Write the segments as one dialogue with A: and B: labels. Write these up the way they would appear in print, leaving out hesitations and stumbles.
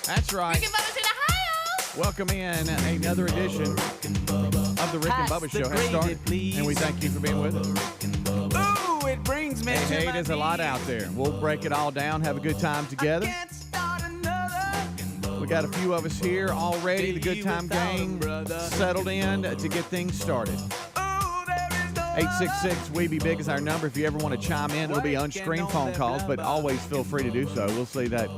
A: That's right.
B: Rick and Bubba's in Ohio.
A: Welcome in another edition of the Rick and Bubba Show has started, and we thank you for being with us.
C: Ooh, it brings me to
A: Hey,
C: my
A: there's a lot out there. We'll break it all down, have a good time together.
C: Can't start another.
A: We got a few of us here already. The Good Time Gang settled in to get things started.
C: Ooh, there is no
A: 866 We Be Big is our number. If you ever want to chime in, it'll be unscreened phone calls, but always feel free to do so. We'll see that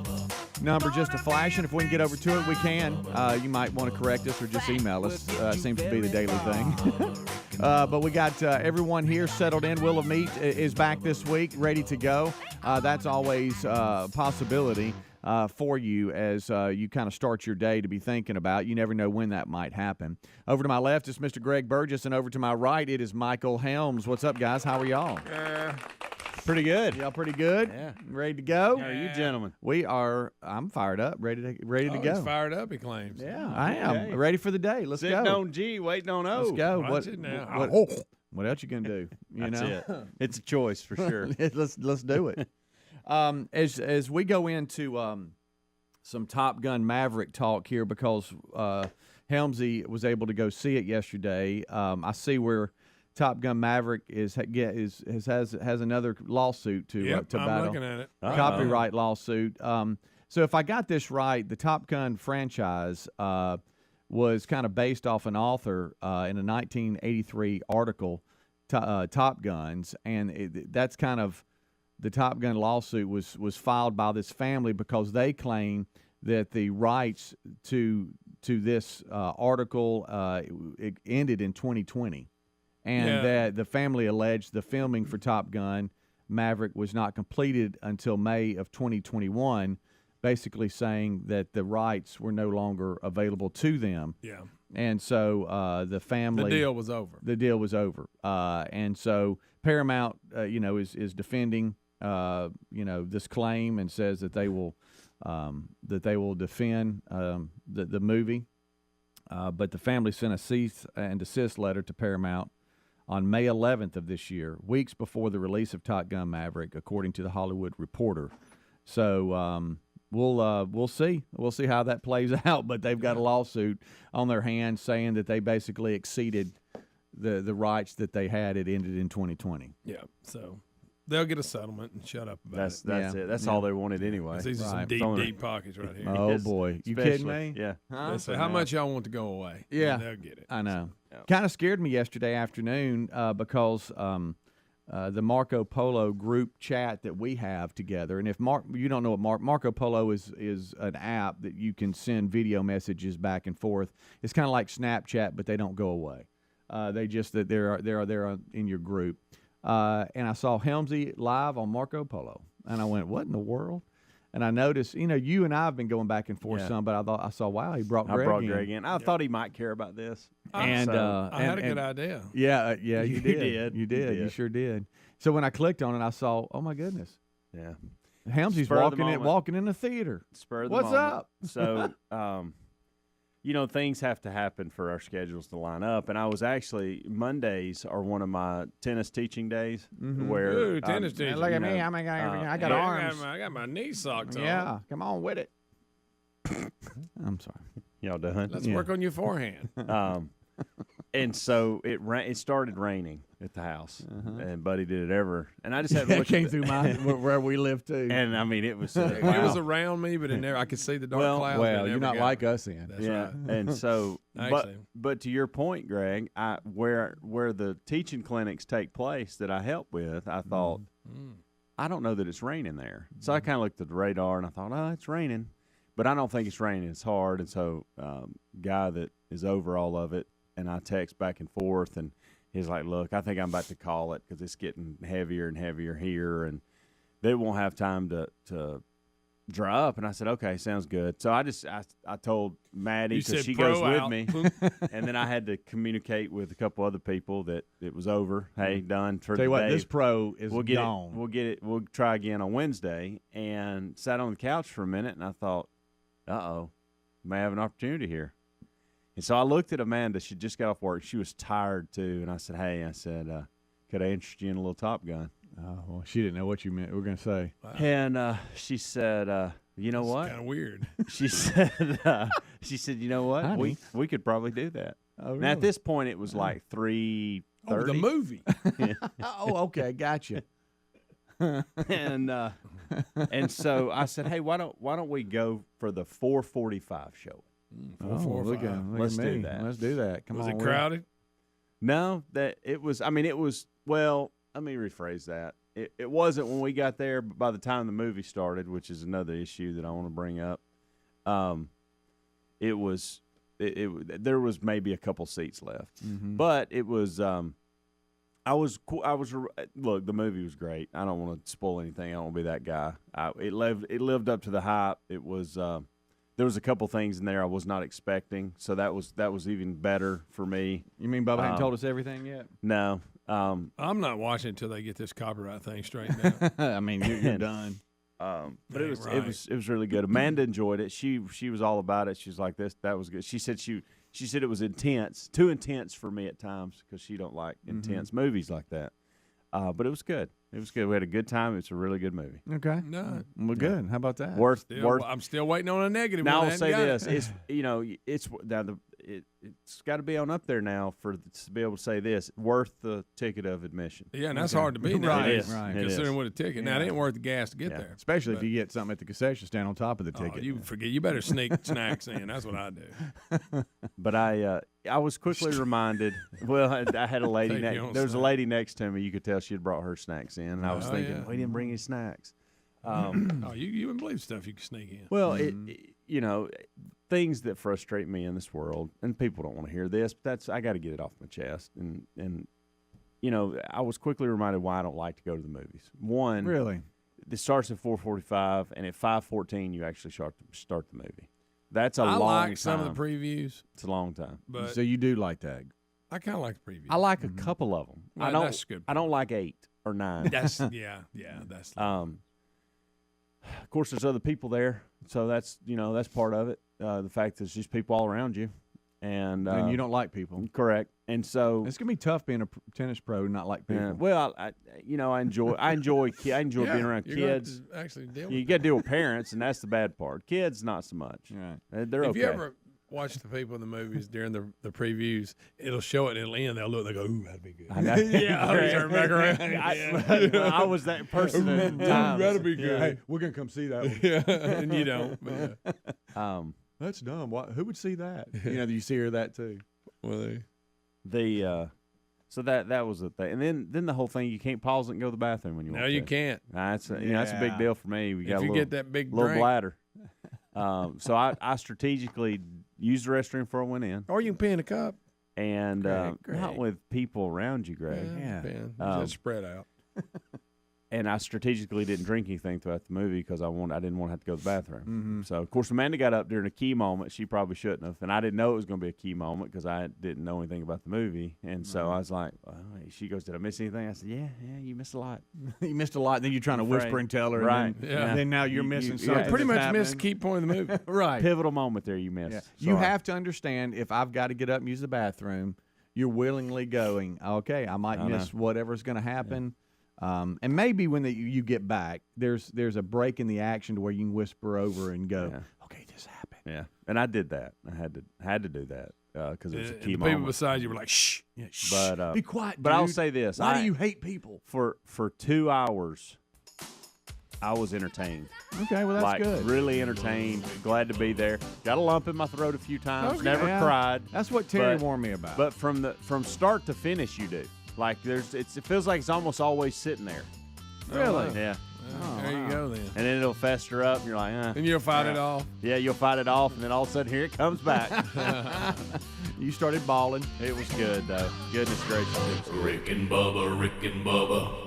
A: number just a flash, and if we can get over to it, we can. You might want to correct us or just email us. Seems to be the daily thing. But we got everyone here settled in. Will of Meat is back this week, ready to go. That's always a possibility for you as you kind of start your day to be thinking about. You never know when that might happen. Over to my left is Mr. Greg Burgess, and over to my right, it is Michael Helms. What's up, guys? How are y'all?
D: Pretty good.
A: Y'all pretty good?
D: Yeah.
A: Ready to go?
D: How are you gentlemen?
A: We are. I'm fired up, ready to go.
E: He's fired up, he claims.
A: Yeah, I am.
D: Okay.
A: Ready for the day. Let's
D: Sitting
A: go.
D: on G, waiting on O.
A: Let's go.
E: Watch it now.
A: What else you gonna do? You
D: That's
A: know,
D: it. It's a choice for sure.
A: let's do it. As we go into some Top Gun Maverick talk here, because Helmsley was able to go see it yesterday. I see where Top Gun Maverick has another lawsuit to
E: Yep,
A: to
E: I'm
A: battle.
E: looking at it.
A: Copyright lawsuit. So if I got this right, the Top Gun franchise was kind of based off an author in a 1983 article, Top Guns, and that's kind of the Top Gun lawsuit was filed by this family because they claim that the rights to this article it ended in 2020. And that the family alleged the filming for Top Gun Maverick was not completed until May of 2021, basically saying that the rights were no longer available to them.
E: Yeah.
A: And so the family...
E: The deal was over.
A: The deal was over. And so Paramount, is defending, this claim and says that they will defend the movie. But the family sent a cease and desist letter to Paramount on May 11th of this year, weeks before the release of Top Gun Maverick, according to the Hollywood Reporter. So we'll see how that plays out. But they've got a lawsuit on their hands saying that they basically exceeded the rights that they had. It ended in 2020.
E: Yeah. So they'll get a settlement and shut up about
D: That's
E: it.
D: it. That's all they wanted anyway.
E: These are
A: Right.
E: some deep pockets right here.
A: Oh
D: Yes,
A: boy, you kidding
D: especially.
A: me?
D: Yeah.
A: Huh?
E: They say, how much y'all want to go away?
A: Yeah.
E: And they'll get it.
A: I know.
D: Yeah.
A: Kind of scared me yesterday afternoon because the Marco Polo group chat that we have together, and if you don't know what Marco Polo is an app that you can send video messages back and forth. It's kind of like Snapchat, but they don't go away. They just that they're in your group. And I saw Helmsley live on Marco Polo, and I went, "What in the world?" And I noticed, you and I have been going back and forth some, but I saw, wow, he brought Greg in.
D: I thought he might care about this.
A: And
E: I had a good idea.
A: Yeah, you did.
D: did.
A: You
D: You
A: did. You
D: did.
A: sure did. So when I clicked on it, I saw, oh my goodness,
D: Yeah.
A: Helmsley's
D: Spur of the moment.
A: walking in the theater.
D: Spur of the
A: What's
D: moment.
A: up?
D: So, things have to happen for our schedules to line up. And I was actually, Mondays are one of my tennis teaching days where.
E: Ooh, tennis teacher.
A: Look at me,
D: know,
A: I got
E: Yeah,
A: arms.
E: I got my knee socks on.
A: Yeah, come on with it. I'm sorry.
D: Y'all done?
E: Let's work on your forehand.
D: And so it started raining at the house, and Buddy did it ever. And I just had to
A: That
D: look
A: came
D: at
A: through where we live too.
D: And I mean, it was
E: It was around me, but I could see the dark clouds. but it
A: Well, you're
E: never
A: not
E: got
A: like
E: me.
A: us then.
E: That's
D: yeah.
E: right.
D: And so,
E: Actually.
D: but to your point, Greg, where the teaching clinics take place that I help with, I thought, I don't know that it's raining there. So I kind of looked at the radar and I thought, oh, it's raining, but I don't think it's raining. It's hard. And so, guy that is over all of it, and I text back and forth, and he's like, look, I think I'm about to call it because it's getting heavier and heavier here, and they won't have time to dry up. And I said, okay, sounds good. So I told Maddie, because she goes with me, and then I had to communicate with a couple other people that it was over. Hey, done for
A: Tell you
D: the
A: what,
D: day.
A: this pro is
D: We'll get
A: gone.
D: We'll try again on Wednesday. And sat on the couch for a minute, and I thought, may have an opportunity here. And so I looked at Amanda. She just got off work. She was tired, too. And I said, could I interest you in a little Top Gun?
A: Oh, well, she didn't know what you meant. We were going to say.
D: And she said, You know what?
E: Kind of weird.
D: She said, you know what?
A: Honey.
D: We could probably do that.
A: Oh,
D: Now at this point it was like 3:30.
E: Oh, the movie.
A: Oh, okay, gotcha.
D: and so I said, hey, why don't we go for the 4:45 show?
A: Look at
D: Let's
A: me.
D: do that.
A: Let's do that. Come
E: Was
A: on,
E: it
A: Will.
E: crowded?
D: No, that it was. I mean, it was. Well, let me rephrase that. It wasn't when we got there, but by the time the movie started, which is another issue that I want to bring up, it was. There was maybe a couple seats left, but it was. Look, the movie was great. I don't want to spoil anything. I don't want to be that guy. It lived up to the hype. It was. There was a couple things in there I was not expecting, so that was even better for me.
A: You mean Bubba hadn't told us everything yet?
D: No,
E: I'm not watching until they get this copyright thing straightened out.
A: I mean, you're done.
D: but it
E: Right.
D: was really good. Amanda enjoyed it. She was all about it. She was like, that was good. She said it was intense, too intense for me at times because she don't like intense movies like that. But it was good. It was good. We had a good time. It's a really good movie.
A: Okay.
E: No.
A: Well, good. How about that?
D: Worth.
E: I'm still waiting on a negative.
D: Now
E: one.
D: I'll say
E: I hadn't
D: this:
E: got it.
D: it's got to be on up there now to be able to say this. Worth the ticket of admission.
E: Yeah, and that's hard to beat now.
A: Right,
D: It is.
A: right.
D: It
E: Considering
D: is.
E: what a ticket. Now, it ain't worth the gas to get there.
A: Especially if you get something at the concession stand on top of the
E: Oh,
A: ticket.
E: you forget. You better sneak snacks in. That's what I do.
D: But I was quickly reminded. Well, I had a lady.
E: Take your own
D: There was a
E: snack.
D: lady next to me. You could tell she had brought her snacks in, and I was
E: Oh,
D: thinking,
E: yeah.
D: we didn't bring any snacks.
E: Oh, you wouldn't believe stuff you can sneak in.
D: Well, things that frustrate me in this world, and people don't want to hear this, but I got to get it off my chest. And I was quickly reminded why I don't like to go to the movies. One,
A: Really?
D: it starts at 4:45, and at 5:14 you actually start the movie. That's a
E: I
D: long
E: like
D: time.
E: some of the previews,
D: It's a long time.
E: but
A: So you do like that?
E: I kind of like the previews.
D: I like a couple of them.
E: Well,
D: I don't.
E: that's good.
D: I don't like 8 or 9.
E: That's that's
D: Of course, there's other people there, so that's part of it. The fact that there's just people all around you, and
A: And you don't like people.
D: correct. And so,
A: It's gonna be tough being a tennis pro and not like people.
D: well, I enjoy being around
E: you're going
D: kids.
E: to actually deal
D: You
E: with
D: got to deal with parents, and that's the bad part. Kids, not so much.
A: Right.
D: They're
E: If
D: okay.
E: you ever watch the people in the movies during the previews, it'll show it and it'll end. They'll look. They go, "Ooh, that'd be good."
D: I know.
E: Yeah, I'll turn back around.
D: I was that person at times.
E: That'd be good.
A: Hey, we're gonna come see that one.
E: Yeah, and you don't. But yeah.
A: That's dumb. Who would see that? You see her that too.
E: Well,
D: So that was the thing, and then the whole thing, you can't pause it and go to the bathroom when you want
E: no,
D: to.
E: you can't.
D: That's that's a big
A: Yeah.
D: deal for me. We got
E: If
D: a
E: you
D: little,
E: get that big
D: little
E: drink,
D: bladder. So I strategically used the restroom before I went in,
E: or you can pee in a cup.
D: and not
A: Greg.
D: with people around you, Greg.
A: Yeah.
E: Just spread out.
D: And I strategically didn't drink anything throughout the movie because I didn't want to have to go to the bathroom.
A: Mm-hmm.
D: So of course Amanda got up during a key moment. She probably shouldn't have, and I didn't know it was going to be a key moment because I didn't know anything about the movie. And so I was like, well, she goes, "Did I miss anything?" I said, "Yeah, you missed a lot."
A: You missed a lot. Then you're trying to
D: Right.
A: whisper and tell her.
D: Right.
A: And then,
E: Yeah.
A: and then now you're
D: You-
A: missing
D: you-
A: something.
D: yeah.
E: Pretty
A: that's
E: much missed the
A: happening.
E: key point of the movie.
A: Right.
D: Pivotal moment there you missed.
A: Yeah.
D: Sorry.
A: You have to understand if I've got to get up and use the bathroom, you're willingly going, okay, I might
D: I
A: miss whatever's going to happen. And maybe when you get back, there's a break in the action to where you can whisper over and go,
D: Yeah.
A: okay, this happened.
D: Yeah, and I did that. I had to do that because it was a
E: And
D: key
E: the people
D: moment.
E: beside you were like, "Shh."
A: Yeah, shh,
D: But
A: be quiet,
D: but I'll
A: dude.
D: say this:
A: Why do you hate people?
D: for 2 hours, I was entertained.
A: Okay, well, that's
D: like
A: good.
D: really entertained. Glad to be there. Got a lump in my throat a few times.
A: Okay.
D: Never
A: Yeah.
D: cried.
A: That's what Terry
D: But-
A: warned me about.
D: But from start to finish, you do. Like it feels like it's almost always sitting there.
A: really?
D: Yeah,
E: There you go then.
D: and then it'll fester up, and you're like,
E: And you'll fight it off.
D: yeah, you'll fight it off, and then all of a sudden here it comes back.
A: You started bawling.
D: It was good though. Goodness gracious, it was good.
F: Rick and Bubba.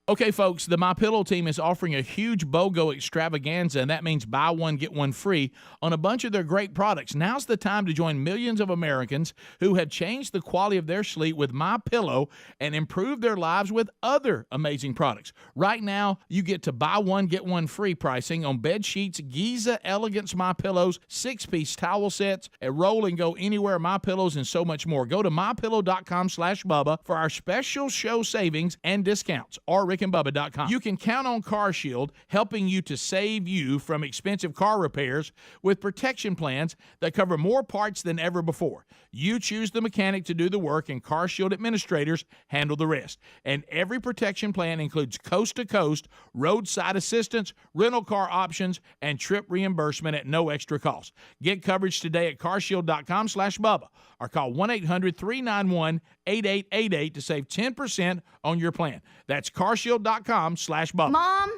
G: Okay, folks, the MyPillow team is offering a huge BOGO extravaganza, and that means buy one, get one free on a bunch of their great products. Now's the time to join millions of Americans who have changed the quality of their sleep with MyPillow and improved their lives with other amazing products. Right now, you get to buy one, get one free pricing on bed sheets, Giza Elegance MyPillows, 6-piece towel sets, a roll and go anywhere MyPillows, and so much more. Go to MyPillow.com/Bubba for our special show savings and discounts, or rickandbubba.com. You can count on CarShield helping you to save you from expensive car repairs with protection plans that cover more parts than ever before. You choose the mechanic to do the work, and CarShield administrators handle the rest. And every protection plan includes coast-to-coast roadside assistance, rental car options, and trip reimbursement at no extra cost. Get coverage today at carshield.com/Bubba or call 1-800-391-8888 to save 10% on your plan. That's carshield.com/Bubba.
B: Mom,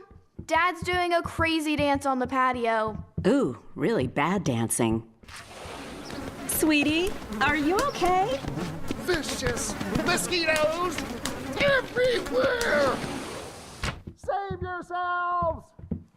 B: Dad's doing a crazy dance on the patio.
H: Ooh, really bad dancing. Sweetie, are you okay?
I: Vicious mosquitoes everywhere! Save yourselves!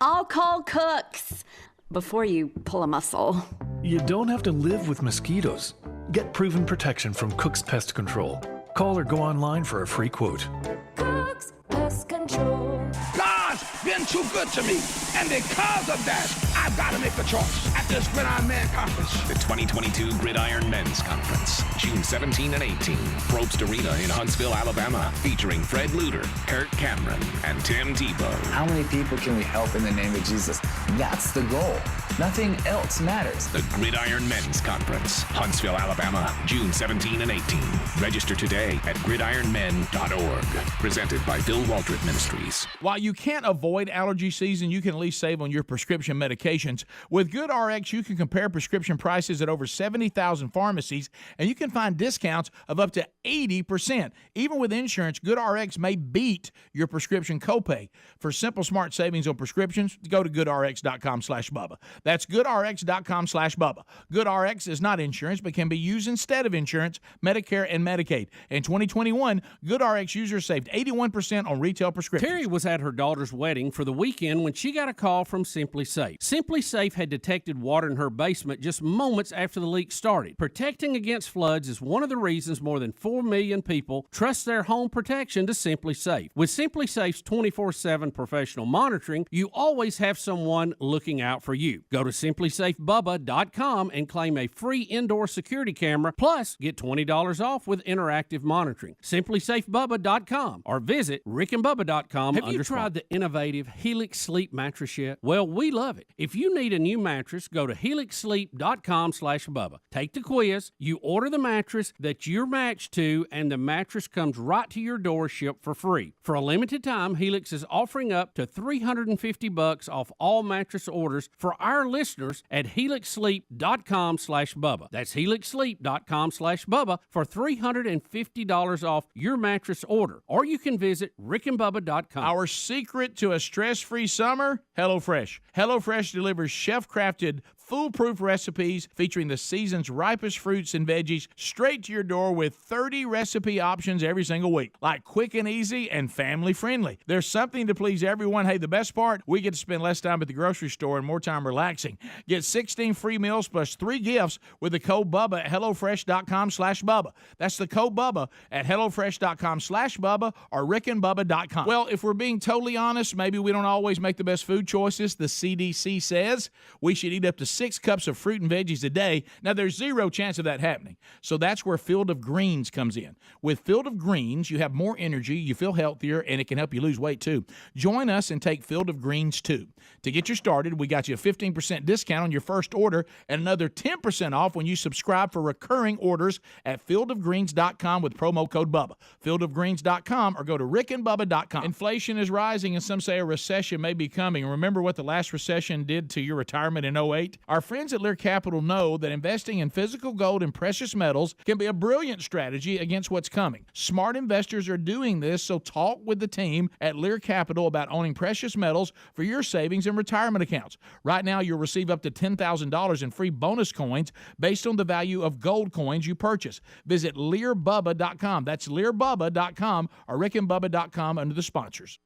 H: I'll call Cooks before you pull a muscle.
J: You don't have to live with mosquitoes. Get proven protection from Cook's Pest Control. Call or go online for a free quote.
I: Cook's Pest Control.
K: God's been too good to me, and because of that, I've got to make a choice at this Gridiron Men Conference.
L: The 2022 Gridiron Men's Conference, June 17 and 18, Probst Arena in Huntsville, Alabama, featuring Fred Luter, Kirk Cameron, and Tim Tebow.
M: How many people can we help in the name of Jesus? That's the goal. Nothing else matters.
L: The Gridiron Men's Conference, Huntsville, Alabama, June 17 and 18. Register today at gridironmen.org. Presented by Phil Waldrop Ministries.
G: While you can't avoid allergy season, you can at least save on your prescription medications. With GoodRx, you can compare prescription prices at over 70,000 pharmacies, and you can find discounts of up to 80%. Even with insurance, GoodRx may beat your prescription copay. For simple, smart savings on prescriptions, go to goodrx.com/Bubba. That's goodrx.com/Bubba. GoodRx is not insurance, but can be used instead of insurance, Medicare, and Medicaid. In 2021, GoodRx users saved 81% on retail prescriptions.
N: Terry was at her daughter's wedding for the weekend when she got a call from Simply Safe. Simply Safe had detected water in her basement just moments after the leak started. Protecting against floods is one of the reasons more than 4 million people trust their home protection to Simply Safe. With Simply Safe's 24/7 professional monitoring, you always have someone looking out for you. Go to simplysafebubba.com and claim a free indoor security camera, plus get $20 off with interactive monitoring. simplysafebubba.com or visit rickandbubba.com. Have you tried the innovative Helix Sleep mattress yet? Well, we love it. If you need a new mattress, go to helixsleep.com/Bubba. Take the quiz, you order the mattress that you're matched to, and the mattress comes right to your door shipped for free. For a limited time, Helix is offering up to $350 off all mattress orders for our listeners at helixsleep.com/Bubba. That's helixsleep.com/Bubba for $350 off your mattress order. Or you can visit rickandbubba.com.
G: Our secret to a stress-free summer? HelloFresh. HelloFresh delivers chef-crafted, foolproof recipes featuring the season's ripest fruits and veggies straight to your door with 30 recipe options every single week. Like quick and easy and family friendly. There's something to please everyone. Hey, the best part, we get to spend less time at the grocery store and more time relaxing. Get 16 free meals plus 3 gifts with the code BUBBA at HelloFresh.com/Bubba. That's the code BUBBA at HelloFresh.com/Bubba or RickandBubba.com. Well, if we're being totally honest, maybe we don't always make the best food choices. The CDC says we should eat up to 6 cups of fruit and veggies a day. Now, there's zero chance of that happening. So that's where Field of Greens comes in. With Field of Greens, you have more energy, you feel healthier, and it can help you lose weight too. Join us and take Field of Greens too. To get you started, we got you a 15% discount on your first order and another 10% off when you subscribe for recurring orders at fieldofgreens.com with promo code BUBBA. Fieldofgreens.com or go to rickandbubba.com. Inflation is rising and some say a recession may be coming. Remember what the last recession did to your retirement in 2008? Our friends at Lear Capital know that investing in physical gold and precious metals can be a brilliant strategy against what's coming. Smart investors are doing this, so talk with the team at Lear Capital about owning precious metals for your savings and retirement accounts. Right now, you'll receive up to $10,000 in free bonus coins based on the value of gold coins you purchase. Visit LearBubba.com. That's LearBubba.com or RickandBubba.com under the sponsors.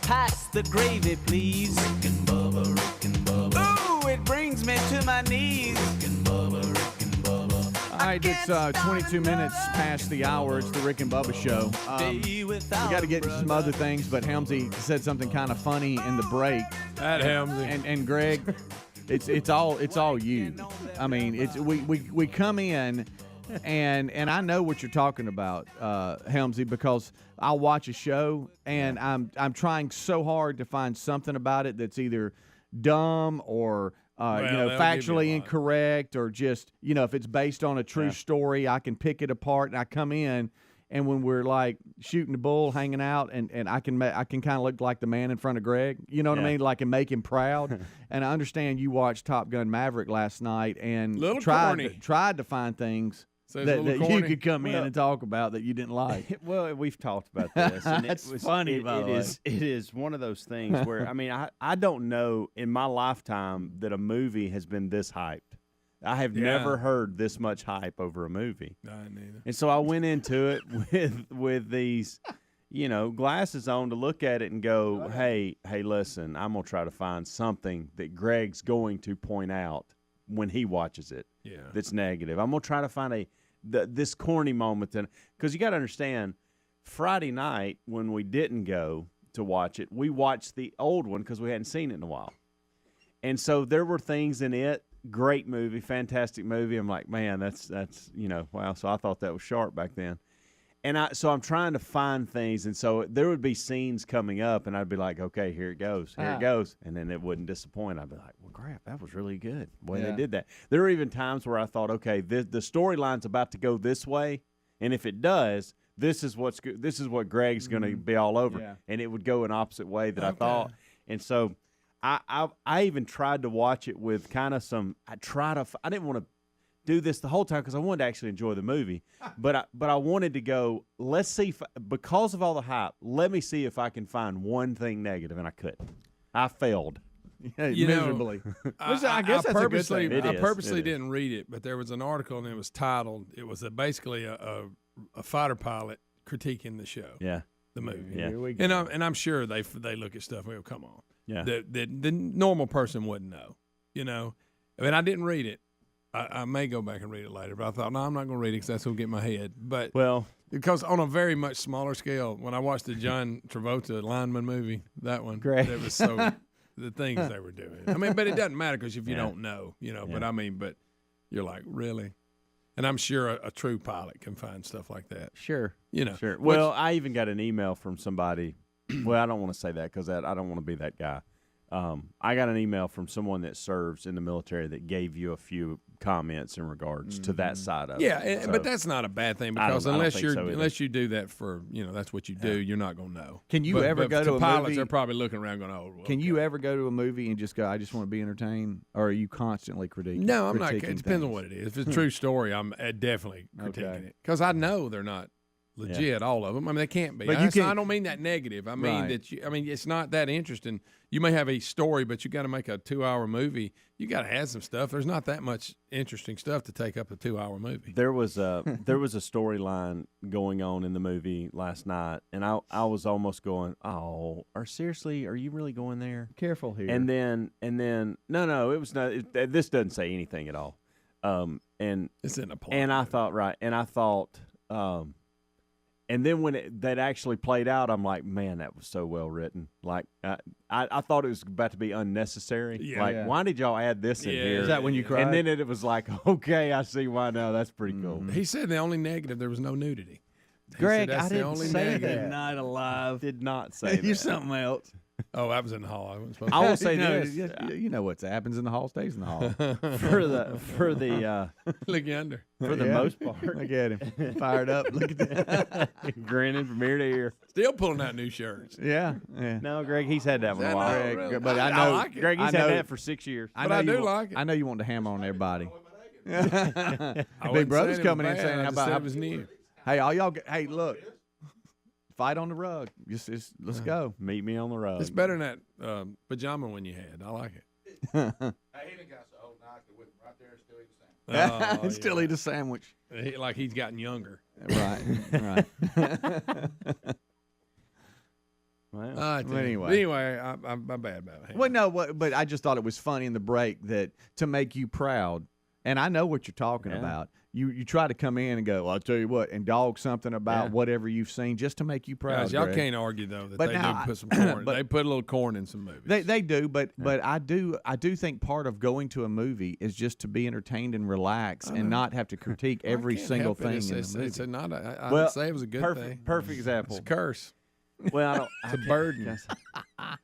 C: Pass the gravy, please. Rick and Bubba, Rick and Bubba. Ooh, it brings me to my knees. Rick and Bubba, Rick and Bubba.
A: All right, it's 22 minutes past the hour. It's the Rick and Bubba Show. We got to get into some other things, but Helmsley said something kind of funny in the break.
E: At Helmsley.
A: And Greg, it's all you. I mean, it's we come in, and I know what you're talking about, Helmsley, because I'll watch a show and I'm trying so hard to find something about it that's either dumb or factually incorrect, or just if it's based on a true story, I can pick it apart, and I come in. And when we're like shooting the bull, hanging out, and I can kind of look like the man in front of Greg, you know what I mean, like, and make him proud. And I understand you watched Top Gun Maverick last night and tried to find things that you could come in and talk about that you didn't like.
D: Well, we've talked about this. And
A: That's funny.
D: It is one of those things where I don't know in my lifetime that a movie has been this hyped. I have never heard this much hype over a movie.
E: Neither.
D: And so I went into it with these, glasses on to look at it and go, hey, listen, I'm going to try to find something that Greg's going to point out when he watches it that's negative. I'm going to try to find this corny moment. Because you got to understand, Friday night when we didn't go to watch it, we watched the old one because we hadn't seen it in a while. And so there were things in it. Great movie, fantastic movie. I'm like, man, that's wow. So I thought that was sharp back then. And so I'm trying to find things, and so there would be scenes coming up, and I'd be like, okay, here it goes, and then it wouldn't disappoint. I'd be like, well, crap, that was really good. Boy, they did that. There were even times where I thought, okay, the storyline's about to go this way, and if it does, this is what Greg's going to be all over, and it would go an opposite way that I thought, and so. I even tried to watch it with kind of I didn't want to do this the whole time because I wanted to actually enjoy the movie, but I wanted to go, let's see, because of all the hype, let me see if I can find one thing negative, and I couldn't. I failed.
A: Miserably.
E: I
A: guess that's a good thing.
E: I purposely didn't read it, but there was an article, and it was titled, it was basically a fighter pilot critiquing the show.
D: Yeah.
E: The movie.
D: Yeah.
E: And I'm sure they look at stuff and go, come on.
D: Yeah.
E: The normal person wouldn't know, I mean, I didn't read it. I may go back and read it later, but I thought, no, I'm not going to read it because that's going to get my head. But because on a very much smaller scale, when I watched the John Travolta lineman movie, that one, it was so the things they were doing. I mean, but it doesn't matter because if you don't know, but you're like, really? And I'm sure a true pilot can find stuff like that.
A: Sure.
D: Sure. Well, I even got an email from somebody. Well, I don't want to say that because I don't want to be that guy. I got an email from someone that serves in the military that gave you a few comments in regards to that side of it.
E: Yeah, but that's not a bad thing because unless you do that for that's what you do, you're not going to know.
A: Can you ever go to a
E: pilots?
A: movie?
E: They're probably looking around going, "Oh."
A: Can you ever go to a movie and just go, "I just want to be entertained," or are you constantly critiquing?
E: No, I'm not. It depends on what it is. If it's a true story, I'm definitely critiquing it because I know they're not legit, all of them. I mean, they can't be. But I don't mean that negative. I mean it's not that interesting. You may have a story, but you got to make a 2-hour movie. You got to add some stuff. There's not that much interesting stuff to take up a 2-hour movie.
D: There was a storyline going on in the movie last night, and I was almost going, oh, seriously, are you really going there?
A: Careful here.
D: And then no, it was not. This doesn't say anything at all. And
E: it's in a plot.
D: And I thought. And then when that actually played out, I'm like, man, that was so well written. Like, I thought it was about to be unnecessary.
E: Yeah.
D: Why did y'all add this in here?
A: Is that when you cried?
D: And then it was like, okay, I see why now. That's pretty cool.
E: He said the only negative, there was no nudity.
A: Greg, I didn't say that.
D: Night Alive. Did not say that.
A: You're something else.
E: Oh, I was in the hall. I wasn't supposed
D: I will say this.
A: You know what happens in the hall stays in the hall.
D: for the
E: look yonder.
D: For the most part.
A: Look at him. Fired up. Look at that.
D: Grinning from ear to ear.
E: Still pulling out new shirts.
A: Yeah.
D: No, Greg, he's had that one a while.
A: Greg, but I know.
E: like it.
D: Greg, he's had that for 6 years.
E: But I do like it.
A: I know you want to hammer on everybody.
E: Big
A: Big Brother's coming in
E: bad.
A: saying,
E: I
A: how
E: just
A: about
E: said it was new.
A: Hey, all y'all. Hey, look. Fight on the rug. Let's go.
D: Meet me on the rug.
E: It's better than that pajama one you had. I like it.
K: Hey, he done got so old now I could whip him right there and still eat the sandwich.
A: Still eat a sandwich.
E: Like he's gotten younger.
A: Right.
E: Well, anyway, I'm bad about it.
A: Well, no, but I just thought it was funny in the break that to make you proud, And I know what you're talking about. You try to come in and go, well, I'll tell you what, and dog something about whatever you've seen just to make you proud.
E: Guys, y'all
A: Greg.
E: can't argue though that
A: But
E: they
A: now,
E: do put some corn. They put a little corn in some movies.
A: They do, but I do think part of going to a movie is just to be entertained and relax and not have to critique every single thing in the movie.
E: It's not. I would say it was a good thing.
D: Perfect example.
E: It's a curse.
D: Well,
E: it's a burden.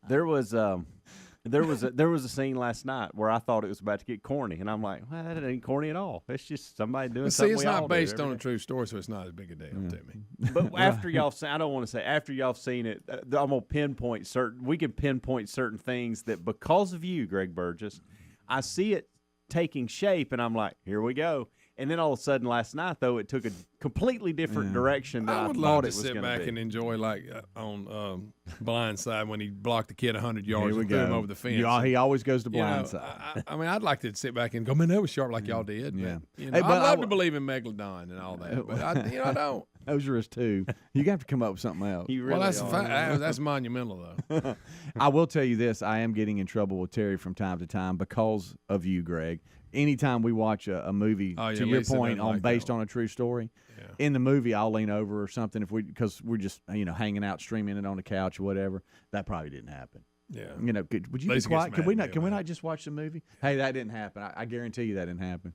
D: There was a scene last night where I thought it was about to get corny, and I'm like, well, that ain't corny at all. It's just somebody doing something.
E: See, it's not based on a true story, so it's not as big a deal to me.
D: But after y'all seen, I don't want to say after y'all seen it, I'm gonna pinpoint certain. We can pinpoint certain things that because of you, Greg Burgess, I see it taking shape, and I'm like, here we go. And then all of a sudden, last night though, it took a completely different direction than I
E: would
D: thought
E: love
D: it
E: to
D: was
E: sit
D: going
E: back
D: to be.
E: and enjoy like on Blindside when he blocked the kid 100 yards and threw him over the fence.
A: He always goes to
E: You know,
A: Blindside.
E: I mean, I'd like to sit back and go, man, that was sharp like y'all did.
A: Yeah.
E: But, you know,
A: Hey, but
E: I'd love
A: I
E: to believe in Megalodon and all that, but I don't.
A: Those are his two. You have to come up with something else.
E: Well, that's monumental though.
A: I will tell you this: I am getting in trouble with Terry from time to time because of you, Greg. Anytime we watch a movie, to your point, based on a true story, in the movie I'll lean over or something because we're just hanging out, streaming it on the couch or whatever. That probably didn't happen.
E: Yeah.
A: Would you be quiet? Can we not just watch the movie? Hey, that didn't happen. I guarantee you that didn't happen.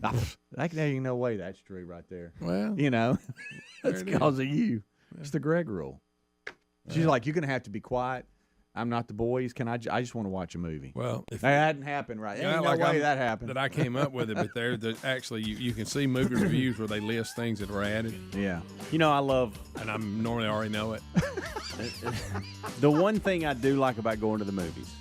A: There ain't no way that's true right there.
E: Well,
A: it's because of you. It's the Greg rule. She's like, you're gonna have to be quiet. I'm not the boys. I just want to watch a movie.
E: Well, if
A: that hadn't happened, right? There ain't no way that happened.
E: That I came up with it, but actually you can see movie reviews where they list things that were added.
A: Yeah.
D: I love,
E: and I normally already know it.
D: The one thing I do like about going to the movies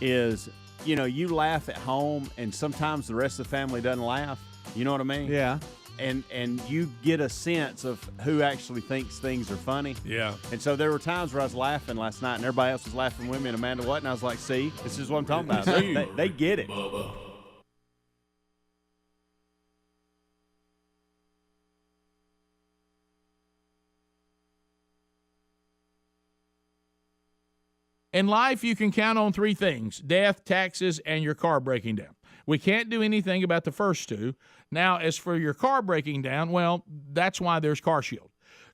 D: is, you laugh at home, and sometimes the rest of the family doesn't laugh. You know what I mean?
A: Yeah.
D: And you get a sense of who actually thinks things are funny.
E: Yeah.
D: And so there were times where I was laughing last night, and everybody else was laughing with me, and Amanda what? And I was like, see, this is what I'm talking about. They get it.
G: In life, you can count on three things: death, taxes, and your car breaking down. We can't do anything about the first two. Now, as for your car breaking down, well, that's why there's CarShield.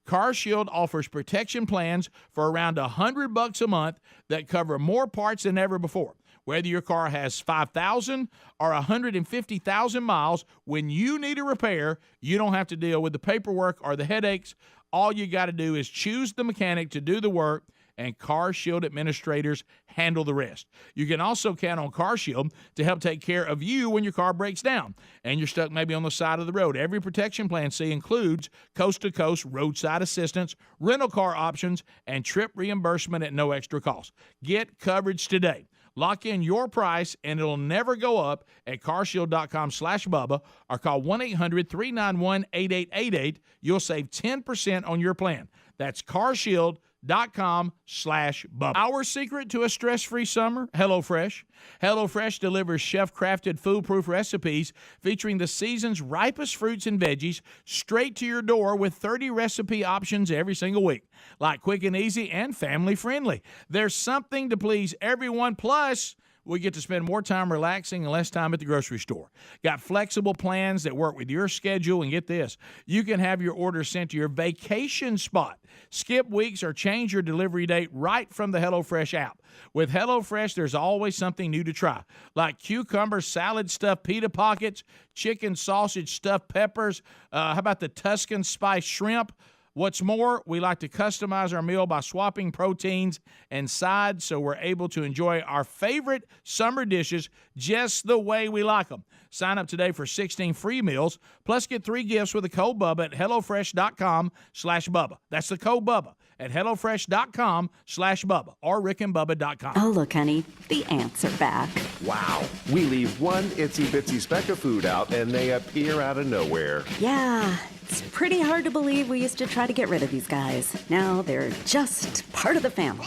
G: CarShield offers protection plans for around $100 a month that cover more parts than ever before. Whether your car has 5,000 or 150,000 miles, when you need a repair, you don't have to deal with the paperwork or the headaches. All you got to do is choose the mechanic to do the work, and CarShield administrators handle the rest. You can also count on CarShield to help take care of you when your car breaks down and you're stuck maybe on the side of the road. Every protection plan includes coast-to-coast roadside assistance, rental car options, and trip reimbursement at no extra cost. Get coverage today. Lock in your price, and it'll never go up at carshield.com/Bubba or call 1-800-391-8888. You'll save 10% on your plan. That's carshield.com/Bubba. Our secret to a stress-free summer? HelloFresh. HelloFresh delivers chef-crafted, foolproof recipes featuring the season's ripest fruits and veggies straight to your door with 30 recipe options every single week. Like quick and easy and family-friendly. There's something to please everyone, plus we get to spend more time relaxing and less time at the grocery store. Got flexible plans that work with your schedule, and get this, you can have your order sent to your vacation spot. Skip weeks or change your delivery date right from the HelloFresh app. With HelloFresh, there's always something new to try, like cucumber salad stuffed pita pockets, chicken sausage stuffed peppers, how about the Tuscan spice shrimp? What's more, we like to customize our meal by swapping proteins and sides so we're able to enjoy our favorite summer dishes just the way we like them. Sign up today for 16 free meals, plus get 3 gifts with the code BUBBA at HelloFresh.com/Bubba. That's the code BUBBA at HelloFresh.com/Bubba or RickandBubba.com.
H: Oh, look, honey, the ants are back.
O: Wow. We leave one itsy-bitsy speck of food out, and they appear out of nowhere.
H: Yeah, it's pretty hard to believe we used to try to get rid of these guys. Now they're just part of the family.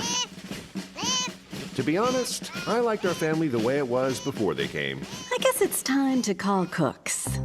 O: To be honest, I liked our family the way it was before they came.
H: I guess it's time to call Cooks.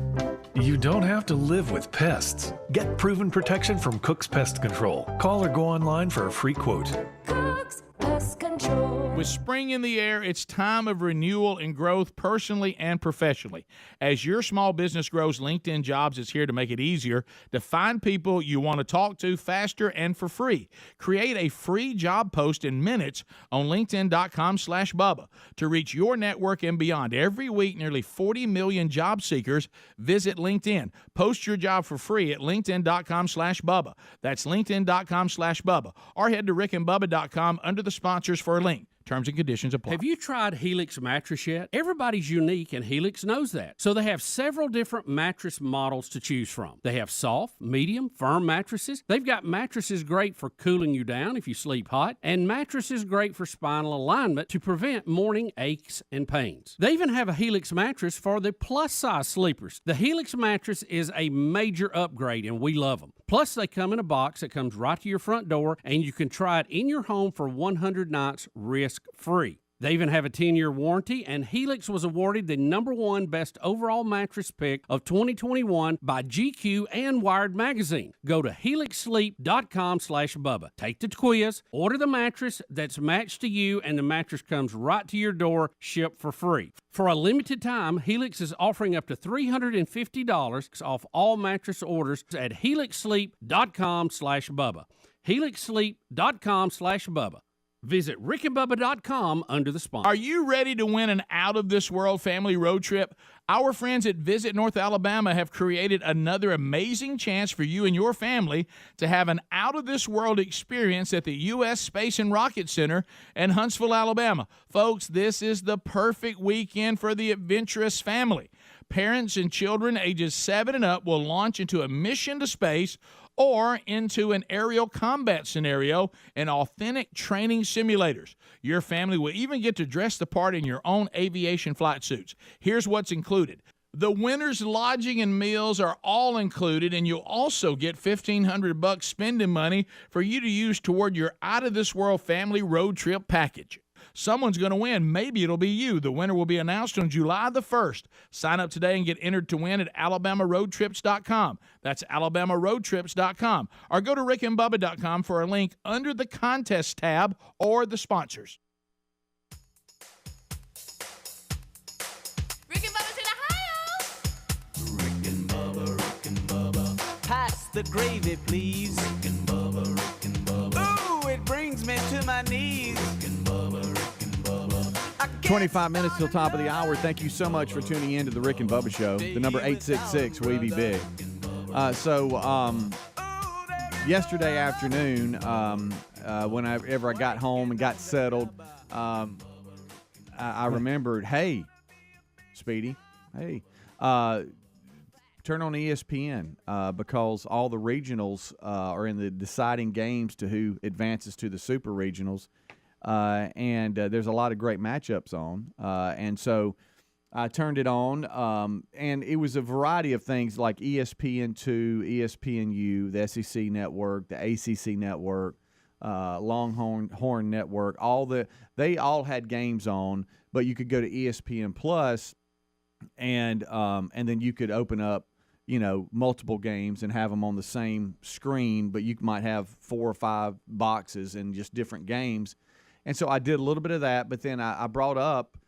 J: You don't have to live with pests. Get proven protection from Cook's Pest Control. Call or go online for a free quote.
I: Cook's Pest Control.
G: With spring in the air, it's time of renewal and growth personally and professionally. As your small business grows, LinkedIn Jobs is here to make it easier to find people you want to talk to faster and for free. Create a free job post in minutes on linkedin.com/Bubba to reach your network and beyond. Every week, nearly 40 million job seekers visit LinkedIn. Post your job for free at linkedin.com/Bubba. That's linkedin.com/Bubba. Or head to rickandbubba.com under the sponsors for a link. Terms and conditions apply.
N: Have you tried Helix mattress yet? Everybody's unique, and Helix knows that. So they have several different mattress models to choose from. They have soft, medium, firm mattresses. They've got mattresses great for cooling you down if you sleep hot, and mattresses great for spinal alignment to prevent morning aches and pains. They even have a Helix mattress for the plus-size sleepers. The Helix mattress is a major upgrade, and we love them. Plus, they come in a box that comes right to your front door, and you can try it in your home for 100 nights risk-free. They even have a 10-year warranty, and Helix was awarded the #1 best overall mattress pick of 2021 by GQ and Wired Magazine. Go to helixsleep.com/Bubba. Take the quiz, order the mattress that's matched to you, and the mattress comes right to your door, shipped for free. For a limited time, Helix is offering up to $350 off all mattress orders at helixsleep.com/Bubba. helixsleep.com/Bubba. Visit rickandbubba.com under the sponsor.
G: Are you ready to win an out-of-this-world family road trip? Our friends at Visit North Alabama have created another amazing chance for you and your family to have an out-of-this-world experience at the U.S. Space and Rocket Center in Huntsville, Alabama. Folks, this is the perfect weekend for the adventurous family. Parents and children ages 7 and up will launch into a mission to space or into an aerial combat scenario in authentic training simulators. Your family will even get to dress the part in your own aviation flight suits. Here's what's included. The winner's lodging and meals are all included, and you'll also get $1,500 spending money for you to use toward your out-of-this-world family road trip package. Someone's going to win. Maybe it'll be you. The winner will be announced on July the 1st. Sign up today and get entered to win at alabamaroadtrips.com. That's alabamaroadtrips.com. Or go to rickandbubba.com for a link under the contest tab or the sponsors.
C: Rick and Bubba's in Ohio. Rick and Bubba. Pass the gravy, please. Rick and Bubba. Ooh, it brings me to my knees. Rick and Bubba.
A: 25 minutes till top of the hour. Thank you so much for tuning in to the Rick and Bubba Show. The number 866 We Be Big. Yesterday afternoon, whenever I got home and got settled, I remembered, hey, Speedy, hey, turn on ESPN because all the regionals are in the deciding games to who advances to the super regionals. And there's a lot of great matchups on. And so I turned it on, and it was a variety of things like ESPN2, ESPNU, the SEC Network, the ACC Network, Longhorn Network. They all had games on, but you could go to ESPN Plus, and then you could open up, multiple games and have them on the same screen, but you might have 4 or 5 boxes and just different games. And so I did a little bit of that, but then I brought up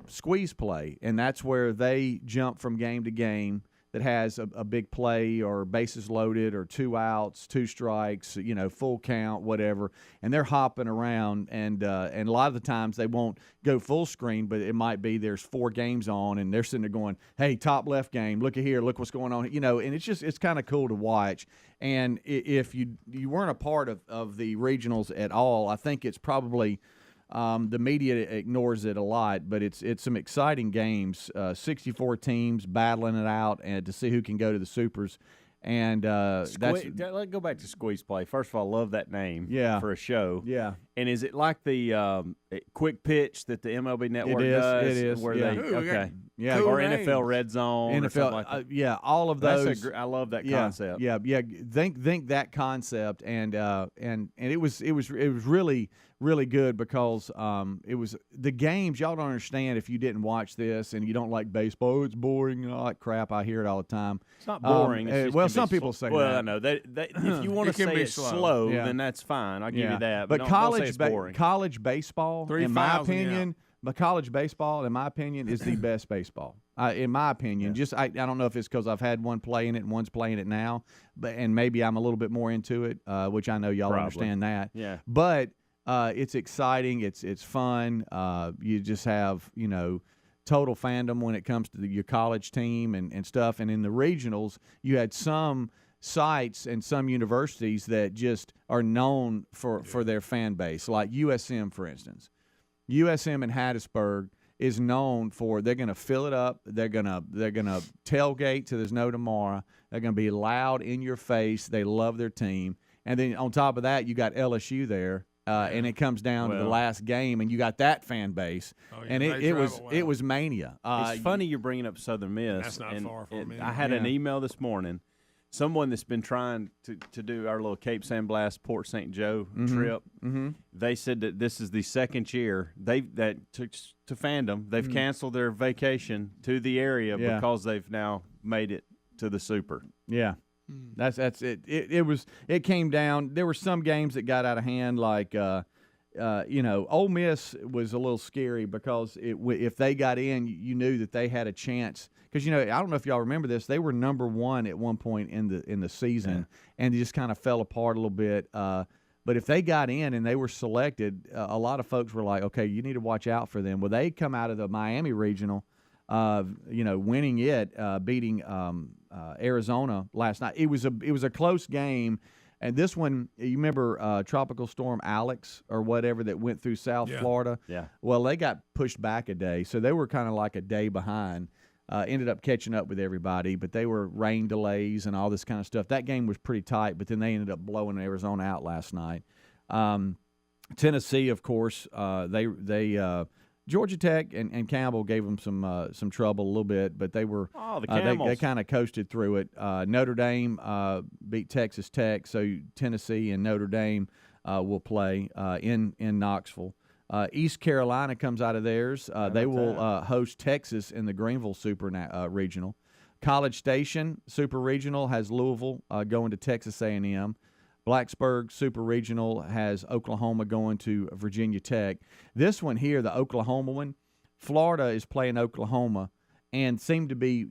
A: squeeze play, and that's where they jump from game to game that has a big play or bases loaded or 2 outs, 2 strikes, full count, whatever, and they're hopping around, and a lot of the times they won't go full screen, but it might be there's 4 games on, and they're sitting there going, hey, top left game, look at here, look what's going on, and it's kind of cool to watch. And if you weren't a part of the regionals at all, I think it's probably the media ignores it a lot, but it's some exciting games. 64 teams battling it out, and to see who can go to the supers. And let's
D: go back to squeeze play. First of all, I love that name. For a show.
A: Yeah.
D: And is it like the quick pitch that the MLB Network does?
A: It is.
D: Where
A: yeah.
D: okay.
A: Yeah,
D: or NFL Red Zone, or something like that.
A: Yeah, all of those.
D: I love that
A: yeah,
D: concept.
A: Yeah. Think that concept, and it was really good because it was the games. Y'all don't understand if you didn't watch this and you don't like baseball. Oh, it's boring and all that crap. I hear it all the time.
D: It's not boring. It's
A: Well, some people say
D: well,
A: that.
D: I know that if you want to say it's slow,
A: Yeah.
D: then that's fine. I'll give you that.
A: But
D: don't
A: college
D: say it's boring.
A: college baseball,
E: Three
A: in my
E: fouls,
A: opinion, but college baseball, in my opinion, is the best baseball. In my opinion, I don't know if it's because I've had one playing it and one's playing it now, and maybe I'm a little bit more into it, which I know y'all understand that.
D: Yeah.
A: But it's exciting. It's fun. You just have total fandom when it comes to your college team and stuff. And in the regionals, you had some sites and some universities that just are known for their fan base, like USM, for instance. USM in Hattiesburg is known for they're going to fill it up. They're gonna tailgate till there's no tomorrow. They're going to be loud in your face. They love their team. And then on top of that, you got LSU there. And it comes down to the last game, and you got that fan base, and it was mania.
D: It's funny you're bringing up Southern Miss.
E: That's not far from me.
D: I had an email this morning. Someone that's been trying to do our little Cape San Blas Port St. Joe trip. Mm-hmm. They said that this is the second year that took to fandom. They've canceled their vacation to the area because they've now made it to the Super.
A: Yeah. That's it. It came down. There were some games that got out of hand, like Ole Miss was a little scary because if they got in, you knew that they had a chance. Because I don't know if y'all remember this, they were number one at one point in the season, and it just kind of fell apart a little bit. But if they got in and they were selected, a lot of folks were like, okay, you need to watch out for them. Well, they come out of the Miami regional. Winning it, beating Arizona last night. It was a close game, and this one, you remember Tropical Storm Alex or whatever that went through South Florida?
D: Yeah.
A: Well, they got pushed back a day, so they were kind of like a day behind. Ended up catching up with everybody, but they were rain delays and all this kind of stuff. That game was pretty tight, but then they ended up blowing Arizona out last night. Tennessee, of course, Georgia Tech and Campbell gave them some trouble a little bit, but they were they kind of coasted through it. Notre Dame beat Texas Tech, so Tennessee and Notre Dame will play in Knoxville. East Carolina comes out of theirs. They will host Texas in the Greenville Super Regional. College Station Super Regional has Louisville going to Texas A&M. Blacksburg Super Regional has Oklahoma going to Virginia Tech. This one here, the Oklahoma one, Florida is playing Oklahoma and seemed to be,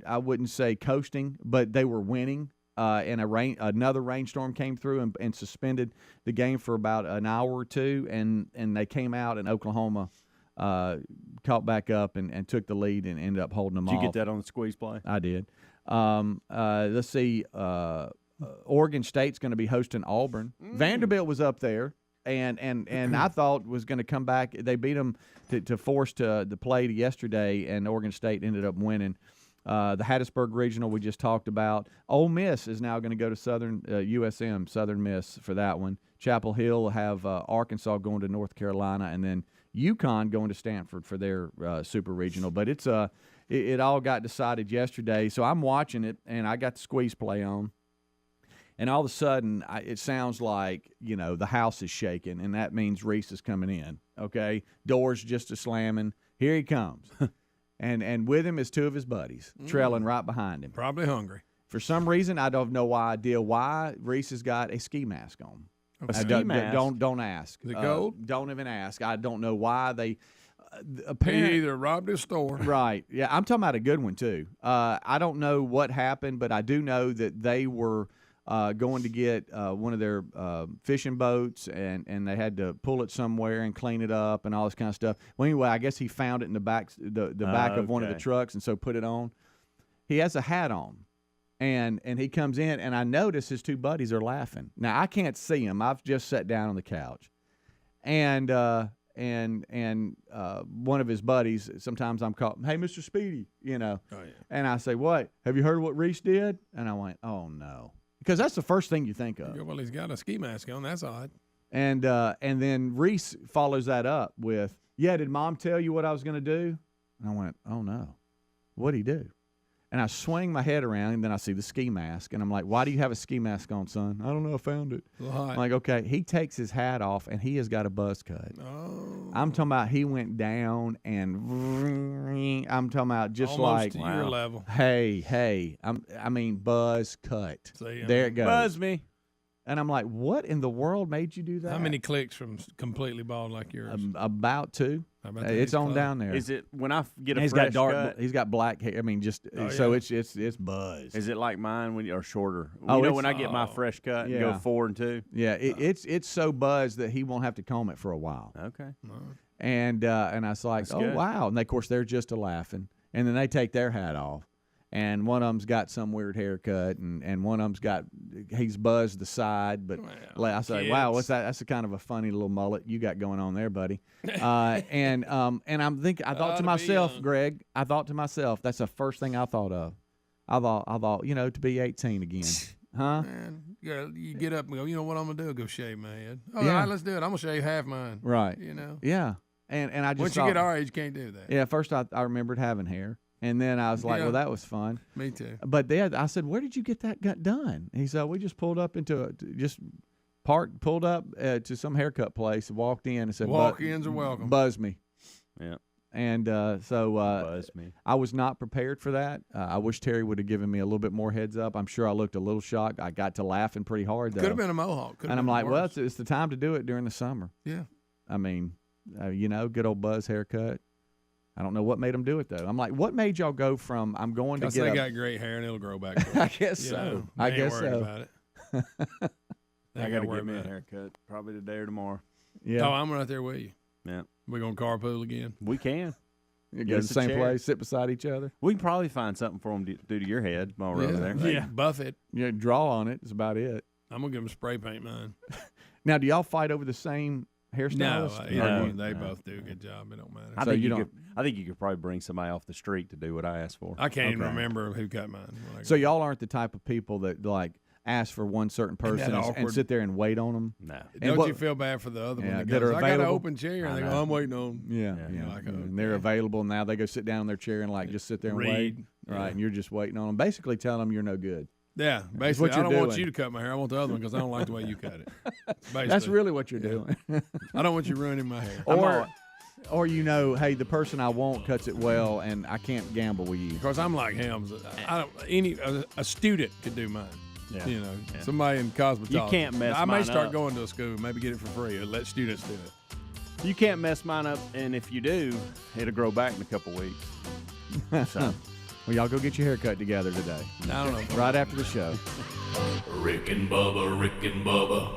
A: I wouldn't say coasting, but they were winning. And another rainstorm came through and suspended the game for about an hour or two, and they came out, and Oklahoma caught back up and took the lead and ended up holding them off.
D: Did you get that on the squeeze play?
A: I did. Let's see. Oregon State's going to be hosting Auburn. Vanderbilt was up there, and I thought was going to come back. They beat them to force the play yesterday, and Oregon State ended up winning. The Hattiesburg Regional we just talked about. Ole Miss is now going to go to Southern USM, Southern Miss for that one. Chapel Hill will have Arkansas going to North Carolina, and then UConn going to Stanford for their Super Regional. But it all got decided yesterday, so I'm watching it, and I got the squeeze play on. And all of a sudden, it sounds like, the house is shaking, and that means Reese is coming in, okay? Doors just a-slamming. Here he comes. And with him is two of his buddies trailing right behind him.
E: Probably hungry.
A: For some reason, I don't know why Reese has got a ski mask on. Don't ask.
E: Is it gold?
A: Don't even ask. I don't know why they
E: apparently either robbed his store.
A: Right. Yeah, I'm talking about a good one, too. I don't know what happened, but I do know that they were going to get one of their fishing boats, and they had to pull it somewhere and clean it up and all this kind of stuff. Well, anyway, I guess he found it in the back of one of the trucks, and so put it on. He has a hat on, and he comes in, and I notice his two buddies are laughing. Now, I can't see him. I've just sat down on the couch. And one of his buddies, sometimes I'm called, hey, Mr. Speedy, Oh, yeah. And I say, what? Have you heard what Reese did? And I went, oh, no. Because that's the first thing you think of.
E: Well, he's got a ski mask on. That's odd.
A: And then Reese follows that up with, yeah, did Mom tell you what I was going to do? And I went, oh, no. what'd he do? And I swing my head around, and then I see the ski mask. And I'm like, why do you have a ski mask on, son? I don't know. I found it. I'm like, okay. He takes his hat off, and he has got a buzz cut.
E: Oh.
A: I'm talking about he went down, and I'm talking about just
E: almost
A: like.
E: to your level.
A: Hey. I mean, buzz cut.
E: See,
A: there it goes.
D: Buzz me.
A: And I'm like, what in the world made you do that?
E: How many clicks from completely bald like yours?
A: About 2. It's on down there.
D: Is it when I get a
A: he's
D: fresh
A: got
D: cut?
A: He's got black hair. I mean, just so it's buzz.
D: Is it like mine when you're shorter?
A: Oh,
D: when I get my fresh cut and go 4 and 2.
A: Yeah, it's so buzzed that he won't have to comb it for a while.
D: Okay.
A: And I was like,
D: That's
A: oh
D: good.
A: wow! And of course they're just a laughing, and then they take their hat off. And one of them's got some weird haircut, and one of them's he's buzzed the side. But I say, wow, what's that? That's a kind of a funny little mullet you got going on there, buddy. And I'm thinking, I thought to myself, Greg, that's the first thing I thought of. I thought, to be 18 again, huh?
E: Man, you get up and go, you know what I'm gonna do? Go shave my head. All
A: Yeah.
E: right, let's do it. I'm gonna shave half mine.
A: Right.
E: Yeah.
A: And I just
E: once you get our age, you can't do that.
A: Yeah. First, I remembered having hair. And then I was like, well, that was fun.
E: Me too.
A: But then I said, where did you get that done? And he said, we just pulled up to some haircut place, walked in and said,
E: walk-ins are welcome.
A: Buzz me.
D: Yeah.
A: And
D: Buzz me.
A: I was not prepared for that. I wish Terry would have given me a little bit more heads up. I'm sure I looked a little shocked. I got to laughing pretty hard, though.
E: Could have been a mohawk.
A: And I'm like, well, it's the time to do it during the summer.
E: Yeah.
A: I mean, good old Buzz haircut. I don't know what made them do it, though. I'm like, what made y'all go from I'm going to get
E: they got great hair and it'll grow back.
A: I guess so. I guess so.
E: About it.
D: I got to get me a haircut probably today or tomorrow.
A: Yeah.
E: Oh, I'm right there with you.
D: Yeah.
E: We're going to carpool again.
D: We can.
A: You go to the same place, sit beside each other.
D: We can probably find something for them to do to your head while we're over there.
E: Yeah, buff it.
A: Yeah, draw on it is about it.
E: I'm going to give them spray paint mine.
A: Now, do y'all fight over the same hairstylist?
E: No, they both do a good job. It don't matter.
D: I think you could probably bring somebody off the street to do what I asked for.
E: I can't even remember who cut mine.
A: So y'all aren't the type of people that like ask for one certain person and sit there and wait on them.
D: No.
E: Don't you feel bad for the other one that goes, I got an open chair, and they go, I'm waiting on.
A: Yeah. And they're available now. They go sit down in their chair and just sit there and wait. Right, and you're just waiting on them. Basically telling them you're no good.
E: Yeah, basically, I don't want you to cut my hair. I want the other one because I don't like the way you cut it.
A: That's really what you're doing.
E: I don't want you ruining my hair.
A: Or hey, the person I want cuts it well, and I can't gamble with you.
E: Because I'm like Helms. A student could do mine.
D: Yeah.
E: Somebody in cosmetology.
D: You can't mess mine up.
E: I may start going to a school, maybe get it for free, or let students do it.
D: You can't mess mine up, and if you do, it'll grow back in a couple weeks. So.
A: Well, y'all go get your haircut together today.
E: I don't know.
A: Right after the show.
F: Rick and Bubba, Rick and Bubba.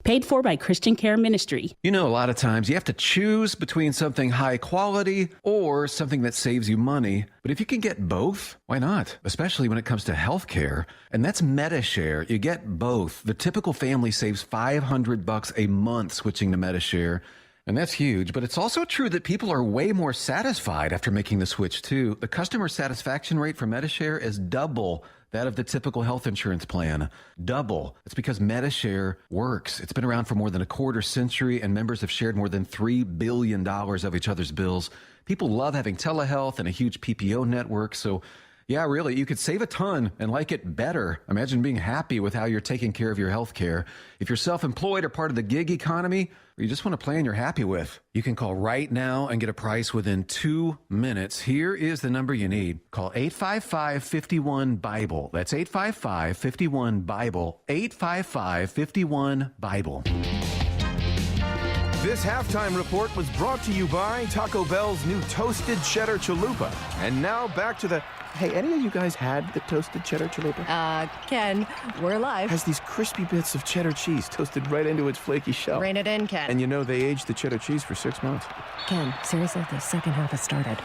P: Paid for by Christian Care Ministry.
Q: You know, a lot of times you have to choose between something high quality or something that saves you money. But if you can get both, why not? Especially when it comes to healthcare. And that's MediShare. You get both. The typical family saves $500 a month switching to MediShare. And that's huge, but it's also true that people are way more satisfied after making the switch, too. The customer satisfaction rate for MediShare is double that of the typical health insurance plan. Double. It's because MediShare works. It's been around for more than a quarter century, and members have shared more than $3 billion of each other's bills. People love having telehealth and a huge PPO network, so yeah, really, you could save a ton and like it better. Imagine being happy with how you're taking care of your health care. If you're self-employed or part of the gig economy, or you just want a plan you're happy with, you can call right now and get a price within 2 minutes. Here is the number you need. Call 855-51-BIBLE. That's 855-51-BIBLE. 855-51-BIBLE.
R: This halftime report was brought to you by Taco Bell's new Toasted Cheddar Chalupa. And now back to the... Hey, any of you guys had the Toasted Cheddar Chalupa?
S: Ken, we're live.
R: Has these crispy bits of cheddar cheese toasted right into its flaky shell.
S: Rein it in, Ken.
R: And you know they aged the cheddar cheese for 6 months.
S: Ken, seriously, the second half has started.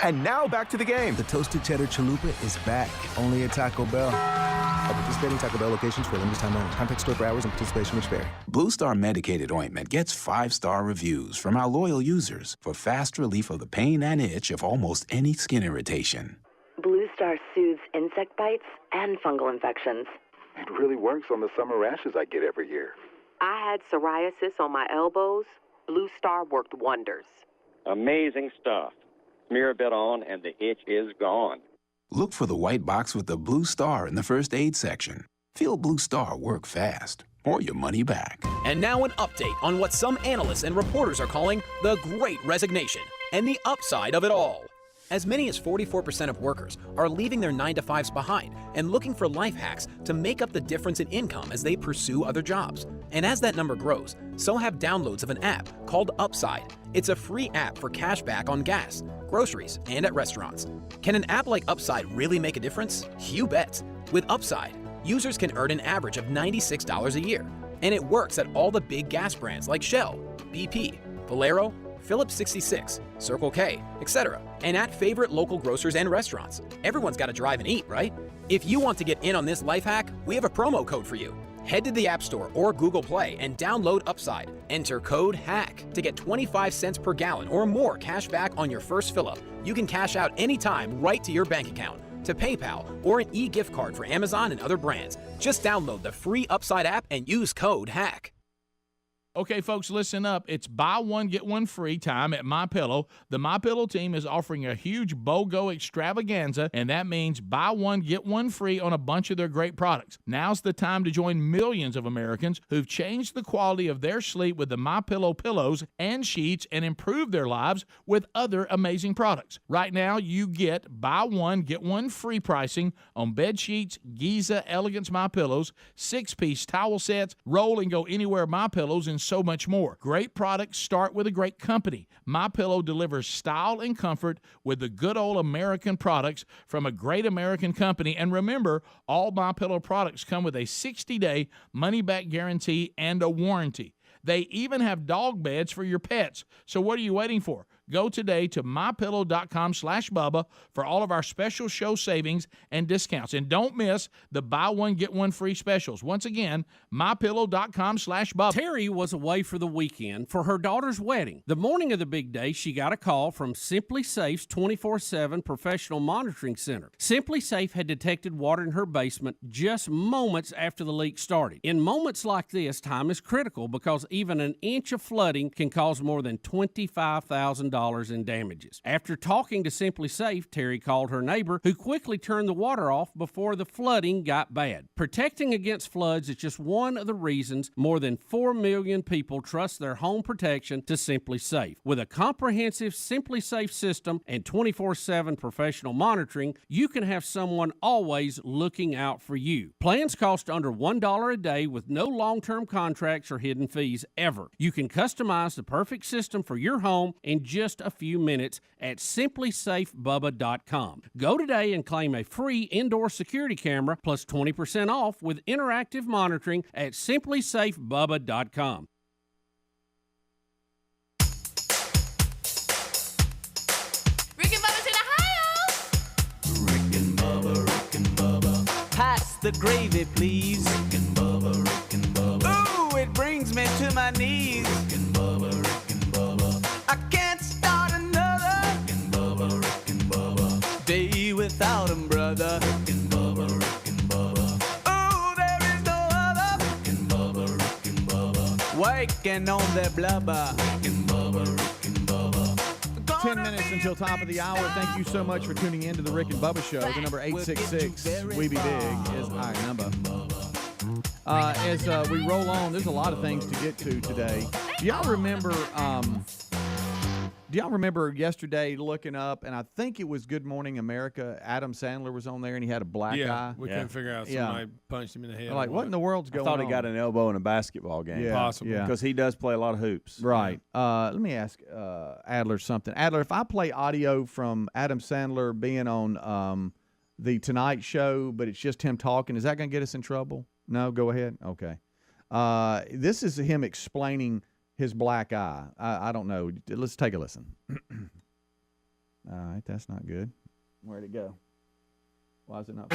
R: And now back to the game.
T: The Toasted Cheddar Chalupa is back, only at Taco Bell. At participating Taco Bell locations for a limited time only. Contact store for hours and participation may vary.
U: Blue Star Medicated Ointment gets 5-star reviews from our loyal users for fast relief of the pain and itch of almost any skin irritation.
V: Blue Star soothes insect bites and fungal infections.
O: It really works on the summer rashes I get every year.
W: I had psoriasis on my elbows.
B: Blue Star worked wonders.
M: Amazing stuff. Smear a bit on and the itch is gone.
U: Look for the white box with the blue star in the first aid section. Feel Blue Star work fast, or your money back.
W: And now an update on what some analysts and reporters are calling the Great Resignation and the upside of it all. As many as 44% of workers are leaving their 9-to-5s behind and looking for life hacks to make up the difference in income as they pursue other jobs. And as that number grows, so have downloads of an app called Upside. It's a free app for cash back on gas, groceries, and at restaurants. Can an app like Upside really make a difference? You bet. With Upside, users can earn an average of $96 a year. And it works at all the big gas brands like Shell, BP, Valero, Phillips 66, Circle K, etc. And at favorite local grocers and restaurants. Everyone's got to drive and eat, right? If you want to get in on this life hack, we have a promo code for you. Head to the App Store or Google Play and download Upside. Enter code HACK to get 25 cents per gallon or more cash back on your first fill-up. You can cash out anytime right to your bank account, to PayPal, or an e-gift card for Amazon and other brands. Just download the free Upside app and use code HACK.
G: Okay, folks, listen up. It's buy one, get one free time at MyPillow. The MyPillow team is offering a huge BOGO extravaganza, and that means buy one, get one free on a bunch of their great products. Now's the time to join millions of Americans who've changed the quality of their sleep with the MyPillow pillows and sheets and improved their lives with other amazing products. Right now, you get buy one, get one free pricing on bed sheets, Giza Elegance MyPillows, 6-piece towel sets, roll and go anywhere MyPillows, and so much more. Great products start with a great company. MyPillow delivers style and comfort with the good old American products from a great American company. And remember, all MyPillow products come with a 60-day money-back guarantee and a warranty. They even have dog beds for your pets. So what are you waiting for? Go today to mypillow.com/Bubba for all of our special show savings and discounts. And don't miss the buy one, get one free specials. Once again, mypillow.com/Bubba.
N: Terry was away for the weekend for her daughter's wedding. The morning of the big day, she got a call from Simply Safe's 24/7 professional monitoring center. Simply Safe had detected water in her basement just moments after the leak started. In moments like this, time is critical because even an inch of flooding can cause more than $25,000 in damages. After talking to Simply Safe, Terry called her neighbor, who quickly turned the water off before the flooding got bad. Protecting against floods is just one of the reasons more than 4 million people trust their home protection to Simply Safe. With a comprehensive Simply Safe system and 24/7 professional monitoring, you can have someone always looking out for you. Plans cost under $1 a day with no long-term contracts or hidden fees ever. You can customize the perfect system for your home in just a few minutes at simplysafebubba.com. Go today and claim a free indoor security camera plus 20% off with interactive monitoring at simplysafebubba.com.
C: Rick and Bubba's in Ohio! Rick and Bubba, pass the gravy, please. Rick and Bubba, ooh, it brings me to my knees. Rick and Bubba, I can't start another Rick and Bubba, day without him, brother. Rick and Bubba, ooh, there is no other Rick and Bubba, waking on their blubber. Rick and Bubba,
A: 10 minutes until top of the hour. Thank you so much for tuning in to the Rick and Bubba Show. The number 866-WE-BE-BIG is our number. As we roll on, there's a lot of things to get to today. Do y'all remember yesterday looking up, and I think it was Good Morning America, Adam Sandler was on there, and he had a black eye?
E: We couldn't figure out. Somebody punched him in the head.
A: I'm like, what in the world's going on?
D: I thought he got an elbow in a basketball game.
A: Yeah,
D: possible. Because he does play a lot of hoops.
A: Right. Let me ask Adler something. Adler, if I play audio from Adam Sandler being on the Tonight Show, but it's just him talking, is that going to get us in trouble? No? Go ahead? Okay. This is him explaining his black eye. I don't know. Let's take a listen. All right, that's not good. Where'd it go? Why is it not?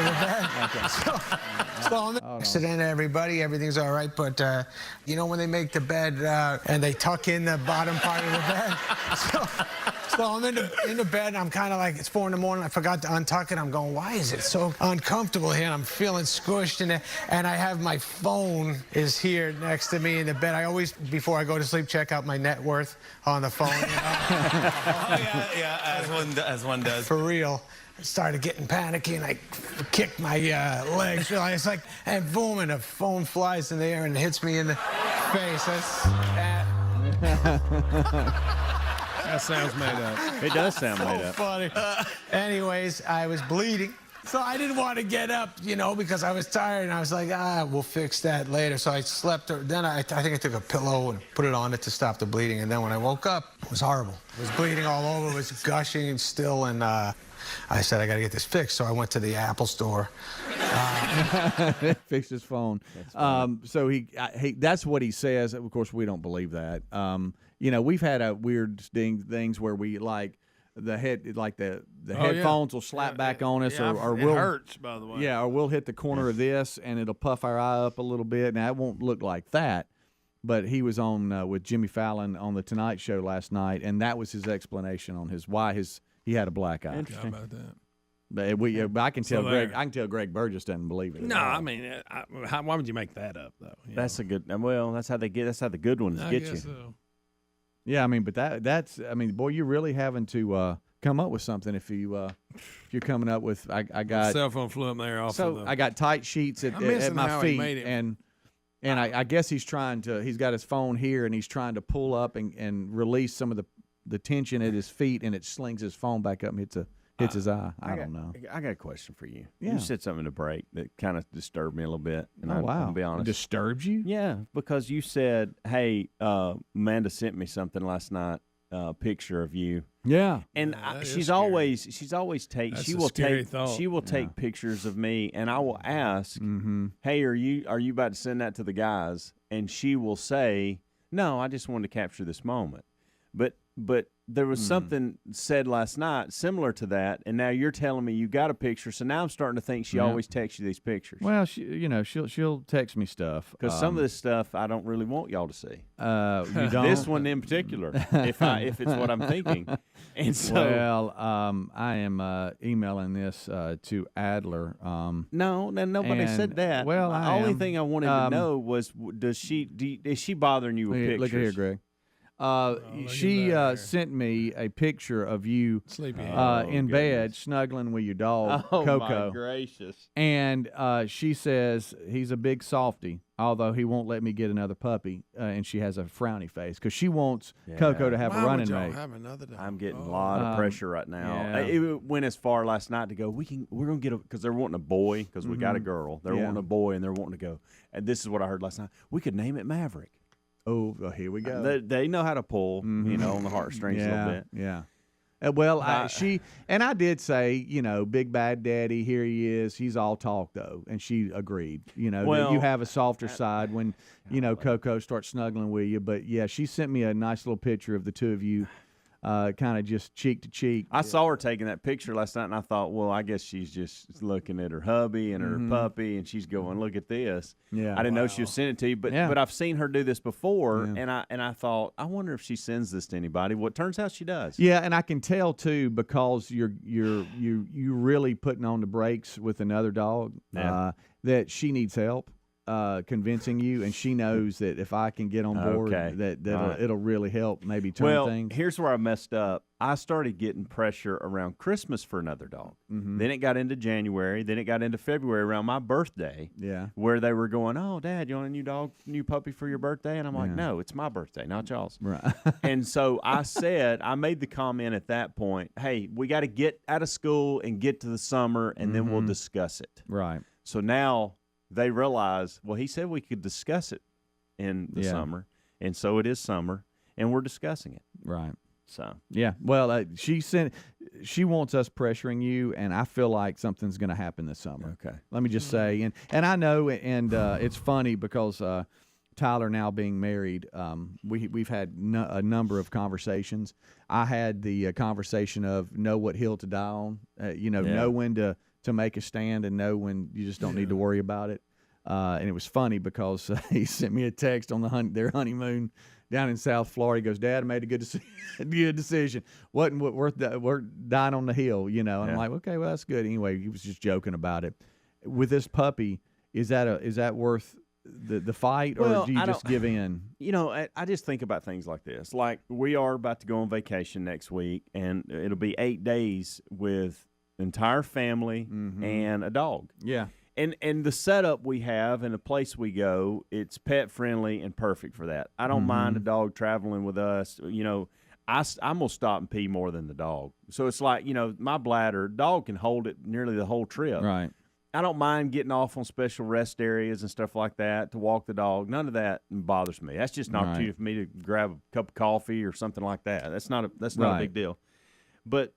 H: So I'm an accident, everybody. Everything's all right. But, you know, when they make the bed and they tuck in the bottom part of the bed? So I'm in the bed, and I'm kind of like, it's 4 a.m. I forgot to untuck it. I'm going, why is it so uncomfortable here? And I'm feeling squished in it. And I have my phone is here next to me in the bed. I always, before I go to sleep, check out my net worth on the phone. You know?
K: As one does.
H: For real. I started getting panicky, and I kicked my legs. It's like, and boom, and the phone flies in the air and hits me in the face.
E: That sounds made up.
D: It does sound made up.
H: Funny. Anyways, I was bleeding, so I didn't want to get up, you know, because I was tired, and I was like, we'll fix that later. So I slept. Then I think I took a pillow and put it on it to stop the bleeding. And then when I woke up, it was horrible. It was bleeding all over. It was gushing and still, and I said, I got to get this fixed. So I went to the Apple store.
A: Fixed his phone. So that's what he says. Of course, we don't believe that. You know, we've had weird things where we like the headphones will slap back on us, or
E: it hurts, by the way.
A: Yeah, or we'll hit the corner of this and it'll puff our eye up a little bit. Now it won't look like that, but he was on with Jimmy Fallon on the Tonight Show last night, and that was his explanation on why he had a black eye.
E: Interesting. How about that?
A: But I can tell Greg Burgess doesn't believe it.
E: No, I mean, why would you make that up though?
D: That's a good. Well, that's how the good ones get you.
E: So.
A: Yeah, I mean, but that's boy, you're really having to come up with something if you're coming up with. I got
E: cell phone flew up there.
A: I got tight sheets at my feet, and I guess he's got his phone here, and he's trying to pull up and release some of the tension at his feet, and it slings his phone back up and hits his eye. I don't know.
D: I got a question for you.
A: Yeah.
D: You said something to break that kind of disturbed me a little bit. And
A: wow.
D: I'll be honest.
A: It disturbs you?
D: Yeah, because you said, hey, Amanda sent me something last night, a picture of you.
A: Yeah.
D: And she will take pictures of me, and I will ask, hey, are you about to send that to the guys? And she will say, no, I just wanted to capture this moment. But there was something said last night similar to that, and now you're telling me you got a picture. So now I'm starting to think she always texts you these pictures.
A: Well, she'll text me stuff
D: because some of this stuff I don't really want y'all to see.
A: You don't?
D: This one in particular, if it's what I'm thinking. And so,
A: I am emailing this to Adler.
D: No, nobody said that.
A: Well,
D: the only thing I wanted to know was, is she bothering you with pictures?
A: Look at here, Greg. She sent me a picture of you in bed snuggling with your dog, Coco.
D: My gracious.
A: And she says he's a big softy, although he won't let me get another puppy. And she has a frowny face because she wants Coco to have a running mate.
E: Have another dog?
D: I'm getting a lot of pressure right now. It went as far last night to go, we're going to get because they're wanting a boy because we got a girl. They're wanting a boy, and they're wanting to go. And this is what I heard last night. We could name it Maverick.
A: Oh, here we go.
D: They know how to pull, on the heartstrings a little bit.
A: Yeah. Well, I did say, big bad daddy, here he is. He's all talk though, and she agreed. That you have a softer side when Coco starts snuggling with you. But yeah, she sent me a nice little picture of the two of you. Kind of just cheek to cheek.
D: I saw her taking that picture last night, and I thought, well, I guess she's just looking at her hubby and her puppy, and she's going, look at this.
A: Yeah,
D: I didn't know she was sending it to you, but I've seen her do this before, and I thought, I wonder if she sends this to anybody. Well, it turns out she does.
A: Yeah, and I can tell too because you're really putting on the brakes with another dog that she needs help. Convincing you, and she knows that if I can get on board, it'll really help maybe turn things.
D: Here's where I messed up. I started getting pressure around Christmas for another dog. Then it got into January. Then it got into February around my birthday.
A: Yeah,
D: where they were going, oh, Dad, you want a new puppy for your birthday? And I'm like, no, it's my birthday, not y'all's.
A: Right.
D: And so I made the comment at that point, hey, we got to get out of school and get to the summer, and then we'll discuss it.
A: Right.
D: So now they realize, well, he said we could discuss it in the summer, and so it is summer, and we're discussing it.
A: Right.
D: So
A: yeah, well, she wants us pressuring you, and I feel like something's going to happen this summer.
D: Okay.
A: Let me just say, and I know, and it's funny because Tyler now being married, we've had a number of conversations. I had the conversation of know what hill to die on, know when to to make a stand and know when you just don't need to worry about it. And it was funny because he sent me a text on their honeymoon down in South Florida. He goes, "Dad, I made a good decision. Wasn't worth dying on the hill, you know." And I'm like, okay, well, that's good. Anyway, he was just joking about it. With this puppy, is that worth the fight, or do you just give in?
D: You know, I just think about things like this. Like, we are about to go on vacation next week, and it'll be 8 days with the entire family and a dog.
A: Yeah.
D: And the setup we have and the place we go, it's pet friendly and perfect for that. I don't mind a dog traveling with us. You know, I'm going to stop and pee more than the dog. So it's like, you know, my bladder, dog can hold it nearly the whole trip.
A: Right.
D: I don't mind getting off on special rest areas and stuff like that to walk the dog. None of that bothers me. That's just an opportunity for me to grab a cup of coffee or something like that. That's not a big deal. But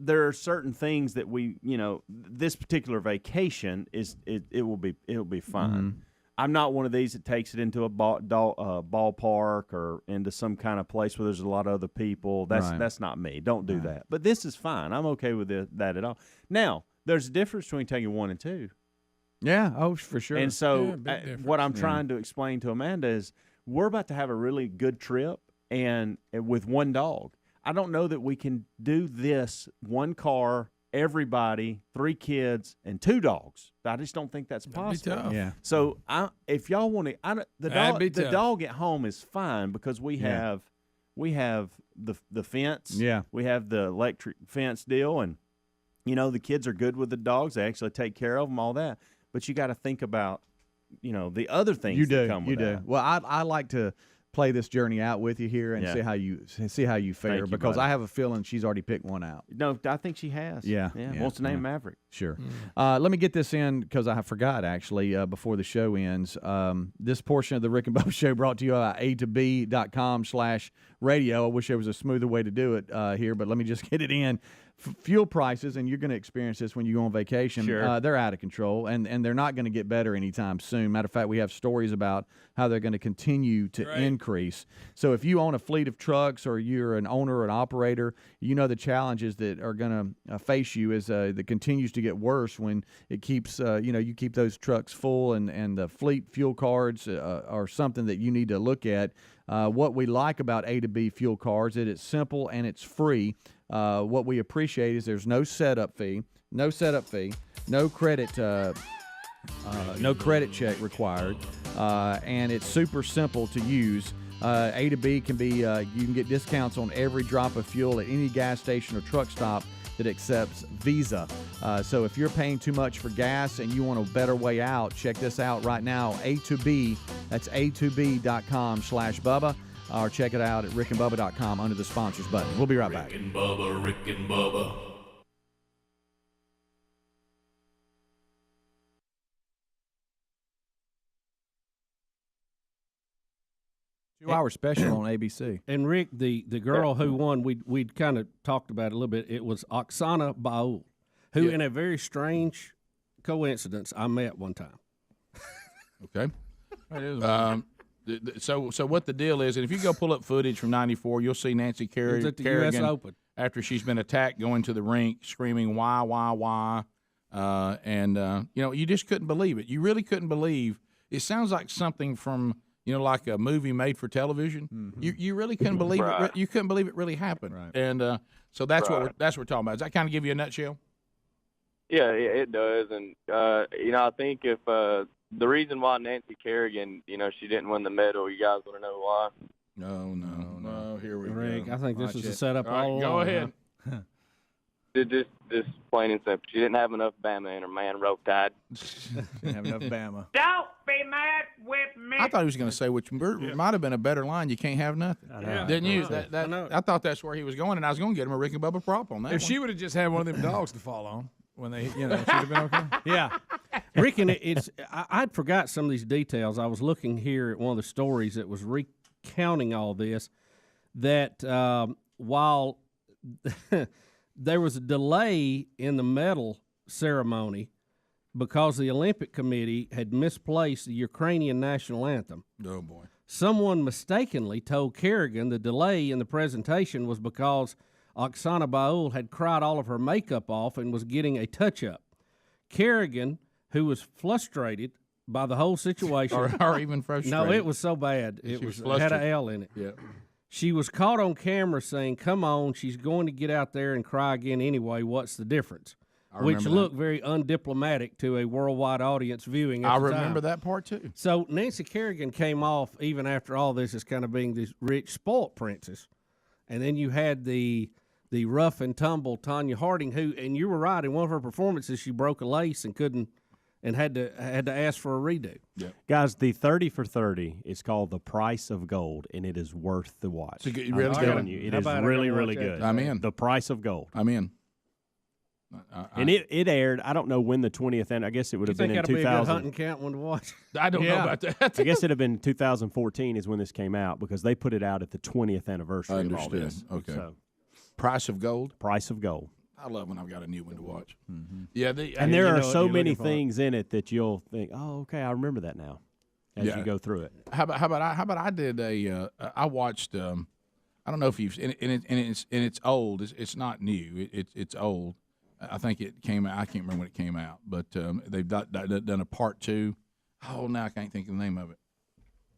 D: there are certain things that we, you know, this particular vacation it'll be fun. I'm not one of these that takes it into a ballpark or into some kind of place where there's a lot of other people. That's not me. Don't do that. But this is fine. I'm okay with that at all. Now, there's a difference between taking 1 and 2.
A: Yeah. Oh, for sure.
D: And so what I'm trying to explain to Amanda is we're about to have a really good trip and with one dog. I don't know that we can do this 1 car, everybody, 3 kids, and 2 dogs. I just don't think that's possible.
A: Yeah.
D: So if y'all want to, the dog at home is fine because we have the fence.
A: Yeah.
D: We have the electric fence deal, and you know the kids are good with the dogs. They actually take care of them, all that. But you got to think about, you know, the other things that come with that.
A: Well, I like to play this journey out with you here and see how you fare, because I have a feeling she's already picked one out.
D: No, I think she has.
A: Yeah.
D: Wants to name Maverick.
A: Sure. Let me get this in because I forgot actually before the show ends. This portion of the Rick and Bubba Show brought to you by a2b.com/radio. I wish there was a smoother way to do it here, but let me just get it in. Fuel prices, and you're going to experience this when you go on vacation, they're out of control, and they're not going to get better anytime soon. Matter of fact, we have stories about how they're going to continue to increase. So if you own a fleet of trucks or you're an owner or an operator, you know the challenges that are going to face you as that continues to get worse when it keeps, you keep those trucks full, and the fleet fuel cards are something that you need to look at. What we like about A2B fuel cards is it's simple and it's free. What we appreciate is there's no setup fee, no credit check required, and it's super simple to use. A2B can be you can get discounts on every drop of fuel at any gas station or truck stop that accepts Visa. So if you're paying too much for gas and you want a better way out, check this out right now. A2B, that's a2b.com/Bubba. Or check it out at rickandbubba.com under the sponsors button. We'll be right back.
F: Rick and Bubba, Rick and Bubba.
A: Two-hour special on ABC.
N: And Rick, the girl who won, we'd kind of talked about it a little bit. It was Oksana Baul, who in a very strange coincidence I met one time.
G: Okay. So what the deal is, and if you go pull up footage from '94, you'll see Nancy Kerrigan
N: at the U.S. Open
G: after she's been attacked, going to the rink screaming why, and you just couldn't believe it. You really couldn't believe. It sounds like something from like a movie made for television. Mm-hmm. You really couldn't believe it. You couldn't believe it really happened. Right. And so that's what we're talking about. Does that kind of give you a nutshell?
I: Yeah, it does. And I think if the reason why Nancy Kerrigan, she didn't win the medal, you guys want to know why?
G: No. Here we
N: Rick,
G: go.
N: I think this is a setup
G: all
N: all
G: right, go ahead.
I: Just plain and simple. She didn't have enough Bama in her, man. Rope tied.
A: Didn't have enough Bama.
C: Don't be mad with me.
G: I thought he was going to say, which might have been a better line. You can't have nothing. Didn't you? I thought that's where he was going, and I was going to get him a Rick and Bubba prop on that.
E: If she would have just had one of them dogs to fall on when they, she'd have been okay.
N: Yeah. Rick, and I'd forgot some of these details. I was looking here at one of the stories that was recounting all this, that while there was a delay in the medal ceremony because the Olympic Committee had misplaced the Ukrainian national anthem.
G: Oh, boy.
N: Someone mistakenly told Kerrigan the delay in the presentation was because Oksana Baul had cried all of her makeup off and was getting a touch-up. Kerrigan, who was frustrated by the whole situation.
G: or even frustrated.
N: No, it was so bad. It had an L in it.
G: Yeah.
N: She was caught on camera saying, "Come on, she's going to get out there and cry again anyway. What's the difference?" Which looked very undiplomatic to a worldwide audience viewing at the time.
G: I remember that part, too.
N: So Nancy Kerrigan came off, even after all this, as kind of being this rich, spoilt princess. And then you had the rough and tumble Tanya Harding, who, and you were right, in one of her performances, she broke a lace and couldn't, and had to ask for a redo.
J: Yeah. Guys, the 30 for 30 is called The Price of Gold, and it is worth the watch.
G: So really
J: I'm telling you, it is really, really good.
G: I'm in.
J: The Price of Gold.
G: I'm in.
J: And it aired, I don't know when the 20th, and I guess it would have been in 2000.
N: Be a good hunting count one to watch?
G: I don't know about that.
J: I guess it would have been 2014 is when this came out, because they put it out at the 20th anniversary of all this.
G: Okay.
J: So,
G: Price of Gold?
J: Price of Gold.
G: I love when I've got a new one to watch.
J: Mm-hmm.
G: Yeah,
J: and there are so many things in it that you'll think, oh, okay, I remember that now, as you go through it.
G: How about I did I watched I don't know if you've and it's old. It's not new. It's old. I think it came out. I can't remember when it came out, but they've done a part 2. Oh, now I can't think of the name of it.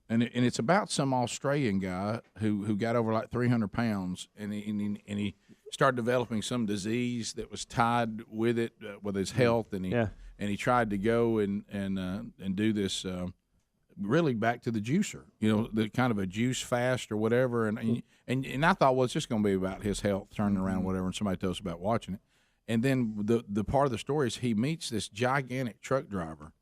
G: And it's about some Australian guy who got over like 300 pounds, and he started developing some disease that was tied with it, with his health, and he tried to go and do this really back to the juicer, the kind of a juice fast or whatever, and I thought, well, it's just going to be about his health turning around, whatever, and somebody told us about watching it, and then the part of the story is he meets this gigantic truck driver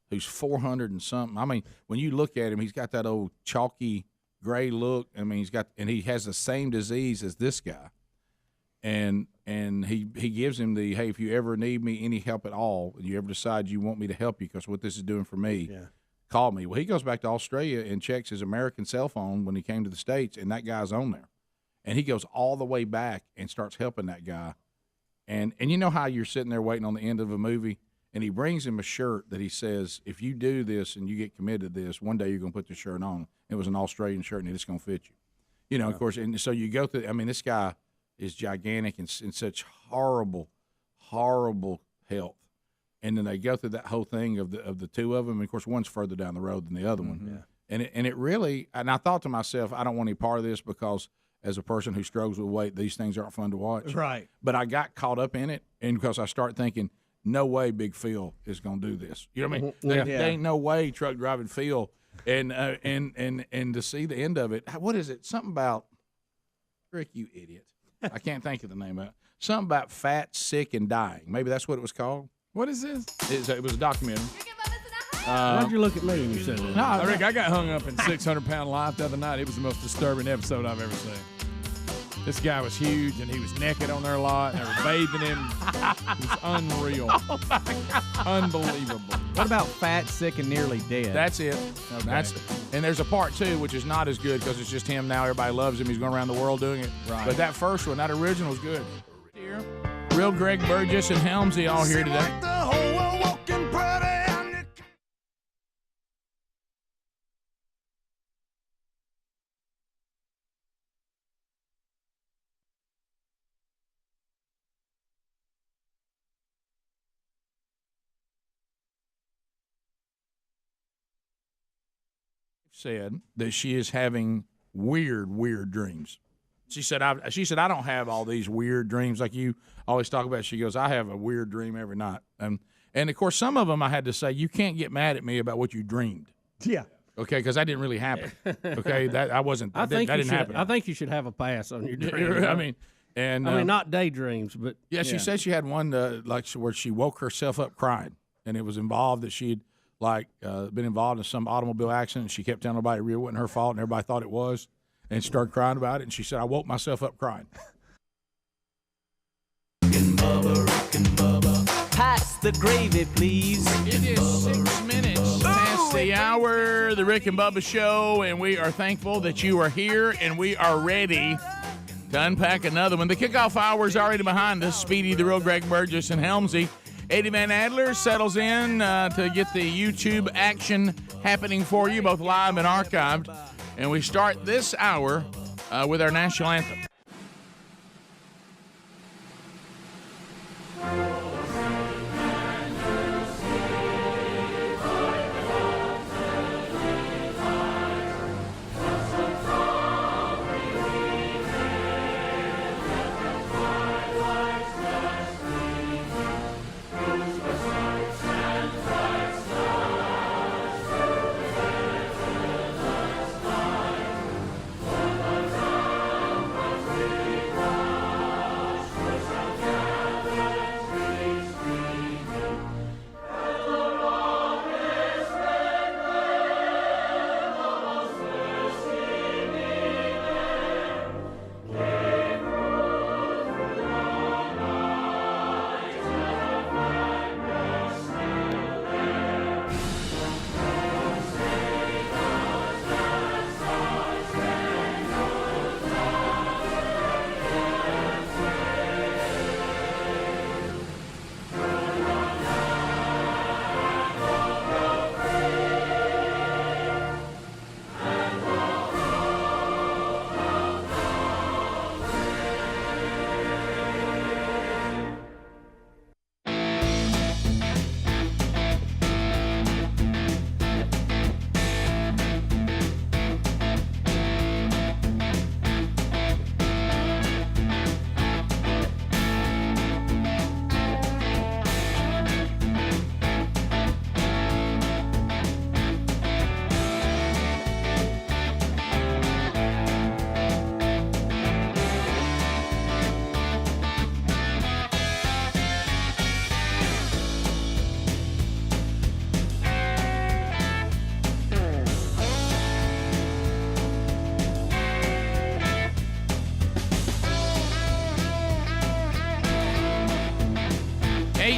G: who's 400 and something. I mean, when you look at him, he's got that old chalky gray look. I mean, he has the same disease as this guy. And he gives him the, hey, if you ever need me, any help at all, and you ever decide you want me to help you because what this is doing for me, call me. Well, he goes back to Australia and checks his American cell phone when he came to the States, and that guy's on there. And he goes all the way back and starts helping that guy. And you know how you're sitting there waiting on the end of a movie, and he brings him a shirt that he says, if you do this and you get committed to this, one day you're going to put this shirt on. It was an Australian shirt, and it's going to fit you. Of course, and so you go through, I mean, this guy is gigantic and in such horrible, horrible health. And then they go through that whole thing of the two of them. And of course, one's further down the road than the other one. And it really, and I thought to myself, I don't want any part of this because as a person who struggles with weight, these things aren't fun to watch.
N: Right.
G: But I got caught up in it, and because I start thinking, no way Big Phil is going to do this. You know what I mean? There ain't no way truck driving Phil. And to see the end of it, what is it? Something about, Rick, you idiot. I can't think of the name of it. Something about fat, sick, and dying. Maybe that's what it was called.
E: What is this?
G: It was a documentary.
N: Why'd you look at me when you said that?
E: No, Rick, I got hung up in 600-pound life the other night. It was the most disturbing episode I've ever seen. This guy was huge, and he was naked on there a lot, and they were bathing him. It was unreal. Oh, my God. Unbelievable.
A: What about fat, sick, and nearly dead?
G: That's it.
A: Okay.
G: And there's a part 2, which is not as good because it's just him now. Everybody loves him. He's going around the world doing it.
A: Right.
G: But that first one, that original was good. Real Greg Burgess and Helmsley all here today. Said that she is having weird dreams. She said, I don't have all these weird dreams like you always talk about. She goes, I have a weird dream every night. And of course, some of them I had to say, you can't get mad at me about what you dreamed.
A: Yeah.
G: Okay, because that didn't really happen. Okay, that didn't happen.
N: I think you should have a pass on your dreams.
G: I mean,
N: not daydreams, but
G: she said she had one where she woke herself up crying, and it was involved that she'd been involved in some automobile accident. And she kept telling everybody it really wasn't her fault, and everybody thought it was, and started crying about it. And she said, I woke myself up crying.
C: Pass the gravy, please.
G: It is 6 minutes past the hour, the Rick and Bubba Show, and we are thankful that you are here, and we are ready to unpack another one. The kickoff hour is already behind us. Speedy, the real Greg Burgess, and Helmsley. Eddie Van Adler settles in to get the YouTube action happening for you, both live and archived. And we start this hour with our national anthem.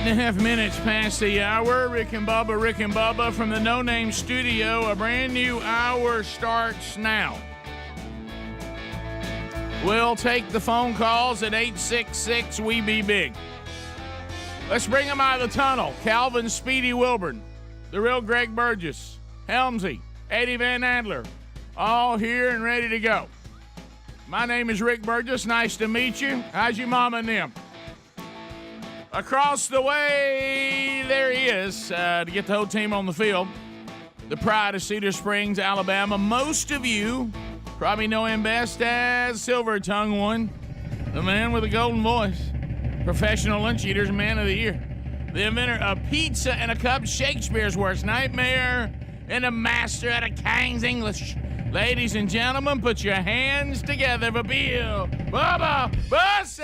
G: 8.5 minutes past the hour. Rick and Bubba from the No Name Studio. A brand new hour starts now. We'll take the phone calls at 866-WE-BE-BIG. Let's bring them out of the tunnel. Calvin Speedy Wilburn, the real Greg Burgess, Helmsley, Eddie Van Andler, all here and ready to go. My name is Rick Burgess. Nice to meet you. How's your mama and them? Across the way, there he is, to get the whole team on the field. The pride of Cedar Springs, Alabama. Most of you probably know him best as Silver Tongue One, the man with a golden voice, professional lunch eaters, man of the year, the inventor of pizza and a cup, Shakespeare's worst nightmare, and a master at a King's English. Ladies and gentlemen, put your hands together for Bill Bubba Bussey!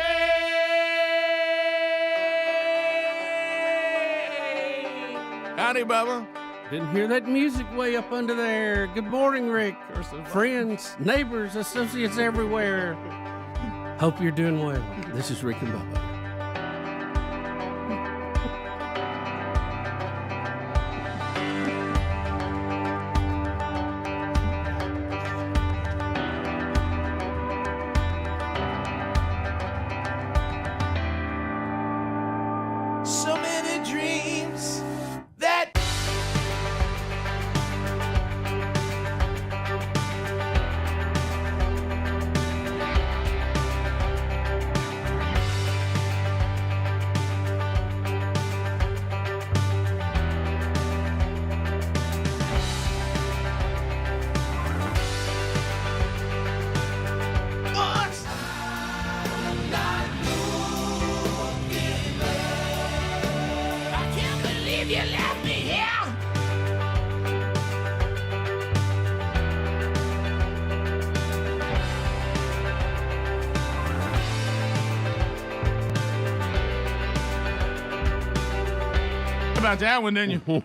G: Howdy, Bubba.
N: Didn't hear that music way up under there. Good morning, Rick. Friends, neighbors, associates everywhere. Hope you're doing well. This is Rick and Bubba.
C: So many dreams that you left me here.
G: How about that one, didn't you?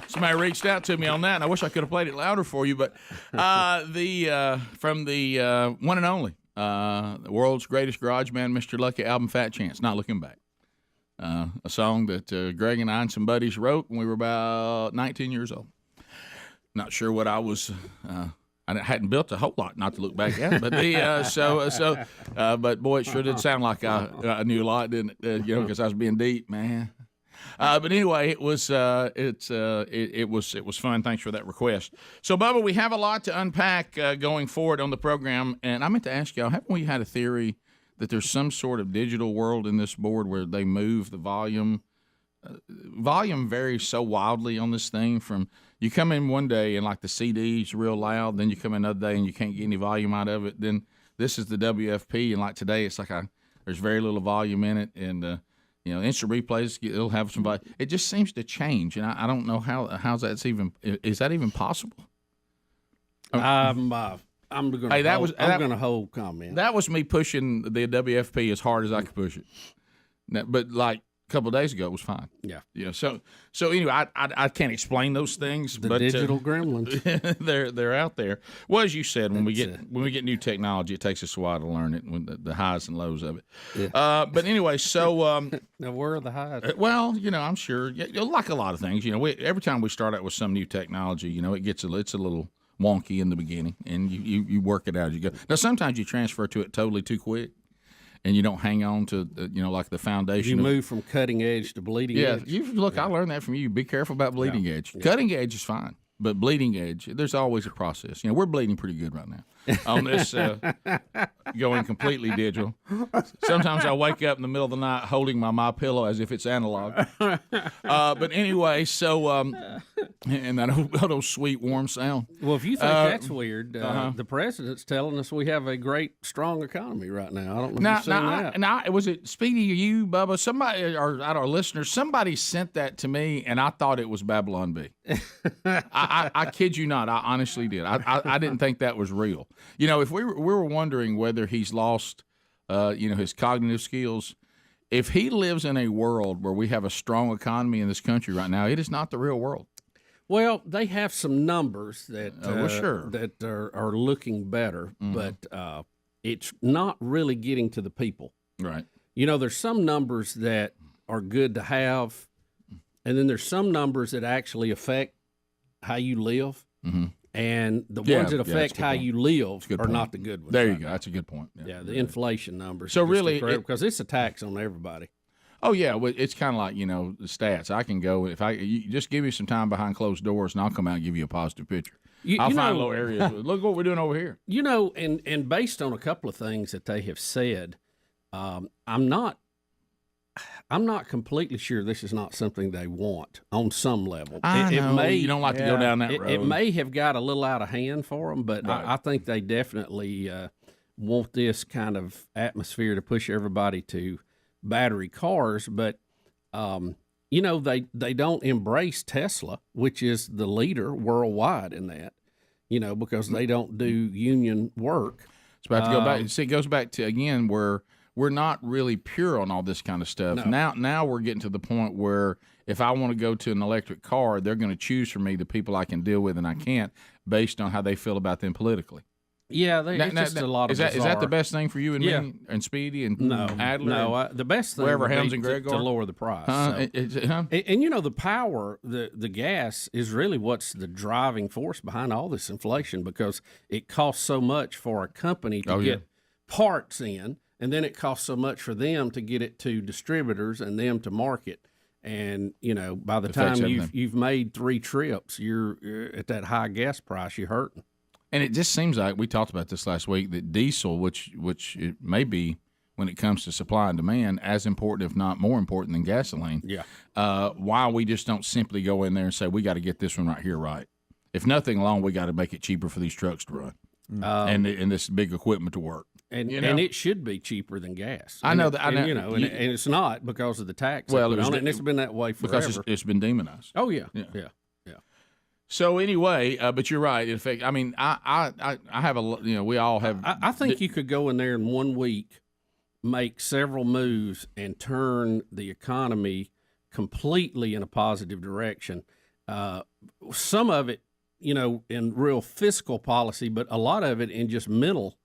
G: Somebody reached out to me on that, and I wish I could have played it louder for you. But from the one and only, the world's greatest garage man, Mr. Lucky album, Fat Chance, Not Looking Back. A song that Greg and I and some buddies wrote when we were about 19 years old. Not sure what I was. I hadn't built a whole lot not to look back at, but but boy, it sure did sound like I knew a lot, didn't it? Because I was being deep, man. But anyway, it was fun. Thanks for that request. So, Bubba, we have a lot to unpack going forward on the program, and I meant to ask y'all: haven't we had a theory that there's some sort of digital world in this board where they move the volume? Volume varies so wildly on this thing. From you come in one day and like the CD's real loud, then you come in another day and you can't get any volume out of it. Then this is the WFP, and like today, it's like there's very little volume in it, and instant replays, it'll have some volume. It just seems to change, and I don't know how's that's even. Is that even possible?
N: I'm going to hold comment.
G: That was me pushing the WFP as hard as I could push it. But like a couple of days ago, it was fine.
N: Yeah.
G: So anyway, I can't explain those things.
N: The digital gremlins.
G: they're out there. Well, as you said, when we get new technology, it takes us a while to learn it, when the highs and lows of it. Yeah. But anyway, so
N: now where are the highs?
G: Well, I'm sure, like a lot of things, every time we start out with some new technology, it's a little wonky in the beginning, and you work it out as you go. Now, sometimes you transfer to it totally too quick, and you don't hang on to like the foundation.
N: You move from cutting edge to bleeding edge.
G: I learned that from you. Be careful about bleeding edge. Yeah. Cutting edge is fine, but bleeding edge, there's always a process. We're bleeding pretty good right now on this going completely digital. Sometimes I wake up in the middle of the night holding my MyPillow as if it's analog. But anyway, so and that old sweet warm sound.
N: Well, if you think that's weird, the president's telling us we have a great, strong economy right now. I don't know if you've seen that.
G: Now, was it Speedy, you, Bubba, somebody, or out of our listeners, somebody sent that to me, and I thought it was Babylon Bee. I kid you not. I honestly did. I didn't think that was real. If we were wondering whether he's lost, his cognitive skills, if he lives in a world where we have a strong economy in this country right now, it is not the real world.
N: Well, they have some numbers that
G: sure.
N: that are looking better, but it's not really getting to the people.
G: Right.
N: There's some numbers that are good to have, and then there's some numbers that actually affect how you live.
G: Mm-hmm.
N: And the ones that affect how you live are not the good ones.
G: There you go. That's a good point.
N: Yeah, the inflation numbers.
G: So really,
N: because it's a tax on everybody.
G: Oh yeah, well, it's kind of like the stats. I can go if you just give me some time behind closed doors, and I'll come out and give you a positive picture. I'll find little areas. Look what we're doing over here.
N: And based on a couple of things that they have said, I'm not completely sure this is not something they want on some level.
G: I know. You don't like to go down that road.
N: It may have got a little out of hand for them, but
G: Right.
N: I think they definitely want this kind of atmosphere to push everybody to battery cars. But, they don't embrace Tesla, which is the leader worldwide in that, because they don't do union work.
G: It's about to go back. See, it goes back to, again, where we're not really pure on all this kind of stuff.
N: No.
G: Now we're getting to the point where if I want to go to an electric car, they're going to choose for me the people I can deal with and I can't based on how they feel about them politically.
N: Yeah, it's just a lot of
G: is that the
N: bizarre.
G: best thing for you and me and Speedy and Adler?
N: No, the best thing
G: wherever
N: would be
G: Helms and Greg
N: to lower the price.
G: And
N: the power, the gas is really what's the driving force behind all this inflation, because it costs so much for a company to get parts in, and then it costs so much for them to get it to distributors and them to market. And by the time you've made 3 trips, you're at that high gas price. You're hurting.
G: And it just seems like we talked about this last week that diesel, which it may be when it comes to supply and demand, as important, if not more important than gasoline.
N: Yeah.
G: Why we just don't simply go in there and say we got to get this one right here right. If nothing alone, we got to make it cheaper for these trucks to run and this big equipment to work.
N: And it should be cheaper than gas.
G: I know
N: and
G: that. I know.
N: And it's not because of the tax.
G: Well,
N: and it's been that way forever.
G: Because it's been demonized.
N: Oh yeah.
G: So anyway, but you're right. In fact, I mean, I have we all have.
N: I think you could go in there in 1 week, make several moves, and turn the economy completely in a positive direction. Some of it, in real fiscal policy, but a lot of it in just mental.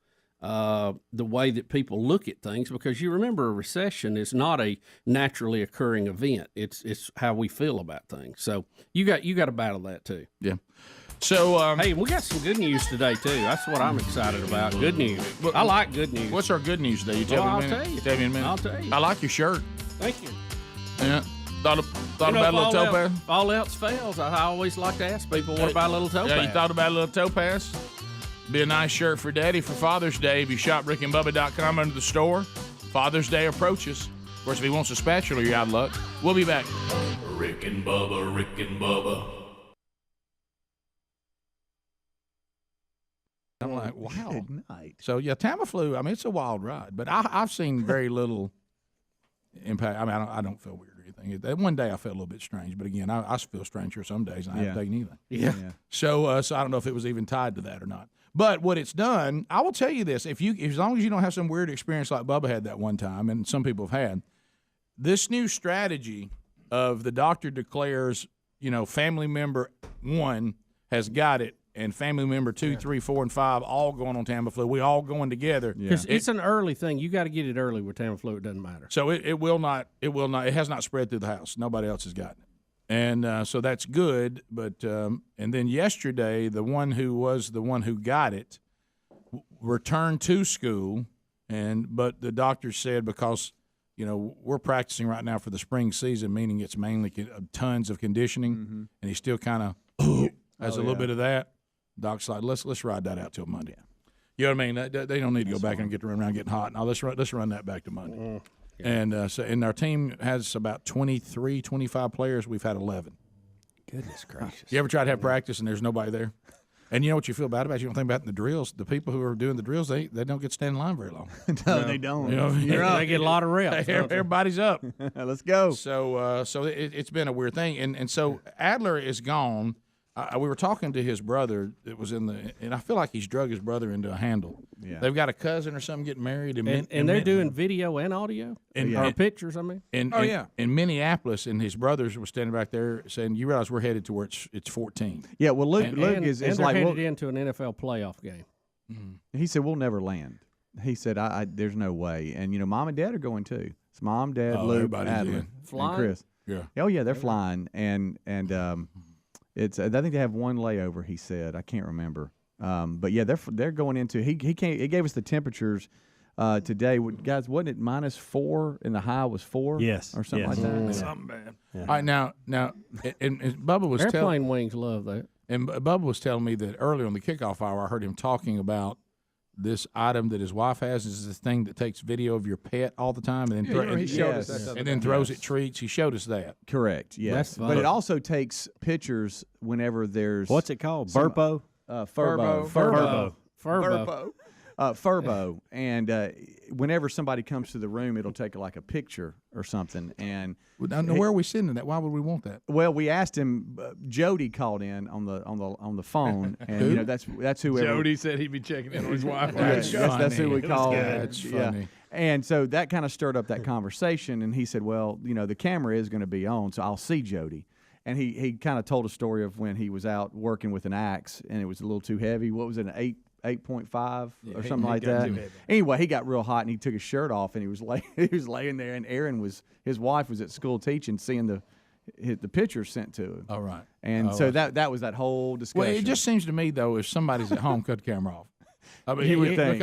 N: The way that people look at things, because you remember a recession is not a naturally occurring event. It's how we feel about things. So you got to battle that too.
G: Yeah. So
N: hey, we got some good news today too. That's what I'm excited about. Good news. I like good news.
G: What's our good news today? You tell me
N: I'll
G: in a minute.
N: tell you.
G: Tell me in a minute.
N: I'll tell you.
G: I like your shirt.
N: Thank you.
G: Yeah. Thought about a little topaz.
N: If all else fails, I always like to ask people, what about a little topaz?
G: Yeah, you thought about a little topaz? Be a nice shirt for Daddy for Father's Day. If you shop rickandbubba.com under the store, Father's Day approaches. Of course, if he wants a spatula, you're out of luck. We'll be back.
F: Rick and Bubba, Rick and Bubba.
G: I'm like, wow.
A: Good night.
G: So, yeah, Tamiflu, I mean, it's a wild ride. But I've seen very little impact. I mean, I don't feel weird or anything. One day I felt a little bit strange. But, again, I feel strange here some days, and I haven't taken anything.
N: Yeah.
G: So I don't know if it was even tied to that or not. But what it's done, I will tell you this: as long as you don't have some weird experience like Bubba had that one time, and some people have had, this new strategy of the doctor declares, family member 1 has got it, and family member 2, 3, 4, and 5 all going on Tamiflu. We all going together.
N: Because it's an early thing. You got to get it early with Tamiflu. It doesn't matter.
G: So it will not. It has not spread through the house. Nobody else has gotten it. And so that's good, but and then yesterday, the one who got it returned to school, but the doctor said because we're practicing right now for the spring season, meaning it's mainly tons of conditioning, and he still kind of has a little bit of that. Doc's like, let's ride that out till Monday. You know what I mean? They don't need to go back and get around getting hot. Now let's run that back to Monday. Yeah. And our team has about 23, 25 players. We've had 11.
N: Goodness gracious.
G: You ever try to have practice and there's nobody there? And you know what you feel bad about? You don't think about it in the drills. The people who are doing the drills, they don't get to stand in line very long.
A: No, they don't.
N: They get a lot of reps.
G: Everybody's up.
A: Let's go.
G: So it's been a weird thing. And so Adler is gone. We were talking to his brother that was and I feel like he's drug his brother into a handle. Yeah. They've got a cousin or something getting married.
N: And they're doing video and audio? Or pictures, I mean?
G: In Minneapolis, and his brothers were standing back there saying, you realize we're headed to where it's 14.
A: Yeah, well, Luke is
N: they're
A: like...
N: headed into an NFL playoff game.
A: Mm-hmm. He said, we'll never land. he said, there's no way. And, Mom and Dad are going too. It's Mom, Dad, Luke, Adeline, and Chris.
E: Yeah.
A: Oh, yeah, they're flying. And it's I think they have one layover, he said. I can't remember. But, yeah, they're going into – he gave us the temperatures today. Guys, wasn't it -4 and the high was 4?
J: Yes.
A: Or something like that?
E: Yeah. Something bad. Yeah. All right, now and Bubba was
N: airplane wings love that.
E: And Bubba was telling me that earlier on the kickoff hour, I heard him talking about this item that his wife has. Is this thing that takes video of your pet all the time and then
A: he showed us that
E: and then throws it treats. He showed us that.
A: Correct. Yes, but it also takes pictures whenever there's
J: what's it called? Burpo.
A: Furbo. Furbo, and whenever somebody comes to the room, it'll take like a picture or something. And
E: where are we sending that? Why would we want that?
A: Well, we asked him. Jody called in on the phone, and that's whoever.
E: Jody said he'd be checking in on his wife.
A: That's who we called.
E: That's funny.
A: Yeah. And so that kind of stirred up that conversation, and he said, "Well, the camera is going to be on, so I'll see Jody." And he kind of told a story of when he was out working with an axe, and it was a little too heavy. What was it, an 8.5 or something like that? Anyway, he got real hot, and he took his shirt off, and he was laying there, and his wife was at school teaching, seeing the pictures sent to him.
E: All right.
A: And so that was that whole discussion.
E: Well, it just seems to me, though, if somebody's at home, cut the camera off. I mean,
A: you would think.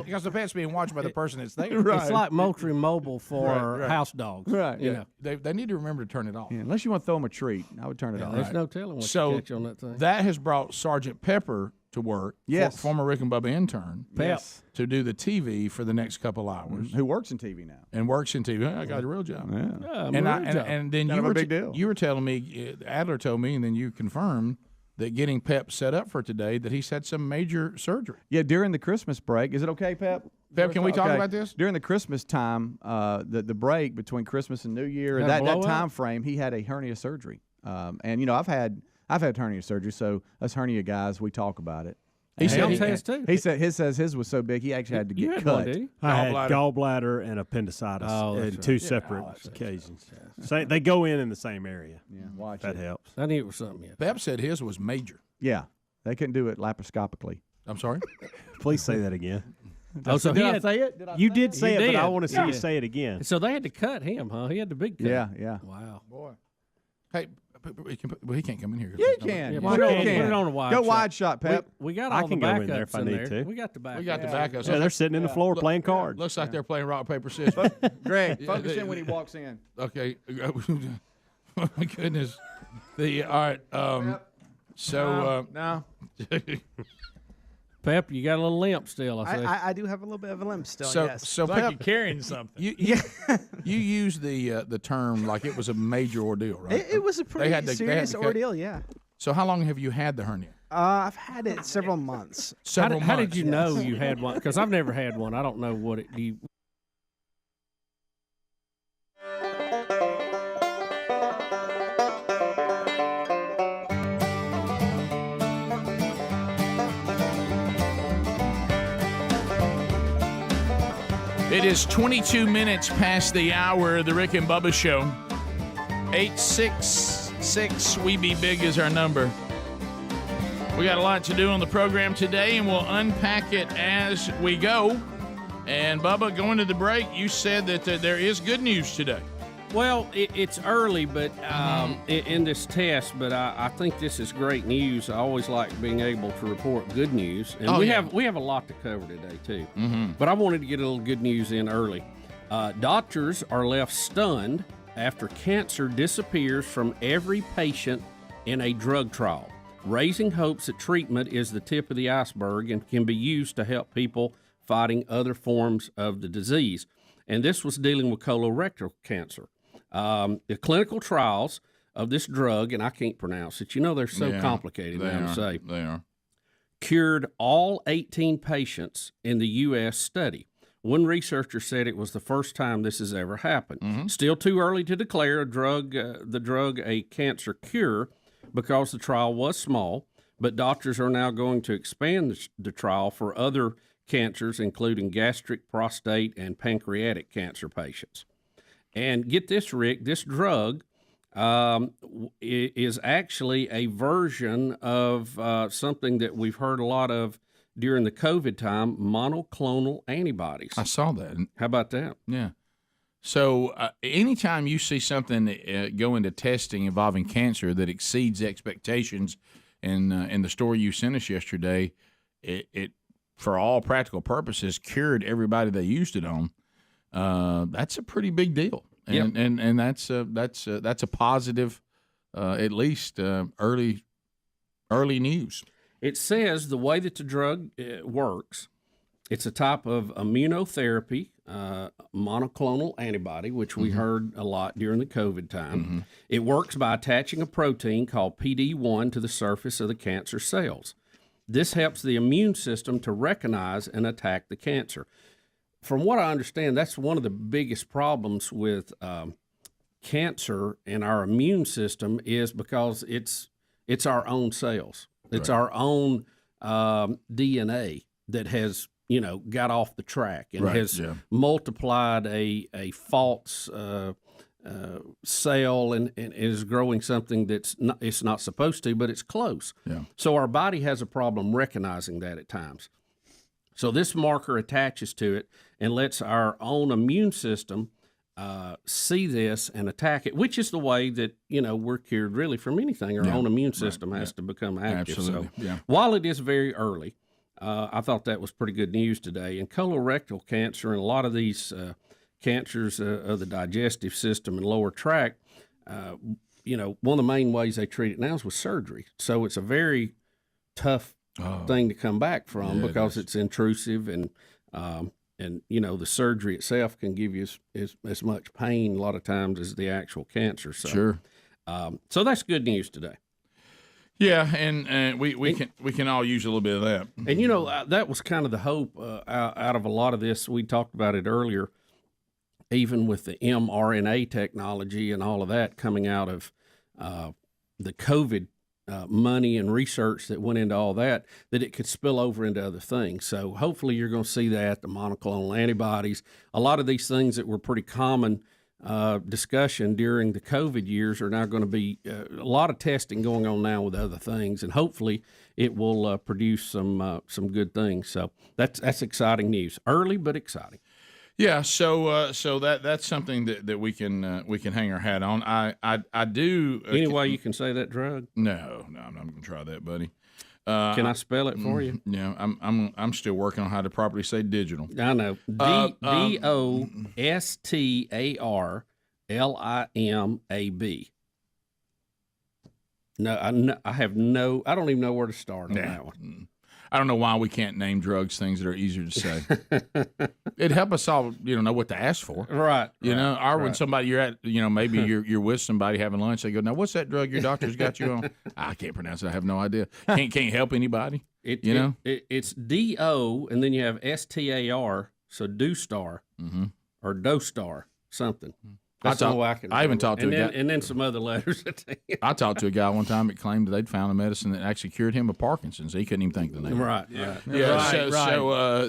E: Because the pet's being watched by the person that's there.
N: Right. It's like Moultrie Mobile for house dogs.
A: Right.
E: They need to remember to turn it off.
A: Yeah, unless you want to throw them a treat, I would turn it off.
N: There's no telling what you catch on that thing.
E: That has brought Sergeant Pepper to work.
A: Yes.
E: Former Rick and Bubba intern.
A: Yes.
E: To do the TV for the next couple hours.
A: Who works in TV now.
E: And works in TV. I got a real job.
A: Yeah.
E: And then
A: kind of a big deal.
E: You were telling me, Adler told me, and then you confirmed that getting Pep set up for today, that he's had some major surgery.
A: Yeah, during the Christmas break. Is it okay, Pep?
E: Pep, can we talk about this?
A: During the Christmas time, the break between Christmas and New Year, that time frame, he had a hernia surgery. And I've had hernia surgery, so us hernia guys, we talk about it.
N: He said he has too.
A: He said his was so big he actually had to get cut.
N: One, did he?
J: I had gallbladder and appendicitis in two separate occasions. So they go in the same area.
A: Yeah, watch
J: that
A: it.
J: helps.
N: I knew it was something.
E: Pep said his was major.
A: Yeah, they couldn't do it laparoscopically.
E: I'm sorry.
J: Please say that again.
N: So
A: did I say it?
J: You did say it, but I want to see you say it again.
N: So they had to cut him, huh? He had the big cut.
A: Yeah.
N: Wow.
E: Boy. Hey, he can't come in here.
A: Yeah, he can.
N: Put it on a wide shot.
A: Go wide shot, Pep.
N: We got
J: I
N: all
J: can
N: the
J: go
N: backups
J: in there if I need to.
N: We got the backups.
E: We got the backups.
J: Yeah, they're sitting in the floor playing cards.
E: Looks like they're playing rock, paper, scissors.
A: Greg, focus in when he walks in.
E: Okay. Oh, my goodness. All right. So
A: no.
N: Pep, you got a little limp still, I see.
L: I do have a little bit of a limp still,
E: So
L: yes.
E: Pep,
L: like
E: you're
L: carrying something.
E: You use the term like it was a major ordeal, right?
L: It was a pretty serious ordeal, yeah.
E: So how long have you had the hernia?
L: I've had it several months.
N: How did you know you had one? Because I've never had one. I don't know what it.
G: It is 22 minutes past the hour of the Rick and Bubba Show. 866 We Be Big is our number. We got a lot to do on the program today, and we'll unpack it as we go. And Bubba, going to the break, you said that there is good news today.
N: Well, it's early, but in this test, but I think this is great news. I always like being able to report good news, and we have a lot to cover today too. But I wanted to get a little good news in early. Doctors are left stunned after cancer disappears from every patient in a drug trial, raising hopes that treatment is the tip of the iceberg and can be used to help people fighting other forms of the disease. And this was dealing with colorectal cancer. The clinical trials of this drug, and I can't pronounce it. They're so complicated now to say.
E: They are.
N: Cured all 18 patients in the U.S. study. One researcher said it was the first time this has ever happened. Still too early to declare the drug a cancer cure because the trial was small, but doctors are now going to expand the trial for other cancers, including gastric, prostate, and pancreatic cancer patients. And get this, Rick, this drug is actually a version of something that we've heard a lot of during the COVID time monoclonal antibodies.
G: I saw that.
N: How about that?
G: Yeah. So anytime you see something go into testing involving cancer that exceeds expectations, in the story you sent us yesterday, it for all practical purposes cured everybody they used it on. That's a pretty big deal, and that's a positive, at least early news.
N: It says the way that the drug works, it's a type of immunotherapy, monoclonal antibody, which we heard a lot during the COVID time. It works by attaching a protein called PD-1 to the surface of the cancer cells. This helps the immune system to recognize and attack the cancer. From what I understand, that's one of the biggest problems with cancer in our immune system is because it's our own cells. It's our own DNA that has got off the track and has multiplied a false cell and is growing something it's not supposed to, but it's close.
G: Yeah.
N: So our body has a problem recognizing that at times. So this marker attaches to it and lets our own immune system see this and attack it, which is the way that we're cured really from anything. Our own immune system has to become active.
G: Absolutely.
N: So while it is very early, I thought that was pretty good news today. And colorectal cancer and a lot of these cancers of the digestive system and lower tract, one of the main ways they treat it now is with surgery. So it's a very tough thing to come back from because it's intrusive and the surgery itself can give you as much pain a lot of times as the actual cancer. So,
G: Sure.
N: So that's good news today.
G: Yeah, and we can all use a little bit of that.
N: And that was kind of the hope out of a lot of this. We talked about it earlier, even with the mRNA technology and all of that coming out of the COVID money and research that went into all that it could spill over into other things. So hopefully you're going to see that, the monoclonal antibodies, a lot of these things that were pretty common discussion during the COVID years are now going to be a lot of testing going on now with other things, and hopefully it will produce some good things. So that's exciting news, early but exciting.
G: Yeah, so that's something that we can hang our hat on. I do.
N: Any way you can say that drug?
G: No, I'm not going to try that, buddy.
N: Can I spell it for you?
G: Yeah, I'm still working on how to properly say digital.
N: I know. DOSTARLIMAB. No, I have no. I don't even know where to start on that one.
G: I don't know why we can't name drugs things that are easier to say. It'd help us all, know what to ask for.
N: Right.
G: When somebody you're at, maybe you're with somebody having lunch, they go, "Now, what's that drug your doctor's got you on?" I can't pronounce it. I have no idea. Can't help anybody.
N: It's DO, and then you have STAR, so Dostar or Dostar, something. That's all I can.
G: I even talked to a guy,
N: and then some other letters.
G: I talked to a guy one time that claimed that they'd found a medicine that actually cured him of Parkinson's. He couldn't even think of the name.
N: Right.
G: Yeah.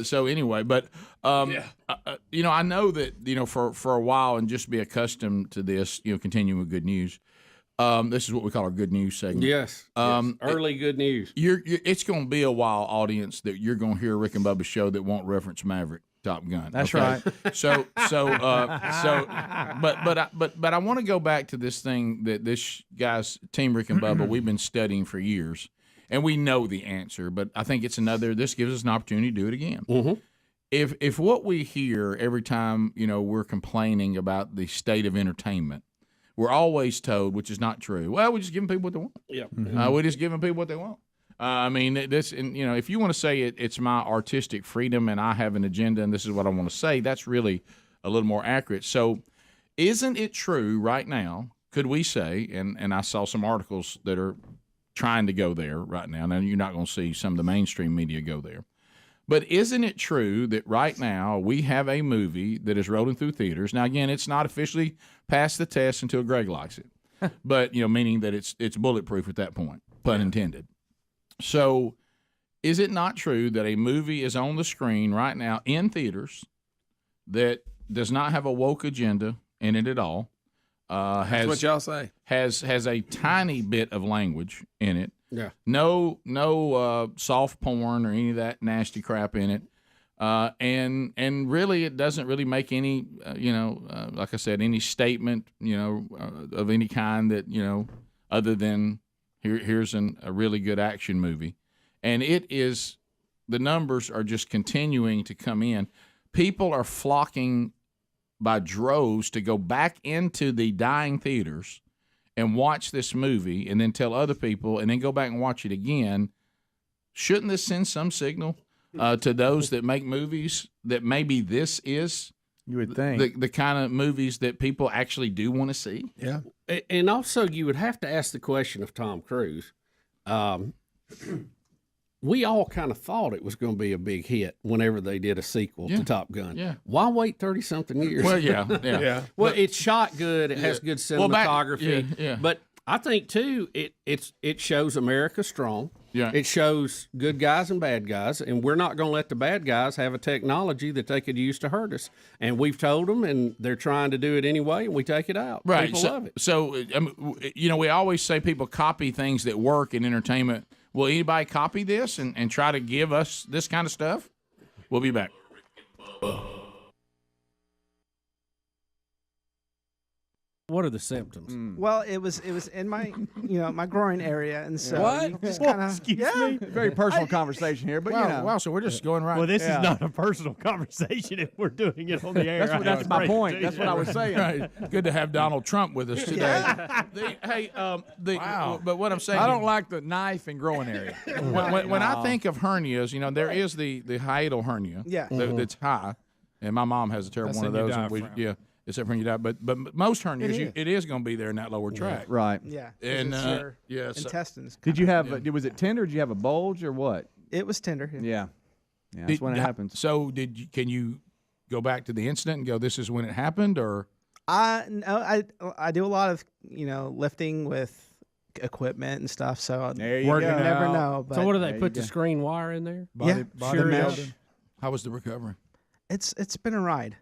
G: So anyway, but I know that for a while, and just be accustomed to this, continuing with good news. This is what we call our good news segment.
N: Yes. Early good news.
G: It's going to be a while, audience, that you're going to hear Rick and Bubba's show that won't reference Maverick. Top Gun.
L: That's right.
G: But I want to go back to this thing that this guy's team, Rick and Bubba, we've been studying for years, and we know the answer. But I think it's this gives us an opportunity to do it again.
N: Mm-hmm.
G: If what we hear every time we're complaining about the state of entertainment, we're always told, which is not true. Well, we're just giving people what they want.
N: Yeah.
G: We're just giving people what they want. If you want to say it's my artistic freedom and I have an agenda and this is what I want to say, that's really a little more accurate. So isn't it true right now, could we say, and I saw some articles that are trying to go there right now. Now, you're not going to see some of the mainstream media go there. But isn't it true that right now we have a movie that is rolling through theaters? Now, again, it's not officially passed the test until Greg likes it. But, meaning that it's bulletproof at that point, pun intended. So is it not true that a movie is on the screen right now in theaters that does not have a woke agenda in it at all?
E: That's what y'all say.
G: Has a tiny bit of language in it.
N: Yeah.
G: No soft porn or any of that nasty crap in it. And really, it doesn't really make any, like I said, any statement, of any kind that, other than here's a really good action movie. And the numbers are just continuing to come in. People are flocking by droves to go back into the dying theaters and watch this movie and then tell other people and then go back and watch it again. Shouldn't this send some signal to those that make movies that maybe this is,
A: you would think,
G: the kind of movies that people actually do want to see?
N: Yeah. And also, you would have to ask the question of Tom Cruise. We all kind of thought it was going to be a big hit whenever they did a sequel to Top Gun.
G: Yeah.
N: Why wait 30-something years?
G: Well, yeah.
N: Well, it's shot good. It has good cinematography. But I think, too, it shows America strong.
G: Yeah.
N: It shows good guys and bad guys, and we're not going to let the bad guys have a technology that they could use to hurt us. And we've told them, and they're trying to do it anyway, and we take it out.
G: Right.
N: People love it.
G: So, we always say people copy things that work in entertainment. Will anybody copy this and try to give us this kind of stuff? We'll be back.
N: What are the symptoms?
L: Well, it was in my my groin area, and so
N: What?
L: you just kind of
J: Excuse me?
A: Very personal conversation here, but
G: Wow, so we're just going right.
J: Well, this is not a personal conversation if we're doing it on the air.
A: That's my point. That's what I was saying.
G: Right. Good to have Donald Trump with us today. But what I'm saying,
P: I don't like the knife and growing area.
G: when I think of hernias, there is the hiatal hernia.
L: Yeah.
G: That's high, and my mom has a terrible
P: That's
G: one of
P: in your
G: those. And
P: diaphragm.
G: Except when you die, but most hernias, it is going to be there in that lower tract.
A: Right.
L: Yeah.
G: And
L: it's your
G: so-
L: intestines.
A: Did you have? Was it tender? Did you have a bulge or what?
L: It was tender.
A: Yeah. That's when it happens.
G: So can you go back to the incident and go, this is when it happened, or?
L: No, I do a lot of lifting with equipment and stuff, so
A: There you
L: you
A: go.
L: never know. But
N: So what do they
A: There
N: put
A: you
N: the
A: go.
N: screen wire in there?
L: Yeah,
P: body
L: sure
P: mesh.
L: is.
G: How was the recovery?
L: It's been a ride.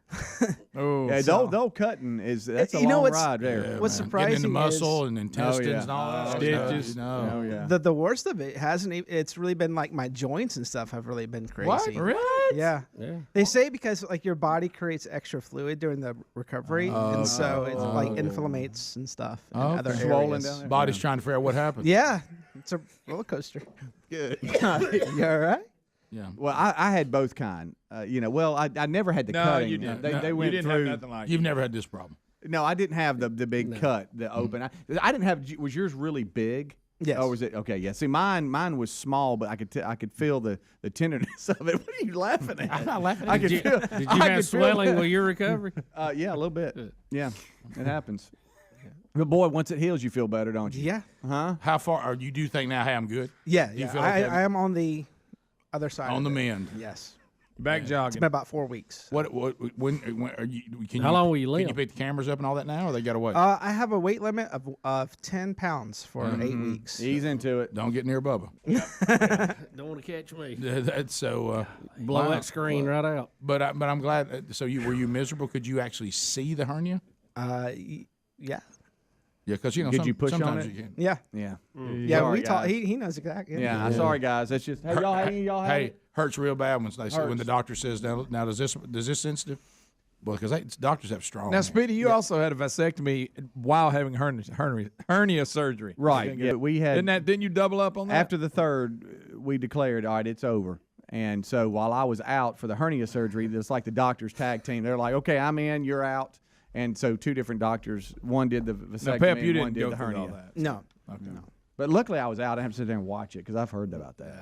P: Oh,
A: Yeah,
L: So-
A: those cutting that's a
L: You know
A: long
L: what's-
A: ride there.
G: Yeah,
L: What's
G: man.
L: surprising
G: Getting in the muscle
L: is-
G: and intestines
A: yeah.
G: and all that
P: Stitches.
G: stuff.
A: Oh yeah.
L: The worst of it it's really been like my joints and stuff have really been crazy.
G: What? Really?
L: Yeah.
N: Yeah.
L: They say because like your body creates extra fluid during the recovery, and so it like inflammates and stuff in other
A: swollen
L: areas.
A: down there.
G: Body's trying to figure out what happened.
L: Yeah, it's a roller coaster.
A: Good.
L: You all right?
G: Yeah.
A: Well, I had both kind. I never had the
P: No,
A: cutting.
P: you didn't.
A: They
P: You
A: went
P: didn't
A: through.
P: have nothing like
G: You've
P: it.
G: never had this problem.
A: No, I didn't have the big cut, the open. I didn't have. Was yours really big?
L: Yes.
A: Oh, was it? Okay, yeah. See, mine was small, but I could feel the tenderness of it. What are you laughing at?
G: I'm not laughing
A: I
G: at
A: could
G: you.
A: feel.
N: Did you
A: I
N: have
A: could feel
N: swelling
A: it.
N: with your recovery?
A: Yeah, a little bit. Yeah, it happens. But boy, once it heals, you feel better, don't you?
L: Yeah.
A: Huh?
G: How far are you? Do you think now, hey, I'm good?
L: Yeah.
G: Do you
L: Yeah.
G: feel like
L: I am on the other side.
G: on
L: of
G: the
L: it.
G: mend?
L: Yes.
P: Back
L: It's
P: jogging.
L: been about 4 weeks.
G: When are you? Can
N: How long will you
G: Can
N: live?
G: you pick the cameras up and all that now, or they got to wait?
L: I have a weight limit of 10 pounds for 8 weeks.
A: Ease into it.
G: Don't get near Bubba.
N: Don't want to catch me.
G: That's so
N: Blow
G: wow.
N: that screen right out.
G: But I'm glad. So were you miserable? Could you actually see the hernia?
L: Yeah.
G: Yeah, because
A: Could you push on
G: sometimes
A: it?
G: you can.
L: Yeah.
A: Yeah.
L: Yeah,
A: Sorry,
L: we talk.
A: guys.
L: He knows exactly.
A: Yeah. Sorry, guys. That's just. Hey, y'all have
G: Hey,
A: it?
G: hurts real bad when they say, when
A: Hurts.
G: the doctor says now does this sensitive? Well, because doctors have strong.
P: Now,
G: hands.
P: Speedy, you also had a vasectomy while having hernia surgery.
A: Right. Yeah. We had.
P: Didn't you double up on that?
A: After the third, we declared, all right, it's over. And so while I was out for the hernia surgery, it's like the doctors tag team. They're like, okay, I'm in, you're out. And so two different doctors, one did the vasectomy,
P: Now, Pep, you
A: and one
P: didn't
A: did
P: go
A: the
P: through
A: hernia.
P: all that.
L: No.
G: Okay.
A: No. But luckily I was out. I have to sit there and watch it because I've heard about that.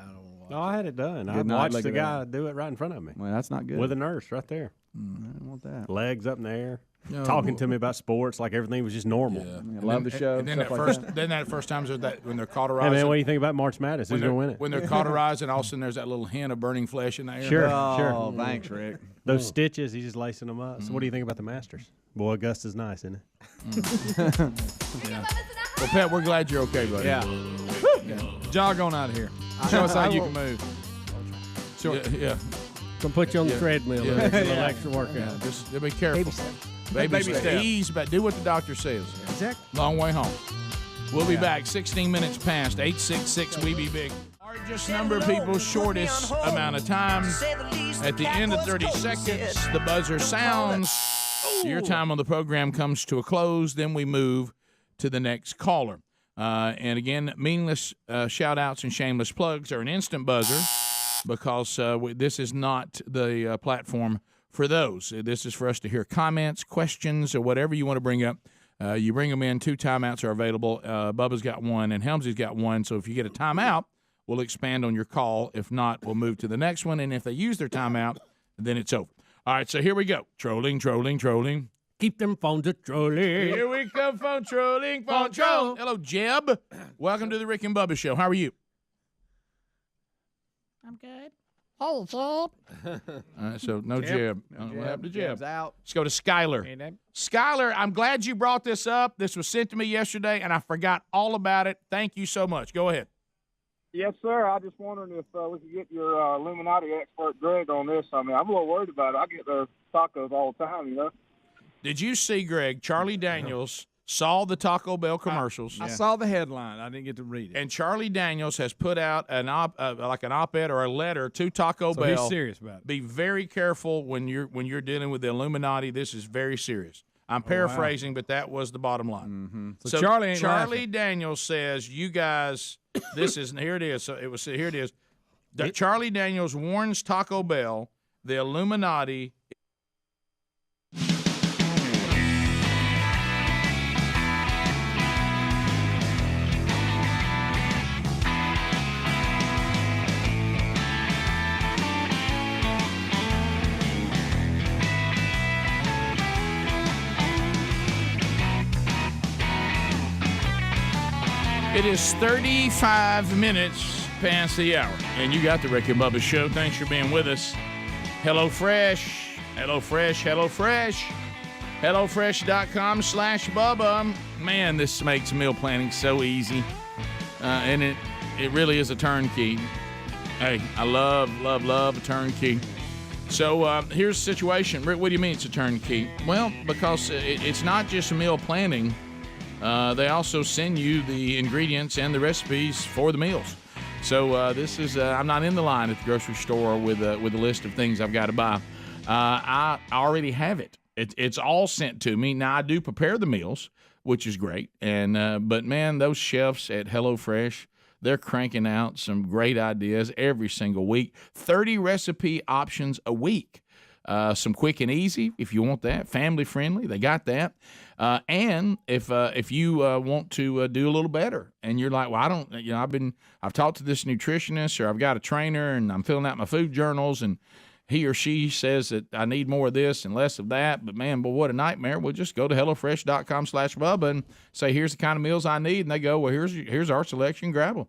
J: No, I had it done. I
A: Did not
J: watched
A: look
J: the
A: at
J: guy
A: that.
J: do it right in front of me.
A: Well, that's not good.
J: With a nurse right there.
A: I don't want that.
J: Legs up in the air.
G: No.
J: Talking to me about sports like everything was just normal.
A: I love the show.
G: And then
A: stuff
G: that
A: like
G: first,
A: that.
G: then that first time when they're
J: Hey,
G: cauterizing.
J: man, what do you think about March Madness? Who's
G: when
J: going to win it?
G: When they're cauterizing, all of a sudden there's that little hint of burning flesh in the air.
J: Sure,
A: Oh,
J: sure.
A: thanks, Rick.
J: Those stitches, he's just lacing them up. So what do you think about the Masters? Boy, Augusta's nice, isn't it?
G: Yeah. Well, Pat, we're glad you're okay, buddy.
A: Yeah.
P: Jog on out of here. Show us how you can move.
G: Sure. Yeah.
N: Gonna put you on the treadmill.
G: Yeah.
N: Yeah.
G: Yeah.
N: Extra workout.
G: Yeah, just be careful.
L: Baby step.
G: Baby
P: Baby
G: step.
P: step.
G: Ease back. Do what the doctor says.
L: Exactly.
G: Long way home. We'll be back 16 minutes past 866-WE-BE-BIG. Largest number of people, shortest amount of time. At the end of 30 seconds, the buzzer sounds. Your time on the program comes to a close. Then we move to the next caller. And again, meaningless shout-outs and shameless plugs are an instant buzzer because this is not the platform for those. This is for us to hear comments, questions, or whatever you want to bring up. You bring them in. 2 timeouts are available. Bubba's got 1, and Helmsley's got 1. So if you get a timeout, we'll expand on your call. If not, we'll move to the next one. And if they use their timeout, then it's over. All right, so here we go. Trolling.
N: Keep them phones a trolling.
G: Here we come, phone trolling, phone troll. Hello, Jeb. Welcome to the Rick and Bubba Show. How are you?
Q: I'm good.
G: Oh, Jeb. All right, so no Jeb. What happened to Jeb?
A: Jeb's out.
G: Let's go to Skylar. Skylar, I'm glad you brought this up. This was sent to me yesterday, and I forgot all about it. Thank you so much. Go ahead.
R: Yes, sir. I just wondering if we could get your Illuminati expert, Greg, on this. I mean, I'm a little worried about it. I get those tacos all the time, you know.
G: Did you see, Greg, Charlie Daniels saw the Taco Bell commercials?
P: I saw the headline. I didn't get to read it.
G: And Charlie Daniels has put out an op-ed or a letter to Taco Bell.
P: He's serious about it.
G: Be very careful when you're dealing with the Illuminati. This is very serious. I'm paraphrasing, but that was the bottom line.
P: Mm-hmm. So Charlie ain't
G: Charlie Daniels says, "You guys, this is here it is." So here it is. Charlie Daniels warns Taco Bell, the Illuminati. It is 35 minutes past the hour, and you got the Rick and Bubba Show. Thanks for being with us. HelloFresh, HelloFresh.com/Bubba. Man, this makes meal planning so easy, and it really is a turnkey. Hey, I love a turnkey. So here's the situation. Rick, what do you mean it's a turnkey? Well, because it's not just meal planning. They also send you the ingredients and the recipes for the meals. So this is I'm not in the line at the grocery store with a list of things I've got to buy. I already have it. It's all sent to me. Now I do prepare the meals, which is great. And but man, those chefs at HelloFresh, they're cranking out some great ideas every single week. 30 recipe options a week. Some quick and easy if you want that. Family friendly, they got that. And if you want to do a little better, and you're like, well, I've talked to this nutritionist, or I've got a trainer, and I'm filling out my food journals, and he or she says that I need more of this and less of that. But man, what a nightmare! We'll just go to HelloFresh.com/Bubba and say, here's the kind of meals I need, and they go, well, here's our selection, grab them.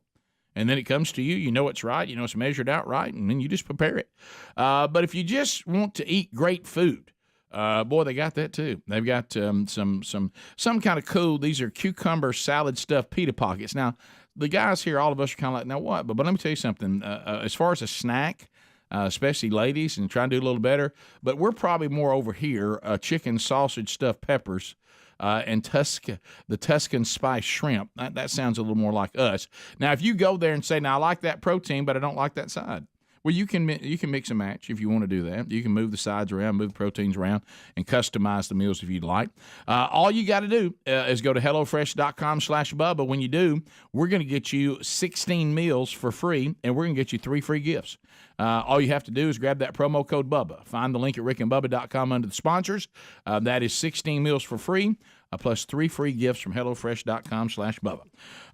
G: And then it comes to you. You know it's right. You know it's measured out right, and then you just prepare it. But if you just want to eat great food, boy, they got that too. They've got some kind of cool. These are cucumber salad stuffed pita pockets. Now, the guys here, all of us are kind of like, now what? But let me tell you something. As far as a snack, especially ladies, and trying to do a little better, but we're probably more over here. Chicken sausage stuffed peppers. And the Tuscan spice shrimp. That sounds a little more like us. Now, if you go there and say, now I like that protein, but I don't like that side. Well, you can mix and match if you want to do that. You can move the sides around, move the proteins around, and customize the meals if you'd like. All you got to do is go to HelloFresh.com/Bubba. When you do, we're going to get you 16 meals for free, and we're going to get you 3 free gifts. All you have to do is grab that promo code Bubba. Find the link at rickandbubba.com under the sponsors. That is 16 meals for free, plus 3 free gifts from HelloFresh.com/Bubba.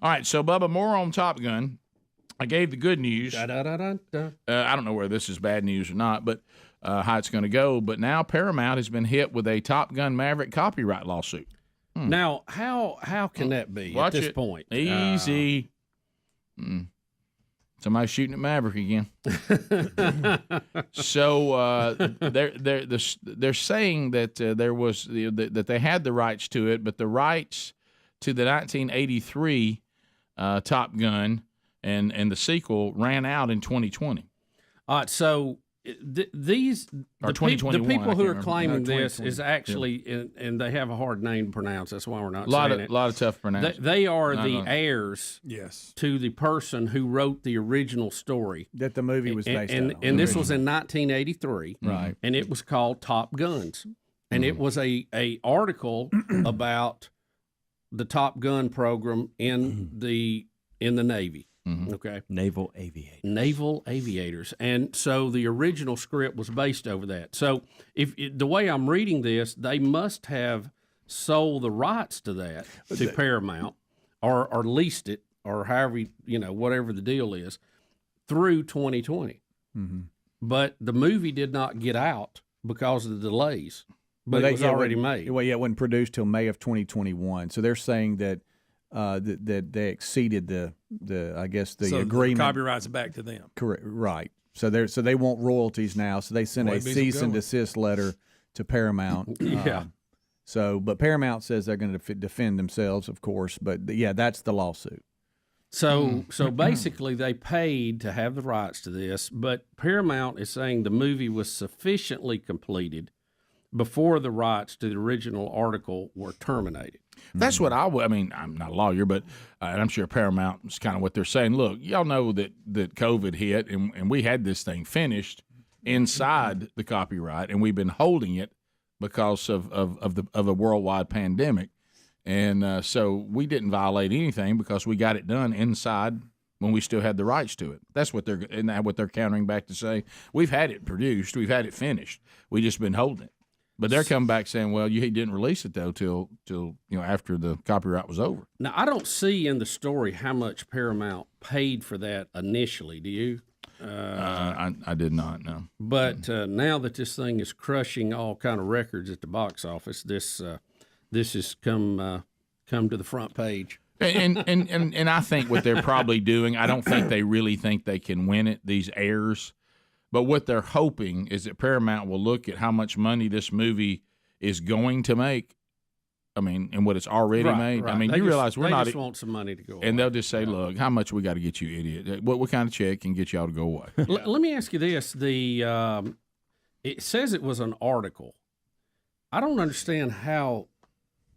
G: All right, so Bubba, more on Top Gun. I gave the good news. I don't know whether this is bad news or not, but how it's going to go. But now Paramount has been hit with a Top Gun Maverick copyright lawsuit.
N: Now, how can that be
G: Watch
N: at this
G: it.
N: point?
G: Easy. Somebody's shooting at Maverick again. So they're saying that there was that they had the rights to it, but the rights to the 1983 Top Gun and the sequel ran out in 2020.
N: All right, so these
G: Or
N: the
G: 2021,
N: people
G: I
N: who
G: can't
N: are claiming
G: remember. No,
N: this is
G: 2020.
N: actually, and they have a hard name to pronounce. That's why we're not
G: lot
N: saying
G: of
N: it.
G: lot of tough pronunciation.
N: They are
G: No,
N: the
G: no.
N: heirs,
E: yes,
N: to the person who wrote the original story
A: that the movie was based on.
N: and this was in 1983,
A: Right.
N: And it was called Top Guns, and it was a article about the Top Gun program in the Navy. Okay,
D: naval aviators,
N: and so the original script was based over that. So if the way I'm reading this, they must have sold the rights to that to Paramount, or leased it, or however whatever the deal is, through 2020. But the movie did not get out because of the delays. But it was already made.
A: Well, yeah, it wasn't produced till May of 2021. So they're saying that that they exceeded the I guess the agreement.
E: The copyrights back to them.
A: Correct. Right. So they want royalties now. So they sent a cease and desist letter to Paramount.
N: Yeah.
A: But Paramount says they're going to defend themselves, of course. But yeah, that's the lawsuit.
N: So basically, they paid to have the rights to this, but Paramount is saying the movie was sufficiently completed before the rights to the original article were terminated.
G: That's what I mean, I'm not a lawyer, but I'm sure Paramount is kind of what they're saying. Look, y'all know that COVID hit, and we had this thing finished inside the copyright, and we've been holding it because of a worldwide pandemic. And so we didn't violate anything because we got it done inside when we still had the rights to it. That's what they're countering back to say. We've had it produced, we've had it finished, we just been holding it. But they're coming back saying, well, you didn't release it though till after the copyright was over.
N: Now I don't see in the story how much Paramount paid for that initially. Do you?
G: I did not know.
N: But now that this thing is crushing all kind of records at the box office, this has come to the front page.
G: And I think what they're probably doing, I don't think they really think they can win it, these heirs. But what they're hoping is that Paramount will look at how much money this movie is going to make. I mean, and what it's already made.
N: Right.
G: I mean,
N: They
G: realize we're not.
N: Just want some money to go away.
G: And they'll just say, "Look, how much we got to get you, idiot? What kind of check can get y'all to go away?"
N: Let me ask you this: it says it was an article. I don't understand how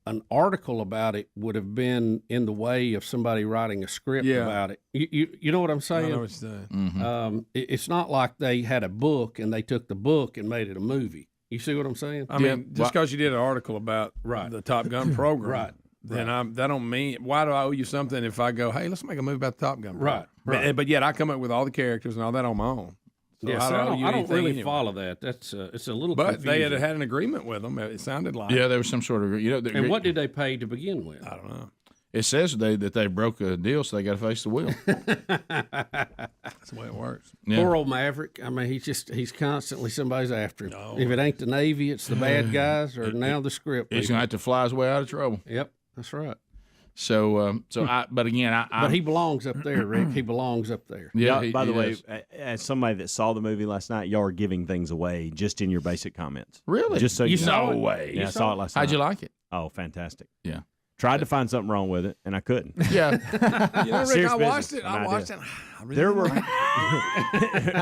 N: an article about it would have been in the way of somebody writing a script about it. You know what I'm saying?
E: I know what you're saying.
N: It's not like they had a book and they took the book and made it a movie. You see what I'm saying?
E: I mean, just because you did an article about the Top Gun program, then that don't mean, why do I owe you something if I go, hey, let's make a movie about the Top Gun program?
N: Right.
E: But yet I come up with all the characters and all that on my own. So
N: I don't really follow that. That's it's a little.
E: But
N: confusing.
E: they had an agreement with them. It sounded like.
G: Yeah, there was some sort of.
N: And what did they pay to begin with?
E: I don't know.
G: It says that they broke a deal, so they got to face the wheel.
E: That's the way it works.
G: Yeah.
N: Poor old Maverick. I mean, he's constantly somebody's after him. If it ain't the Navy, it's the bad guys, or now the script.
G: He's gonna have to fly his way out of trouble.
N: Yep, that's right.
G: But again,
N: but he belongs up there, Rick. He belongs up there.
D: Yeah. By the way, as somebody that saw the movie last night, y'all are giving things away just in your basic comments.
G: Really?
D: Just so you know.
G: No way.
D: Yeah, I saw it last night.
G: How'd you like it?
D: Oh, fantastic.
G: Yeah.
D: Tried to find something wrong with it, and I couldn't.
G: Yeah.
E: Rick, I watched it. I watched it.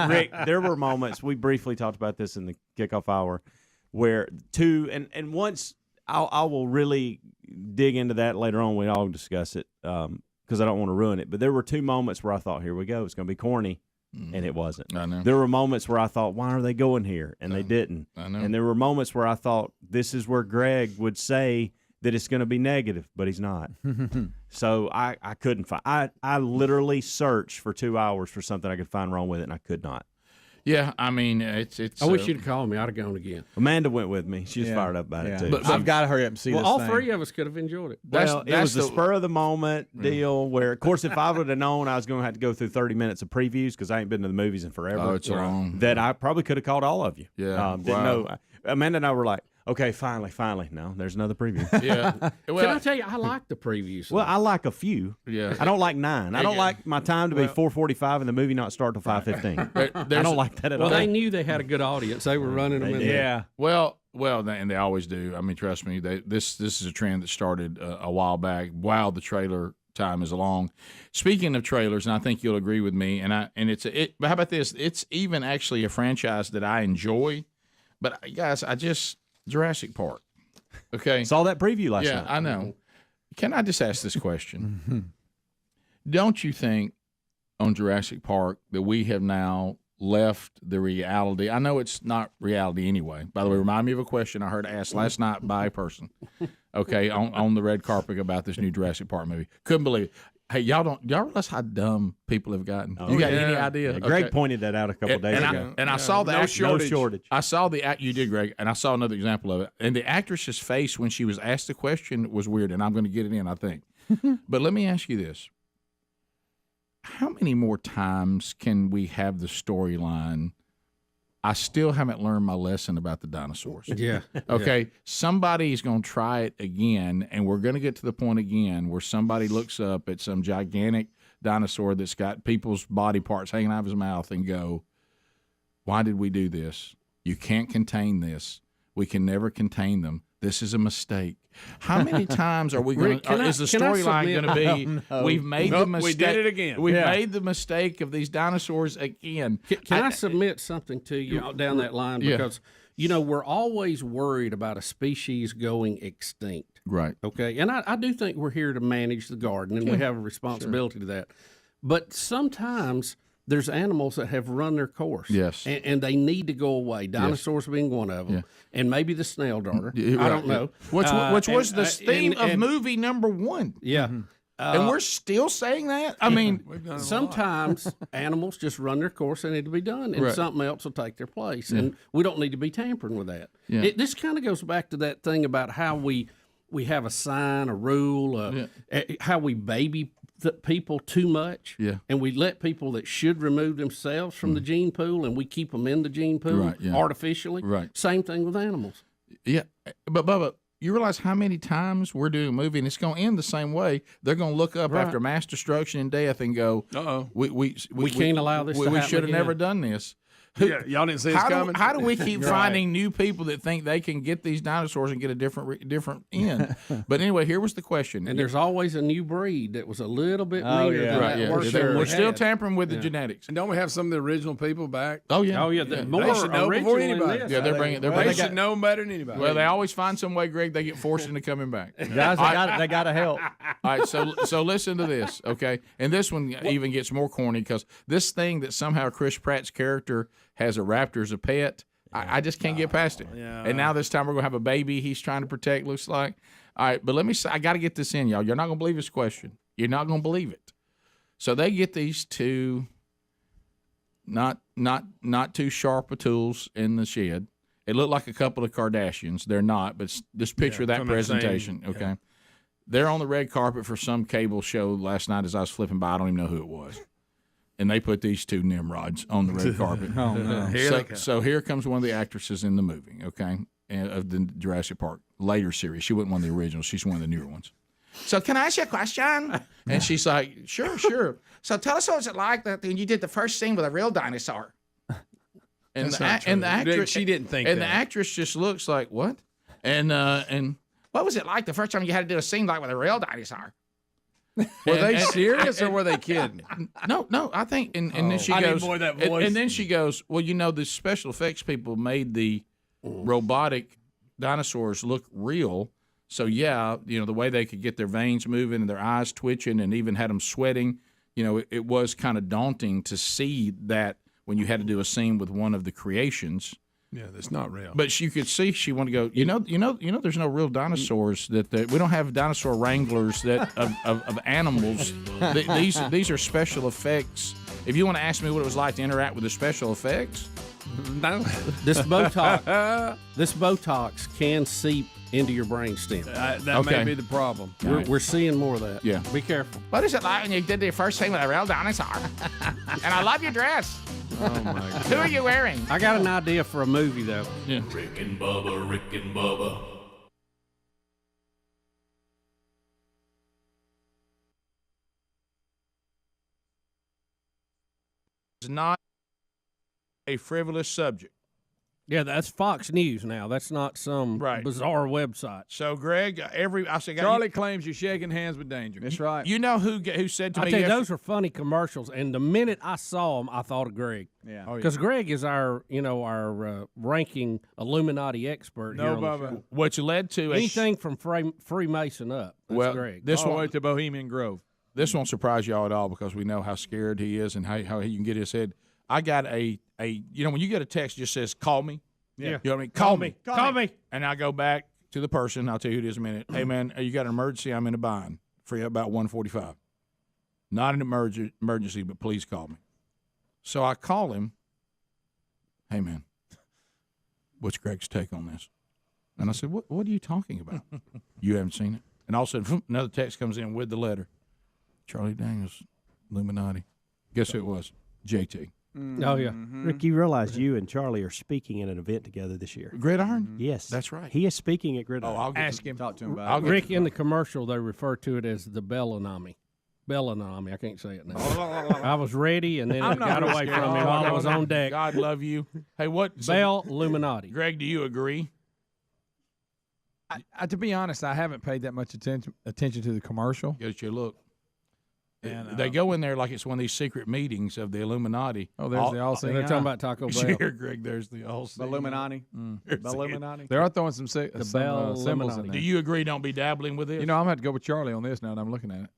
D: Rick, there were moments, we briefly talked about this in the kickoff hour, where and once I will really dig into that later on. We all discuss it because I don't want to ruin it. But there were two moments where I thought, here we go, it's going to be corny. And it wasn't.
G: I know.
D: There were moments where I thought, why are they going here? And they didn't.
G: I know.
D: And there were moments where I thought, this is where Greg would say that it's going to be negative, but he's not. So I couldn't find. I literally searched for 2 hours for something I could find wrong with it, and I could not.
G: Yeah, I mean, it's.
N: I wish you'd called me. I'd have gone again.
D: Amanda went with me. She was fired up about it too.
A: But I've got to hurry up and see this
N: all
A: thing.
N: three of us could have enjoyed it.
D: Well, it was the spur of the moment deal where, of course, if I would have known I was going to have to go through 30 minutes of previews because I ain't been to the movies in forever.
G: Oh, it's long.
D: That I probably could have called all of you.
G: Yeah.
D: Didn't know. Amanda and I were like, okay, finally. No, there's another preview.
G: Yeah.
N: Can I tell you, I like the previews.
D: Well, I like a few.
G: Yeah.
D: I don't like 9. I don't like my time to be 4:45 and the movie not start till 5:15. I don't like that at all.
N: Well, they knew they had a good audience. They were running them in there.
D: Yeah.
G: Well, and they always do. I mean, trust me. This is a trend that started a while back. Wow, the trailer time is along. Speaking of trailers, and I think you'll agree with me, but how about this? It's even actually a franchise that I enjoy. But guys, Jurassic Park. Okay,
D: saw that preview last night.
G: Yeah, I know. Can I just ask this question? Don't you think on Jurassic Park that we have now left the reality? I know it's not reality anyway. By the way, remind me of a question I heard asked last night by a person. Okay, on the red carpet about this new Jurassic Park movie. Couldn't believe it. Hey, y'all realize how dumb people have gotten? You got any idea?
D: Yeah, Greg pointed that out a couple days ago.
G: I saw the
D: no shortage.
G: I saw the act. You did, Greg, and I saw another example of it. And the actress's face when she was asked the question was weird, and I'm going to get it in, I think. But let me ask you this: how many more times can we have the storyline? I still haven't learned my lesson about the dinosaurs.
N: Yeah.
G: Okay. Somebody's going to try it again, and we're going to get to the point again where somebody looks up at some gigantic dinosaur that's got people's body parts hanging out of his mouth and go, why did we do this? You can't contain this. We can never contain them. This is a mistake. How many times are we going to? Is the storyline going to be? We've made the mistake.
E: We did it again.
G: We've made the mistake of these dinosaurs again.
N: Can I submit something to you down that line? Because we're always worried about a species going extinct.
G: Right.
N: Okay. And I do think we're here to manage the garden, and we have a responsibility to that. But sometimes there's animals that have run their course.
G: Yes.
N: And they need to go away. Dinosaurs being one of them. Yeah. And maybe the snail darter. I don't know.
G: Which was the theme of movie number 1.
N: Yeah.
G: And we're still saying that? I mean,
N: sometimes animals just run their course. They need to be done. And something else will take their place. And we don't need to be tampering with that.
G: Yeah.
N: This kind of goes back to that thing about how we have a sign, a rule, how we baby people too much, and we let people that should remove themselves from the gene pool, and we keep them in the gene pool artificially.
G: Right.
N: Same thing with animals.
G: Yeah, but Bubba, you realize how many times we're doing a movie, and it's going to end the same way. They're going to look up after mass destruction and death and go,
N: "Uh-oh,
G: we
N: can't allow this.
G: We should have never done this."
E: Y'all didn't see us coming.
G: How do we keep finding new people that think they can get these dinosaurs and get a different end? But anyway, here was the question.
N: And there's always a new breed that was a little bit meaner than that worse.
G: We're still tampering with the genetics.
E: And don't we have some of the original people back?
G: Oh yeah.
N: More
E: they should know before anybody.
G: Yeah, they're bringing.
E: They should know better than anybody.
G: Well, they always find some way, Greg. They get forced into coming back.
D: Guys, they got to help.
G: All right, so listen to this, okay? And this one even gets more corny because this thing that somehow Chris Pratt's character has a raptor as a pet, I just can't get past it.
E: Yeah.
G: And now this time we're going to have a baby he's trying to protect, looks like. All right, but let me say, I got to get this in, y'all. You're not going to believe this question. You're not going to believe it. So they get these two not too sharp of tools in the shed. It looked like a couple of Kardashians. They're not, but just picture that presentation, okay? Yeah. They're on the red carpet for some cable show last night as I was flipping by. I don't even know who it was. And they put these two Nimrods on the red carpet.
E: Oh, no.
G: So here comes one of the actresses in the movie, okay, of the Jurassic Park later series. She wasn't one of the originals. She's one of the newer ones. So can I ask you a question? And she's like, sure. So tell us what it's like that when you did the first scene with a real dinosaur. And the actress,
E: she didn't think
G: and
E: that.
G: the actress just looks like, what? And what was it like the first time you had to do a scene like with a real dinosaur?
E: Were they serious or were they kidding?
G: No. I think, and then she
E: I
G: goes,
E: need more of that voice.
G: And then she goes, well, the special effects people made the robotic dinosaurs look real. So yeah, the way they could get their veins moving and their eyes twitching, and even had them sweating. It was kind of daunting to see that when you had to do a scene with one of the creations.
E: Yeah, that's not real.
G: But you could see she wanted to go. There's no real dinosaurs that we don't have dinosaur wranglers that of animals. These are special effects. If you want to ask me what it was like to interact with the special effects,
E: no.
N: This Botox can seep into your brainstem.
E: That may be the problem.
N: We're seeing more of that.
G: Yeah.
N: Be careful.
G: What is it like when you did the first scene with a real dinosaur? And I love your dress.
E: Oh my God.
G: Who are you wearing?
N: I got an idea for a movie though.
G: Yeah.
F: Rick and Bubba.
G: It's not a frivolous subject.
N: Yeah, that's Fox News now. That's not some bizarre website.
G: So, Greg,
P: Charlie claims you're shaking hands with danger.
A: That's right.
G: You know who said to
N: I
G: me?
N: tell you, those were funny commercials. And the minute I saw them, I thought of Greg.
A: Yeah,
N: because Greg is our ranking Illuminati expert.
P: No,
N: here on the
P: Bubba.
N: show.
G: Which led to
N: anything from Freemason up. That's Greg.
G: This
P: all the
G: one
P: way to Bohemian Grove.
G: This won't surprise y'all at all because we know how scared he is and how he can get his head. I got when you get a text that just says call me.
P: Yeah.
G: You know what I mean? Call me. Call me. And I go back to the person. I'll tell you who it is in a minute. Hey, man, you got an emergency? I'm in a bind. Free about 1:45. Not an emergency, but please call me. So I call him. Hey, man, what's Greg's take on this? And I said, what are you talking about? You haven't seen it? And all of a sudden, another text comes in with the letter. Charlie Daniels, Illuminati. Guess who it was? JT.
N: Oh, yeah.
J: Rick, you realize you and Charlie are speaking at an event together this year.
G: Gridiron?
J: Yes.
G: That's right.
J: He is speaking at Gridiron.
G: Oh, I'll
P: ask him.
A: Talk to him about it.
N: Rick, in the commercial, they refer to it as the Bellinami. Bellinami. I can't say it now. I was ready, and then it got away from me while I was on deck.
G: God love you. Hey, what?
N: Bell Illuminati.
G: Greg, do you agree?
P: To be honest, I haven't paid that much attention to the commercial.
G: Get your look.
P: And,
G: they go in there like it's one of these secret meetings of the Illuminati.
P: Oh, there's the all-seeing.
N: They're talking about Taco Bell.
G: Here, Greg, there's the all-seeing.
A: Illuminati. Illuminati.
P: They are throwing some
N: Bell
P: symbols
N: Illuminati.
P: in
G: Do
P: there.
G: you agree? Don't be dabbling with this.
P: You know, I'm going to have to go with Charlie on this now that I'm looking at it.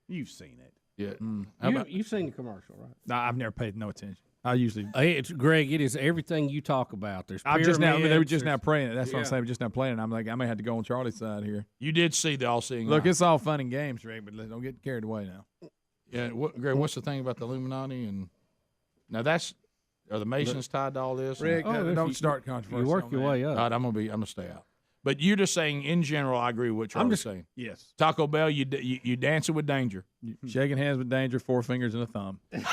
A: You've seen it.
G: Yeah.
N: You've seen the commercial, right?
P: No, I've never paid no attention. I usually.
N: It's Greg. It is everything you talk about. There's
P: I'm just now. They were
N: pyramids,
P: just now
N: there's-
P: praying it. That's what I'm
N: Yeah.
P: saying. We're just now playing it. I'm like, I may have to go on Charlie's side here.
G: You did see the all-seeing.
P: Look,
G: eye.
P: it's all fun and games, Rick, but don't get carried away now.
G: Yeah, Greg, what's the thing about the Illuminati? And now are the Masons tied to all this?
P: Rick,
N: if
P: don't
N: you-
P: start controversy.
N: You work
P: on
N: your
P: that.
N: way up.
G: All right, I'm gonna stay out. But you're just saying in general, I agree with what Charlie's saying.
P: Yes.
G: Taco Bell, you dancing with danger.
P: Shaking hands with danger, 4 fingers and a thumb. And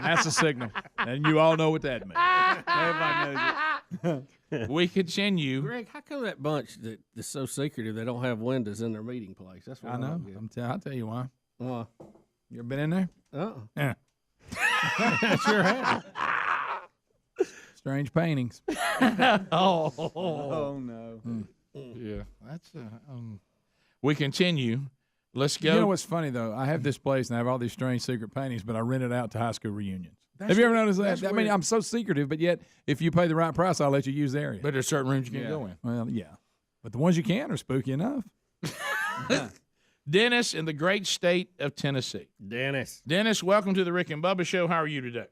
P: that's a signal. And you all know what that means. Everybody knows it.
G: We continue.
N: Greg, how come that bunch that's so secretive they don't have windows in their meeting place? That's what
P: I know.
N: don't get.
P: I'll tell you why.
N: Why?
P: You ever been in there?
N: Uh-uh.
P: Yeah. Sure have. Strange paintings.
A: Oh no.
G: Yeah, that's. We continue. Let's go.
P: You know what's funny though? I have this place and I have all these strange secret paintings, but I rent it out to high school reunions. Have you ever noticed that? I mean, I'm so secretive, but yet if you pay the right price, I'll let you use the area.
G: But there's certain rooms you can't go in.
P: Well, yeah, but the ones you can are spooky enough.
G: Dennis in the great state of Tennessee.
N: Dennis,
G: welcome to the Rick and Bubba Show. How are you today?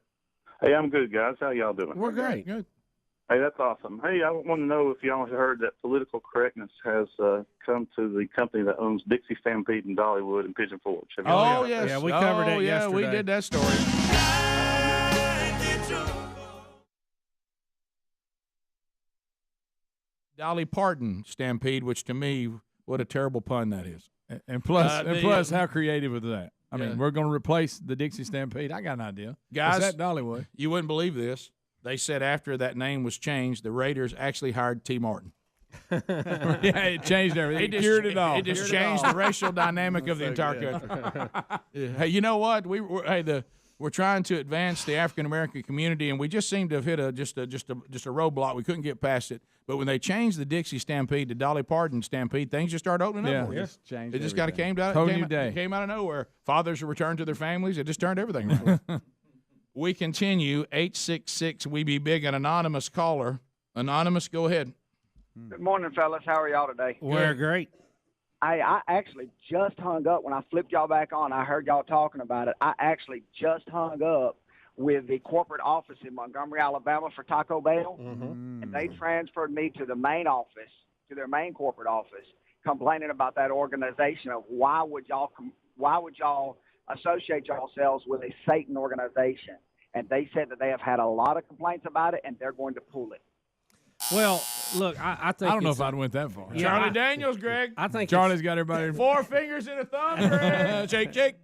R: Hey, I'm good, guys. How y'all doing?
N: we're great.
G: Good.
R: Hey, that's awesome. Hey, I want to know if y'all have heard that political correctness has come to the company that owns Dixie Stampede in Dollywood and Pigeon Forge. Have y'all
G: Oh, yes.
N: Yeah, we covered it
G: Yeah, we
N: yesterday.
G: did that story. Dolly Parton Stampede, which to me, what a terrible pun that is.
P: And plus, how creative was that? I mean,
G: Yeah.
P: we're going to replace the Dixie Stampede. I got an idea.
G: Guys,
P: It's at Dollywood.
G: You wouldn't believe this. They said after that name was changed, the Raiders actually hired T. Martin.
P: Yeah, it changed everything. It cured it all.
G: It just changed the racial dynamic of the entire country. Yeah. Hey, you know what? We're trying to advance the African American community, and we just seem to have hit just a roadblock. We couldn't get past it. But when they changed the Dixie Stampede to Dolly Parton Stampede, things just started opening up.
P: Yeah.
G: It changed. It just kind of came out.
P: Whole new day.
G: Came out of nowhere. Fathers returned to their families. It just turned everything around. We continue. 866. We be big. An anonymous caller. Anonymous, go ahead.
Q: Good morning, fellas. How are y'all today?
N: We're great.
Q: I actually just hung up when I flipped y'all back on. I heard y'all talking about it. I actually just hung up with the corporate office in Montgomery, Alabama for Taco Bell, and they transferred me to the main office, to their main corporate office, complaining about that organization of why would y'all associate yourselves with a Satan organization? And they said that they have had a lot of complaints about it, and they're going to pull it.
N: Well, look, I think
P: I don't know
N: it's-
P: if I'd went that far.
N: Yeah,
G: Charlie Daniels, Greg.
N: I think
P: Charlie's got everybody.
G: 4 fingers and a thumb, Greg. Shake, shake.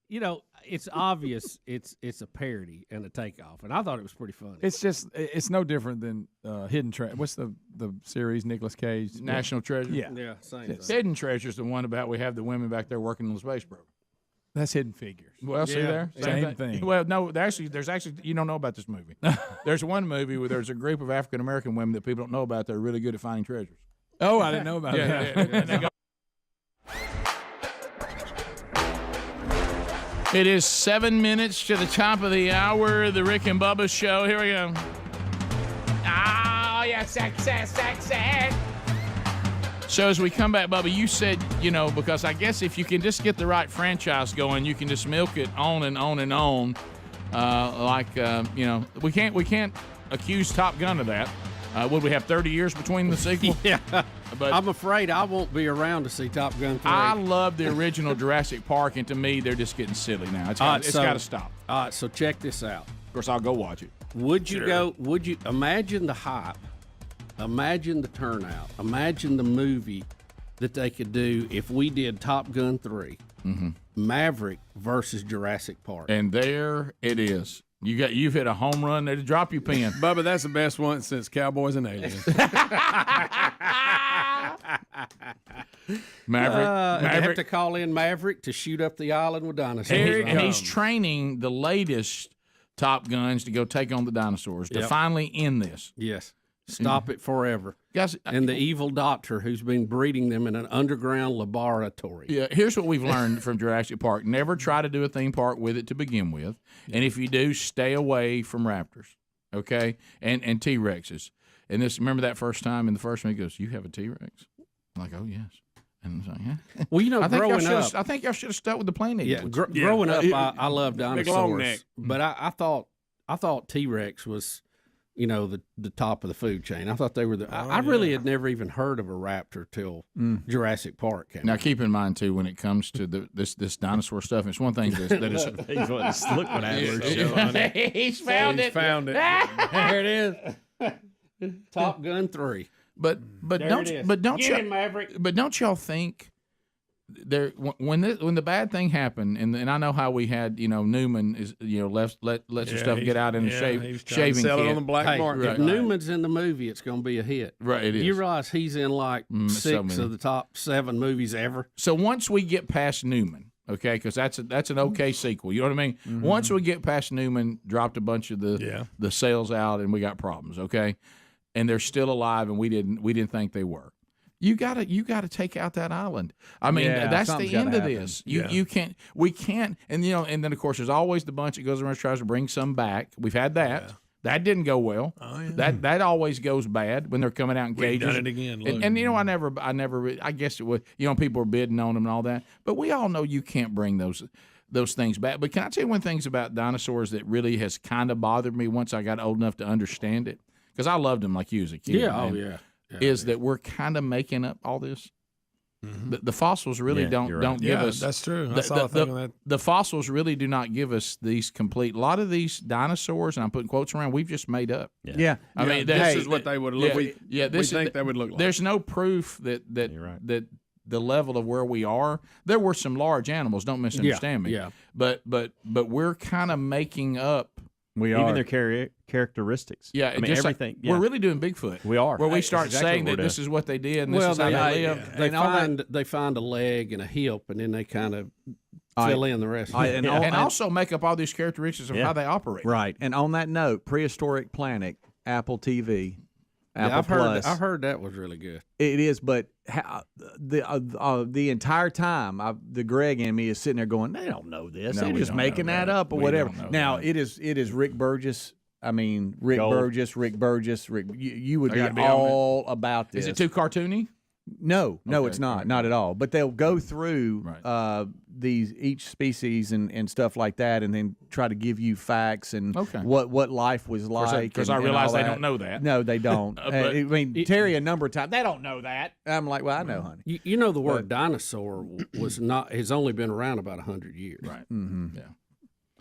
N: you know, it's obvious it's a parody and a takeoff, and I thought it was pretty funny.
P: It's no different than Hidden Treasure. What's the series Nicolas Cage?
G: National Treasure.
P: Yeah.
N: Yeah, same.
G: Hidden Treasure's the one about we have the women back there working on the space program.
P: That's Hidden Figures.
G: Well, see there,
P: Same thing.
G: Well, no, there's actually you don't know about this movie. There's one movie where there's a group of African American women that people don't know about. They're really good at finding treasures.
P: Oh, I didn't know about that.
G: And they go- It is 7 minutes to the top of the hour. The Rick and Bubba Show. Here we go. Oh yeah, success. So as we come back, Bubba, you said, because I guess if you can just get the right franchise going, you can just milk it on and on and on. We can't accuse Top Gun of that. Would we have 30 years between the sequel?
N: Yeah.
G: But
N: I'm afraid I won't be around to see Top Gun 3.
G: I love the original Jurassic Park, and to me, they're just getting silly now. It's got to stop.
N: All right, so check this out.
G: Of course, I'll go watch it.
N: Would you imagine the hype? Imagine the turnout. Imagine the movie that they could do if we did Top Gun 3, Maverick versus Jurassic Park.
G: And there it is. You've hit a home run there to drop your pen.
P: Bubba, that's the best one since Cowboys and Aliens.
G: Maverick.
N: They have to call in Maverick to shoot up the island with dinosaurs.
G: And he's training the latest Top Guns to go take on the dinosaurs to finally end this.
N: Yes. Stop it forever.
G: Guys,
N: and the evil doctor who's been breeding them in an underground laboratory.
G: Yeah, here's what we've learned from Jurassic Park. Never try to do a theme park with it to begin with. And if you do, stay away from raptors, okay? And T-Rexes. And remember that first time in the first one, he goes, "You have a T-Rex?" I'm like, "Oh, yes." And I was like, yeah.
N: Well, growing up,
G: I think y'all should have stuck with the planet.
N: Yeah, growing up, I loved dinosaurs. But I thought T-Rex was, the top of the food chain. I thought they were I really had never even heard of a raptor till Jurassic Park came.
G: Now, keep in mind too, when it comes to this dinosaur stuff, it's one thing that is.
D: Look what Adler's
G: He's found it.
N: There it is. Top Gun 3.
G: But don't y'all think there when the bad thing happened, and I know how we had Newman is let your stuff get out in the shaving
P: sell
G: kit.
P: it on the black market.
N: If Newman's in the movie, it's going to be a hit.
G: Right, it is.
N: You realize he's in like 6 of the top 7 movies ever.
G: So once we get past Newman, okay, because that's an okay sequel. You know what I mean? Mm-hmm. Once we get past Newman, dropped a bunch of the sales out, and we got problems. Okay, and they're still alive, and we didn't think they were. You gotta take out that island. I mean, that's the end of this. We can't, and and then of course there's always the bunch that goes around and tries to bring some back. We've had that. Yeah. That didn't go well. Oh, yeah. That always goes bad when they're coming out in cages.
P: We've done it again.
G: And I guess it was, people were bidding on them and all that. But we all know you can't bring those things back. But can I tell you one thing about dinosaurs that really has kind of bothered me once I got old enough to understand it? Because I loved them like you as a kid.
N: Yeah,
G: that we're kind of making up all this. Mm-hmm. The fossils really don't give us.
P: That's true. I saw a thing on that.
G: The fossils really do not give us these complete. A lot of these dinosaurs, and I'm putting quotes around, we've just made up.
P: Yeah. I mean, this is what they would look. We think they would look like.
G: There's no proof that the level of where we are. There were some large animals. Don't misunderstand me.
N: Yeah.
G: But we're kind of making up.
D: We are. Even their characteristics.
G: Yeah,
D: I mean,
G: just
D: everything.
G: We're really doing Bigfoot.
D: We are.
G: Where we start saying that this is what they did and this is how they live.
N: They find a leg and a hip, and then they kind of fill in the rest.
G: And also make up all these characteristics of how they operate.
A: Right. And on that note, Prehistoric Planet, Apple TV, Apple Plus.
N: I've heard that was really good.
A: It is, but the entire time, the Greg in me is sitting there going, they don't know this. They're just making that up or whatever. Now, it is Rick Burgess. I mean, Rick Burgess. You would be all about this.
G: Is it too cartoony?
A: No, it's not. Not at all. But they'll go through each species and stuff like that, and then try to give you facts and what life was like.
G: Because I realize they don't know that.
A: No, they don't. I mean, Terry a number of times, they don't know that. I'm like, well, I know, honey.
N: You know the word dinosaur has only been around about 100 years.
G: Right.
A: Mm-hmm. Yeah.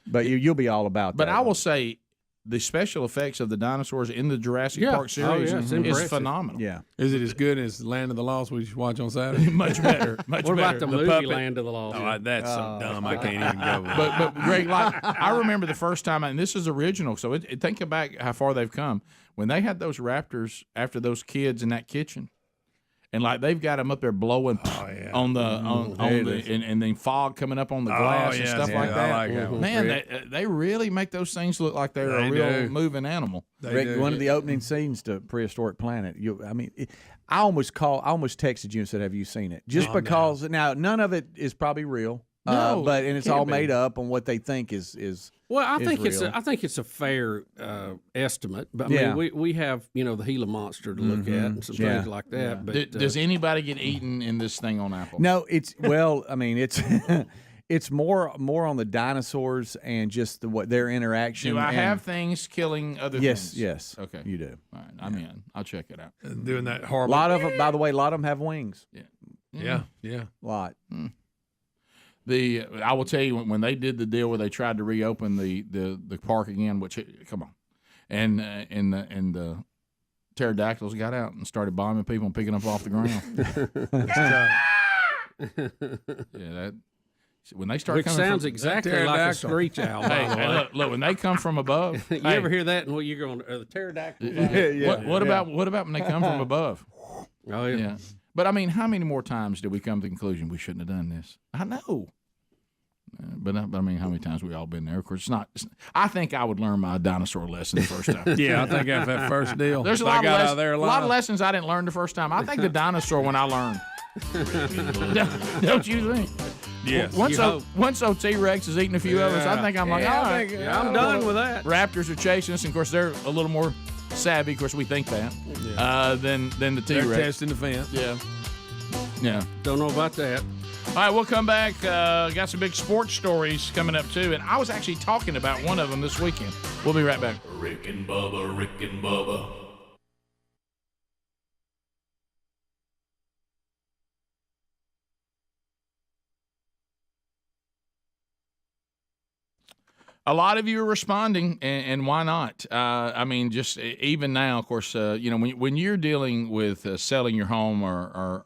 A: But you'll be all about that.
G: But I will say, the special effects of the dinosaurs in the Jurassic Park series is phenomenal.
A: Yeah.
P: Is it as good as Land of the Lost we should watch on Saturday?
G: Much better. What
N: about the movie Land of the Lost?
P: Oh, that's so dumb. I can't even go with
G: But Greg, I remember the first time, and this is original, so think back how far they've come. When they had those raptors after those kids in that kitchen, And like they've got them up there blowing on the and then fog coming up on the glass and stuff like that.
P: I like that one.
G: Man, they really make those things look like they're a real moving animal.
A: Rick, one of the opening scenes to Prehistoric Planet. I almost texted you and said, "Have you seen it?" Just because now none of it is probably real.
N: No,
A: but it's all
N: be.
A: made up on what they think is.
N: Well, I think
A: real.
N: it's a fair estimate. But I mean, we have the Gila monster to look at and some things like that.
G: Yeah.
N: But
G: does anybody get eaten in this thing on Apple?
A: No, it's it's more on the dinosaurs and just what their interaction.
G: Do I have things killing other things?
A: Yes.
G: Okay.
A: You do.
G: All right, I'm in. I'll check it out.
E: Doing that
A: A
E: horrible.
A: lot of them, by the way, a lot of them have wings.
E: Yeah.
A: A lot.
G: I will tell you when they did the deal where they tried to reopen the park again, which come on, and the pterodactyls got out and started bombing people and picking them off the ground. When they start
N: which
G: coming
N: sounds
G: from,
N: exactly like a screech owl.
G: Hey, look, when they come from above,
N: you ever hear that? And you're going, the pterodactyl.
G: What about when they come from above?
N: Oh yeah.
G: But I mean, how many more times did we come to the conclusion we shouldn't have done this? I know. But I mean, how many times have we all been there? Of course, it's not. I think I would learn my dinosaur lesson the first time.
P: Yeah, I think after that first deal,
G: there's a lot of lessons I didn't learn the first time. I think the dinosaur one I learned. Don't you think?
P: Yes.
G: Once T-Rex is eating a few of us, I think I'm like, all right,
N: I'm done with that.
G: Raptors are chasing us, and of course they're a little more savvy. Of course, we think that. Than the T-Rex.
P: They're testing the fence.
G: Yeah.
N: Don't know about that.
G: All right, we'll come back. Got some big sports stories coming up, too. And I was actually talking about one of them this weekend. We'll be right back.
F: Rick and Bubba, Rick and Bubba.
G: A lot of you are responding, and why not? I mean, just even now, of course, when you're dealing with selling your home or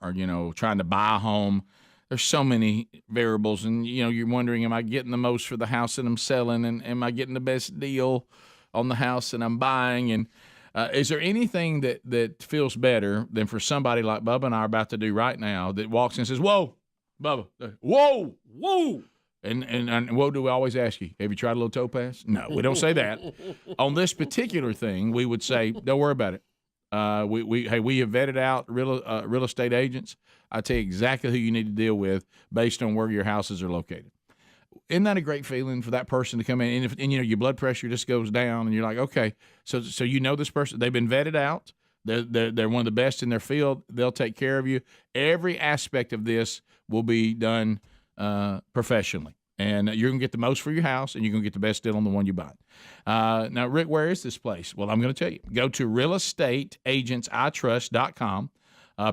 G: trying to buy a home, there's so many variables, and you're wondering, am I getting the most for the house that I'm selling, and am I getting the best deal on the house that I'm buying? And is there anything that feels better than for somebody like Bubba and I are about to do right now that walks in and says, "Whoa, Bubba, whoa." And what do we always ask you? Have you tried a little topaz? No, we don't say that. On this particular thing, we would say, don't worry about it. We have vetted out real estate agents. I tell you exactly who you need to deal with based on where your houses are located. Isn't that a great feeling for that person to come in? And your blood pressure just goes down, and you're like, okay, so this person, they've been vetted out. They're one of the best in their field. They'll take care of you. Every aspect of this will be done professionally, and you're going to get the most for your house, and you're going to get the best deal on the one you buy. Now, Rick, where is this place? Well, I'm going to tell you. Go to realestateagentsitrust.com.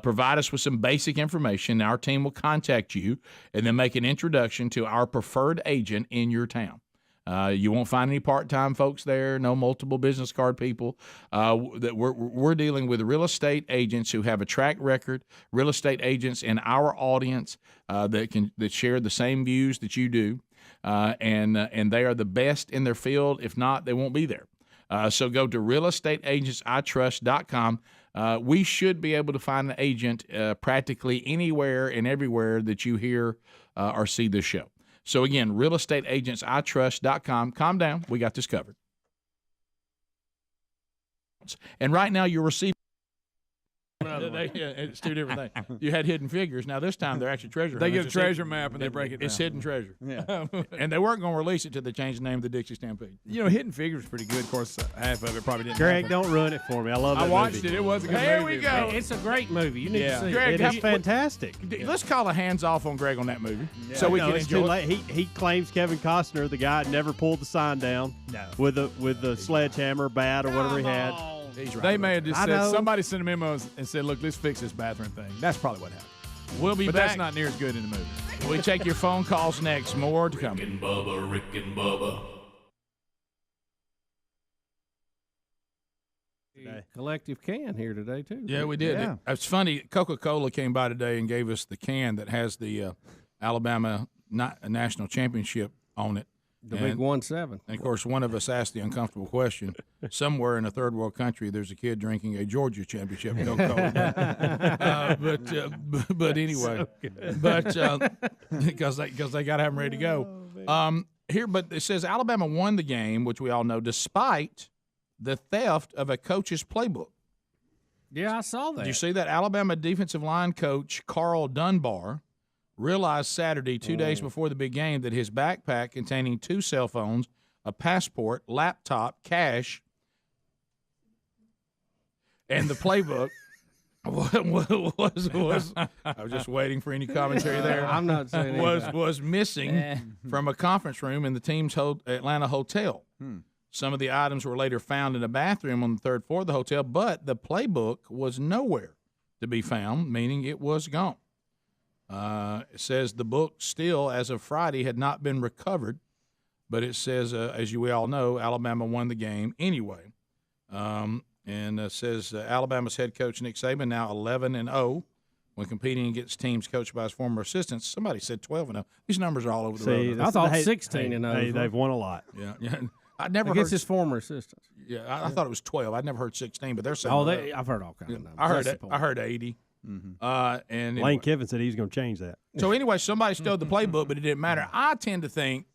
G: Provide us with some basic information. Our team will contact you and then make an introduction to our preferred agent in your town. You won't find any part-time folks there, no multiple business card people. That we're dealing with real estate agents who have a track record, real estate agents in our audience that share the same views that you do, and they are the best in their field. If not, they won't be there. So go to realestateagentsitrust.com. We should be able to find an agent practically anywhere and everywhere that you hear or see this show. So, again, realestateagentsitrust.com. Calm down. We got this covered. And right now you're receiving. It's two different things. You had Hidden Figures. Now this time they're actually treasure.
P: They get a treasure map and they break it down.
G: It's Hidden Treasure.
P: Yeah.
G: And they weren't going to release it till they changed the name of the Dixie Stampede.
P: Hidden Figures is pretty good. Of course, half of it probably didn't.
J: Greg,
P: happen.
J: don't ruin it for me. I love that
P: I watched
J: movie.
P: it. It was a good movie.
G: There we go.
N: It's a great movie. You need to see
G: Greg,
J: it. It's fantastic.
G: Let's call a hands off on Greg on that movie, so we can
J: it's
G: enjoy
J: too
G: it.
J: late. He claims Kevin Costner, the guy, never pulled the sign down.
P: No.
J: With the sledgehammer, bat, or whatever he had.
G: He's right.
P: They may have just
J: I
P: said,
J: know.
P: somebody sent a memo and said, look, let's fix this bathroom thing. That's probably what happened.
G: We'll be
P: But
G: back.
P: that's not near as good in the movie.
G: We take your phone calls next. More to come.
F: Rick and Bubba, Rick and Bubba.
N: Collective can here today, too.
G: Yeah, we did.
P: Yeah.
G: It's funny. Coca-Cola came by today and gave us the can that has the Alabama national championship on it.
N: The big 1-7.
G: And, of course, one of us asked the uncomfortable question. Somewhere in a third world country, there's a kid drinking a Georgia championship Coca-Cola. But anyway. Because they got to have them ready to go. But it says Alabama won the game, which we all know, despite the theft of a coach's playbook.
N: Yeah, I saw that.
G: Did you see that? Alabama defensive line coach Carl Dunbar realized Saturday, 2 days before the big game, that his backpack containing 2 cell phones, a passport, laptop, cash, and the playbook was I was just waiting for any commentary there.
N: I'm not saying
G: was missing from a conference room in the team's Atlanta hotel. Some of the items were later found in a bathroom on the 3rd floor of the hotel, but the playbook was nowhere to be found, meaning it was gone. It says the book still, as of Friday, had not been recovered, but it says, as we all know, Alabama won the game anyway. And it says Alabama's head coach Nick Saban now 11-0 when competing against teams coached by his former assistants. Somebody said 12-0. These numbers are all over the road.
N: I thought 16-0.
J: Hey, they've won a lot.
G: Yeah. I never
N: against
G: heard
N: his former assistants.
G: Yeah, I thought it was 12. I'd never heard 16, but they're saying.
N: I've heard all kinds of numbers.
G: I heard 80. And
J: Lane Kiffin said he was going to change that.
G: So anyway, somebody stole the playbook, but it didn't matter. I tend to think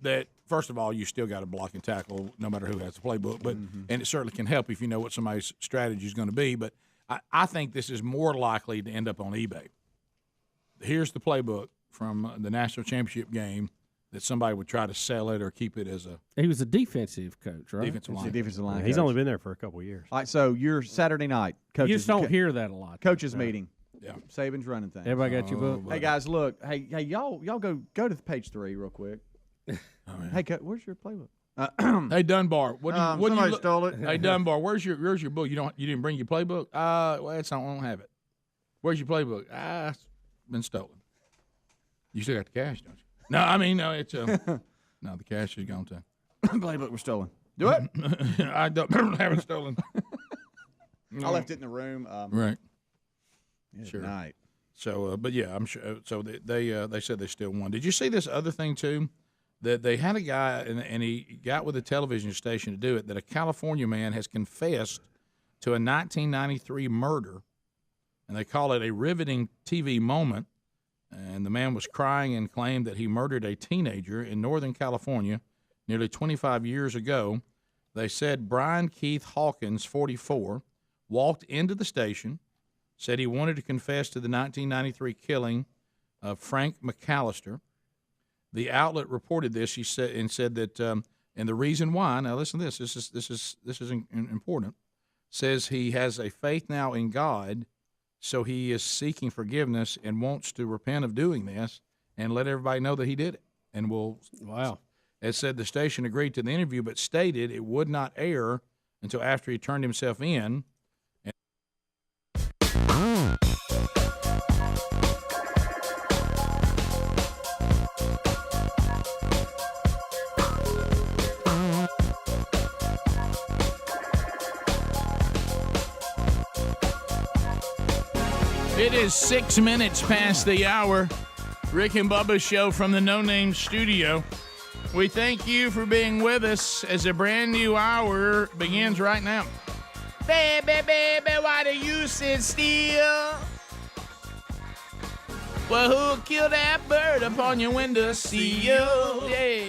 G: that, first of all, you still got to block and tackle no matter who has the playbook, but and it certainly can help if you know what somebody's strategy is going to be. But I think this is more likely to end up on eBay. Here's the playbook from the national championship game that somebody would try to sell it or keep it as a.
N: He was a defensive coach, right?
A: Defensive line.
J: He's only been there for a couple of years.
A: All right, so your Saturday night coaches.
N: You just don't hear that a lot.
A: Coaches meeting.
G: Yeah,
A: Saban's running things.
N: Everybody got your book.
A: Hey guys, look. Hey, y'all go to page 3 real quick. Hey, where's your playbook?
G: Hey Dunbar, what
A: somebody stole it.
G: Hey Dunbar, where's your book? You didn't bring your playbook? Well, I don't have it. Where's your playbook? It's been stolen. You still got the cash, don't you? No, I mean no. It's no, the cash is gone too.
A: Playbook was stolen. Do it.
G: I don't have it stolen.
A: I left it in the room.
G: Right.
A: Sure. Night.
G: So, but yeah, I'm sure. So they said they still won. Did you see this other thing too? That they had a guy and he got with a television station to do it. That a California man has confessed to a 1993 murder, and they call it a riveting TV moment. And the man was crying and claimed that he murdered a teenager in Northern California nearly 25 years ago. They said Brian Keith Hawkins, 44, walked into the station, said he wanted to confess to the 1993 killing of Frank McAllister. The outlet reported this. He said that, and the reason why. Now listen to this. This is important. Says he has a faith now in God. So he is seeking forgiveness and wants to repent of doing this and let everybody know that he did it. And will.
N: Wow.
G: It said the station agreed to the interview, but stated it would not air until after he turned himself in. It is 6 minutes past the hour. Rick and Bubba's show from the No Name Studio. We thank you for being with us as a brand new hour begins right now. Baby, baby, why do you sit still? Well, who killed that bird upon your windowsill? Yeah.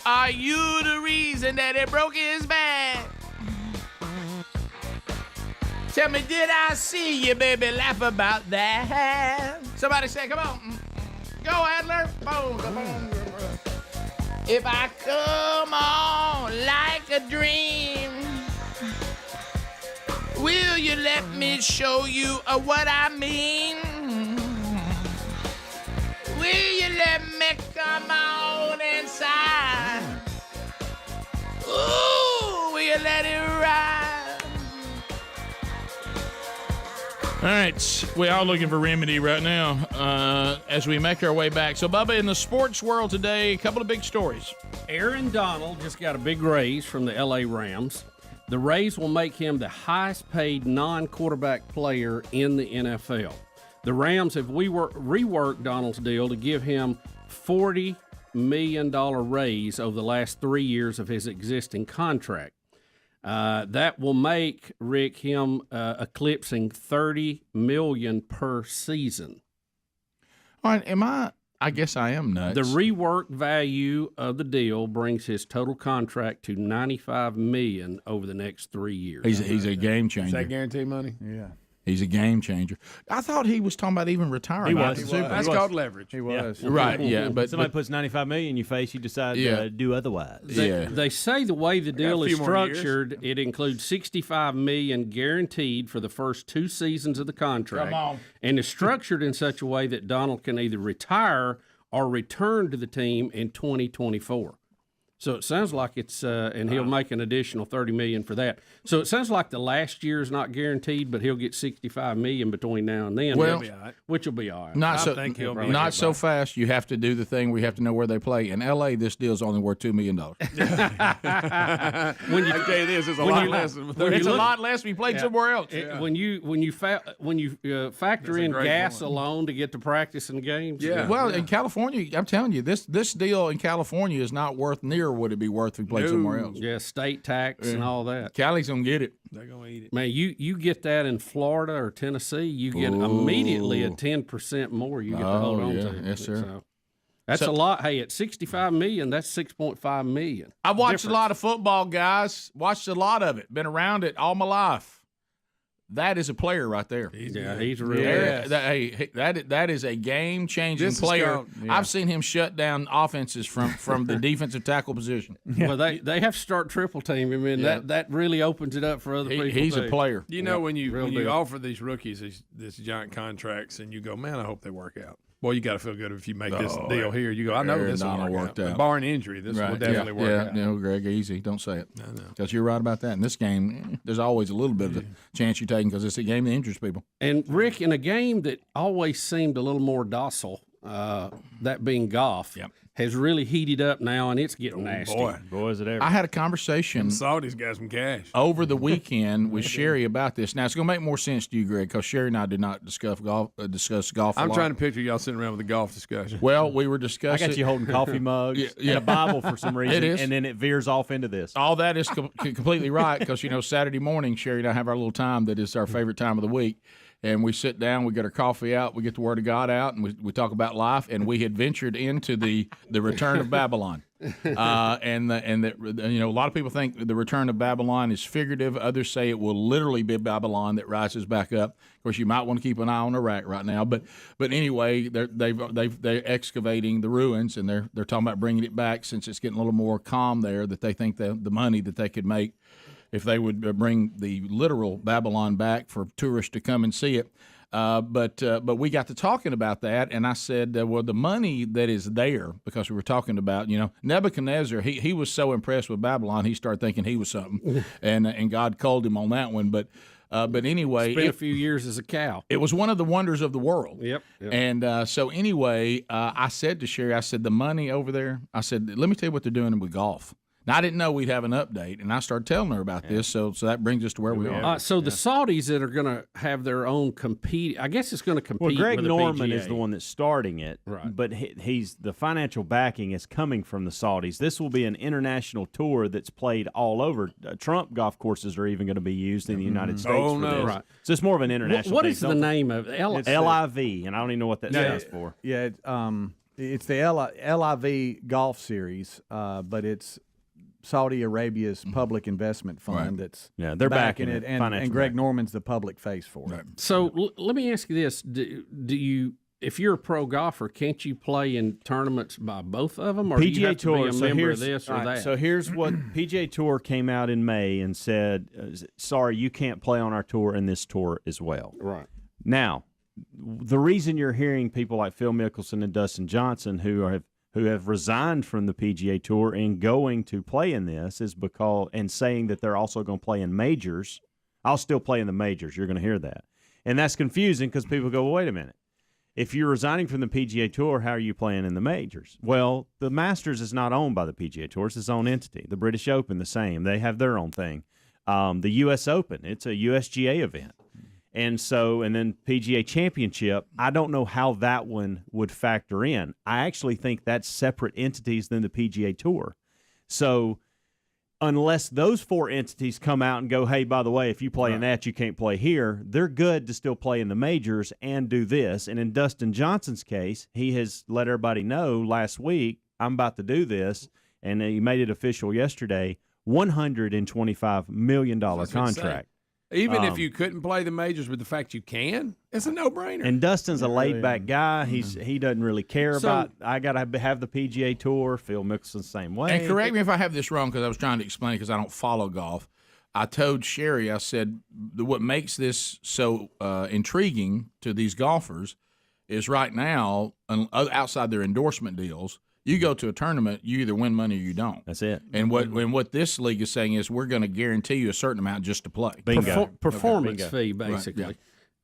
G: Are you the reason that it broke his back? Tell me, did I see you, baby, laugh about that? Somebody say, come on. Go, Adler. Boom, boom. If I come on like a dream, will you let me show you what I mean? Will you let me come on inside? Ooh, will you let it ride? All right, we're all looking for remedy right now as we make our way back. So, Bubba, in the sports world today, a couple of big stories.
N: Aaron Donald just got a big raise from the L.A. Rams. The raise will make him the highest-paid non-quarterback player in the NFL. The Rams have reworked Donald's deal to give him $40 million raise over the last 3 years of his existing contract. That will make Rick him eclipsing $30 million per season.
G: All right, I guess I am nuts.
N: The reworked value of the deal brings his total contract to $95 million over the next 3 years.
G: He's a game changer.
E: Is that guaranteed money?
A: Yeah.
G: He's a game changer. I thought he was talking about even retiring.
E: He was. That's called leverage.
A: He was.
G: Yeah. Right, yeah. But
D: somebody puts $95 million in your face, you decide to do otherwise.
N: They say the way the deal is structured, it includes $65 million guaranteed for the first 2 seasons of the contract.
G: Come on.
N: And is structured in such a way that Donald can either retire or return to the team in 2024. So it sounds like it's, and he'll make an additional $30 million for that. So it sounds like the last year is not guaranteed, but he'll get $65 million between now and then, which will be all right.
G: Not so fast. You have to do the thing where you have to know where they play. In L.A., this deal's only worth $2 million.
E: I tell you this, it's a lot less.
G: It's a lot less if you played somewhere else.
N: When you factor in gas alone to get to practice in games.
G: Well, in California, I'm telling you, this deal in California is not worth near what it'd be worth if we played somewhere else.
N: Yeah, state tax and all that.
G: Cali's gonna get it.
E: They're gonna eat it.
N: Man, you get that in Florida or Tennessee, you get immediately a 10% more you get to hold on to.
G: Yes, sir.
N: So, that's a lot. Hey, at $65 million, that's $6.5 million.
G: I've watched a lot of football, guys. Watched a lot of it. Been around it all my life. That is a player right there.
N: He's a real
G: that is a game-changing player. I've seen him shut down offenses from the defensive tackle position.
N: Well, they have to start triple team him, and that really opens it up for other people.
G: He's a player.
E: You know, when you offer these rookies these giant contracts, and you go, man, I hope they work out. Well, you got to feel good if you make this deal here. You go, I know this will work out. Barring injury, this will definitely work out.
G: No, Greg, easy. Don't say it. Because you're right about that. In this game, there's always a little bit of a chance you're taking because it's a game that injures people.
N: And, Rick, in a game that always seemed a little more docile, that being golf, has really heated up now, and it's getting nasty.
D: Boy, is it ever.
G: I had a conversation.
E: Saudis got some cash.
G: Over the weekend with Sherry about this. Now, it's going to make more sense to you, Greg, because Sherry and I did not discuss golf a
E: I'm
G: lot.
E: trying to picture y'all sitting around with a golf discussion.
G: Well, we were discussing.
D: I got you holding coffee mugs and a Bible for some reason,
G: It is.
D: and then it veers off into this.
G: All that is completely right because, Saturday morning, Sherry and I have our little time that is our favorite time of the week. And we sit down, we get our coffee out, we get the Word of God out, and we talk about life. And we had ventured into the return of Babylon, and a lot of people think the return of Babylon is figurative. Others say it will literally be Babylon that rises back up. Of course, you might want to keep an eye on Iraq right now, but anyway, they're excavating the ruins, and they're talking about bringing it back since it's getting a little more calm there. That they think the money that they could make if they would bring the literal Babylon back for tourists to come and see it. But we got to talking about that, and I said, well, the money that is there, because we were talking about, Nebuchadnezzar, he was so impressed with Babylon, he started thinking he was something, and God called him on that one. But anyway,
N: spent a few years as a cow.
G: It was one of the wonders of the world.
N: Yep.
G: And so anyway, I said to Sherry, I said, the money over there, I said, let me tell you what they're doing with golf. Now, I didn't know we'd have an update, and I started telling her about this, so that brings us to where we are.
N: So the Saudis that are going to have their own compete, I guess it's going to compete with the PGA.
D: Greg Norman is the one that's starting it,
N: right?
D: But he's the financial backing is coming from the Saudis. This will be an international tour that's played all over. Trump golf courses are even going to be used in the United States for this.
N: Right.
D: So it's more of an international
N: What
D: thing.
N: is the name of it?
D: LIV, and I don't even know what that stands for.
A: Yeah, it's the LIV Golf Series, but it's Saudi Arabia's public investment fund that's
D: they're backing it,
A: and Greg Norman's the public face for it.
N: So let me ask you this: Do you, if you're a pro golfer, can't you play in tournaments by both of them, or
D: PGA
N: do you have
D: Tour,
N: to be a member of this or that?
D: So here's what PGA Tour came out in May and said: sorry, you can't play on our tour and this tour as well.
N: Right
D: now, the reason you're hearing people like Phil Mickelson and Dustin Johnson who have resigned from the PGA Tour and going to play in this is because, and saying that they're also going to play in majors. I'll still play in the majors. You're going to hear that. And that's confusing because people go, well, wait a minute. If you're resigning from the PGA Tour, how are you playing in the majors? Well, the Masters is not owned by the PGA Tour. It's its own entity. The British Open, the same. They have their own thing. The U.S. Open, it's a USGA event. And then PGA Championship, I don't know how that one would factor in. I actually think that's separate entities than the PGA Tour. So unless those 4 entities come out and go, hey, by the way, if you play in that, you can't play here, they're good to still play in the majors and do this. And in Dustin Johnson's case, he has let everybody know last week, I'm about to do this, and he made it official yesterday, $125 million contract.
E: Even if you couldn't play the majors, with the fact you can, it's a no-brainer.
D: And Dustin's a laid-back guy. He doesn't really care about, I got to have the PGA Tour. Phil Mickelson's the same way.
G: And correct me if I have this wrong, because I was trying to explain it because I don't follow golf. I told Sherry, I said, what makes this so intriguing to these golfers is right now, outside their endorsement deals, you go to a tournament, you either win money or you don't.
D: That's it.
G: And what this league is saying is we're going to guarantee you a certain amount just to play.
N: Performance fee, basically.
E: Right,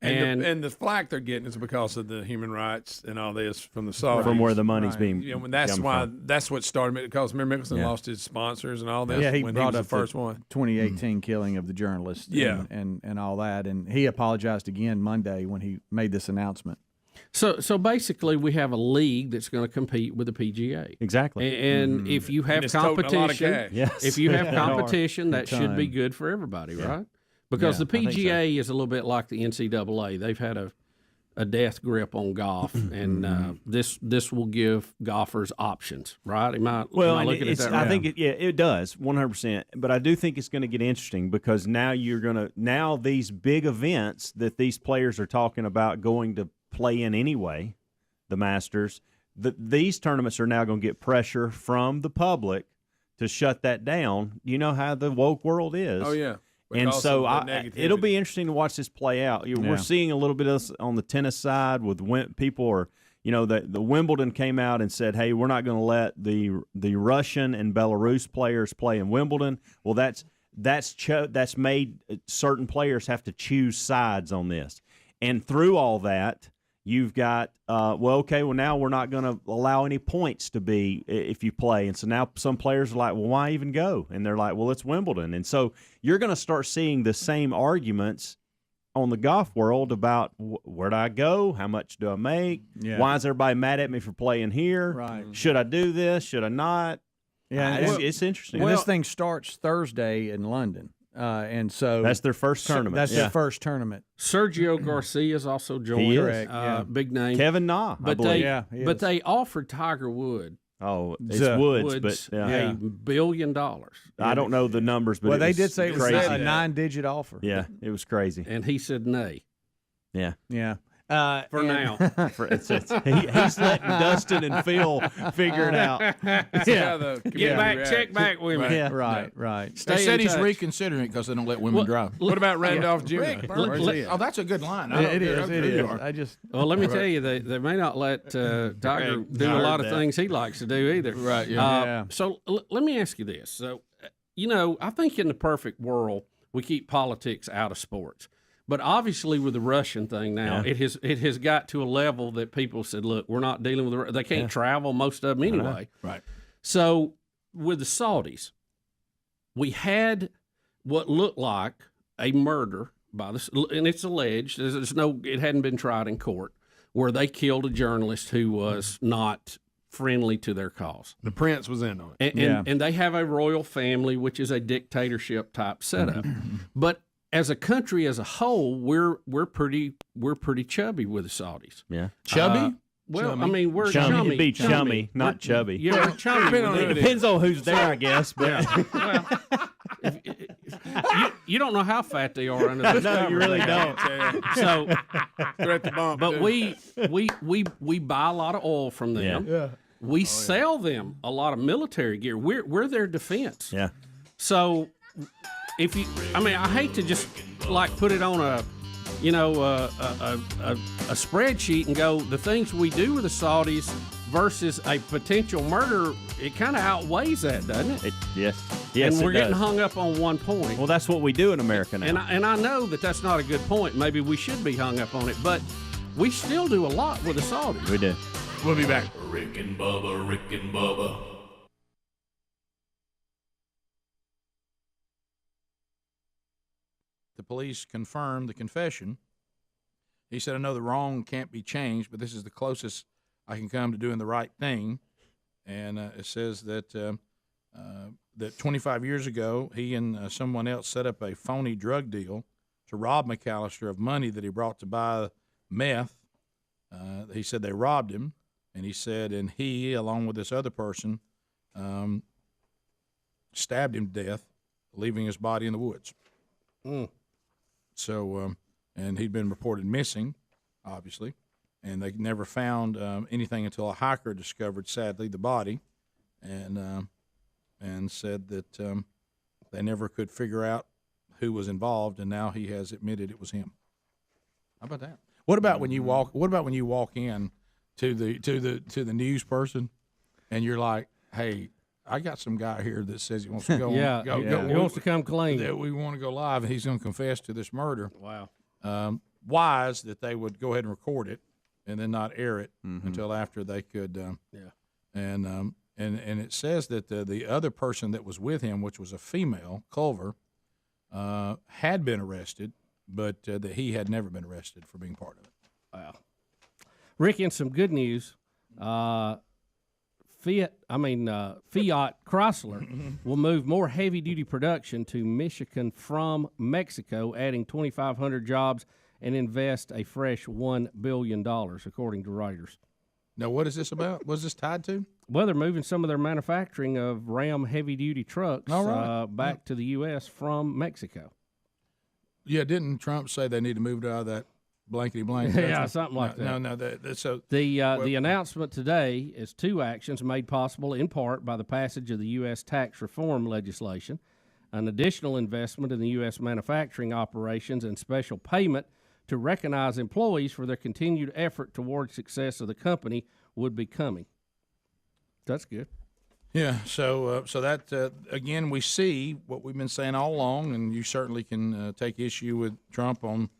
E: yeah. And the flack they're getting is because of the human rights and all this from the Saudis.
D: From where the money's being.
E: That's what started it, because remember Mickelson lost his sponsors and all this.
A: Yeah, he
E: when
A: brought
E: he was
A: up
E: the first one.
A: 2018 killing of the journalist.
E: Yeah.
A: and all that, and he apologized again Monday when he made this announcement.
N: So basically, we have a league that's going to compete with the PGA.
D: Exactly.
N: And if you have competition, if you have competition, that should be good for everybody, right? Because the PGA is a little bit like the NCAA. They've had a death grip on golf, and this will give golfers options, right? Am I looking at that right?
D: I think it does 100%. But I do think it's going to get interesting because now these big events that these players are talking about going to play in anyway, the Masters, these tournaments are now going to get pressure from the public to shut that down. You know how the woke world is.
E: Oh, yeah.
D: And so it'll be interesting to watch this play out. We're seeing a little bit of this on the tennis side with people are, the Wimbledon came out and said, hey, we're not going to let the Russian and Belarus players play in Wimbledon. Well, that's made certain players have to choose sides on this. And through all that, you've got, now we're not going to allow any points to be if you play. And so now some players are like, well, why even go? And they're like, well, it's Wimbledon. And so you're going to start seeing the same arguments on the golf world about where do I go? How much do I make? Yeah. Why is everybody mad at me for playing here?
A: Right.
D: Should I do this? Should I not?
A: Yeah,
D: it's interesting.
A: And this thing starts Thursday in London. And so
D: that's their first tournament.
A: That's their first tournament.
N: Sergio Garcia is also joined.
D: He is.
A: Correct.
N: Big name.
D: Kevin Na,
N: but they offered Tiger Woods.
D: Oh, it's Woods, but
N: $1 billion.
D: I don't know the numbers, but
A: they did say it was
D: crazy.
A: a 9-digit offer.
D: Yeah, it was crazy.
N: And he said nay.
D: Yeah.
N: For now.
D: He's letting Dustin and Phil figure it out.
N: Check back with me.
A: Yeah, right.
G: They said he's reconsidering it because they don't let women drive.
E: What about Randolph Jr.?
G: That's a good line.
A: It is.
N: Let me tell you, they may not let Tiger do a lot of things he likes to do either.
G: Right. Yeah.
N: So let me ask you this. So, I think in the perfect world, we keep politics out of sports. But obviously, with the Russian thing now, it has got to a level that people said, "Look, we're not dealing with they can't travel, most of them anyway."
G: Right.
N: So with the Saudis, we had what looked like a murder and it's alleged. It hadn't been tried in court, where they killed a journalist who was not friendly to their cause.
E: The prince was in on it,
N: and they have a royal family, which is a dictatorship type setup, but as a country as a whole, we're pretty chubby with the Saudis.
D: Yeah,
N: chubby.
D: Chummy.
N: I mean, we're
D: chummy.
N: chummy.
D: It'd be chummy, not chubby.
N: Yeah, we're chummy.
D: It depends on who's there, I guess. But
N: you don't know how fat they are under this.
D: No, you really don't.
N: So,
E: they're at the bump.
N: But we buy a lot of oil from them.
A: Yeah.
N: We sell them a lot of military gear. We're their defense.
D: Yeah.
N: So. I hate to just put it on a spreadsheet and go, the things we do with the Saudis versus a potential murder, it kind of outweighs that, doesn't it?
D: Yes,
N: and we're getting hung up on one point.
D: Well, that's what we do in America now.
N: And I know that's not a good point. Maybe we should be hung up on it, but we still do a lot with the Saudis.
D: We do.
E: We'll be back.
F: Rick and Bubba.
G: The police confirmed the confession He said, I know the wrong can't be changed, but this is the closest I can come to doing the right thing. And it says that that 25 years ago, he and someone else set up a phony drug deal to rob McAllister of money that he brought to buy meth. He said they robbed him, and he said, and he, along with this other person, stabbed him to death, leaving his body in the woods. So, and he'd been reported missing, obviously, and they never found anything until a hiker discovered, sadly, the body, and said that they never could figure out who was involved, and now he has admitted it was him. How about that? What about when you walk? What about when you walk in to the news person, and you're like, "Hey, I got some guy here that says he wants to go.
N: He wants to come clean.
G: That we want to go live, and he's going to confess to this murder."
N: Wow.
G: Wise that they would go ahead and record it, and then not air it until after they could. And it says that the other person that was with him, which was a female, Culver, had been arrested, but that he had never been arrested for being part of it.
N: Wow. Rick, in some good news, Fiat Chrysler will move more heavy-duty production to Michigan from Mexico, adding 2,500 jobs and invest a fresh $1 billion, according to Reuters.
G: Now, what is this about? What is this tied to?
N: Well, they're moving some of their manufacturing of Ram heavy-duty trucks back to the U.S. from Mexico.
G: Yeah, didn't Trump say they need to move it out of that blankety-blank?
N: Yeah, something like that.
G: No. So
N: the announcement today is two actions made possible in part by the passage of the U.S. tax reform legislation, an additional investment in the U.S. manufacturing operations, and special payment to recognize employees for their continued effort toward success of the company would be coming. That's good.
G: Yeah, so that, again, we see what we've been saying all along, and you certainly can take issue with Trump on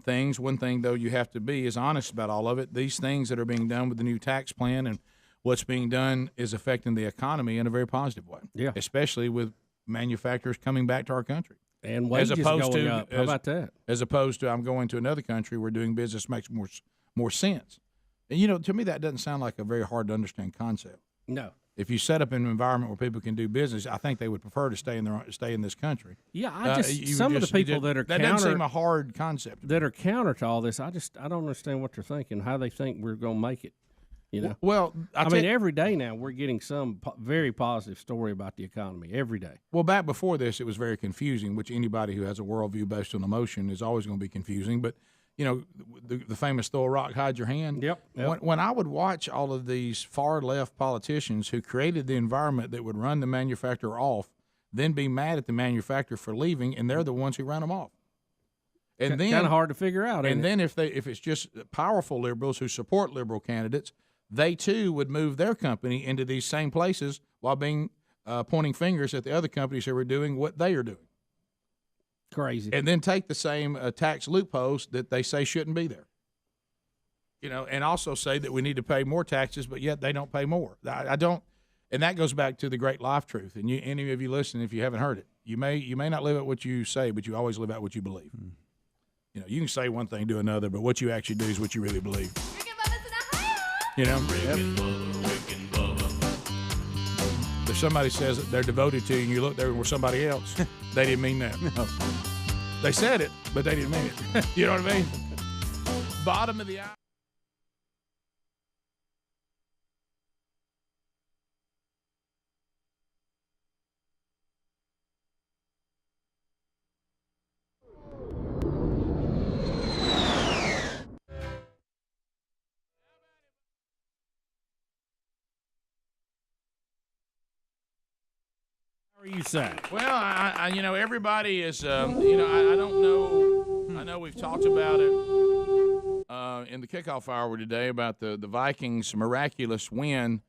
G: things. One thing, though, you have to be is honest about all of it. These things that are being done with the new tax plan and what's being done is affecting the economy in a very positive way.
N: Yeah.
G: Especially with manufacturers coming back to our country.
N: And wages going up. How about that?
G: As opposed to I'm going to another country where doing business makes more sense. And, to me, that doesn't sound like a very hard to understand concept.
N: No.
G: If you set up an environment where people can do business, I think they would prefer to stay in this country.
N: Yeah, some of the people that are
G: that doesn't seem a hard concept
N: that are counter to all this. I don't understand what they're thinking, how they think we're going to make it.
G: Well,
N: I mean, every day now we're getting some very positive story about the economy every day.
G: Well, back before this, it was very confusing. Which anybody who has a worldview based on emotion is always going to be confusing. But the famous throw a rock, hide your hand.
N: Yep.
G: When I would watch all of these far left politicians who created the environment that would run the manufacturer off, then be mad at the manufacturer for leaving, and they're the ones who run them off. And then
N: kind of hard to figure out.
G: And then if it's just powerful liberals who support liberal candidates, they too would move their company into these same places while being pointing fingers at the other companies who are doing what they are doing.
N: Crazy.
G: And then take the same tax loopholes that they say shouldn't be there. And also say that we need to pay more taxes, but yet they don't pay more. I don't, and that goes back to the great life truth. And any of you listening, if you haven't heard it, you may not live out what you say, but you always live out what you believe. You can say one thing, do another, but what you actually do is what you really believe. If somebody says that they're devoted to you and you look there with somebody else, they didn't mean that. No. They said it, but they didn't mean it. You know what I mean? Bottom of the hour.
N: You say?
G: Well, I everybody is, I don't know. I know we've talked about it in the kickoff hour today about the Vikings' miraculous win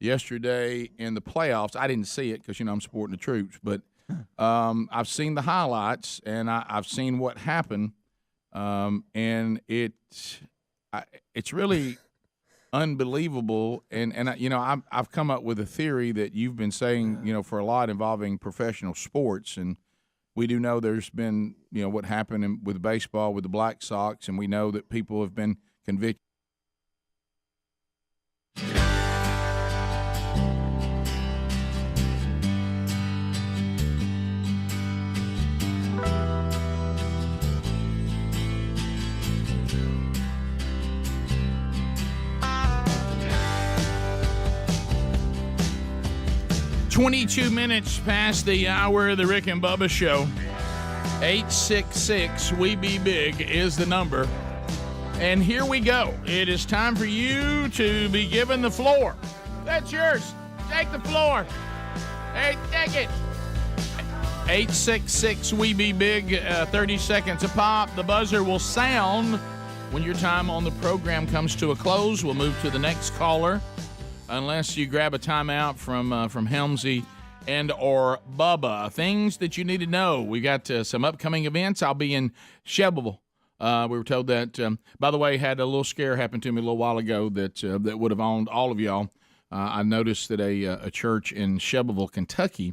G: yesterday in the playoffs. I didn't see it because, I'm supporting the troops, but I've seen the highlights and I've seen what happened, and it's really unbelievable, and I've come up with a theory that you've been saying, for a lot involving professional sports, and We do know there's been, what happened with baseball with the Black Sox, and we know that people have been convicted. "22 minutes past the hour of the Rick and Bubba Show. 866-WE-BE-BIG is the number. And here we go. It is time for you to be given the floor. That's yours. Take the floor. Hey, take it. 866-WE-BE-BIG, 30 seconds a pop. The buzzer will sound when your time on the program comes to a close. We'll move to the next caller, unless you grab a timeout from Helmsley and or Bubba. Things that you need to know. We got some upcoming events. I'll be in Shelbyville. We were told that, by the way, had a little scare happen to me a little while ago that would have owned all of y'all. I noticed that a church in Shelbyville, Kentucky,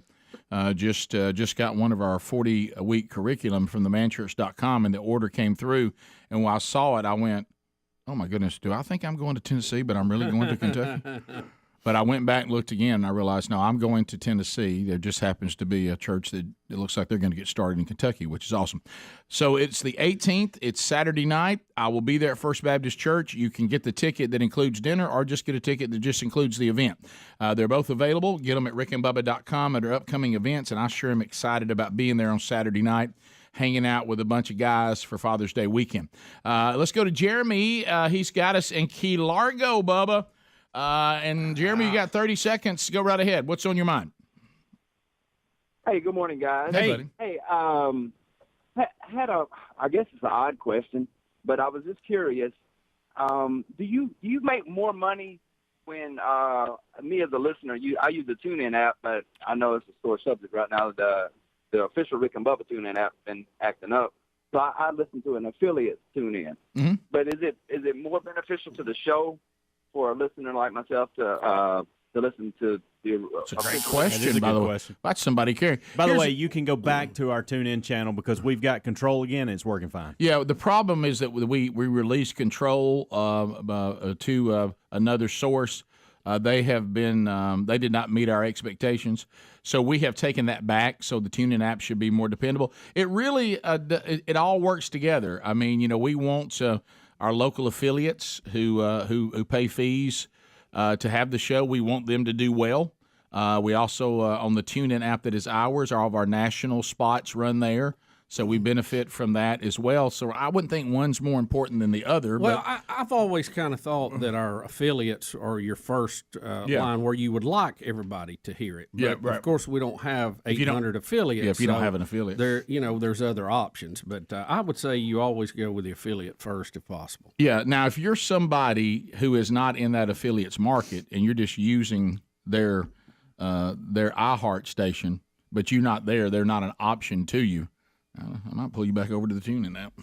G: just got one of our 40-week curriculum from the manchurch.com, and the order came through. And when I saw it, I went, oh, my goodness, do I think I'm going to Tennessee, but I'm really going to Kentucky? But I went back and looked again, and I realized, no, I'm going to Tennessee. There just happens to be a church that it looks like they're going to get started in Kentucky, which is awesome. So it's the 18th. It's Saturday night. I will be there at First Baptist Church. You can get the ticket that includes dinner or just get a ticket that just includes the event. They're both available. Get them at rickandbubba.com under upcoming events, and I sure am excited about being there on Saturday night, hanging out with a bunch of guys for Father's Day weekend. Let's go to Jeremy. He's got us in Key Largo, Bubba. And Jeremy, you got 30 seconds. Go right ahead. What's on your mind?
Q: Hey, good morning, guys.
G: Hey, buddy.
Q: Hey, I guess it's an odd question, but I was just curious. Do you make more money when me as a listener, I use the TuneIn app, but I know it's a sore subject right now. The official Rick and Bubba TuneIn app has been acting up. So I listen to an affiliate TuneIn.
G: Mm-hmm.
Q: But is it more beneficial to the show for a listener like myself to listen to the?
G: It's a great question, by the way. That's somebody caring.
D: By the way, you can go back to our TuneIn channel because we've got Control again, and it's working fine.
G: Yeah, the problem is that we released Control to another source. They have been they did not meet our expectations, so we have taken that back. So the TuneIn app should be more dependable. It really it all works together. I mean, we want our local affiliates who pay fees to have the show. We want them to do well. We also on the TuneIn app that is ours, all of our national spots run there. So we benefit from that as well. So I wouldn't think one's more important than the other.
N: Well,
G: but
N: I've always kind of thought that our affiliates are your first line where you would like everybody to hear it. But
G: right.
N: Of course, we don't have 800 affiliates.
G: Yeah, if you don't have an affiliate.
N: There's other options. But I would say you always go with the affiliate first if possible.
G: Yeah. Now, if you're somebody who is not in that affiliate's market and you're just using their iHeart station, but you're not there, they're not an option to you, I might pull you back over to the TuneIn app.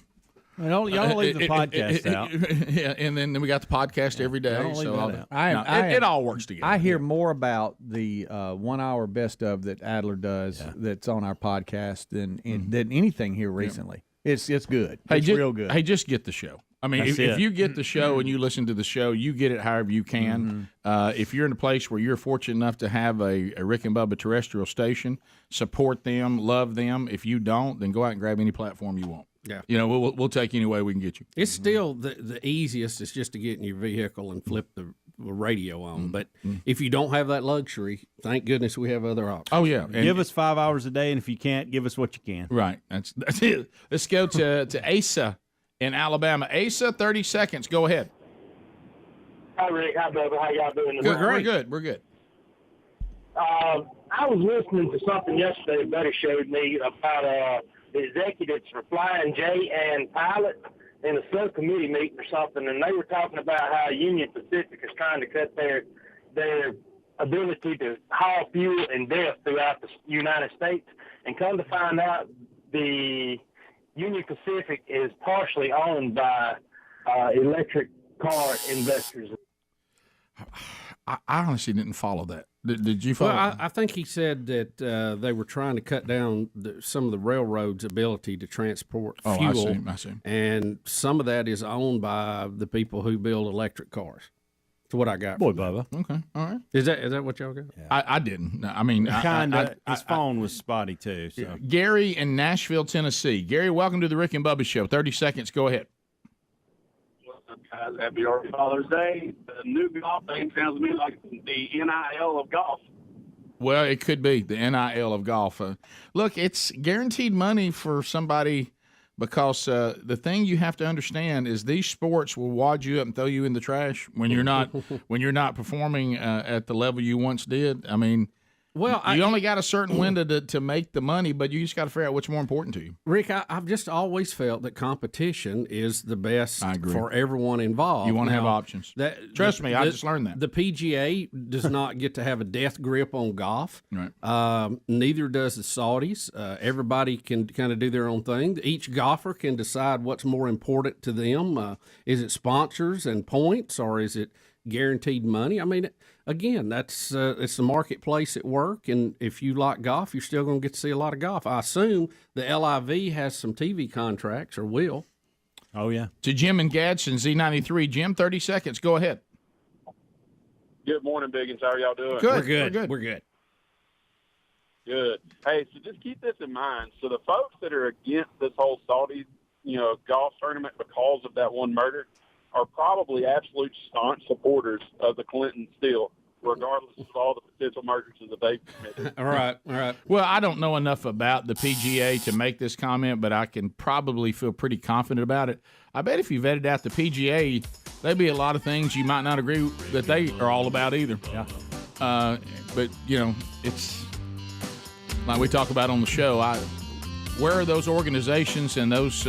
D: Y'all leave the podcast out.
G: Yeah, and then we got the podcast every day.
D: Don't leave that
G: out. It all works together.
A: I hear more about the 1 hour best of that Adler does that's on our podcast than anything here recently. It's good. It's real good.
G: Hey, just get the show. I mean, if you get the show and you listen to the show, you get it however you can. If you're in a place where you're fortunate enough to have a Rick and Bubba terrestrial station, support them, love them. If you don't, then go out and grab any platform you want.
N: Yeah.
G: We'll take any way we can get you.
N: It's still the easiest is just to get in your vehicle and flip the radio on. But if you don't have that luxury, thank goodness we have other options.
G: Oh, yeah.
D: And give us 5 hours a day, and if you can't, give us what you can.
G: Right. That's it. Let's go to Asa in Alabama. Asa, 30 seconds. Go ahead.
S: Hi, Rick. Hi, Bubba. How y'all doing?
G: Good. We're good.
S: I was listening to something yesterday a buddy showed me about the executives for Flying J and Pilot in a subcommittee meeting or something, and they were talking about how Union Pacific is trying to cut their ability to haul fuel and depth throughout the United States. And come to find out, the Union Pacific is partially owned by electric car investors.
G: I honestly didn't follow that. Did you follow?
N: Well, I think he said that they were trying to cut down some of the railroad's ability to transport fuel.
G: I see.
N: And some of that is owned by the people who build electric cars. That's what I got.
J: Boy,
N: from that.
J: Bubba.
G: Okay, all right.
N: Is that what y'all got?
G: Yeah. I didn't. I mean,
D: kind of. His phone was spotty too. So.
G: Gary in Nashville, Tennessee. Gary, welcome to the Rick and Bubba Show. 30 seconds. Go ahead.
O: What's up, guys? Happy early Father's Day. The new golf thing sounds to me like the NIL of golf.
G: Well, it could be the NIL of golf. Look, it's guaranteed money for somebody because the thing you have to understand is these sports will wad you up and throw you in the trash when you're not performing at the level you once did. I mean,
N: well,
G: you only got a certain window to make the money, but you just got to figure out what's more important to you.
N: Rick, I've just always felt that competition is the best for everyone involved.
G: You want to have options. Trust me, I just learned that.
N: The PGA does not get to have a death grip on golf.
G: Right.
N: Neither does the Saudis. Everybody can kind of do their own thing. Each golfer can decide what's more important to them. Is it sponsors and points, or is it guaranteed money? I mean, again, that's it's the marketplace at work, and if you like golf, you're still going to get to see a lot of golf. I assume the LIV has some TV contracts, or will.
D: Oh, yeah.
G: To Jim and Gadsden, Z93. Jim, 30 seconds. Go ahead.
O: Good morning, Biggins. How are y'all doing?
G: Good.
N: We're good.
O: Good. Hey, so just keep this in mind. So the folks that are against this whole Saudi, golf tournament because of that one murder are probably absolute staunch supporters of the Clintons still, regardless of all the potential murders that they've committed.
N: All right.
G: Well, I don't know enough about the PGA to make this comment, but I can probably feel pretty confident about it. I bet if you vetted out the PGA, there'd be a lot of things you might not agree that they are all about either.
D: Yeah.
G: But, it's like we talk about on the show, where are those organizations and those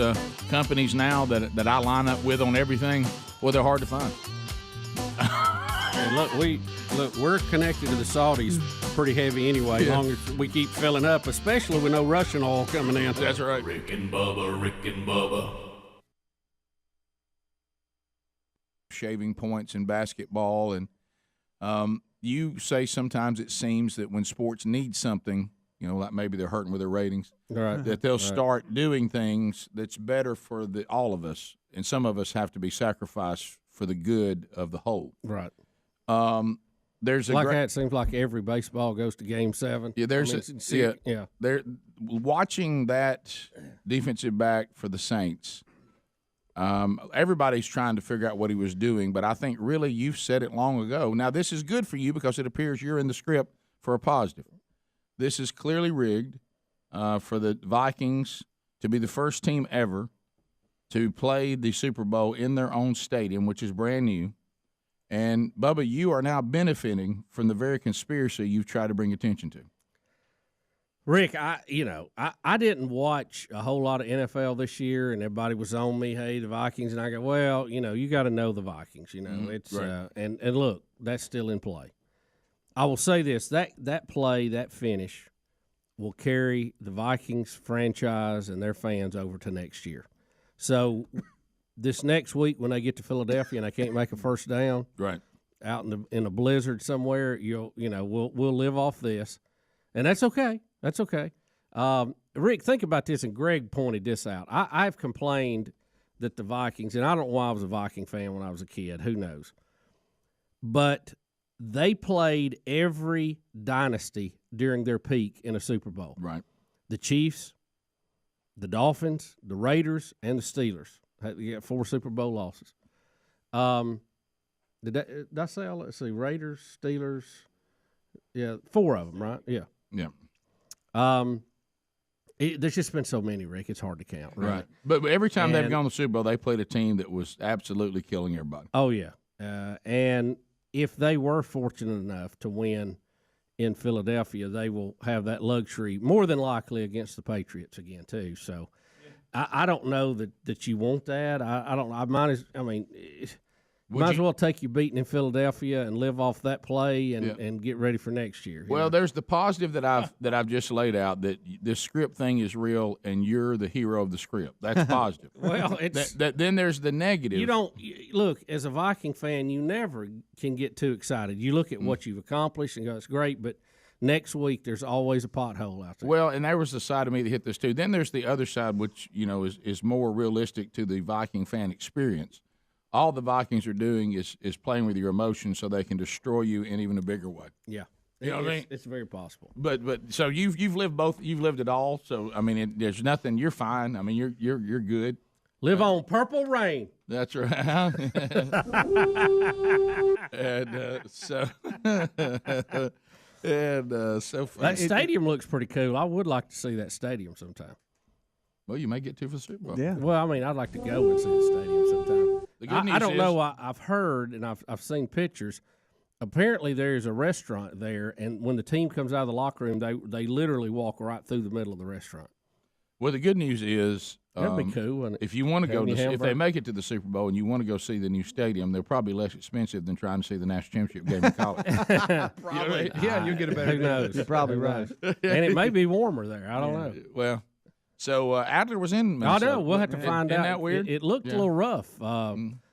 G: companies now that I line up with on everything? Well, they're hard to find.
N: Look, we're connected to the Saudis pretty heavy anyway, as long as we keep filling up, especially with no Russian oil coming in.
G: That's right.
F: Rick and Bubba.
G: Shaving points in basketball, and you say sometimes it seems that when sports need something, like maybe they're hurting with their ratings,
N: right,
G: that they'll start doing things that's better for all of us, and some of us have to be sacrificed for the good of the whole.
N: Right.
G: There's
N: it seems like every baseball goes to Game 7.
G: Yeah, They're watching that defensive back for the Saints. Everybody's trying to figure out what he was doing, but I think really you've said it long ago. Now, this is good for you because it appears you're in the script for a positive. This is clearly rigged for the Vikings to be the first team ever to play the Super Bowl in their own stadium, which is brand new. And, Bubba, you are now benefiting from the very conspiracy you've tried to bring attention to.
N: Rick, I didn't watch a whole lot of NFL this year, and everybody was on me, hey, the Vikings. And I go, well, you got to know the Vikings. It's
G: right.
N: And look, that's still in play. I will say this, that play, that finish will carry the Vikings franchise and their fans over to next year. So this next week when they get to Philadelphia and they can't make a first down,
G: right,
N: out in a blizzard somewhere, we'll live off this. And that's okay. That's okay. Rick, think about this, and Greg pointed this out. I've complained that the Vikings, and I don't know why I was a Viking fan when I was a kid. Who knows? But they played every dynasty during their peak in a Super Bowl.
G: Right.
N: The Chiefs, the Dolphins, the Raiders, and the Steelers. You got 4 Super Bowl losses. Did I say all? Let's see, Raiders, Steelers. Yeah, 4 of them, right? Yeah.
G: Yeah.
N: There's just been so many, Rick. It's hard to count.
G: Right. But every time they've gone to the Super Bowl, they played a team that was absolutely killing everybody.
N: Oh, yeah. And if they were fortunate enough to win in Philadelphia, they will have that luxury more than likely against the Patriots again, too. So I don't know that you want that. I don't know. Might as well take your beating in Philadelphia and live off that play and get ready for next year.
G: Well, there's the positive that I've just laid out, that this script thing is real and you're the hero of the script. That's positive.
N: Well, it's
G: then there's the negative.
N: You don't look, as a Viking fan, you never can get too excited. You look at what you've accomplished and go, it's great, but next week there's always a pothole out there.
G: Well, and there was the side of me that hit this too. Then there's the other side, which is more realistic to the Viking fan experience. All the Vikings are doing is playing with your emotions so they can destroy you in even a bigger way.
N: Yeah,
G: you know what I mean.
N: It's very possible.
G: But so you've lived both. You've lived it all. So I mean, there's nothing. You're fine. I mean, you're good.
N: Live on Purple Rain.
G: That's right. And so fun.
N: That stadium looks pretty cool. I would like to see that stadium sometime.
G: Well, you may get to for the Super Bowl.
N: Yeah. Well, I mean, I'd like to go and see the stadium sometime.
G: The good news
N: I don't
G: is,
N: know. I've heard and I've seen pictures. Apparently, there's a restaurant there, and when the team comes out of the locker room, they literally walk right through the middle of the restaurant.
G: Well, the good news is
N: that'd be cool. Wouldn't it?
G: If you want to
N: Have
G: go,
N: any
G: if they
N: hamburger?
G: make it to the Super Bowl and you want to go see the new stadium, they're probably less expensive than trying to see the national championship game in college.
P: Probably. Yeah, you'll get a better
N: Who
P: deal.
N: knows?
A: You're probably
N: Who
A: right.
N: knows? And it may be warmer there. I don't know.
G: Well, so Adler was in
N: I
G: Minnesota.
N: know. We'll have to find out.
G: Isn't that weird?
N: It looked a little rough.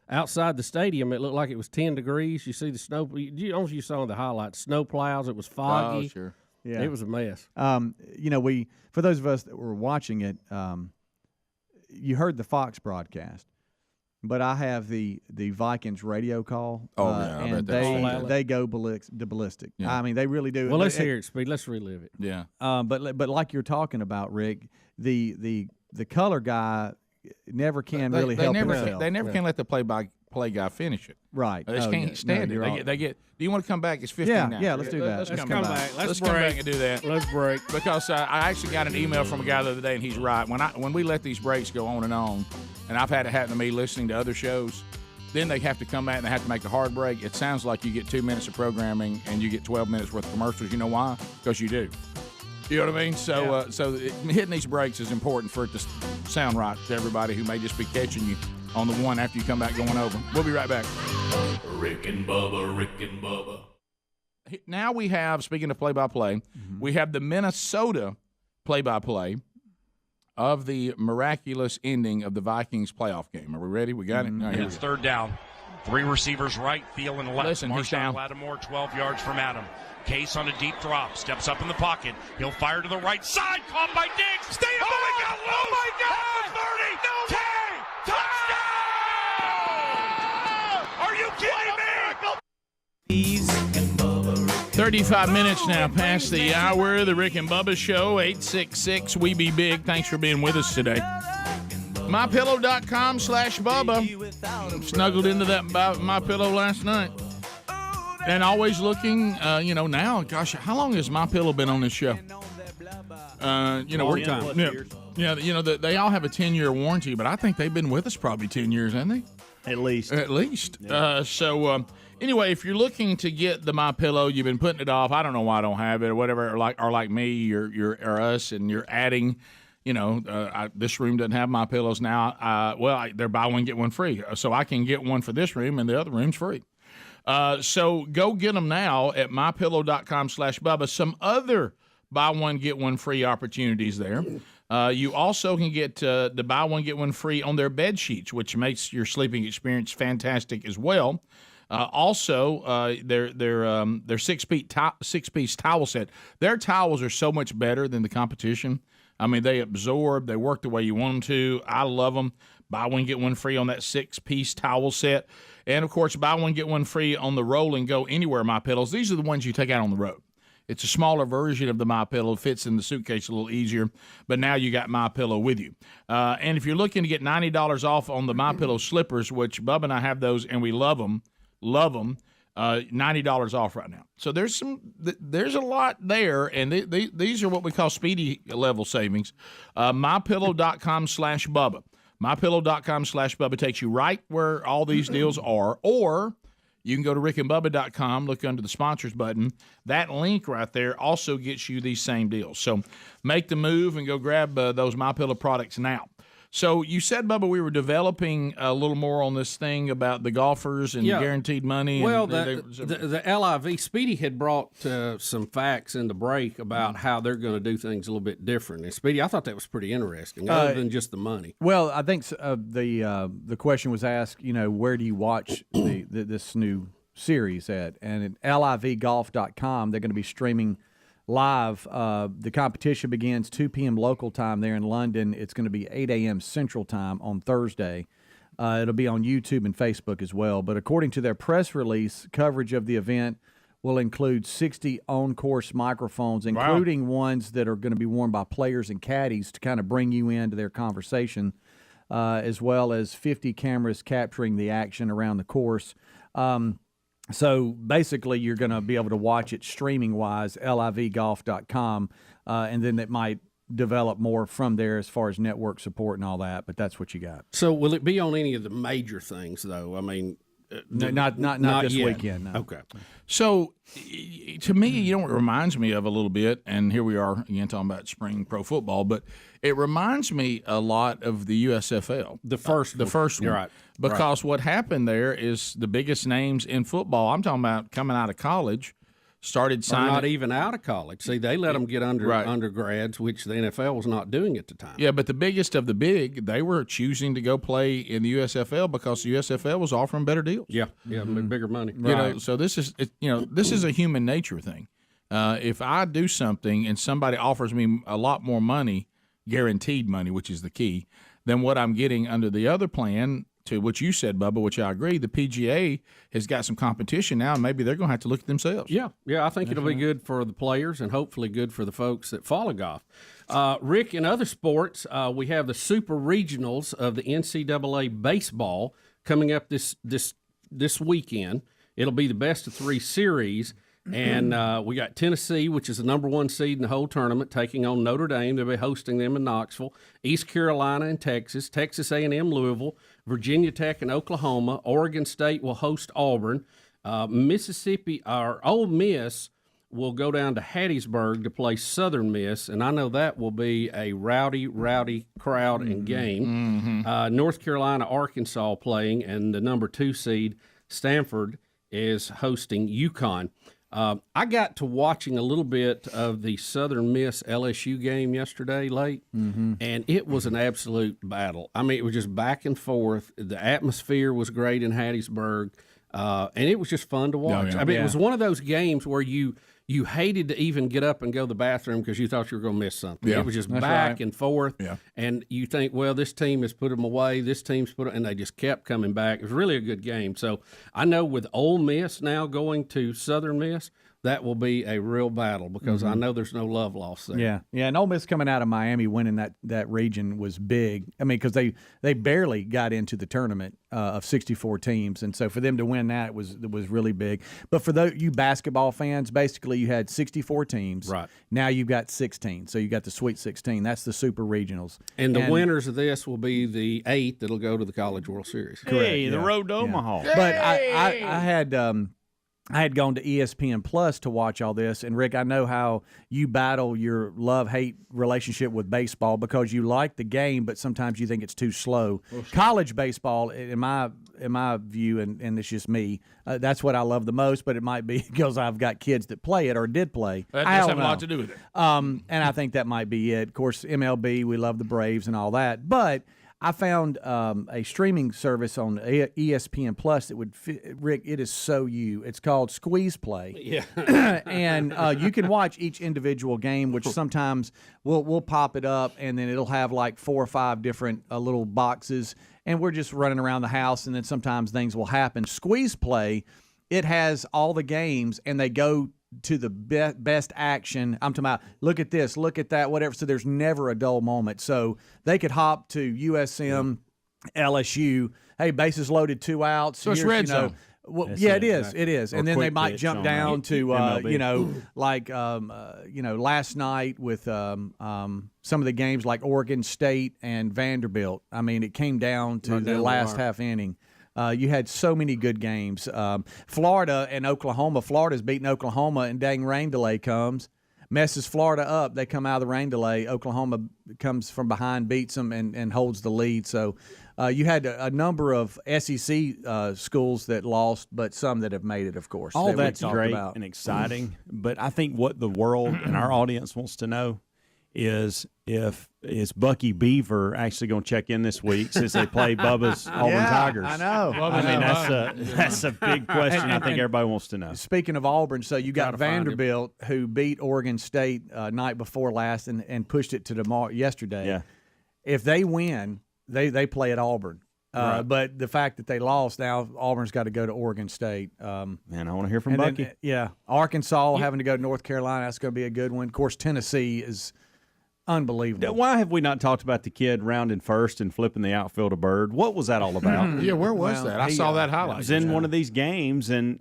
N: Outside the stadium, it looked like it was 10 degrees. You see the snow. You saw the highlights. Snow plows. It was foggy.
G: Oh, sure.
A: Yeah.
N: It was a mess.
A: We for those of us that were watching it, you heard the Fox broadcast, but I have the Vikings radio call.
G: Oh, yeah, I
A: and
G: bet that's
A: they go ballistic.
G: Yeah.
A: I mean, they really do.
N: Well, let's hear it, Speed. Let's relive it.
G: Yeah.
A: But like you're talking about, Rick, the color guy never can really help himself.
G: They never can let the play-by-play guy finish it.
A: Right.
G: They just can't stand it. They get. Do you want to come back? It's 15 now.
A: Yeah, let's do that.
G: Let's
N: Let's
G: come
N: come
G: back.
N: back.
G: Let's come back and do that.
N: Let's break.
G: Because I actually got an email from a guy the other day, and he's right. When we let these breaks go on, and I've had it happen to me listening to other shows, then they have to come back and they have to make a hard break. It sounds like you get 2 minutes of programming and you get 12 minutes worth of commercials. You know why? Because you do. You know what I mean? So, hitting these breaks is important for it to sound right to everybody who may just be catching you on the one after you come back going over. We'll be right back.
F: Rick and Bubba, Rick and Bubba.
G: Now we have, speaking of play-by-play, we have the Minnesota play-by-play of the miraculous ending of the Vikings playoff game. Are we ready? We got it? All right,
B: It's third down. 3 receivers right, Thielen and left.
G: Listen, he's down.
B: Lattimore 12 yards from Adam. Case on a deep drop. Steps up in the pocket. He'll fire to the right side. Caught by Diggs. Stay up. Oh, my God. Oh, my God. 30. Touchdown. Are you kidding me?
G: 35 minutes now past the hour. The Rick and Bubba Show, 866 We Be Big. Thanks for being with us today. MyPillow.com/Bubba. Snuggled into that MyPillow last night. And always looking, now, gosh, how long has MyPillow been on this show?
J: Long time.
G: Yeah, they all have a 10-year warranty, but I think they've been with us probably 10 years, haven't they?
D: At least.
G: Yeah. Anyway, if you're looking to get the MyPillow, you've been putting it off. I don't know why I don't have it or whatever. Or like me, or us, and you're adding. This room doesn't have MyPillows now. They're buy one get one free, so I can get one for this room, and the other room's free. So go get them now at MyPillow.com/Bubba. Some other buy one get one free opportunities there. You also can get the buy one get one free on their bed sheets, which makes your sleeping experience fantastic as well. Their six-piece towel set. Their towels are so much better than the competition. I mean, they absorb. They work the way you want them to. I love them. Buy one, get one free on that 6-piece towel set. And, of course, buy one, get one free on the Roll and Go Anywhere MyPillows. These are the ones you take out on the road. It's a smaller version of the MyPillow. Fits in the suitcase a little easier. But now you got MyPillow with you. And if you're looking to get $90 off on the MyPillow slippers, which Bubba and I have those, and we love them, $90 off right now. So there's a lot there, and these are what we call Speedy level savings. MyPillow.com/Bubba. MyPillow.com/Bubba takes you right where all these deals are, or you can go to rickandbubba.com, look under the sponsors button. That link right there also gets you these same deals. So make the move and go grab those MyPillow products now. So you said, Bubba, we were developing a little more on this thing about the golfers and guaranteed money.
N: Well,
G: and
N: the LIV, Speedy had brought some facts in the break about how they're going to do things a little bit different. And Speedy, I thought that was pretty interesting, other than just the money.
A: Well, I think the question was asked, where do you watch this new series at? And at livegolf.com, they're going to be streaming live. The competition begins 2 p.m. local time there in London. It's going to be 8 a.m. Central time on Thursday. It'll be on YouTube and Facebook as well. But according to their press release, coverage of the event will include 60 on-course microphones, including ones that are going to be worn by players and caddies to kind of bring you into their conversation, as well as 50 cameras capturing the action around the course. So basically, you're going to be able to watch it streaming-wise, livegolf.com, and then it might develop more from there as far as network support and all that, but that's what you got.
N: So will it be on any of the major things, though? I mean,
A: no, not this
N: yet.
A: weekend. No.
N: Okay.
G: So to me, it reminds me of a little bit, and here we are again talking about spring pro football, but it reminds me a lot of the USFL.
N: The first
G: one.
N: You're right.
G: Because what happened there is the biggest names in football, I'm talking about coming out of college, started signing.
N: Or not even out of college. See, they let them get undergrads, which the NFL was not doing at the time.
G: Yeah, but the biggest of the big, they were choosing to go play in the USFL because the USFL was offering better deals.
N: Yeah, bigger money.
G: So this is this is a human nature thing. If I do something and somebody offers me a lot more money, guaranteed money, which is the key, than what I'm getting under the other plan, to what you said, Bubba, which I agree, the PGA has got some competition now, and maybe they're going to have to look at themselves.
N: Yeah, I think it'll be good for the players and hopefully good for the folks that follow golf. Rick, in other sports, we have the Super Regionals of the NCAA baseball coming up this weekend. It'll be the best of 3 series. And we got Tennessee, which is the number 1 seed in the whole tournament, taking on Notre Dame. They'll be hosting them in Knoxville. East Carolina and Texas, Texas A&M, Louisville, Virginia Tech and Oklahoma. Oregon State will host Auburn. Mississippi, or Ole Miss, will go down to Hattiesburg to play Southern Miss, and I know that will be a rowdy crowd and game. North Carolina, Arkansas playing, and the number 2 seed, Stanford, is hosting UConn. I got to watching a little bit of the Southern Miss LSU game yesterday late, and it was an absolute battle. I mean, it was just back and forth. The atmosphere was great in Hattiesburg, and it was just fun to watch. I mean, it was one of those games where you hated to even get up and go to the bathroom because you thought you were going to miss something. It was just back and forth, and you think, well, this team has put them away, this team's put them, and they just kept coming back. It was really a good game. So I know with Ole Miss now going to Southern Miss, that will be a real battle because I know there's no love lost there.
A: Yeah, and Ole Miss coming out of Miami winning that region was big. I mean, because they barely got into the tournament of 64 teams, and so for them to win that was really big. But for you basketball fans, basically you had 64 teams.
N: Right.
A: Now you've got 16, so you got the Sweet 16. That's the Super Regionals.
N: And the winners of this will be the 8 that'll go to the College World Series.
D: Hey, the road to Omaha.
A: Yeah. But I had gone to ESPN Plus to watch all this, and Rick, I know how you battle your love-hate relationship with baseball because you like the game, but sometimes you think it's too slow. College baseball, in my view, and it's just me, that's what I love the most, but it might be because I've got kids that play it or did play.
G: That does have a lot to do with it.
A: And I think that might be it. Of course, MLB, we love the Braves and all that, but I found a streaming service on ESPN Plus that would fit, Rick, it is so you. It's called Squeeze Play.
N: Yeah.
A: And you can watch each individual game, which sometimes we'll pop it up, and then it'll have like 4 or 5 different little boxes, and we're just running around the house, and then sometimes things will happen. Squeeze Play, it has all the games, and they go to the best action. I'm talking about, look at this, look at that, whatever. So there's never a dull moment. So they could hop to USM, LSU. Hey, bases loaded, 2 outs.
G: So it's red zone.
A: Well, it is. It is. And then they might jump down to, last night with some of the games like Oregon State and Vanderbilt. I mean, it came down to the last half inning. You had so many good games. Florida and Oklahoma. Florida's beating Oklahoma, and dang rain delay comes. messes Florida up. They come out of the rain delay. Oklahoma comes from behind, beats them, and holds the lead. So you had a number of SEC schools that lost, but some that have made it, of course.
J: All
A: that
J: that's great and exciting. But I think what the world and our audience wants to know is is Bucky Beaver actually going to check in this week since they play Bubba's Auburn Tigers?
A: I know.
J: That's a big question. I think everybody wants to know.
A: Speaking of Auburn, so you got Vanderbilt who beat Oregon State night before last and pushed it to yesterday.
J: Yeah.
A: If they win, they play at Auburn.
J: Right.
A: But the fact that they lost, now Auburn's got to go to Oregon State.
J: Man, I want to hear from Bucky.
A: Arkansas having to go to North Carolina. That's going to be a good one. Of course, Tennessee is unbelievable.
J: Why have we not talked about the kid rounding first and flipping the outfield a bird? What was that all about?
G: Yeah, where was that? I saw that highlight.
J: It was in one of these games, and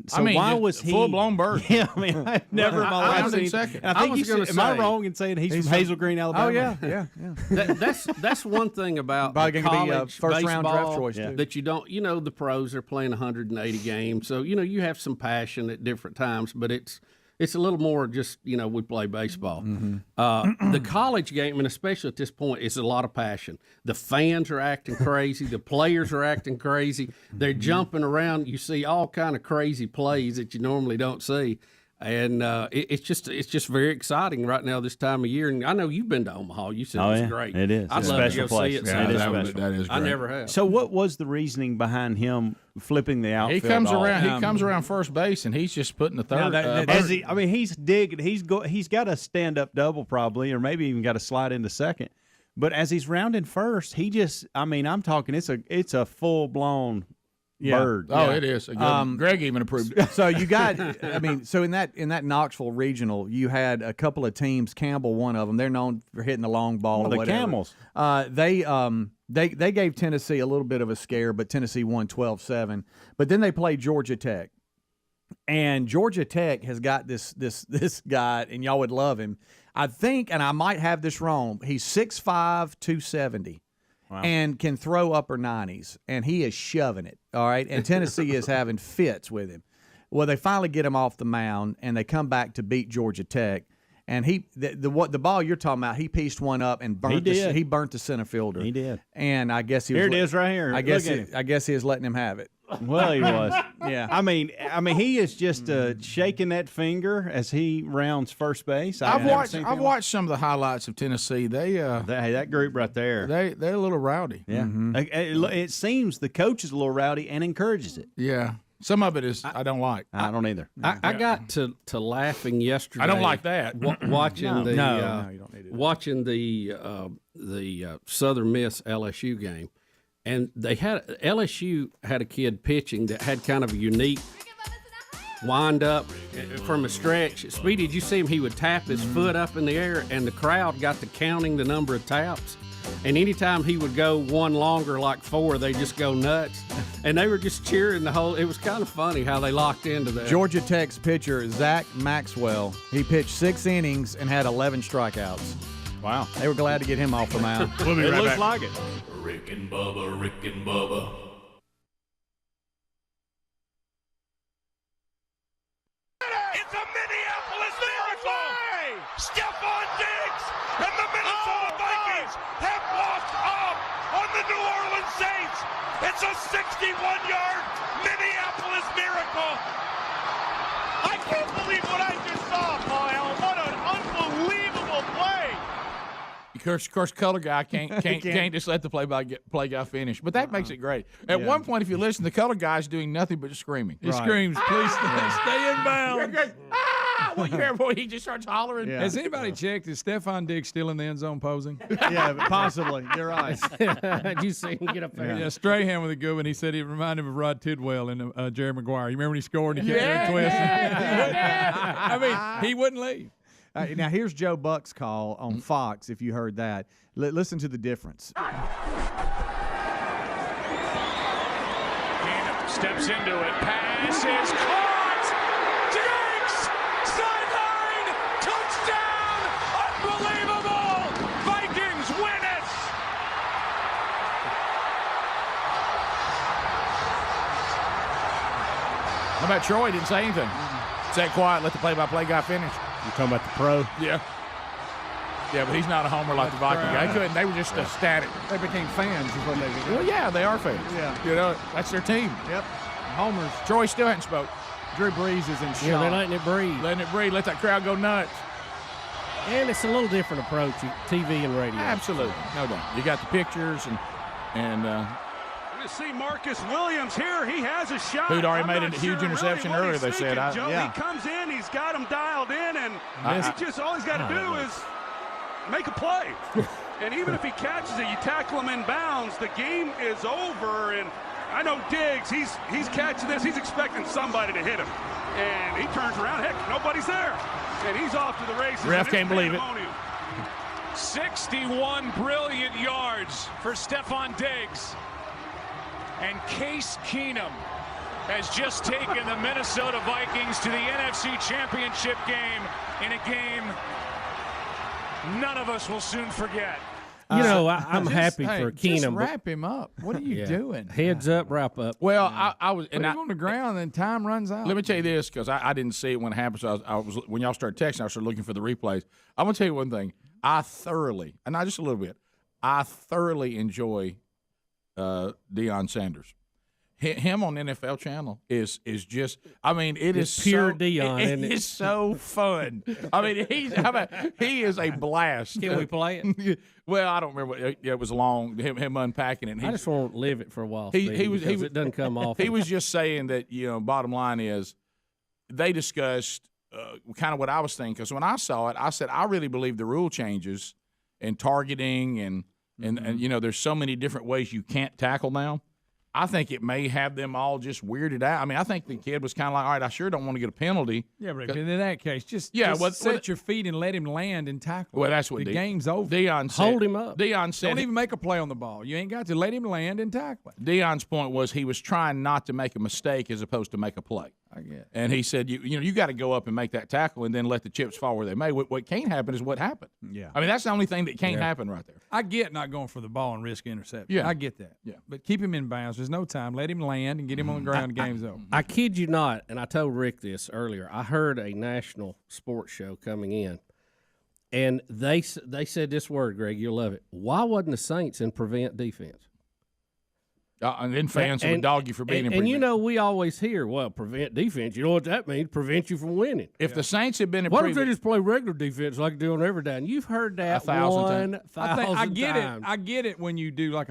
J: so why was he
G: full-blown bird?
J: Yeah, I mean, I've never in my life seen.
G: Second.
J: I think am I wrong in saying he's from Hazel Green, Alabama?
A: Oh yeah.
N: That's one thing about
A: Probably gonna be a
N: college
A: first-round draft
N: baseball
A: choice, too.
N: that you don't. The pros are playing 180 games, so you have some passion at different times, but it's a little more just, we play baseball. The college game, and especially at this point, is a lot of passion. The fans are acting crazy. The players are acting crazy. They're jumping around. You see all kind of crazy plays that you normally don't see. And it's just very exciting right now this time of year. And I know you've been to Omaha. You said it's great.
J: It is.
N: I'd
J: It's
N: love
J: a
N: to
J: special
N: go
J: place.
N: see it.
J: Yeah, it is
N: sometime.
J: special.
G: That is
N: I
G: great.
N: never have.
J: So what was the reasoning behind him flipping the outfield?
G: He comes
J: off?
G: around. He comes around first base, and he's just putting the third.
J: He's digging. He's got a stand up double probably, or maybe even got to slide into second. But as he's rounding first, he just. I'm talking. It's a full blown. Bird.
G: Oh, it is. Greg even approved it.
A: So you got, so in that Knoxville regional, you had a couple of teams. Campbell, one of them. They're known for hitting the long ball.
J: The
A: whatever.
J: Camels.
A: They gave Tennessee a little bit of a scare, but Tennessee won 12-7. But then they played Georgia Tech, and Georgia Tech has got this guy, and y'all would love him. I think, and I might have this wrong. He's 6'5", 270. Wow. And can throw upper 90s, and he is shoving it, all right? And Tennessee is having fits with him. Well, they finally get him off the mound, and they come back to beat Georgia Tech. And the ball you're talking about, he pieced one up and burnt he burnt the center fielder.
J: He did.
A: And I guess he was
J: Here it is right here.
A: I guess he was letting him have it.
J: Well, he was.
A: Yeah.
J: I mean, he is just shaking that finger as he rounds first base.
G: I've watched some of the highlights of Tennessee.
J: That group right there.
G: They're a little rowdy.
J: Yeah. Mm-hmm. It seems the coach is a little rowdy and encourages it.
G: Yeah. Some of it is I don't like.
J: I don't either.
N: I got to laughing yesterday.
G: I don't like that.
N: Watching
A: you don't need it.
N: Watching the Southern Miss LSU game. And LSU had a kid pitching that had kind of a unique wind up from a stretch. Speedy, did you see him? He would tap his foot up in the air, and the crowd got to counting the number of taps. And anytime he would go one longer, like 4, they just go nuts. And they were just cheering the whole. It was kind of funny how they locked into that.
A: Georgia Tech's pitcher, Zach Maxwell, he pitched 6 innings and had 11 strikeouts.
J: Wow.
A: They were glad to get him off the mound.
G: We'll be right back.
J: Like it.
F: Rick and Bubba, Rick and Bubba.
B: It's a Minneapolis miracle! Stephon Diggs and the Minnesota Vikings have walked off on the New Orleans Saints. It's a 61-yard Minneapolis miracle. I can't believe what I just saw, Paul Allen. What an unbelievable play.
G: Of course, color guy can't just let the play guy finish. But that makes it great. At one point, if you listen, the color guy's doing nothing but screaming. He screams, "Please stay in bounds!" Well, you hear boy, he just starts hollering.
P: Yeah. Has anybody checked? Is Stephon Diggs still in the end zone posing?
A: Yeah, possibly. You're right.
N: Did you see him get up there?
P: Yeah, Strahan with a good one. He said he reminded him of Rod Tidwell and Jerry Maguire. You remember when he scored and he kept twisting? I mean, he wouldn't leave.
A: Now, here's Joe Buck's call on Fox, if you heard that. Listen to the difference.
B: Steps into it. Pass is caught. Diggs! Sideline! Touchdown! Unbelievable! Vikings win it!
G: How about Troy? Didn't say anything. Sat quiet, let the play-by-play guy finish.
N: You talking about the pro?
G: Yeah. Yeah, but he's not a homer like the Viking guy. They were just ecstatic.
P: They became fans, is what they became.
G: Well, yeah, they are fans.
P: Yeah.
G: You know, that's their team.
P: Yep. Homers.
G: Troy still hasn't spoke.
P: Drew Brees is in shock.
N: Yeah, they're letting it breathe.
G: Letting it breathe. Let that crowd go nuts.
N: And it's a little different approach, TV and radio.
G: Absolutely. No doubt. You got the pictures and
B: You see Marcus Williams here. He has a shot.
G: who'd already made a huge interception earlier, they said.
B: He comes in, he's got him dialed in, and he just all he's got to do is make a play. And even if he catches it, you tackle him in bounds, the game is over. And I know Diggs, he's catching this. He's expecting somebody to hit him. And he turns around. Heck, nobody's there. And he's off to the races.
G: Ref can't believe it.
M: 61 brilliant yards for Stephon Diggs. And Case Keenum has just taken the Minnesota Vikings to the NFC Championship game in a game none of us will soon forget.
N: You know, I'm happy for Keenum.
P: Just wrap him up. What are you doing?
N: Heads up, wrap up.
G: Well, I was
P: and on the ground, and time runs out.
G: Let me tell you this, because I didn't see it when it happened. So I was when y'all started texting, I started looking for the replays. I'm gonna tell you one thing. I thoroughly, and not just a little bit, I thoroughly enjoy Deion Sanders. Him on NFL Channel is just. I mean, it's
N: pure
G: so,
N: Deion.
G: It is so fun. I mean, he is a blast.
N: Can we play it?
G: Well, I don't remember. It was long. Him unpacking it.
N: I just want to live it for a while.
G: He was.
N: It doesn't come off.
G: He was just saying that bottom line is, they discussed kind of what I was thinking. Because when I saw it, I said I really believe the rule changes and targeting and there's so many different ways you can't tackle now. I think it may have them all just weirded out. I mean, I think the kid was kind of like, all right, I sure don't want to get a penalty.
P: Yeah, but in that case, just set your feet and let him land and tackle.
G: Well, that's what
P: the game's over.
G: Deion said.
N: Hold him up.
G: Deion said.
P: Don't even make a play on the ball. You ain't got to let him land and tackle it.
G: Deion's point was he was trying not to make a mistake as opposed to make a play.
P: I get.
G: And he said, you got to go up and make that tackle and then let the chips fall where they may. What can't happen is what happened.
P: Yeah.
G: I mean, that's the only thing that can't happen right there.
P: I get not going for the ball and risk interception.
G: Yeah.
P: I get that.
G: Yeah.
P: But keep him in bounds. There's no time. Let him land and get him on the ground. The game's over.
N: I kid you not, and I told Rick this earlier. I heard a national sports show coming in, and they said this word, Greg, you'll love it. Why wasn't the Saints in prevent defense?
G: And then fans would dog you for being in prevent.
N: And we always hear, well, prevent defense. You know what that means? Prevent you from winning.
G: If the Saints had been in
N: what if they just play regular defense like they do on every down? You've heard that 1,000 times.
P: I get it. I get it when you do like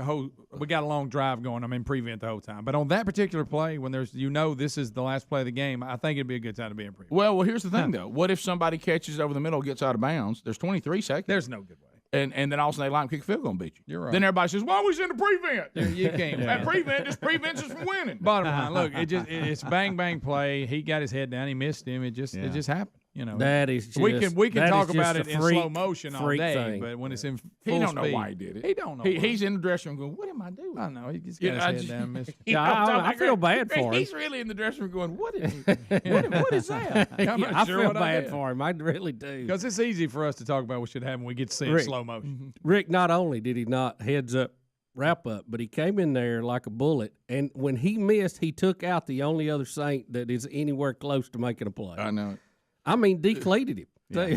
P: we got a long drive going. I'm in prevent the whole time. But on that particular play, when there's this is the last play of the game, I think it'd be a good time to be in prevent.
G: Well, here's the thing though. What if somebody catches over the middle, gets out of bounds? There's 23 seconds.
P: There's no good way.
G: And then all of a sudden they line kick a field goal and beat you.
P: You're right.
G: Then everybody says, "Why was in the prevent?"
P: You can't.
G: That prevent just prevents us from winning.
P: Bottom line, look, it's bang bang play. He got his head down. He missed him. It just happened.
N: That is just,
P: we can talk about it in
N: freak,
P: slow motion all day,
N: thing.
P: but when it's in full
G: he don't
P: speed,
G: know why he did it.
P: He don't know.
G: He's in the dressing room going, "What am I doing?"
P: I know. He just got his head down. Missed.
N: I feel bad for him.
G: He's really in the dressing room going, "What is what is that?"
N: I feel bad for him. I really do.
P: Because it's easy for us to talk about what should happen. We get to see it in slow motion.
N: Rick, not only did he not heads up, wrap up, but he came in there like a bullet. And when he missed, he took out the only other Saint that is anywhere close to making a play.
G: I know it.
N: I mean, decleated him. Yeah.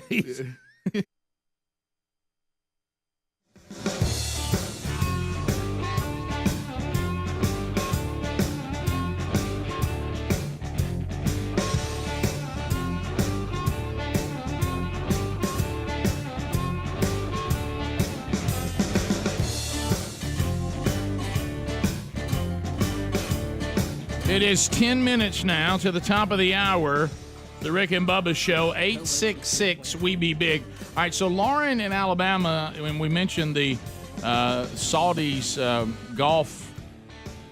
G: It is 10 minutes now to the top of the hour. The Rick and Bubba Show, 866-WE-BE-BIG. All right, so Lauren in Alabama, when we mentioned the Saudis golf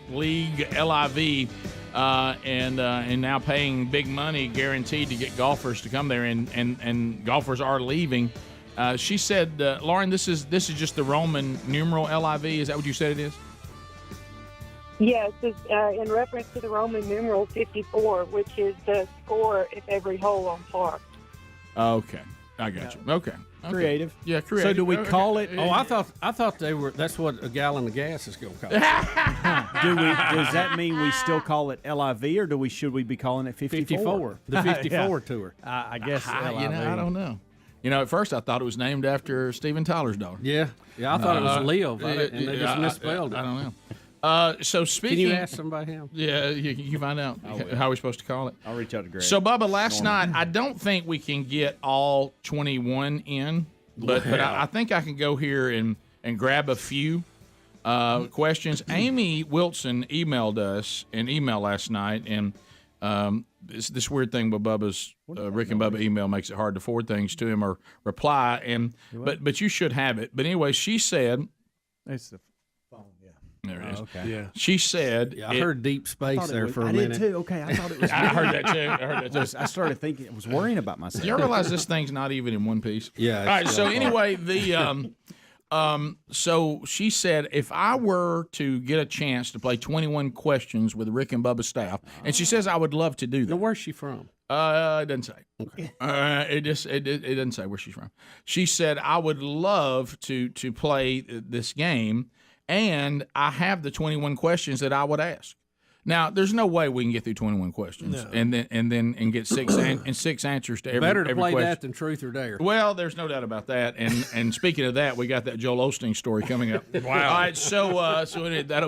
G: league, LIV, and now paying big money guaranteed to get golfers to come there, and golfers are leaving. She said, Lauren, this is just the Roman numeral LIV. Is that what you said it is?
T: Yes, it's in reference to the Roman numeral 54, which is the score if every hole on par.
G: Okay. I got you. Okay.
J: Creative.
G: Yeah, creative.
J: So do we call it?
N: Oh, I thought they were. That's what a gallon of gas is going to cost.
J: Does that mean we still call it LIV, or should we be calling it 54?
N: The 54 tour.
J: I guess LIV.
G: I don't know. At first I thought it was named after Steven Tyler's daughter.
N: Yeah. I thought it was Liv, and they just misspelled it.
G: I don't know. So speaking,
N: can you ask somebody him?
G: Yeah, you find out how we're supposed to call it.
J: I'll reach out to Greg.
G: So Bubba, last night I don't think we can get all 21 in, but I think I can go here and grab a few questions. Amy Wilson emailed us an email last night, and this weird thing with Bubba's Rick and Bubba email makes it hard to forward things to him or reply. But you should have it. But anyway, she said,
A: "It's the phone." Yeah,
G: there it is.
J: Okay.
G: Yeah, she said,
N: "Yeah, I heard deep space there for a minute."
J: I did too. Okay, I thought it was.
G: I heard that too.
J: I started thinking. I was worrying about myself.
G: You realize this thing's not even in one piece?
N: Yeah.
G: All right. So anyway, so she said, if I were to get a chance to play 21 questions with Rick and Bubba staff, and she says I would love to do that.
N: Now, where's she from?
G: It doesn't say.
N: Okay.
G: It doesn't say where she's from. She said I would love to play this game, and I have the 21 questions that I would ask. Now, there's no way we can get through 21 questions and get six answers to every
N: Better to play
G: question.
N: that than truth or dare.
G: Well, there's no doubt about that. And speaking of that, we got that Joel Osteen story coming up.
N: Wow.
G: All right,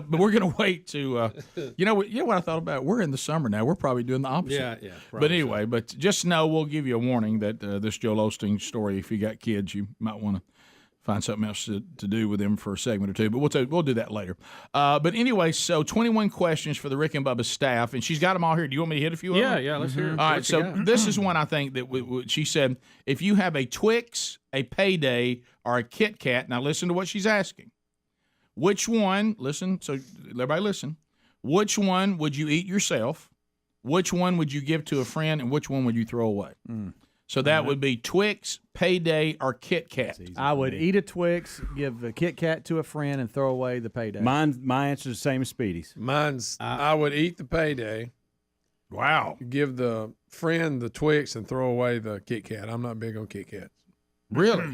G: but we're going to wait to you know what I thought about? We're in the summer now. We're probably doing the opposite.
N: Yeah.
G: But anyway, but just know we'll give you a warning that this Joel Osteen story, if you got kids, you might want to find something else to do with them for a segment or two, but we'll do that later. But anyway, so 21 questions for the Rick and Bubba staff, and she's got them all here. Do you want me to hit a few of them?
N: Yeah, let's hear them.
G: All right, so this is one I think that she said, if you have a Twix, a Payday, or a Kit Kat, now listen to what she's asking. Which one, so everybody listen, which one would you eat yourself? Which one would you give to a friend, and which one would you throw away? So that would be Twix, Payday, or Kit Kat.
A: I would eat a Twix, give a Kit Kat to a friend, and throw away the Payday.
J: My answer is the same as Speedy's.
E: Mine's I would eat the Payday.
G: Wow.
E: Give the friend the Twix and throw away the Kit Kat. I'm not big on Kit Kats.
G: Really?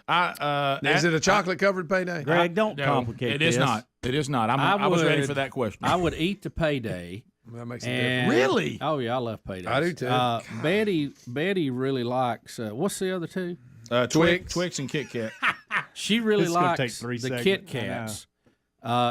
E: Is it a chocolate-covered Payday?
J: Greg, don't complicate this.
G: It is not. It is not. I was ready for that question.
N: I would eat the Payday.
E: That makes a difference.
G: Really?
N: Oh yeah, I love Paydays.
E: I do too.
N: Betty really likes. What's the other two?
G: Twix and Kit Kat.
N: She really likes
J: take 3
N: the
J: seconds.
N: Kit Kats.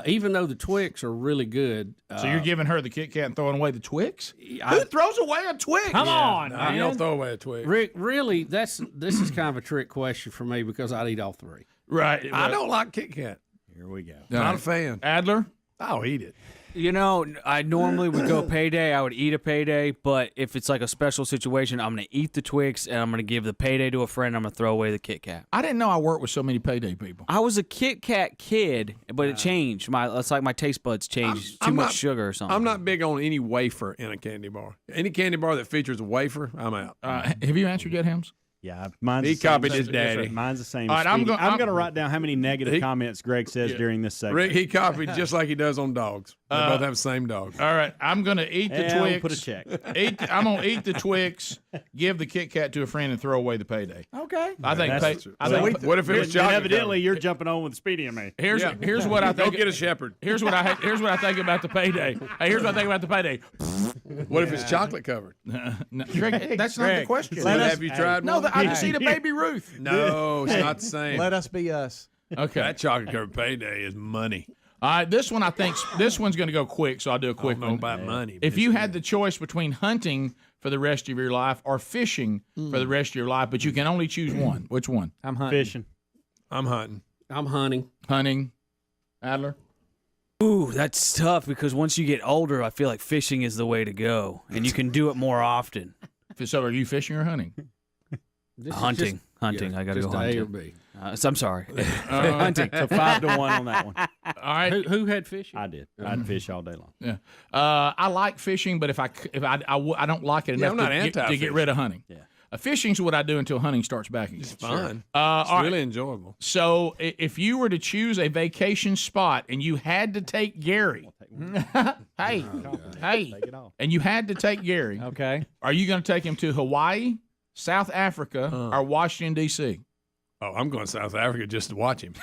N: Even though the Twix are really good.
G: So you're giving her the Kit Kat and throwing away the Twix? Who throws away a Twix?
N: Come on,
E: no,
N: man.
E: You don't throw away a Twix.
N: Rick, really, this is kind of a trick question for me because I'd eat all three.
G: Right.
E: I don't like Kit Kat.
J: Here we go.
E: Not a fan.
G: Adler?
E: I'll eat it.
U: You know, I normally would go Payday. I would eat a Payday, but if it's like a special situation, I'm going to eat the Twix, and I'm going to give the Payday to a friend. I'm going to throw away the Kit Kat.
G: I didn't know I worked with so many Payday people.
U: I was a Kit Kat kid, but it changed. It's like my taste buds changed. Too much sugar or something.
E: I'm not big on any wafer in a candy bar. Any candy bar that features a wafer, I'm out.
G: Have you answered yet, Helms?
J: Yeah, mine's
E: he copied his daddy.
J: Mine's the same.
G: All right,
J: I'm going to write down how many negative comments Greg says during this segment.
E: Rick, he copied just like he does on dogs. They both have the same dog.
G: All right, I'm going to eat the Twix.
J: Put a check.
G: I'm going to eat the Twix, give the Kit Kat to a friend, and throw away the Payday.
A: Okay.
G: I think.
E: What if it was chocolate?
J: Evidently, you're jumping on with Speedy and me.
G: Here's what I think.
E: Go get a shepherd.
G: Here's what I think about the Payday. Hey, here's what I think about the Payday.
E: What if it's chocolate covered?
G: No, Greg, that's not the question.
E: Have you tried one?
G: No, I just eat a Baby Ruth.
E: No, it's not the same.
A: Let us be us.
G: Okay.
E: That chocolate covered Payday is money.
G: All right, this one's going to go quick, so I'll do a quick one.
E: About money.
G: If you had the choice between hunting for the rest of your life or fishing for the rest of your life, but you can only choose one, which one?
A: I'm hunting.
J: Fishing.
E: I'm hunting.
N: I'm hunting.
G: Hunting. Adler?
U: Ooh, that's tough because once you get older, I feel like fishing is the way to go, and you can do it more often.
G: So are you fishing or hunting?
U: Hunting. I got to go hunting.
N: A or B.
U: I'm sorry.
J: Hunting. So 5-1 on that one.
G: All right.
N: Who had fishing?
J: I did. I'd fish all day long.
G: Yeah. I like fishing, but if I don't like it enough to get rid of hunting.
J: Yeah.
G: Fishing's what I do until hunting starts back again.
E: It's fun.
G: It's
E: really enjoyable.
G: So if you were to choose a vacation spot and you had to take Gary, and you had to take Gary,
A: okay,
G: are you going to take him to Hawaii, South Africa or Washington, D.C.?
E: Oh, I'm going South Africa just to watch him.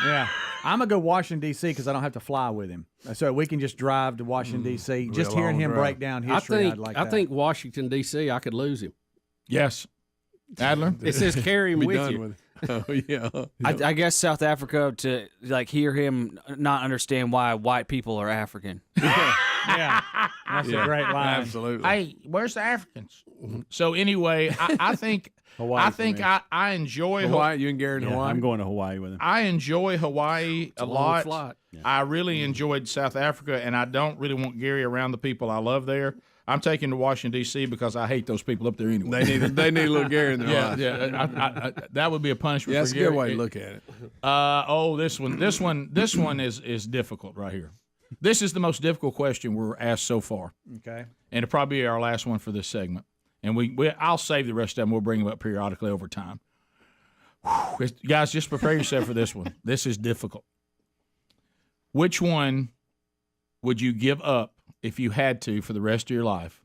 A: Yeah. I'm going to go Washington, D.C. because I don't have to fly with him. So we can just drive to Washington, D.C. Just hearing him break down history, I'd like that.
N: I think Washington, D.C., I could lose him.
G: Yes. Adler?
N: It says carry him with you.
E: Oh, yeah.
U: I guess South Africa to hear him not understand why white people are African.
A: Yeah, that's a great line.
E: Absolutely.
G: Hey, where's the Africans? So anyway, I think I enjoy
E: Hawaii. You and Gary in Hawaii?
J: I'm going to Hawaii with him.
G: I enjoy Hawaii a lot.
N: Flight.
G: I really enjoyed South Africa, and I don't really want Gary around the people I love there. I'm taking to Washington, D.C. because I hate those people up there anyway.
E: They need a little Gary in their life.
G: Yeah. That would be a punishment
E: Yeah,
G: for
E: that's a
G: Gary.
E: good way to look at it.
G: This one is difficult right here. This is the most difficult question we're asked so far.
A: Okay.
G: And it'll probably be our last one for this segment. And I'll save the rest of them. We'll bring them up periodically over time. Whew. Guys, just prepare yourself for this one. This is difficult. Which one would you give up if you had to for the rest of your life?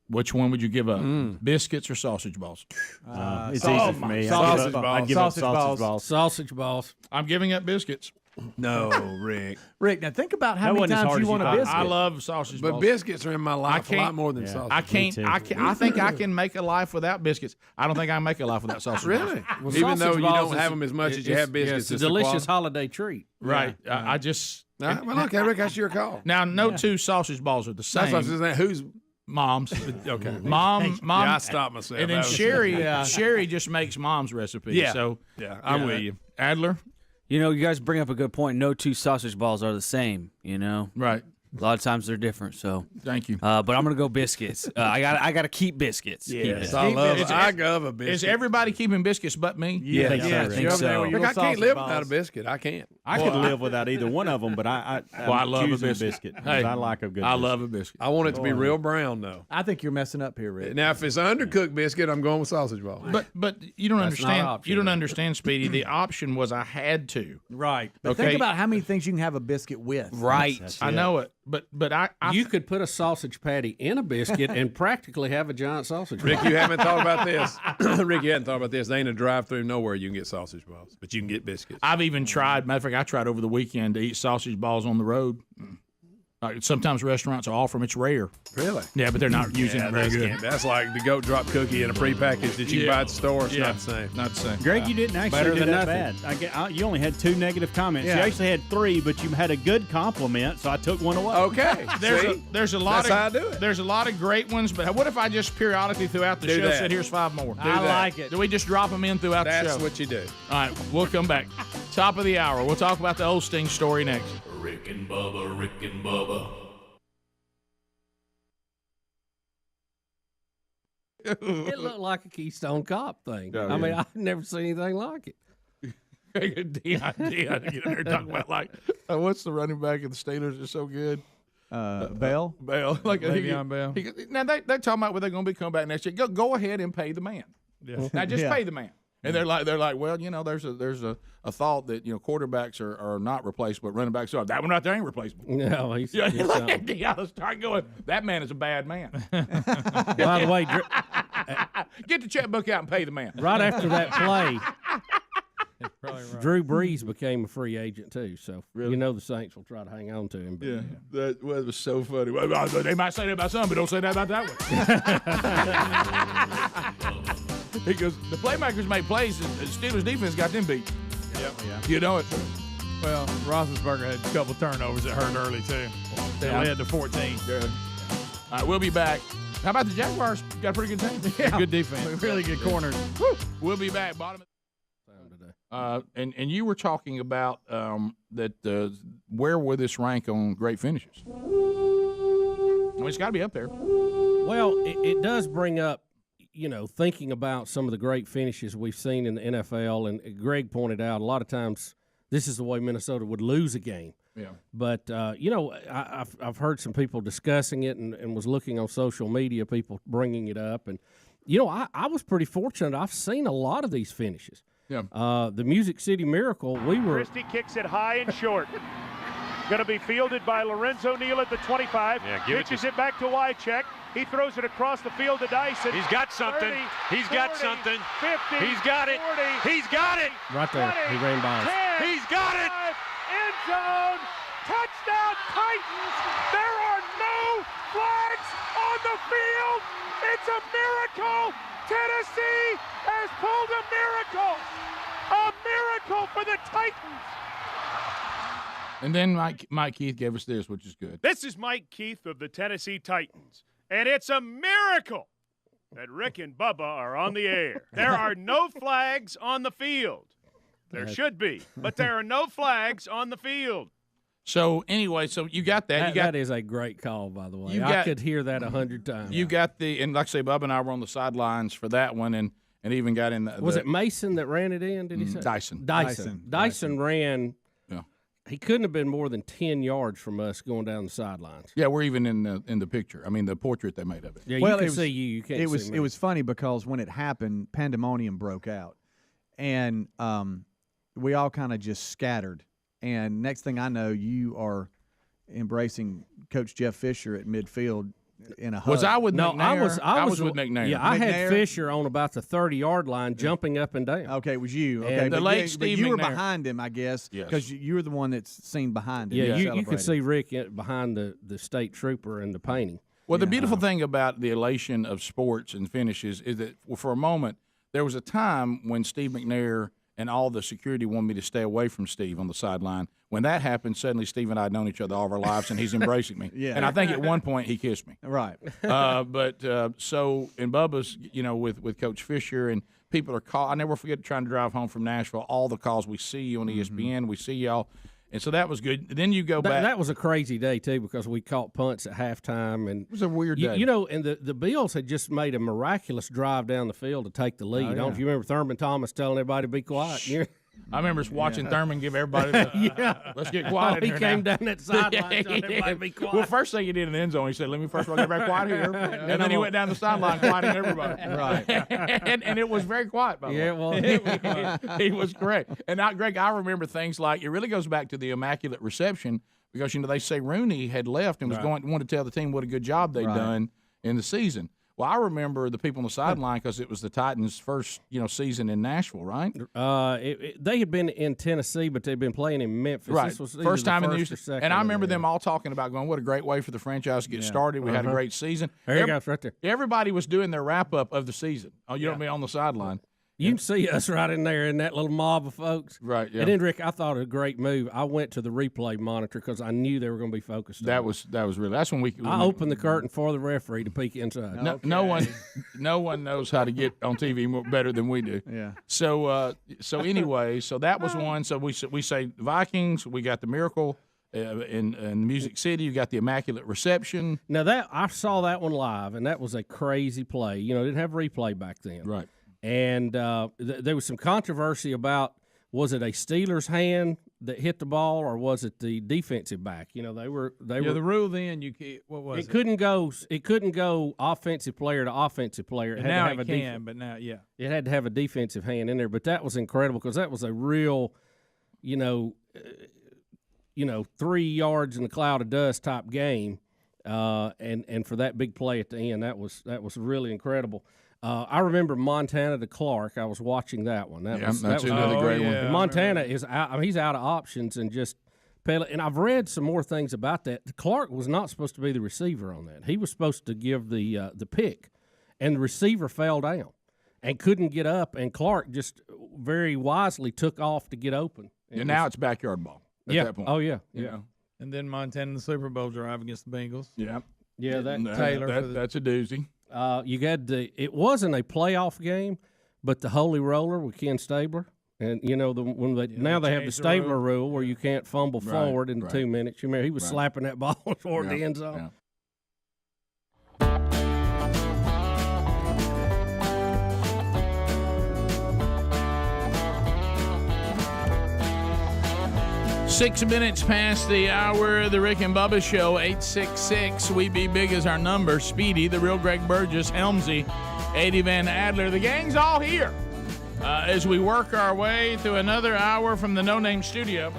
G: Which one would you give up? Biscuits or sausage balls?
J: It's easy for me.
E: Sausage balls.
J: I'd give up sausage balls.
N: Sausage balls.
G: I'm giving up biscuits.
E: No, Rick.
A: Rick, now think about how
J: That
A: many
J: wasn't as
A: times
J: hard
A: you
J: as
A: want
J: you
A: a
J: thought.
A: biscuit.
G: I love sausage balls.
E: But biscuits are in my life a lot more than sausage.
G: I can't. I think I can make a life without biscuits. I don't think I can make a life without sausage balls.
E: Really?
N: Well,
E: Even though
N: sausage
E: you
N: balls
E: don't have them as much as you have biscuits.
N: It's a delicious holiday treat.
G: Right. I just.
E: Well, okay, Rick, that's your call.
G: Now, no two sausage balls are the same.
E: That's what I'm saying. Who's
G: Mom's.
E: okay?
G: Mom.
E: Yeah, I stopped myself.
G: And then Sherry just makes Mom's recipe.
E: Yeah.
G: So
E: I'm with you.
G: Adler.
U: You know, you guys bring up a good point. No two sausage balls are the same, you know?
G: Right.
U: A lot of times they're different, so.
G: Thank you.
U: But I'm going to go biscuits. I got to keep biscuits.
E: Yes, I love a biscuit.
G: Is everybody keeping biscuits but me?
U: Yeah, I think so.
E: Rick, I can't live without a biscuit. I can't.
J: I could live without either one of them, but I
G: love a
J: choosing
G: biscuit.
J: Hey, I like a good biscuit.
G: I love a biscuit.
E: I want it to be real brown, though.
A: I think you're messing up here, Rick.
E: Now, if it's an undercooked biscuit, I'm going with sausage balls.
G: But you don't
N: That's
G: understand.
N: not option,
G: You don't
N: Rick.
G: understand, Speedy. The option was I had to.
A: Right. But
G: Okay.
A: think about how many things you can have a biscuit with.
U: Right.
G: I know it. But I
N: You could put a sausage patty in a biscuit and practically have a giant sausage ball.
E: Rick, you haven't thought about this. Rick, you hadn't thought about this. There ain't a drive-through nowhere you can get sausage balls, but you can get biscuits.
G: I've even tried. Matter of fact, I tried over the weekend to eat sausage balls on the road. Sometimes restaurants offer them. It's rare.
E: Really?
G: Yeah, but they're not using it very good.
E: That's like the goat drop cookie in a prepackaged that you can buy at the store. It's not the same.
G: Not the same.
J: Greg, you didn't actually
N: Better
J: do
N: than
J: that
N: nothing.
J: bad. You only had 2 negative comments.
A: Yeah.
J: You actually had 3, but you had a good compliment, so I took one away.
E: Okay.
G: There's a lot
E: That's how I do it.
G: There's a lot of great ones, but what if I just periodically throughout the
E: Do
G: show
E: that.
G: said, "Here's 5 more"?
A: I like it.
G: Do we just drop them in throughout the
E: That's
G: show?
E: what you do.
G: All right, we'll come back. Top of the hour. We'll talk about the Osteen story next.
F: Rick and Bubba, Rick and Bubba.
N: It looked like a Keystone Cop thing.
E: Oh,
N: I mean,
E: yeah.
N: I've never seen anything like it.
G: Dion get in there talking about like, what's the running back of the Steelers is so good?
A: Bell?
G: Bell, like
P: Le'Veon Bell.
G: Now they're talking about where they're going to be coming back next year. Go ahead and pay the man.
P: Yeah.
G: Now just
A: Yeah.
G: pay the man. And they're like, well, you know, there's a thought that quarterbacks are not replaceable, but running backs are. That one right there ain't replaceable.
N: No, he's
G: Yeah,
N: he's something.
G: Dion start going. That man is a bad man.
N: By the way,
G: Get the checkbook out and pay the man.
N: right after that play,
P: Probably right.
N: Drew Brees became a free agent too. So you know the Saints will try to hang on to him. But
G: that was so funny. Well, they might say that about some, but don't say that about that one. He goes, the playmakers made plays, and the Steelers defense got them beat.
P: Yep.
G: You know it.
P: Well, Roethlisberger had a couple turnovers that hurt early too. They led to 14.
G: All right, we'll be back. How about the Jaguars? Got a pretty good team.
P: Yeah. Good defense.
A: Really good corners.
G: We'll be back. Bottom of and you were talking about that where will this rank on great finishes? I mean, it's got to be up there.
N: Well, it does bring up, thinking about some of the great finishes we've seen in the NFL. And Greg pointed out a lot of times this is the way Minnesota would lose a game.
G: Yeah.
N: But, I've heard some people discussing it and was looking on social media, people bringing it up. And, I was pretty fortunate. I've seen a lot of these finishes.
G: Yeah.
N: The Music City Miracle, we were.
M: Christie kicks it high and short.
B: Going to be fielded by Lorenzo Neal at the 25.
K: Yeah, give
B: Pitches it back to Wycheck. He throws it across the field to Dyson.
K: He's got something.
B: 30,
K: He's
B: 40,
K: got something.
B: 50.
K: He's got it.
B: 40,
K: He's got it.
N: Right there.
B: 20,
N: He ran by us.
B: 10,
K: He's got it.
B: 5, end zone. Touchdown Titans. There are no flags on the field. It's a miracle. Tennessee has pulled a miracle. A miracle for the Titans.
G: And then Mike Keith gave us this, which is good.
B: This is Mike Keith of the Tennessee Titans, and it's a miracle that Rick and Bubba are on the air. There are no flags on the field. There should be, but there are no flags on the field.
G: So anyway, so you got that.
N: That is a great call, by the way. I could hear that 100 times.
G: You got and like I say, Bubba and I were on the sidelines for that one, and even got in the.
N: Was it Mason that ran it in? Did he say Dyson ran.
G: Yeah.
N: He couldn't have been more than 10 yards from us going down the sidelines.
G: Yeah, we're even in the picture. I mean, the portrait they made of it.
N: Yeah, you can see you. You can't see me.
A: It was funny because when it happened, pandemonium broke out, and we all kind of just scattered. And next thing I know, you are embracing Coach Jeff Fisher at midfield in a hug.
G: Was I with McNair?
N: I was
G: with McNair.
N: Yeah, I had Fisher on about the 30-yard line, jumping up and down.
A: Okay, it was you. Okay,
N: And
A: but
N: the late
A: but
N: Steve
A: you were
N: McNair.
A: behind him, I guess,
G: Yes.
A: because you were the one that's seen behind him.
N: Yeah, you could see Rick behind the state trooper and the painting.
G: Well, the beautiful thing about the elation of sports and finishes is that for a moment there was a time when Steve McNair and all the security wanted me to stay away from Steve on the sideline. When that happened, suddenly Steve and I had known each other all of our lives, and he's embracing me.
A: Yeah.
G: And I think at one point he kissed me.
A: Right.
G: So in Bubba's, with Coach Fisher, and people are I never forget trying to drive home from Nashville, all the calls we see you on ESPN, we see y'all. And so that was good. Then you go back.
N: That was a crazy day, too, because we caught punts at halftime. And
G: it was a weird day.
N: And the Bills had just made a miraculous drive down the field to take the lead. I don't know if you remember Thurman Thomas telling everybody to be quiet.
G: I remember watching Thurman give everybody let's get quiet in
N: he
G: here
N: came
G: now.
N: down that sideline telling everybody to be quiet.
G: Well, first thing he did in the end zone, he said, let me first of all get back quiet here. And then he went down the sideline quieting everybody.
A: Right.
G: and it was very quiet, by the way.
N: Well,
G: he was correct. And Greg, I remember things like, it really goes back to the immaculate reception, because, they say Rooney had left and was wanted to tell the team what a good job they'd done in the season. Well, I remember the people on the sideline because it was the Titans' first, season in Nashville, right?
N: They had been in Tennessee, but they'd been playing in Memphis.
G: Right,
N: This was
G: first time in the
N: second.
G: and I remember them all talking about going, what a great way for the franchise to get started. We had a great season.
N: There you go, it's right there.
G: Everybody was doing their wrap up of the season. Oh, you know what I mean, on the sideline.
N: You can see us right in there in that little mob of folks.
G: Right, yeah.
N: And then, Rick, I thought a great move. I went to the replay monitor because I knew they were going to be focused on it.
G: That's when we
N: I opened the curtain for the referee to peek inside.
G: No one knows how to get on TV better than we do.
A: Yeah.
G: So anyway, so that was one. So we say Vikings. We got the miracle in Music City. You got the immaculate reception.
N: Now that I saw that one live, and that was a crazy play. Didn't have replay back then.
G: Right.
N: And there was some controversy about, was it a Steelers hand that hit the ball, or was it the defensive back? They were.
P: The rule then what was it?
N: It couldn't go offensive player to offensive player. It had
P: now
N: to have
P: it can, but now
N: it had to have a defensive hand in there. But that was incredible because that was a real, 3 yards in a cloud of dust type game, and for that big play at the end, that was really incredible. I remember Montana to Clark. I was watching that one. That was
G: another great one.
N: Montana is out. I mean, he's out of options and just and I've read some more things about that. Clark was not supposed to be the receiver on that. He was supposed to give the pick, and the receiver fell down and couldn't get up. And Clark just very wisely took off to get open.
G: And now it's backyard ball. At that point.
N: Oh yeah.
P: And then Montana in the Super Bowl drive against the Bengals.
G: Yeah.
N: Yeah.
G: That's a doozy.
N: You got it wasn't a playoff game, but the Holy Roller with Ken Stabler, and now they have the Stabler rule where you can't fumble forward in 2 minutes. You remember he was slapping that ball toward the end zone.
G: Yeah. 6 minutes past the hour of the Rick and Bubba Show. 866 We Be Big is our number. Speedy, the real Greg Burgess, Helmsley, Eddie Van Adler. The gang's all here as we work our way through another hour from the No Name Studio.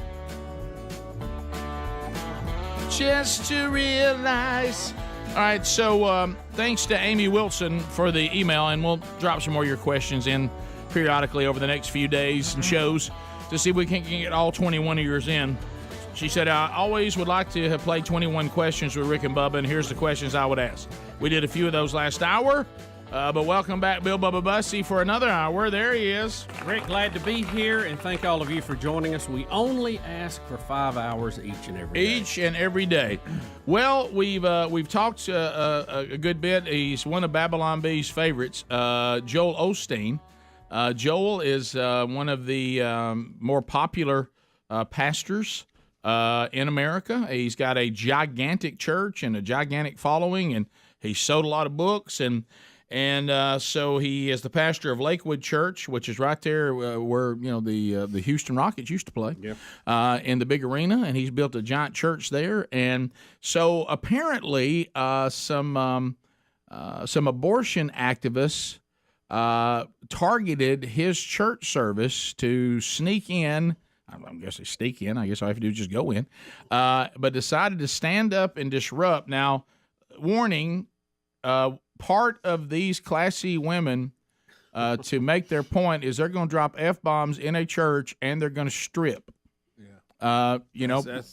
G: chance to realize. All right, so thanks to Amy Wilson for the email, and we'll drop some more of your questions in periodically over the next few days and shows to see if we can get all 21 of yours in. She said, I always would like to have played 21 questions with Rick and Bubba, and here's the questions I would ask. We did a few of those last hour, but welcome back, Bill Bubba Bussey, for another hour. There he is.
N: Rick, glad to be here, and thank all of you for joining us. We only ask for 5 hours each and every day.
G: Each and every day. Well, we've talked a good bit. He's one of Babylon Bee's favorites, Joel Osteen. Joel is one of the more popular pastors in America. He's got a gigantic church and a gigantic following, and he sold a lot of books, and so he is the pastor of Lakewood Church, which is right there where the Houston Rockets used to play, in the big arena, and he's built a giant church there. And so apparently, some abortion activists targeted his church service to sneak in. I'm guessing sneak in. I guess all I have to do is just go in. But decided to stand up and disrupt. Now, warning, part of these classy women to make their point is they're going to drop F-bombs in a church and they're going to strip.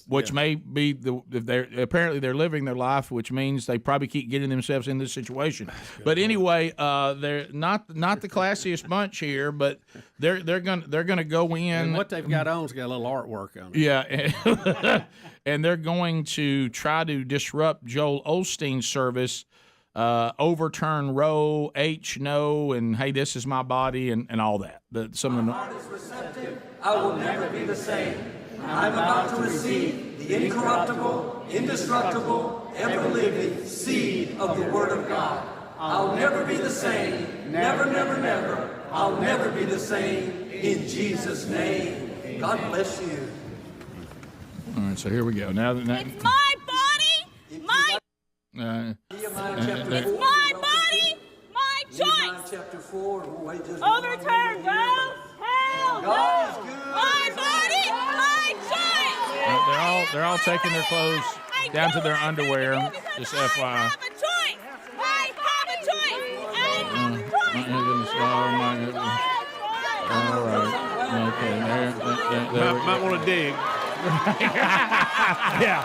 G: Which may be apparently they're living their life, which means they probably keep getting themselves in this situation. But anyway, they're not the classiest bunch here, but they're gonna go in.
N: And what they've got on's got a little artwork on it.
G: Yeah, and they're going to try to disrupt Joel Osteen's service, overturn Roe, H no, and hey, this is my body, and all that.
C: My heart is receptive. I will never be the same. I'm about to receive the incorruptible, indestructible, ever-living seed of the Word of God. I'll never be the same. Never, never, never. I'll never be the same. In Jesus' name. God bless you.
G: All right, so here we go. Now,
K: it's my body, my. It's my body, my choice. Overturn Roe. Hell no. My body, my choice.
G: They're all taking their clothes down to their underwear. Just FYI.
K: I have a choice. I have a choice.
G: Oh my goodness. All right. Okay. There
E: Might want to dig.
G: Yeah.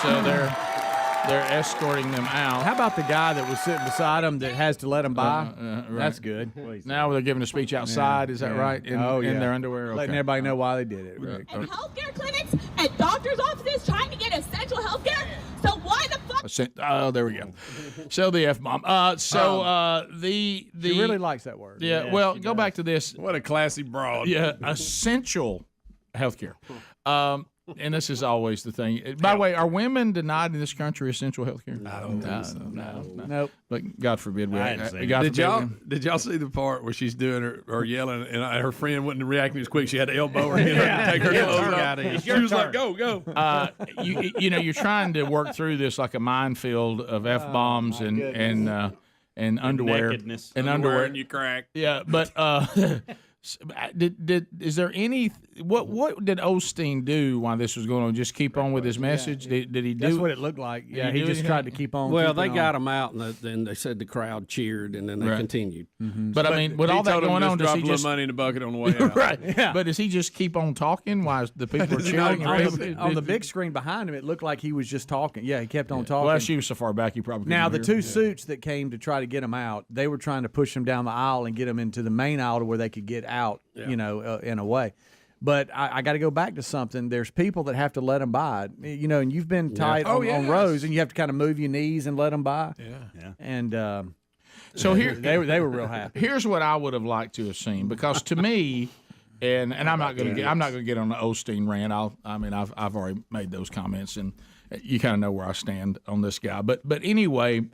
G: So they're escorting them out.
A: How about the guy that was sitting beside them that has to let them by?
G: Right.
A: That's good.
G: Now they're giving a speech outside. Is that right? In their underwear.
A: Letting everybody know why they did it. Right.
K: And healthcare clinics and doctors' offices trying to get essential healthcare. So why the fuck?
G: Oh, there we go. So the F-bomb. She
A: really likes that word.
G: Yeah.
A: Yes,
G: well, go back to this.
E: What a classy broad.
G: Yeah. Essential healthcare. And this is always the thing. By the way, are women denied in this country essential health care?
E: I don't think so.
G: No.
A: Nope.
G: But God forbid.
E: Did y'all see the part where she's doing her yelling and her friend wasn't reacting as quick? She had to elbow her in to take her clothes off. She was like, go.
G: You're trying to work through this like a minefield of F-bombs and underwear.
E: Nakedness.
G: And underwear.
E: And you crack.
G: Yeah, but is there any what did Osteen do while this was going on? Just keep on with his message? Did he do?
A: That's what it looked like. Yeah, he just tried to keep on.
N: Well, they got him out, and then they said the crowd cheered, and then they continued.
G: Mm-hmm. But I mean, with all that going on, does he just
E: money in the bucket on the way out?
G: Right?
A: Yeah.
G: But does he just keep on talking while the people are cheering?
A: on the big screen behind him, it looked like he was just talking. Yeah, he kept on talking.
G: Well, she was so far back, he probably
A: now the
G: couldn't hear.
A: two suits that came to try to get him out, they were trying to push him down the aisle and get him into the main aisle to where they could get out.
N: Yeah.
A: In a way. But I got to go back to something. There's people that have to let them by, and you've been tight on rows, and you have to kind of move your knees and let them by.
E: Yeah.
A: And
G: so here
A: they were real happy.
G: Here's what I would have liked to have seen, because to me, and I'm not going to get on the Osteen rant. I've already made those comments, and you kind of know where I stand on this guy. But anyway,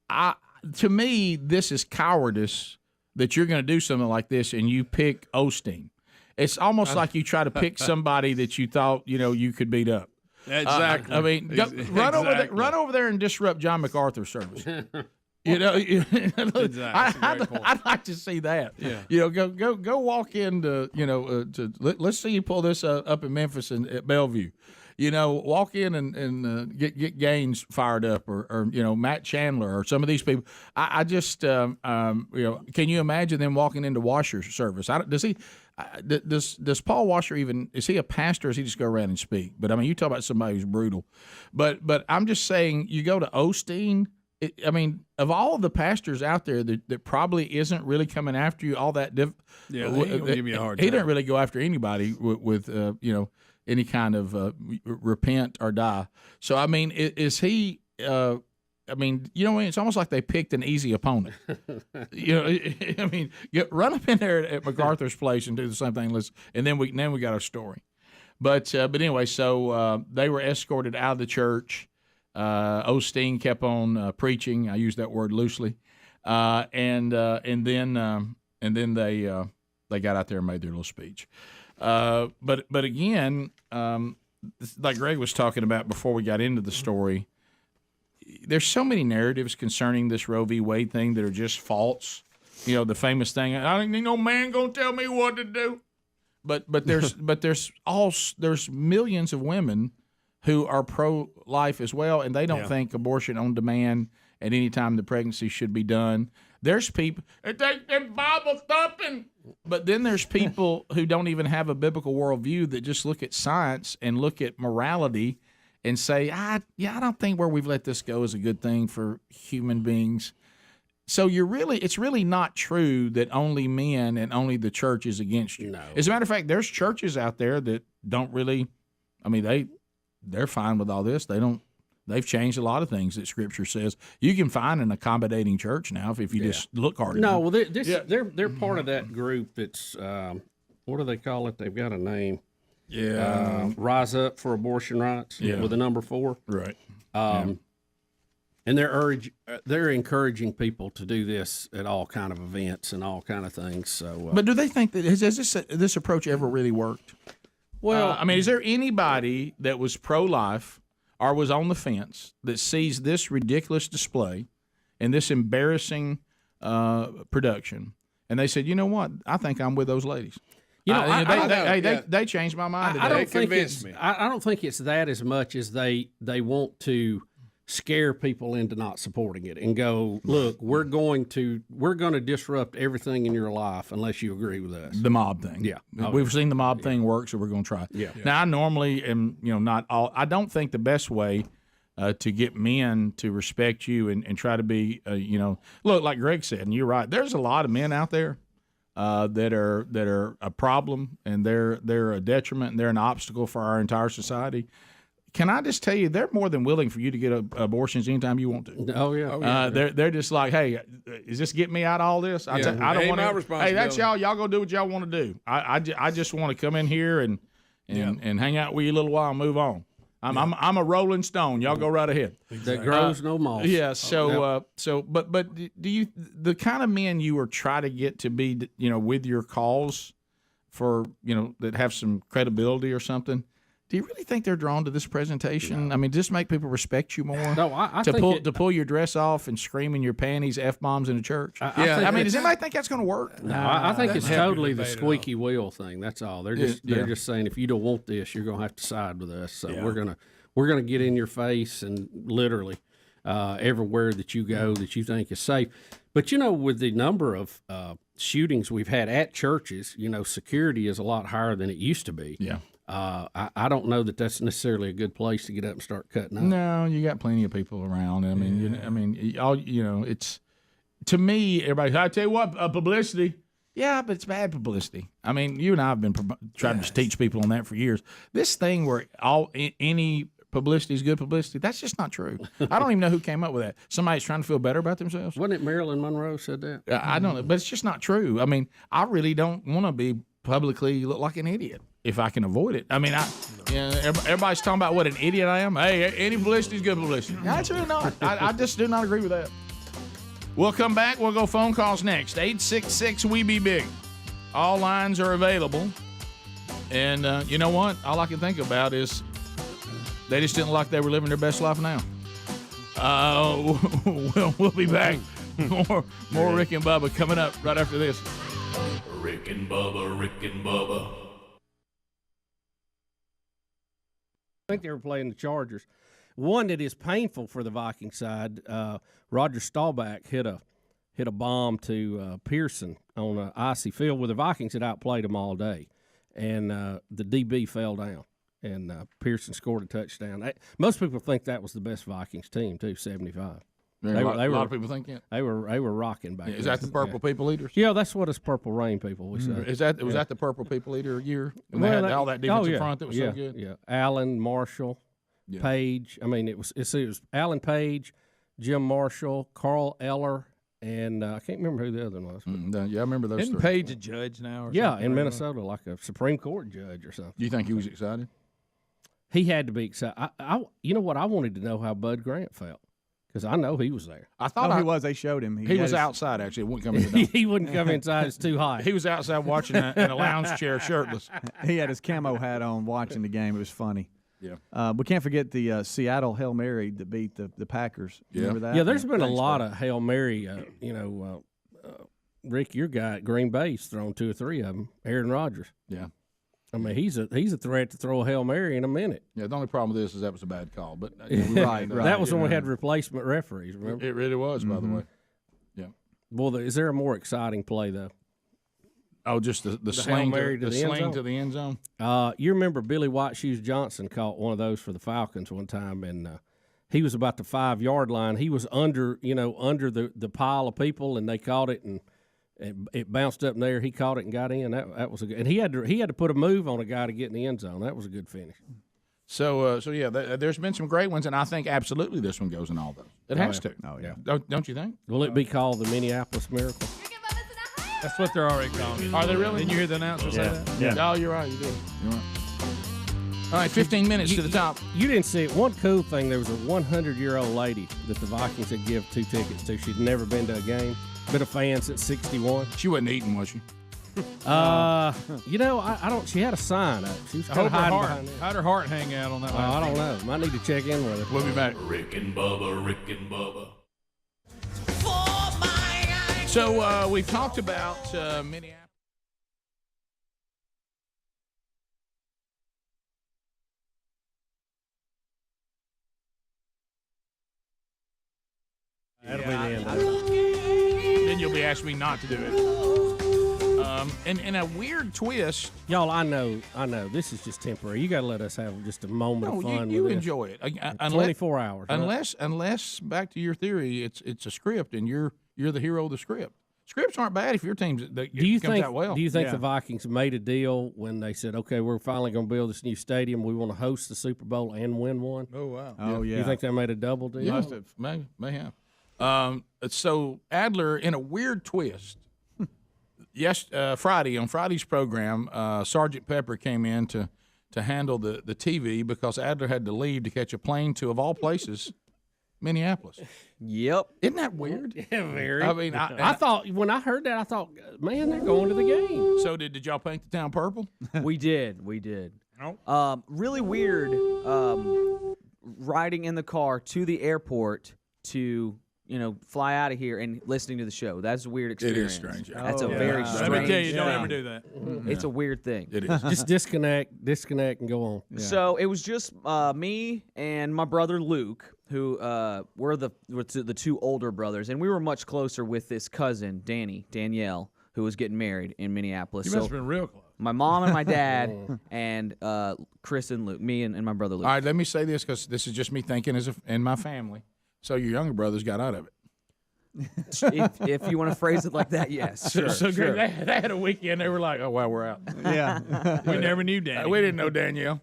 G: to me, this is cowardice. That you're going to do something like this and you pick Osteen. It's almost like you try to pick somebody that you thought, you could beat up.
E: Exactly.
G: Run over there and disrupt John MacArthur's service. You know,
E: Exactly.
G: I'd like to see that.
E: Yeah.
G: You know, go walk into, let's see you pull this up in Memphis and at Bellevue. You know, walk in and get Gaines fired up, or Matt Chandler, or some of these people. I just can you imagine them walking into Washer's service? Does Paul Washer is he a pastor, or does he just go around and speak? But I mean, you talk about somebody who's brutal. But I'm just saying, you go to Osteen. Of all of the pastors out there, that probably isn't really coming after you all that.
E: He ain't gonna give you a hard time.
G: He didn't really go after anybody with any kind of repent or die. So I mean, is he? It's almost like they picked an easy opponent. Run up in there at MacArthur's place and do the same thing. And then we got our story. But anyway, so they were escorted out of the church. Osteen kept on preaching. I use that word loosely, and then they got out there and made their little speech. But again, like Greg was talking about before we got into the story, there's so many narratives concerning this Roe v. Wade thing that are just false. You know, the famous thing, I don't need no man gonna tell me what to do. But there's there's millions of women who are pro-life as well, and they don't think abortion on demand at any time the pregnancy should be done. There's people they're Bible thumping, but then there's people who don't even have a biblical worldview that just look at science and look at morality and say, I don't think where we've let this go is a good thing for human beings. So it's really not true that only men and only the church is against you. No. As a matter of fact, there's churches out there that don't really. They're fine with all this. They've changed a lot of things that Scripture says. You can find an accommodating church now if you just look hard enough.
N: No, well, they're part of that group that's what do they call it? They've got a name.
G: Yeah,
N: Rise Up for Abortion Rights with the number 4.
G: Right.
N: And they're encouraging people to do this at all kind of events and all kind of things. So,
G: but do they think that has this approach ever really worked? Well, is there anybody that was pro-life or was on the fence that sees this ridiculous display and this embarrassing production, and they said, you know what, I think I'm with those ladies? They changed my mind.
N: I don't think it's that as much as they want to scare people into not supporting it and go, look, we're going to disrupt everything in your life unless you agree with us.
G: The mob thing.
N: Yeah.
G: We've seen the mob thing work, so we're going to try it.
N: Yeah.
G: Now, I normally am, not all. I don't think the best way to get men to respect you and try to be, look, like Greg said, and you're right, there's a lot of men out there that are a problem, and they're a detriment, and they're an obstacle for our entire society. Can I just tell you, they're more than willing for you to get abortions anytime you want to.
N: Oh yeah.
G: They're just like, hey, is this getting me out of all this? I don't want to. Hey, that's y'all. Y'all go do what y'all want to do. I just want to come in here and hang out with you a little while and move on. I'm a rolling stone. Y'all go right ahead.
N: That grows no moss.
G: Yeah. So but do you, the kind of men you are trying to get to be with your cause for that have some credibility or something? Do you really think they're drawn to this presentation? No. Just make people respect you more.
N: No, I think
G: to pull your dress off and scream in your panties F-bombs in a church. Does anybody think that's going to work?
N: No, I think it's totally the squeaky wheel thing. That's all. They're just saying, if you don't want this, you're going to have to side with us. So we're gonna get in your face and literally everywhere that you go that you think is safe. But with the number of shootings we've had at churches, security is a lot higher than it used to be.
G: Yeah.
N: I don't know that that's necessarily a good place to get up and start cutting up.
G: No, you got plenty of people around. It's, to me, everybody. I tell you what, publicity. Yeah, but it's bad publicity. You and I have been trying to teach people on that for years. This thing where any publicity is good publicity, that's just not true. I don't even know who came up with that. Somebody's trying to feel better about themselves.
N: Wasn't it Marilyn Monroe said that?
G: I don't know, but it's just not true. I really don't want to be publicly look like an idiot if I can avoid it. Everybody's talking about what an idiot I am. Hey, any publicity is good publicity. That's really not. I just do not agree with that. We'll come back. We'll go phone calls next. 866-WE-BE-BIG. All lines are available. And you know what? All I can think about is they just didn't look like they were living their best life now. We'll be back. More Rick and Bubba coming up right after this.
F: Rick and Bubba, Rick and Bubba.
N: I think they were playing the Chargers. One that is painful for the Viking side, Roger Staubach hit a bomb to Pearson on an icy field where the Vikings had outplayed them all day. And the DB fell down, and Pearson scored a touchdown. Most people think that was the best Vikings team, too, 75.
G: A lot of people think that.
N: They were rocking back then.
G: Is that the Purple People Eaters?
N: Yeah, that's what us Purple Rain people we say.
G: Was that the Purple People Eater year? And they had all that defensive front that was so good?
N: Yeah, Allen, Marshall, Page. I mean, it was Allen Page, Jim Marshall, Carl Eller, and I can't remember who the other one was.
G: Yeah, I remember those
P: Isn't
G: three.
P: Page a judge now? Or something
N: in Minnesota, like a Supreme Court judge or something.
G: Do you think he was excited?
N: He had to be excited. You know what? I wanted to know how Bud Grant felt. Because I know he was there.
A: I thought he was. They showed him.
G: He was outside, actually. It wouldn't come inside.
N: He wouldn't come inside. It's too hot.
G: He was outside watching in a lounge chair shirtless.
A: He had his camo hat on watching the game. It was funny.
G: Yeah.
A: We can't forget the Seattle Hail Mary that beat the Packers. Remember that?
N: Yeah, there's been a lot of Hail Mary. Rick, your guy at Green Bay's thrown 2 or 3 of them. Aaron Rodgers.
G: Yeah.
N: I mean, he's a threat to throw a Hail Mary in a minute.
G: Yeah, the only problem with this is that was a bad call. But
A: right.
N: That was when we had replacement referees, remember?
G: It really was, by the way. Yeah.
N: Well, is there a more exciting play, though?
G: Oh, just the sling,
N: Hail Mary
G: to the end zone?
N: You remember Billy White Shoes Johnson caught one of those for the Falcons one time, and he was about the 5-yard line. He was under the pile of people, and they caught it, and it bounced up in there. He caught it and got in. That was a good. And he had to put a move on a guy to get in the end zone. That was a good finish.
G: So yeah, there's been some great ones, and I think absolutely this one goes in all those. It has to.
A: Oh yeah.
G: Don't you think?
N: Will it be called the Minneapolis Miracle?
P: That's what they're already calling it.
G: Are they really?
P: Didn't you hear the announcer say that?
G: Yeah. Oh, you're right. You did. You're right. All right, 15 minutes to the top.
N: You didn't see it. One cool thing, there was a 100-year-old lady that the Vikings had give 2 tickets to. She'd never been to a game. Been a fan since 61.
G: She wasn't eating, was she?
N: I don't. She had a sign up. She was kind of hiding behind there.
P: How'd her heart hang out on that?
N: I don't know. Might need to check in with her.
G: We'll be back.
F: Rick and Bubba, Rick and Bubba.
G: So we've talked about Minneapolis.
N: That'll be the end of it.
G: Then you'll be asking me not to do it. And a weird twist.
N: Y'all, I know. This is just temporary. You got to let us have just a moment of fun.
G: You
N: with
G: enjoy
N: this.
G: it.
N: 24 hours. Right?
G: Unless back to your theory, it's a script, and you're the hero of the script. Scripts aren't bad if your team comes out well.
N: Do you think the Vikings made a deal when they said, okay, we're finally going to build this new stadium. We want to host the Super Bowl and win one?
P: Oh, wow.
A: Oh, yeah.
N: You think they made a double deal?
G: Yeah, must have. May have. So Adler, in a weird twist, on Friday's program, Sergeant Pepper came in to handle the TV because Adler had to leave to catch a plane to, of all places, Minneapolis.
U: Yep.
G: Isn't that weird?
N: Yeah, very.
G: I mean,
N: I thought when I heard that, I thought, man, they're going to the game.
G: So did y'all paint the town purple?
U: We did.
G: Oh.
U: Really weird. Riding in the car to the airport to fly out of here and listening to the show. That's a weird experience.
G: It is strange. Yeah.
U: That's a very strange.
P: Let me tell you, don't ever do that.
U: It's a weird thing.
G: It is.
N: Just disconnect, and go on.
U: Yeah. So it was just me and my brother Luke, who were the 2 older brothers, and we were much closer with this cousin, Danielle, who was getting married in Minneapolis.
P: You must have been real close.
U: My mom and my dad and Chris and Luke, me and my brother Luke.
G: All right, let me say this because this is just me thinking in my family. So your younger brothers got out of it.
U: if you want to phrase it like that, yes.
G: Sure. They had a weekend. They were like, "Oh wow, we're out."
A: Yeah,
P: we never knew Danielle.
G: We didn't know Danielle.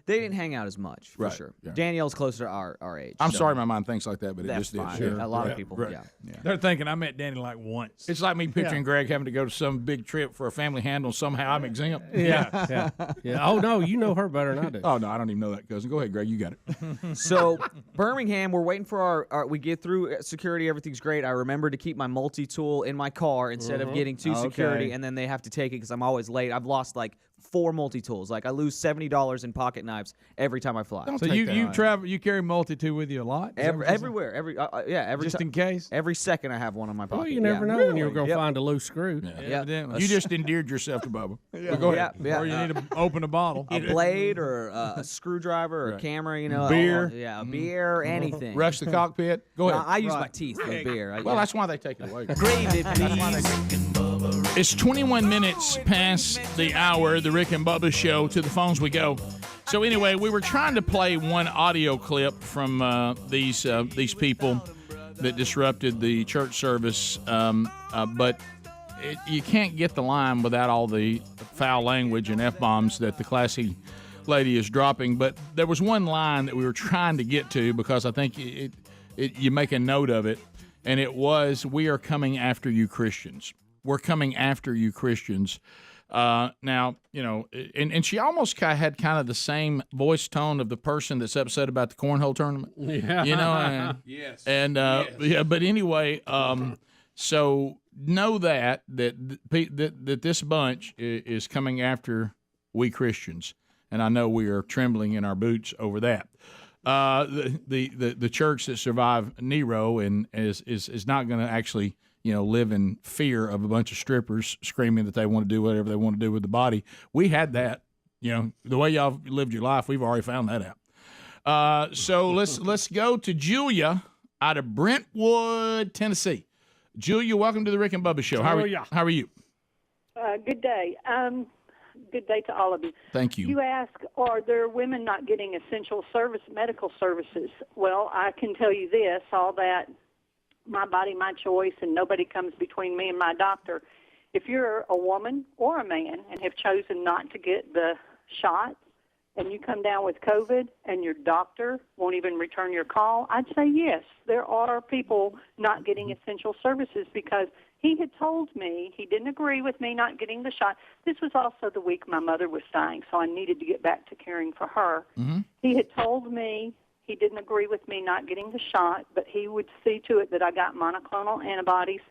U: They didn't hang out as much, for
G: right.
U: sure.
G: Yeah.
U: Danielle's closer to our age.
G: I'm sorry, my mind thinks like that, but it
U: that's
G: just
U: fine.
G: is.
U: Sure. A lot of people, yeah.
P: They're thinking I met Danny like once.
G: It's like me picturing Greg having to go to some big trip for a family handle. Somehow I'm exempt.
N: Yeah. Oh no, you know her better than I do.
G: Oh no, I don't even know that cousin. Go ahead, Greg. You got it.
U: So Birmingham, we're waiting for our. We get through security. Everything's great. I remember to keep my multi-tool in my car instead of getting to security, and then they have to take it because I'm always late. I've lost like 4 multi-tools. Like, I lose $70 in pocket knives every time I fly.
P: So you travel, you carry multi-tool with you a lot?
U: Everywhere. Just
P: in case?
U: Every second I have one on my pocket.
N: Well, you never know when you're going to find a loose screw.
G: You just endeared yourself to Bubba.
P: Go ahead. Or you need to open a bottle.
U: A blade or a screwdriver or a camera,
P: Beer.
U: A beer, anything.
G: Rush the cockpit. Go ahead.
U: I use my teeth for beer.
G: Well, that's why they take it away.
U: Gravy, please.
G: It's 21 minutes past the hour, the Rick and Bubba show. To the phones we go. So anyway, we were trying to play one audio clip from these people that disrupted the church service, but you can't get the line without all the foul language and F-bombs that the classy lady is dropping. But there was one line that we were trying to get to because I think you make a note of it, and it was, "We are coming after you Christians. We're coming after you Christians." Now, and she almost had kind of the same voice tone of the person that's upset about the cornhole tournament.
N: Yeah.
G: Yes. And but anyway, so know that this bunch is coming after we Christians, and I know we are trembling in our boots over that. The church that survived Nero and is not going to actually live in fear of a bunch of strippers screaming that they want to do whatever they want to do with the body. We had that. The way y'all lived your life, we've already found that out. So let's go to Julia out of Brentwood, Tennessee. Julia, welcome to the Rick and Bubba Show. How are you?
T: Good day. Good day to all of you.
G: Thank you.
T: You ask, are there women not getting essential medical services? Well, I can tell you this, all that, my body, my choice, and nobody comes between me and my doctor. If you're a woman or a man and have chosen not to get the shot and you come down with COVID and your doctor won't even return your call, I'd say yes, there are people not getting essential services because he had told me he didn't agree with me not getting the shot. This was also the week my mother was dying, so I needed to get back to caring for her.
G: Mm-hmm.
T: He had told me he didn't agree with me not getting the shot, but he would see to it that I got monoclonal antibodies.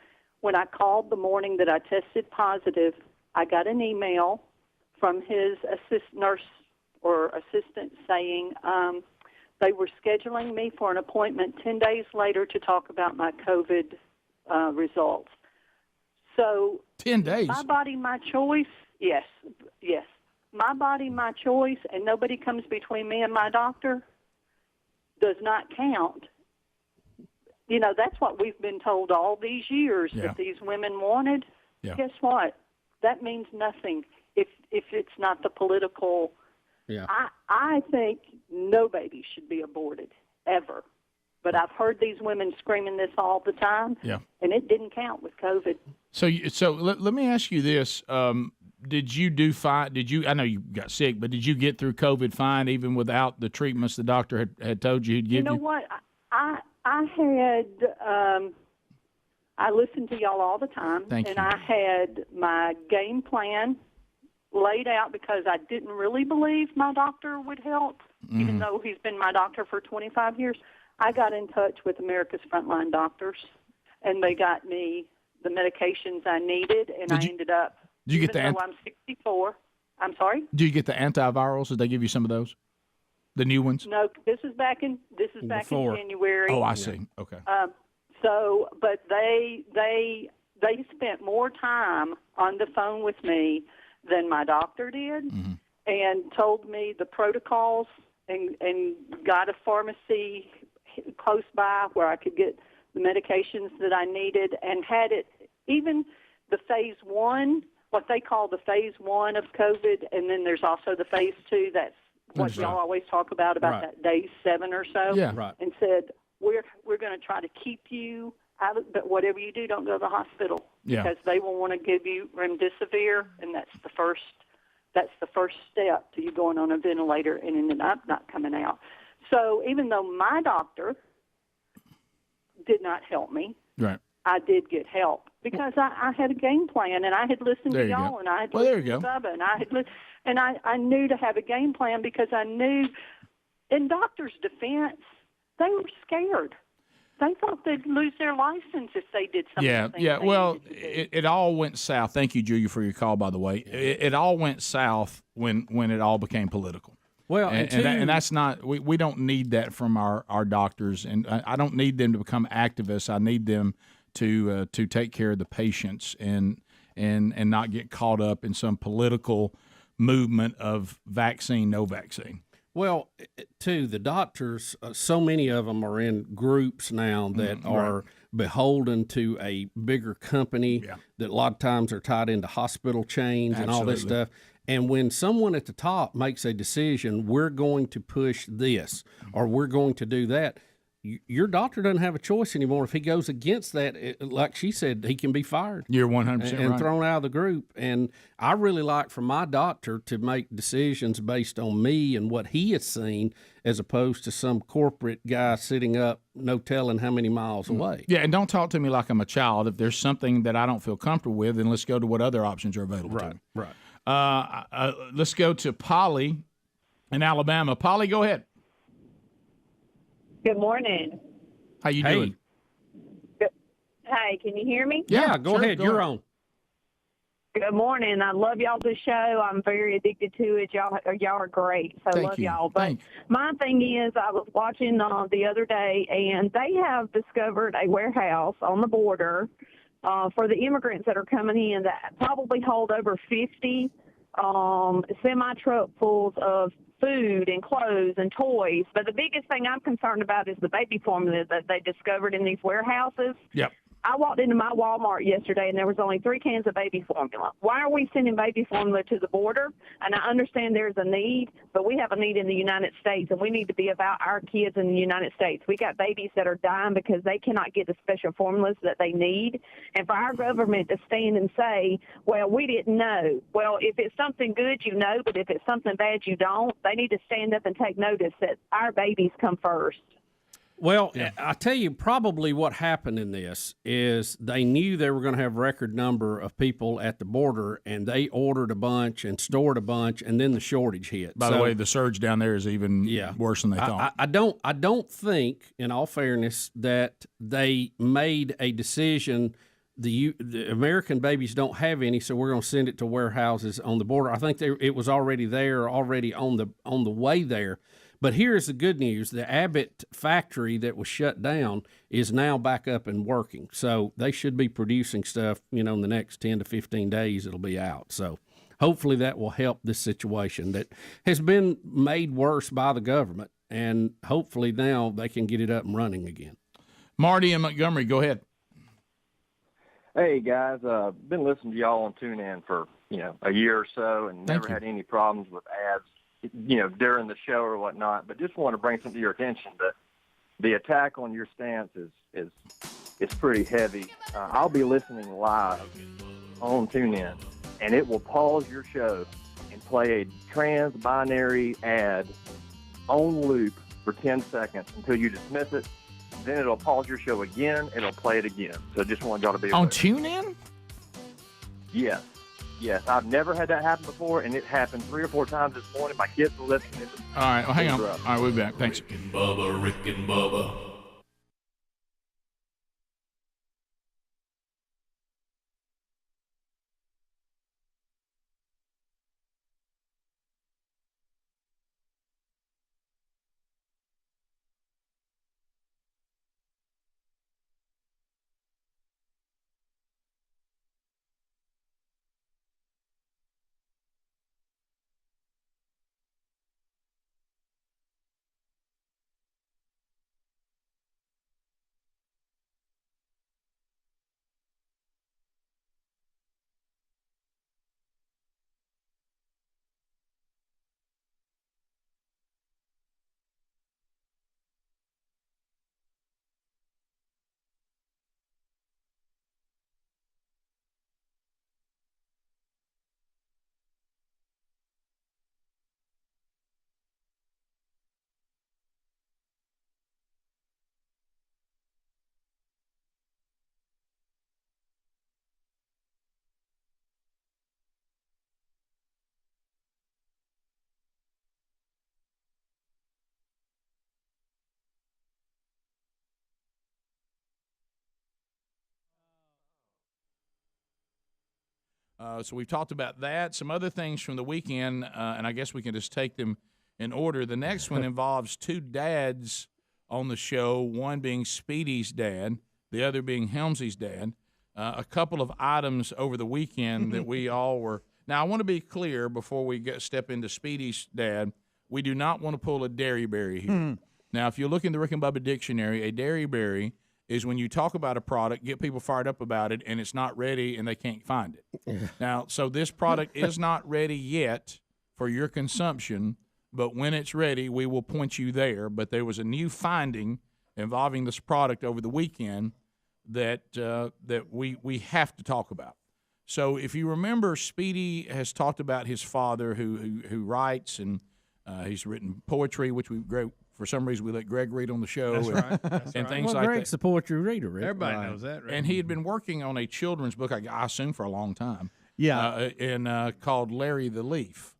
T: When I called the morning that I tested positive, I got an email from his nurse or assistant saying they were scheduling me for an appointment 10 days later to talk about my COVID results. So
G: 10 days?
T: My body, my choice, yes. My body, my choice, and nobody comes between me and my doctor does not count. That's what we've been told all these years that these women wanted.
G: Yeah.
T: Guess what? That means nothing if it's not the political.
N: Yeah.
T: I think no baby should be aborted, ever. But I've heard these women screaming this all the time, and it didn't count with COVID.
G: So let me ask you this. Did you do fine? I know you got sick, but did you get through COVID fine even without the treatments the doctor had told you he'd give you?
T: You know what? I had I listened to y'all all the time, I had my game plan laid out because I didn't really believe my doctor would help, even though he's been my doctor for 25 years. I got in touch with America's Frontline Doctors, and they got me the medications I needed, and I ended up.
G: Did you get
T: even though I'm 64. I'm sorry?
G: Do you get the antivirals? Did they give you some of those? The new ones?
T: No, this is back in January.
G: Oh, I see. Okay.
T: But they spent more time on the phone with me than my doctor did, and told me the protocols, and got a pharmacy close by where I could get the medications that I needed, and had it even the phase 1. What they call the phase 1 of COVID, and then there's also the phase 2. That's what y'all always talk about that day 7 or so.
G: Yeah, right.
T: And said we're going to try to keep you out of, but whatever you do, don't go to the hospital because they will want to give you remdesivir, and that's the first step to you going on a ventilator and ending up not coming out. So even though my doctor did not help me,
G: right,
T: I did get help because I had a game plan, and I had listened to y'all, and I had listened to Bubba, and I knew to have a game plan because I knew, in doctors' defense, they were scared. they thought they'd lose their license if they did something.
G: Yeah. Well, it all went south. Thank you, Julia, for your call. By the way, it all went south when it all became political.
N: Well,
G: and that's not. We don't need that from our doctors, and I don't need them to become activists. I need them to take care of the patients and not get caught up in some political movement of vaccine, no vaccine.
N: Well, too, the doctors, so many of them are in groups now that are beholden to a bigger company that a lot of times are tied into hospital chains and all this stuff. And when someone at the top makes a decision, we're going to push this or we're going to do that, your doctor doesn't have a choice anymore. If he goes against that, like she said, he can be fired.
G: You're 100%
N: and
G: right.
N: thrown out of the group. And I really like for my doctor to make decisions based on me and what he has seen, as opposed to some corporate guy sitting up, no telling how many miles away.
G: Yeah, and don't talk to me like I'm a child. If there's something that I don't feel comfortable with, then let's go to what other options are available to me.
N: Right.
G: Let's go to Polly in Alabama. Polly, go ahead.
H: Good morning.
G: How you doing?
H: Hey, can you hear me?
N: Yeah, go ahead. You're on.
H: Good morning. I love y'all's show. I'm very addicted to it. Y'all are great. So
G: Thank
H: love
G: you.
H: y'all. But
G: Thanks.
H: my thing is, I was watching the other day, and they have discovered a warehouse on the border for the immigrants that are coming in that probably hold over 50 semi-truck fulls of food and clothes and toys. But the biggest thing I'm concerned about is the baby formula that they discovered in these warehouses.
G: Yep.
H: I walked into my Walmart yesterday, and there was only 3 cans of baby formula. Why are we sending baby formula to the border? And I understand there's a need, but we have a need in the United States, and we need to be about our kids in the United States. We got babies that are dying because they cannot get the special formulas that they need. And for our government to stand and say, well, we didn't know. Well, if it's something good, you know, but if it's something bad, you don't. They need to stand up and take notice that our babies come first.
N: Well, I tell you, probably what happened in this is they knew they were going to have record number of people at the border, and they ordered a bunch and stored a bunch, and then the shortage hit.
G: By the way, the surge down there is even worse than they thought.
N: I don't think, in all fairness, that they made a decision. The American babies don't have any, so we're going to send it to warehouses on the border. I think it was already there, already on the way there. But here's the good news. The Abbott factory that was shut down is now back up and working. So they should be producing stuff, in the next 10 to 15 days it'll be out. So hopefully that will help this situation that has been made worse by the government. And hopefully now they can get it up and running again.
G: Marty in Montgomery, go ahead.
V: Hey, guys. Been listening to y'all on TuneIn for, a year or so and never had any problems with ads, during the show or whatnot. But just want to bring something to your attention that the attack on your stance is pretty heavy. I'll be listening live on TuneIn, and it will pause your show and play a trans-binary ad on loop for 10 seconds until you dismiss it. Then it'll pause your show again, and it'll play it again. So just want y'all to be aware.
G: On TuneIn?
V: Yes. Yes, I've never had that happen before, and it happened 3 or 4 times this morning. My kids were listening.
G: All right, well, hang on. All right, we'll be back. Thanks.
F: Rick and Bubba.
G: So we've talked about that. Some other things from the weekend, and I guess we can just take them in order. The next one involves two dads on the show, one being Speedy's dad, the other being Helmsley's dad. A couple of items over the weekend that we all were. Now, I want to be clear before we step into Speedy's dad. We do not want to pull a dairyberry here. Now, if you look in the Rick and Bubba dictionary, a dairyberry is when you talk about a product, get people fired up about it, and it's not ready and they can't find it. Now, so this product is not ready yet for your consumption, but when it's ready, we will point you there. But there was a new finding involving this product over the weekend that we have to talk about. So if you remember, Speedy has talked about his father who writes, and he's written poetry, which for some reason we let Greg read on the show.
P: That's right.
G: And things
N: Well,
G: like
N: Greg's
G: that.
N: a poetry reader, Rick.
P: Everybody knows that, right?
G: And he had been working on a children's book, I assume, for a long time.
A: Yeah.
G: Called Larry the Leaf.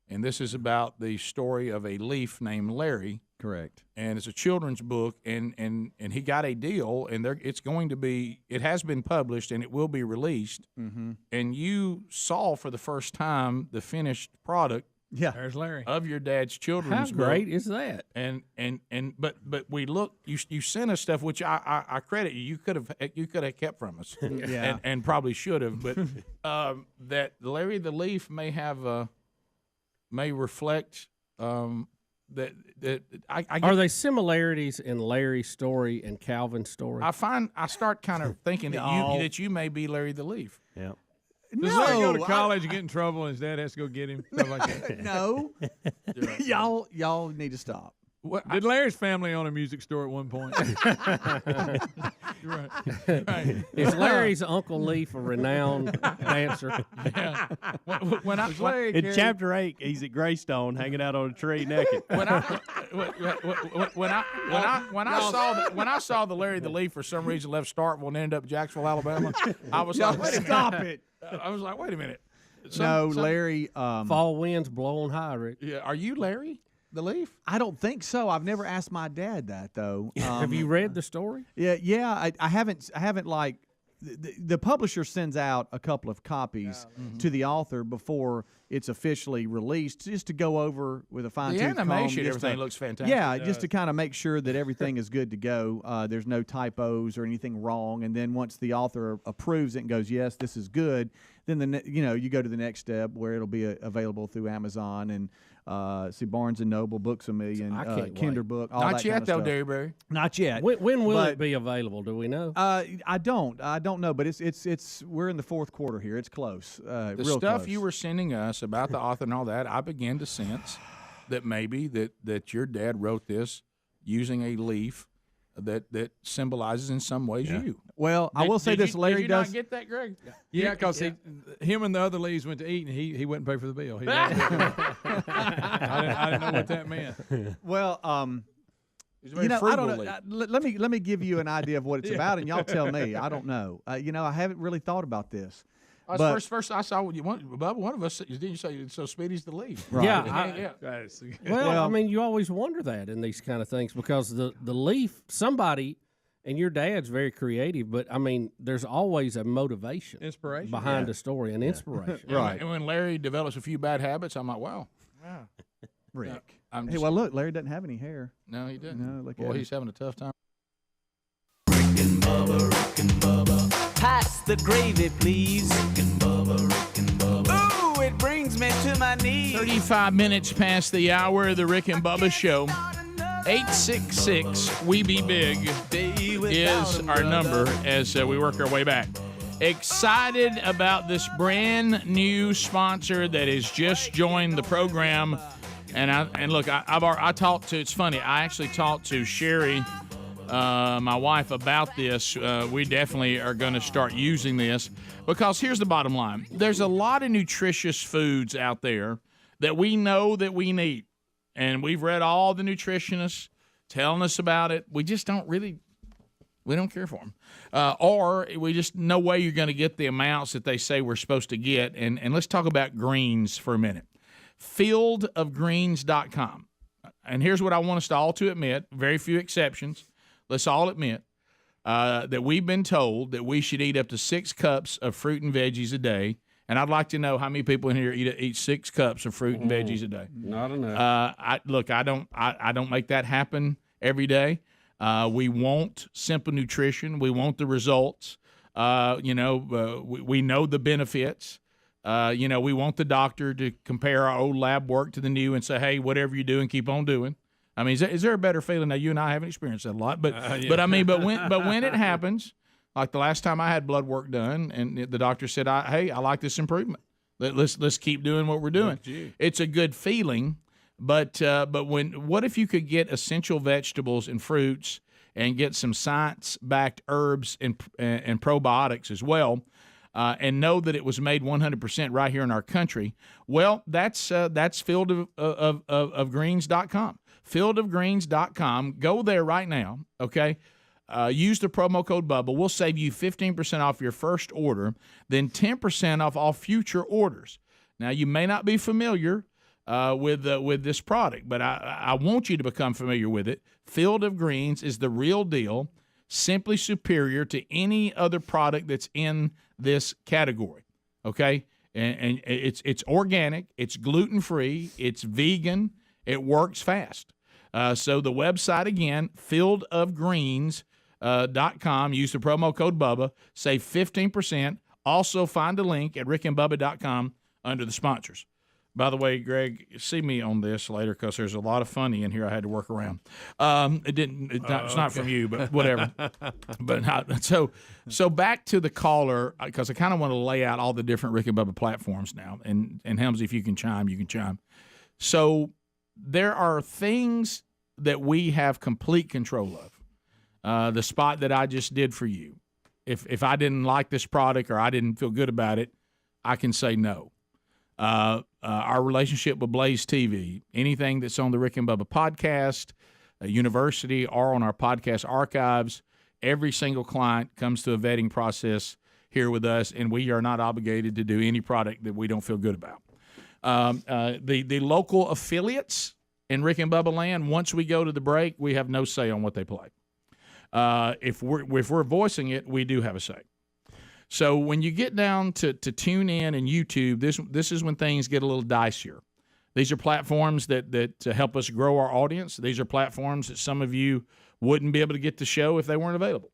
G: And this is about the story of a leaf named Larry.
A: Correct.
G: And it's a children's book, and he got a deal, and it has been published, and it will be released.
A: Mm-hmm.
G: And you saw for the first time the finished product.
A: Yeah,
P: there's Larry
G: of your dad's children's book.
N: How great is that?
G: But we looked. You sent us stuff which I credit you. You could have kept from us.
A: Yeah.
G: and probably should have. But that Larry the Leaf may reflect. Are
N: they similarities in Larry's story and Calvin's story?
G: I start kind of thinking that you may be Larry the Leaf.
N: Yeah.
P: Does Larry go to college and get in trouble and his dad has to go get him? Stuff like that.
A: No. Y'all need to stop.
P: Did Larry's family own a music store at one point? Right.
N: Is Larry's Uncle Leaf a renowned dancer?
G: Yeah.
J: In Chapter 8, he's at Greystone hanging out on a tree naked.
G: When I saw the Larry the Leaf for some reason left Starkville and ended up Jacksonville, Alabama, I was like, wait a minute.
A: Stop it.
G: I was like, wait a minute.
A: Larry.
N: Fall winds blowing high, Rick.
G: Yeah, are you Larry the Leaf?
A: I don't think so. I've never asked my dad that though.
N: Have you read the story?
A: Yeah. I haven't like the publisher sends out a couple of copies to the author before it's officially released, just to go over with a fine-tooth comb.
G: The animation, everything looks fantastic.
A: Yeah, just to kind of make sure that everything is good to go. There's no typos or anything wrong. And then once the author approves it and goes, yes, this is good, then you go to the next step where it'll be available through Amazon and Barnes and Noble, Books A Million, Kinder Book. All
G: Not
A: that
G: yet,
A: kind of
G: though,
A: stuff.
G: Derryberry.
A: Not yet.
N: When will it be available? Do we know?
A: I don't know, but it's we're in the fourth quarter here. It's close.
G: The
A: real
G: stuff
A: close.
G: you were sending us about the author and all that, I began to sense that maybe that your dad wrote this using a leaf that symbolizes in some ways you.
A: Well, I will say this: Larry
G: did you
A: does
G: not get that, Greg?
P: Yeah, because him and the other Lees went to eat, and he wouldn't pay for the bill. I didn't know what that meant.
A: Well,
G: very
A: I
G: frugal
A: don't know. Let me give you an idea of what it's about, and y'all tell me. I don't know. I haven't really thought about this.
G: First I saw Bubba. One of us didn't you say so? Speedy's the lead.
A: Right.
N: Yeah. Well, I mean, you always wonder that in these kind of things because the leaf, somebody, and your dad's very creative, but I mean, there's always a motivation,
P: inspiration
N: behind a story, an inspiration.
G: Right. And when Larry develops a few bad habits, I'm like, wow.
A: Rick. Hey, well, look, Larry doesn't have any hair.
G: No, he doesn't.
A: No, look
G: Boy,
A: at
G: he's having a tough time.
C: Rick and Bubba. Pass the gravy, please. Rick and Bubba. Ooh, it brings me to my knees.
G: 35 minutes past the hour of the Rick and Bubba Show. 866-WE-BE-BIG is our number as we work our way back. Excited about this brand new sponsor that has just joined the program. And look, I talked to, it's funny, I actually talked to Sherry, my wife, about this. We definitely are going to start using this because here's the bottom line. There's a lot of nutritious foods out there that we know that we need. And we've read all the nutritionists telling us about it. We just don't really, we don't care for them. Or we just no way you're going to get the amounts that they say we're supposed to get. And let's talk about greens for a minute. Fieldofgreens.com. And here's what I want us to all to admit, very few exceptions. Let's all admit that we've been told that we should eat up to 6 cups of fruit and veggies a day And I'd like to know how many people in here eat 6 cups of fruit and veggies a day.
N: Not enough.
G: I don't make that happen every day. We want simple nutrition. We want the results. We know the benefits. We want the doctor to compare our old lab work to the new and say, hey, whatever you're doing, keep on doing. I mean, is there a better feeling? Now, you and I haven't experienced that a lot, but when it happens, like the last time I had blood work done, and the doctor said, "Hey, I like this improvement. Let's keep doing what we're doing." It's a good feeling, but what if you could get essential vegetables and fruits and get some science-backed herbs and probiotics as well, and know that it was made 100% right here in our country? Well, that's fieldofgreens.com. Fieldofgreens.com. Go there right now, okay? Use the promo code Bubba. We'll save you 15% off your first order, then 10% off all future orders. Now, you may not be familiar with this product, but I want you to become familiar with it. Field of Greens is the real deal, simply superior to any other product that's in this category, okay? And it's organic, it's gluten-free, it's vegan, it works fast. So the website, again, fieldofgreens.com. Use the promo code Bubba. Save 15%. Also find a link at rickandbubba.com under the sponsors. By the way, Greg, see me on this later because there's a lot of funny in here I had to work around. It's not from you, but whatever. So back to the caller, because I kind of want to lay out all the different Rick and Bubba platforms now. And Helmsley, if you can chime, you can chime. So there are things that we have complete control of. The spot that I just did for you, if I didn't like this product or I didn't feel good about it, I can say no. Our relationship with Blaze TV, anything that's on the Rick and Bubba podcast, university, or on our podcast archives, every single client comes to a vetting process here with us, and we are not obligated to do any product that we don't feel good about. The local affiliates in Rick and Bubba land, once we go to the break, we have no say on what they play. If we're voicing it, we do have a say. So when you get down to TuneIn and YouTube, this is when things get a little dicier. These are platforms that help us grow our audience. These are platforms that some of you wouldn't be able to get the show if they weren't available.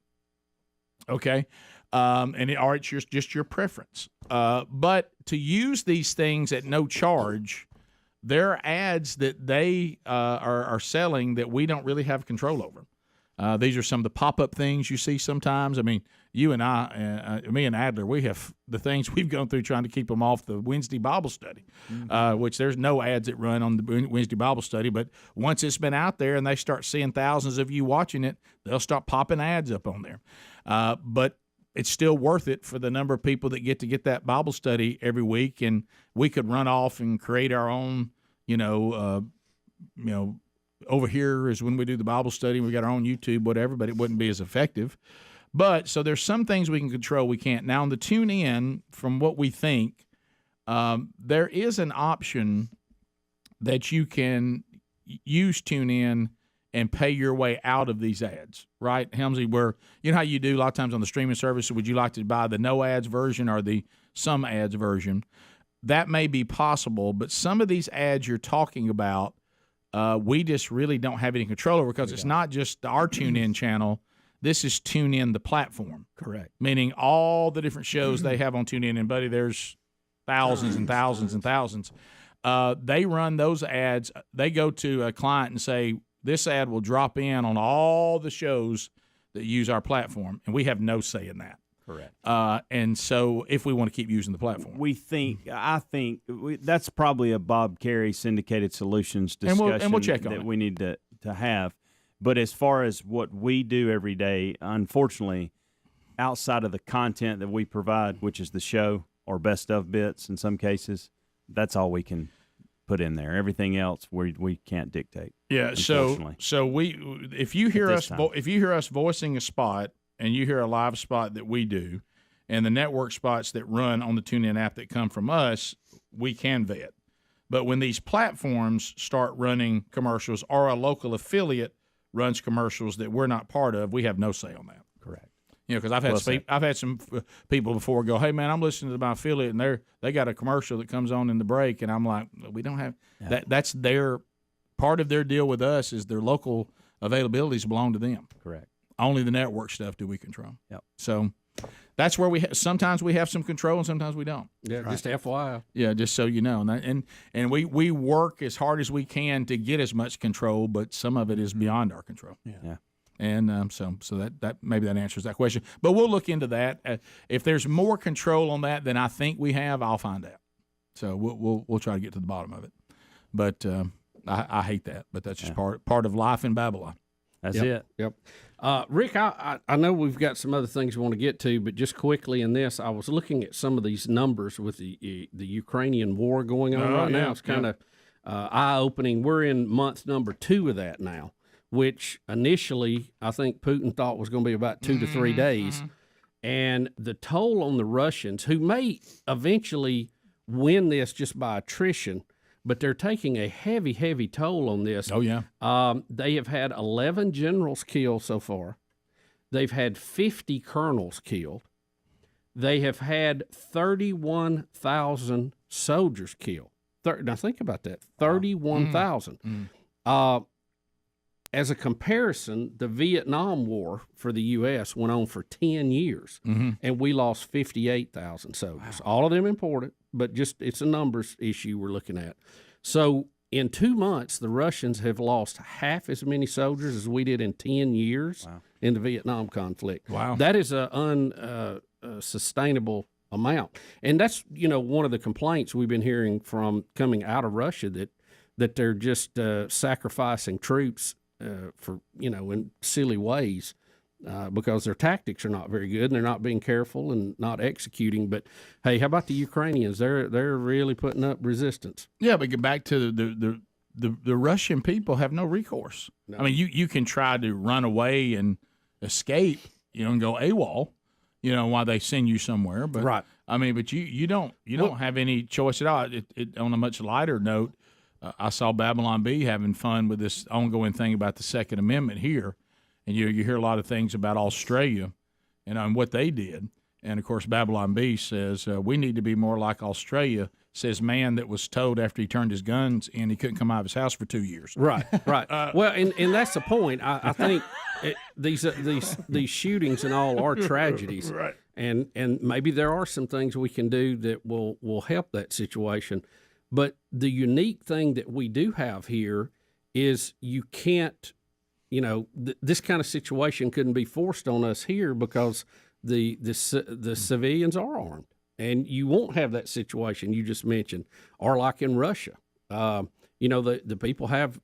G: Okay? It's just your preference. But to use these things at no charge, there are ads that they are selling that we don't really have control over. These are some of the pop-up things you see sometimes. I mean, you and me and Adler, we have the things we've gone through trying to keep them off the Wednesday Bible study, which there's no ads that run on the Wednesday Bible study. But once it's been out there and they start seeing thousands of you watching it, they'll start popping ads up on there. But it's still worth it for the number of people that get that Bible study every week, and we could run off and create our own, over here is when we do the Bible study. We got our own YouTube, whatever, but it wouldn't be as effective. But so there's some things we can control, we can't. Now on the TuneIn, from what we think, there is an option that you can use TuneIn and pay your way out of these ads, right, Helmsley? Where you know how you do a lot of times on the streaming service. Would you like to buy the no ads version or the some ads version? That may be possible, but some of these ads you're talking about, we just really don't have any control over because it's not just our TuneIn channel. This is TuneIn, the platform.
I: Correct.
G: Meaning all the different shows they have on TuneIn. And, buddy, there's thousands and thousands and thousands. They run those ads. They go to a client and say, this ad will drop in on all the shows that use our platform, and we have no say in that.
J: Correct.
G: And so if we want to keep using the platform.
J: I think that's probably a Bob Carey Syndicated Solutions discussion
G: and we'll check on
J: that
G: it.
J: we need to have. But as far as what we do every day, unfortunately, outside of the content that we provide, which is the show or best of bits in some cases, that's all we can put in there. Everything else we can't dictate.
G: Yeah. So if you hear us voicing a spot and you hear a live spot that we do, and the network spots that run on the TuneIn app that come from us, we can vet. But when these platforms start running commercials or a local affiliate runs commercials that we're not part of, we have no say on that.
J: Correct.
G: You know, because I've had some people before go, "Hey man, I'm listening to my affiliate, and they got a commercial that comes on in the break," and I'm like, "We don't have that. That's their part of their deal with us is their local availabilities belong to them.
J: Correct.
G: Only the network stuff do we control.
J: Yep.
G: So that's where sometimes we have some control and sometimes we don't.
N: Yeah, just FYI.
G: Yeah, just so you know, and we work as hard as we can to get as much control, but some of it is beyond our control.
J: Yeah.
G: And so that maybe that answers that question. But we'll look into that. If there's more control on that than I think we have, I'll find out. So we'll try to get to the bottom of it. But I hate that. But that's just part of life in Babylon.
J: That's it.
N: Yep. Rick, I know we've got some other things we want to get to, but just quickly in this, I was looking at some of these numbers with the Ukrainian war going on right now. It's kind of eye-opening. We're in month number 2 of that now, which initially I think Putin thought was going to be about 2 to 3 days. And the toll on the Russians, who may eventually win this just by attrition, but they're taking a heavy, heavy toll on this.
G: Oh, yeah.
N: They have had 11 generals killed so far. They've had 50 colonels killed. They have had 31,000 soldiers killed. Now, think about that, 31,000. As a comparison, the Vietnam War for the U.S. went on for 10 years, and we lost 58,000 soldiers. Wow. All of them important, but just it's a numbers issue we're looking at. So in 2 months, the Russians have lost half as many soldiers as we did in 10 years in the Vietnam conflict.
G: Wow.
N: That is an unsustainable amount. And that's, one of the complaints we've been hearing from coming out of Russia that they're just sacrificing troops for, in silly ways. Because their tactics are not very good and they're not being careful and not executing. But hey, how about the Ukrainians? They're really putting up resistance.
G: Yeah, but get back to the Russian people have no recourse. No. I mean, you can try to run away and escape, and go AWOL, while they send you somewhere. But
N: right.
G: I mean, but you don't have any choice at all. It on a much lighter note, I saw Babylon B having fun with this ongoing thing about the Second Amendment here. And you hear a lot of things about Australia and what they did. And, of course, Babylon B says we need to be more like Australia, says man that was told after he turned his guns in he couldn't come out of his house for 2 years.
N: Right, right. Well, and that's the point. I think these shootings and all are tragedies.
G: Right.
N: And maybe there are some things we can do that will help that situation. But the unique thing that we do have here is you can't, this kind of situation couldn't be forced on us here because the civilians are armed, and you won't have that situation you just mentioned, or like in Russia. The people have,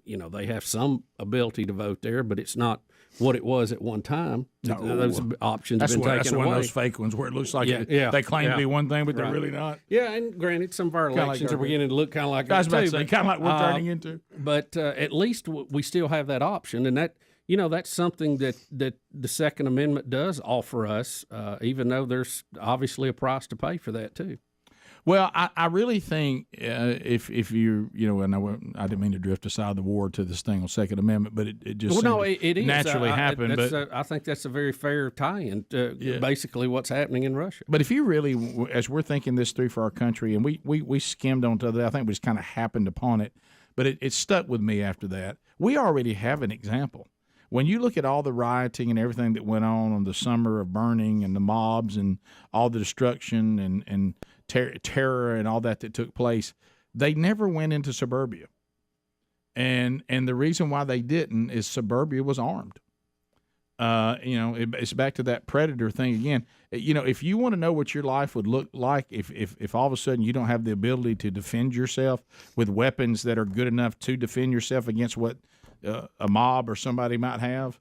N: they have some ability to vote there, but it's not what it was at one time.
G: No.
N: Those options have been taken away.
G: That's one of those fake ones where it looks like they claim to be one thing, but they're really not.
N: Yeah, and granted, some of our elections are beginning to look kind of like
G: that, too. Kind of like we're turning into.
N: But at least we still have that option, and that that's something that the Second Amendment does offer us, even though there's obviously a price to pay for that, too.
G: Well, I really think if you and I didn't mean to drift aside the war to this thing on Second Amendment, but it just
N: it is
G: naturally happened. But
N: I think that's a very fair tie-in to basically what's happening in Russia.
G: But if you really, as we're thinking this through for our country, and we skimmed onto that, I think we just kind of happened upon it, but it stuck with me after that. We already have an example. When you look at all the rioting and everything that went on the summer of burning and the mobs and all the destruction and terror and all that took place, they never went into suburbia. And the reason why they didn't is suburbia was armed. It's back to that predator thing again. If you want to know what your life would look like if all of a sudden you don't have the ability to defend yourself with weapons that are good enough to defend yourself against what a mob or somebody might have,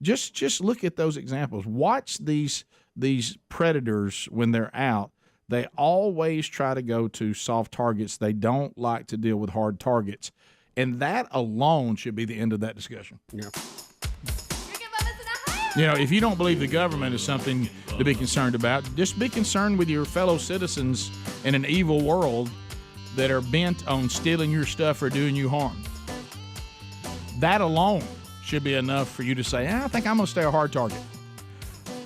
G: just look at those examples. Watch these predators when they're out. They always try to go to soft targets. They don't like to deal with hard targets. And that alone should be the end of that discussion.
N: Yeah.
G: If you don't believe the government is something to be concerned about, just be concerned with your fellow citizens in an evil world that are bent on stealing your stuff or doing you harm. That alone should be enough for you to say, I think I'm going to stay a hard target.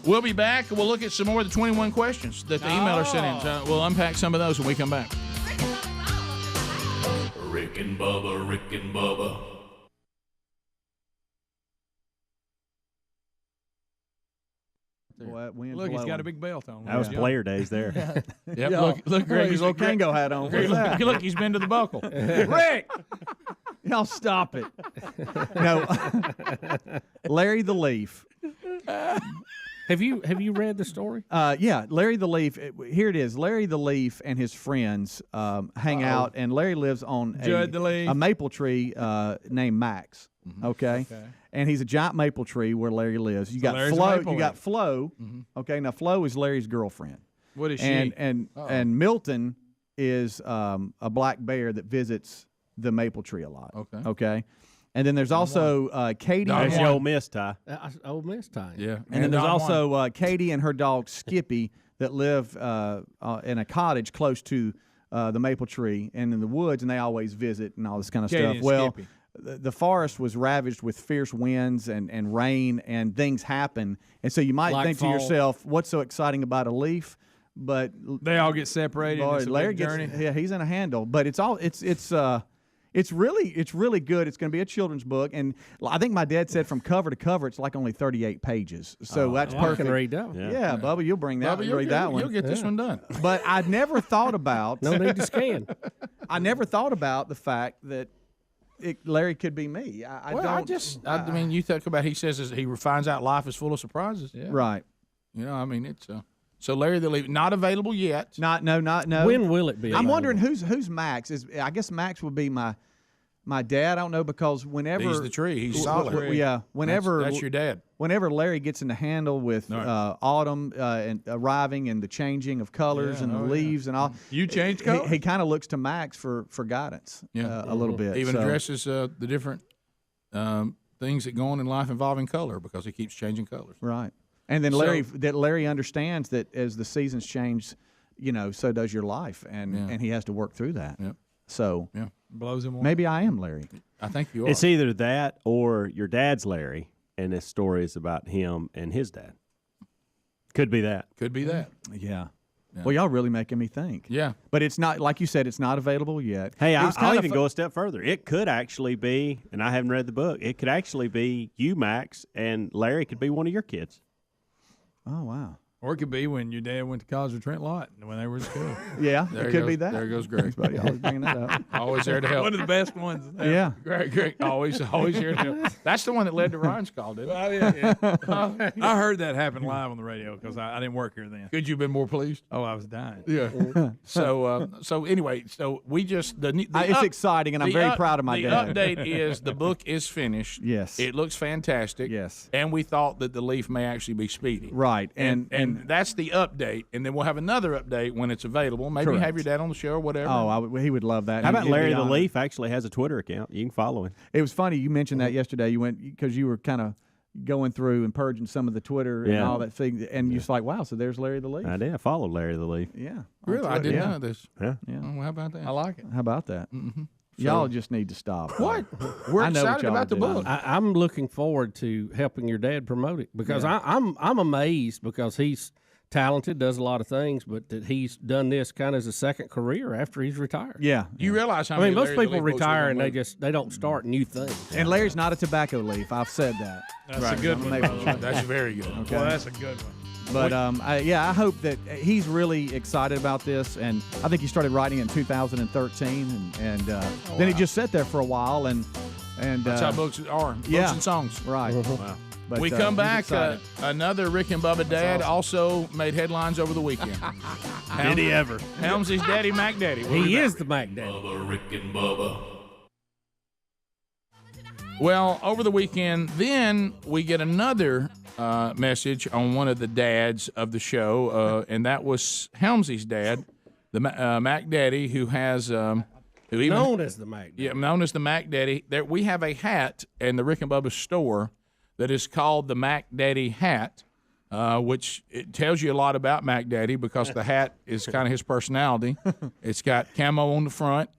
G: We'll be back. We'll look at some more of the 21 questions that the emailer sent in. So we'll unpack some of those when we come back.
F: Rick and Bubba, Rick and Bubba.
P: Look, he's got a big belt on.
J: That was player days there.
G: Yep. Look, Greg,
A: his little Kango hat on.
G: Greg,
A: What's that?
G: look, he's been to the buckle. Rick!
A: Y'all stop it. No. Larry the Leaf.
N: Have you read the story?
A: Yeah, Larry the Leaf. Here it is. Larry the Leaf and his friends hang out, and Larry lives on a maple tree named Max. Okay? And he's a giant maple tree where Larry lives. You got Flo. You got Flo. Okay, now Flo is Larry's girlfriend.
P: What is she?
A: And Milton is a black bear that visits the maple tree a lot. Okay. And then there's also Katie.
J: That's your Ole Miss tie.
N: Ole Miss tie.
G: Yeah.
A: And then there's also Katie and her dog Skippy that live in a cottage close to the maple tree and in the woods, and they always visit and all this kind of stuff. Well, the forest was ravaged with fierce winds and rain, and things happen. And so you might think to yourself, what's so exciting about a leaf? But
P: they all get separated.
A: Boy,
P: it's a
A: Larry
P: big journey.
A: he's in a handle. But it's really good. It's going to be a children's book, and I think my dad said from cover to cover, it's like only 38 pages. So that's perfect.
N: I can read that one.
A: Yeah, Bubba, you'll bring that.
G: Bubba,
A: read that one.
G: You'll get this one done.
A: But I never thought about.
N: No need to scan.
A: I never thought about the fact that Larry could be me.
G: I mean, you talk about. He says he finds out life is full of surprises. Yeah.
A: Right.
G: You know, I mean, it's so Larry the Leaf not available yet.
A: No.
N: When will it be?
A: I'm wondering who's Max. I guess Max would be my dad. I don't know, because whenever
G: he's the tree, he's solid.
A: Yeah. Whenever
G: that's your dad.
A: Whenever Larry gets in the handle with autumn and arriving and the changing of colors and the leaves and all,
P: you change colors.
A: He kind of looks to Max for guidance. A little bit.
G: Even addresses the different things that go on in life involving color, because he keeps changing colors.
A: Right. And then Larry understands that as the seasons change, so does your life, and he has to work through that.
G: Yep.
A: So
P: blows him away.
A: Maybe I am Larry.
G: I think you are.
J: It's either that or your dad's Larry, and this story is about him and his dad. Could be that.
G: Could be that.
A: Yeah. Well, y'all really making me think.
G: Yeah.
A: But it's not, like you said, it's not available yet.
J: Hey, I'll even go a step further. It could actually be, and I haven't read the book, it could actually be you, Max, and Larry could be one of your kids.
A: Oh, wow.
P: Or it could be when your dad went to college with Trent Lott when they were in school.
A: Yeah, it could be that.
G: There goes Greg.
A: Buddy, always bringing that up.
G: Always there to help.
P: One of the best ones.
A: Yeah.
G: Greg, always here to help. That's the one that led to Ryan's call, didn't it?
P: Oh, yeah. I heard that happen live on the radio because I didn't work here then.
G: Could you have been more pleased?
P: Oh, I was dying.
G: Yeah. So anyway, we just
A: it's exciting, and I'm very proud of my dad.
G: The update is the book is finished.
A: Yes.
G: It looks fantastic.
A: Yes.
G: And we thought that the Leaf may actually be Speedy.
A: Right.
G: And that's the update. And then we'll have another update when it's available. Maybe have your dad on the show or whatever.
A: Oh, he would love that.
J: How about Larry the Leaf actually has a Twitter account? You can follow him.
A: It was funny you mentioned that yesterday. You went because you were kind of going through and purging some of the Twitter and all that thing, and you're like, wow, so there's Larry the Leaf.
J: I did. I followed Larry the Leaf.
A: Yeah.
G: Really? I didn't know this.
J: Yeah.
G: Oh, how about that?
P: I like it.
A: How about that?
G: Mm-hmm.
A: Y'all just need to stop.
G: What? We're excited about the book.
N: I'm looking forward to helping your dad promote it because I'm amazed because he's talented, does a lot of things, but that he's done this kind of as a second career after he's retired.
A: Yeah.
G: You realize how
N: I mean,
G: many
N: most people retire and they don't start new things.
A: And Larry's not a tobacco leaf. I've said that.
P: That's a good one.
G: That's very good.
A: Okay.
P: Well, that's a good one.
A: But I hope that he's really excited about this, and I think he started writing in 2013, and then he just sat there for a while, and
G: that's how books are. Books and songs.
A: Right.
G: Wow. But, we come back. Another Rick and Bubba dad also made headlines over the weekend.
J: Did he ever?
G: Helmsley's daddy, Mac Daddy.
N: He is the Mac Daddy.
F: Bubba, Rick and Bubba.
G: Well, over the weekend, then we get another message on one of the dads of the show, and that was Helmsley's dad, the Mac Daddy, who has
N: known as the Mac Daddy.
G: Yeah, known as the Mac Daddy. There, we have a hat in the Rick and Bubba store that is called the Mac Daddy hat, which it tells you a lot about Mac Daddy because the hat is kind of his personality. It's got camo on the front.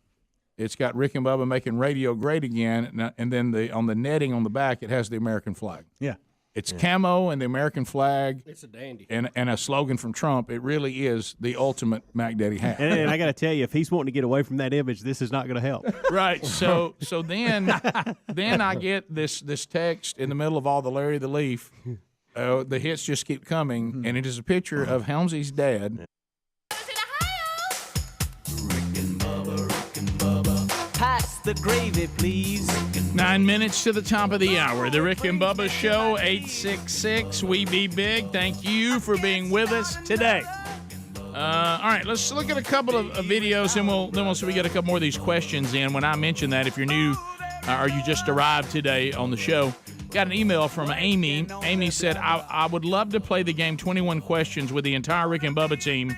G: It's got Rick and Bubba making radio great again, and then on the netting on the back, it has the American flag.
A: Yeah.
G: It's camo and the American flag.
N: It's a dandy.
G: And a slogan from Trump. It really is the ultimate Mac Daddy hat.
I: And I got to tell you, if he's wanting to get away from that image, this is not going to help.
G: Right. So then I get this text in the middle of all the Larry the Leaf. The hits just keep coming, and it is a picture of Helmsley's dad.
C: Pass the gravy, please.
G: 9 minutes to the top of the hour. The Rick and Bubba Show, 866 We Be Big. Thank you for being with us today. All right, let's look at a couple of videos, and we'll see we get a couple more of these questions in. When I mention that, if you're new or you just arrived today on the show, got an email from Amy. Amy said, I would love to play the game 21 Questions with the entire Rick and Bubba team.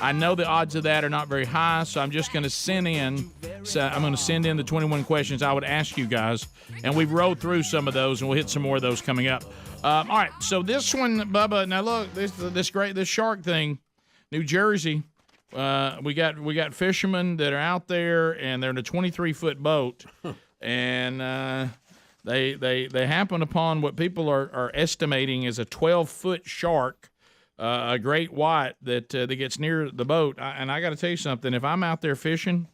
G: I know the odds of that are not very high, so I'm just going to send in the 21 questions I would ask you guys, and we've rolled through some of those, and we'll hit some more of those coming up. All right, so this one, Bubba. Now look, this shark thing, New Jersey. We got fishermen that are out there, and they're in a 23-foot boat, and they happen upon what people are estimating is a 12-foot shark. A great white that gets near the boat. And I got to tell you something. If I'm out there fishing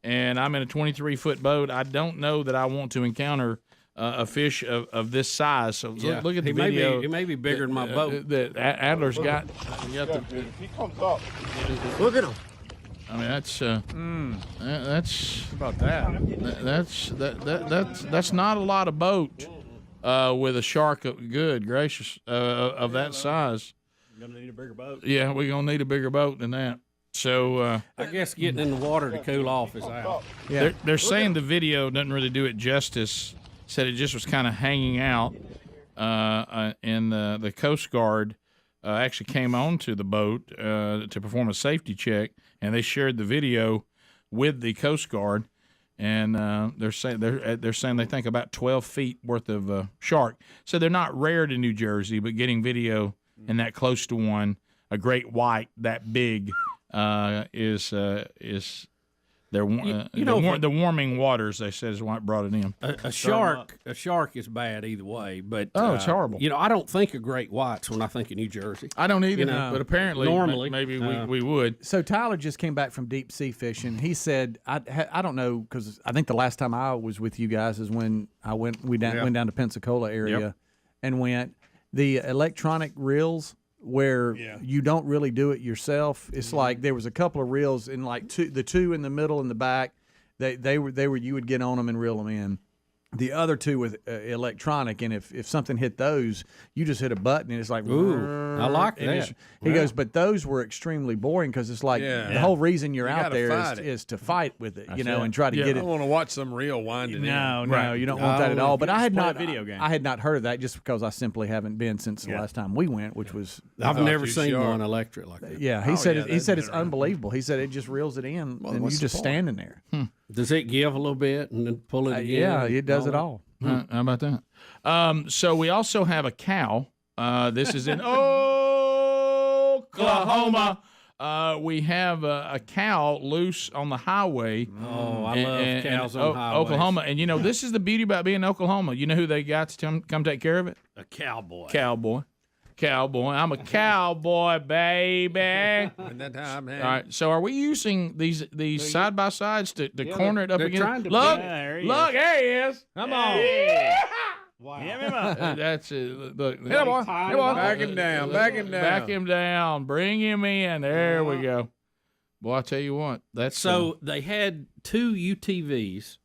G: and I'm in a 23-foot boat, I don't know that I want to encounter a fish of this size. So look at the video.
N: He may be bigger than my boat.
G: That Adler's got.
B: He comes up.
N: Look at him.
G: I mean, that's
P: about that.
G: That's not a lot of boat with a shark. Good gracious, of that size.
I: You're going to need a bigger boat.
G: Yeah, we're going to need a bigger boat than that. So
N: I guess getting in the water to cool off is out.
G: Yeah. They're saying the video doesn't really do it justice. Said it just was kind of hanging out. And the Coast Guard actually came onto the boat to perform a safety check, and they shared the video with the Coast Guard. And they're saying they think about 12 feet worth of shark. So they're not rare to New Jersey, but getting video and that close to one, a great white that big, is the warming waters. They said is what brought it in.
N: A shark is bad either way, but
G: it's horrible.
N: I don't think of great whites when I think of New Jersey.
G: I don't either, but apparently normally maybe we would.
A: So Tyler just came back from deep sea fishing. He said, I don't know, because I think the last time I was with you guys is when went down to Pensacola area and went. The electronic reels where you don't really do it yourself. It's like there was a couple of reels in like the two in the middle and the back. They were you would get on them and reel them in. The other two with electronic, and if something hit those, you just hit a button and it's like,
N: ooh, I like that.
A: He goes, but those were extremely boring because it's like the whole reason you're out there is to fight with it, and try to get it.
E: I want to watch some reel winding.
A: No, you don't want that at all. But I had not heard of that just because I simply haven't been since the last time we went, which was.
N: I've never seen one electric like that.
A: Yeah, he said it's unbelievable. He said it just reels it in, and you just standing there.
N: Does it give a little bit and then pull it again?
A: Yeah, it does it all.
G: How about that? So we also have a cow. This is in Oklahoma. We have a cow loose on the highway.
N: Oh, I love cows on highways.
G: Oklahoma. And, this is the beauty about being in Oklahoma. You know who they got to come take care of it?
N: A cowboy.
G: Cowboy. I'm a cowboy, baby.
E: And that time,
G: all right. So are we using these side by sides to corner it up against? Look, there he is.
P: Come on.
G: Wow. That's it. Look,
E: hit him, boy. Back him down.
G: Back him down. Bring him in. There we go. Boy, I tell you what. That's
N: so they had two UTVs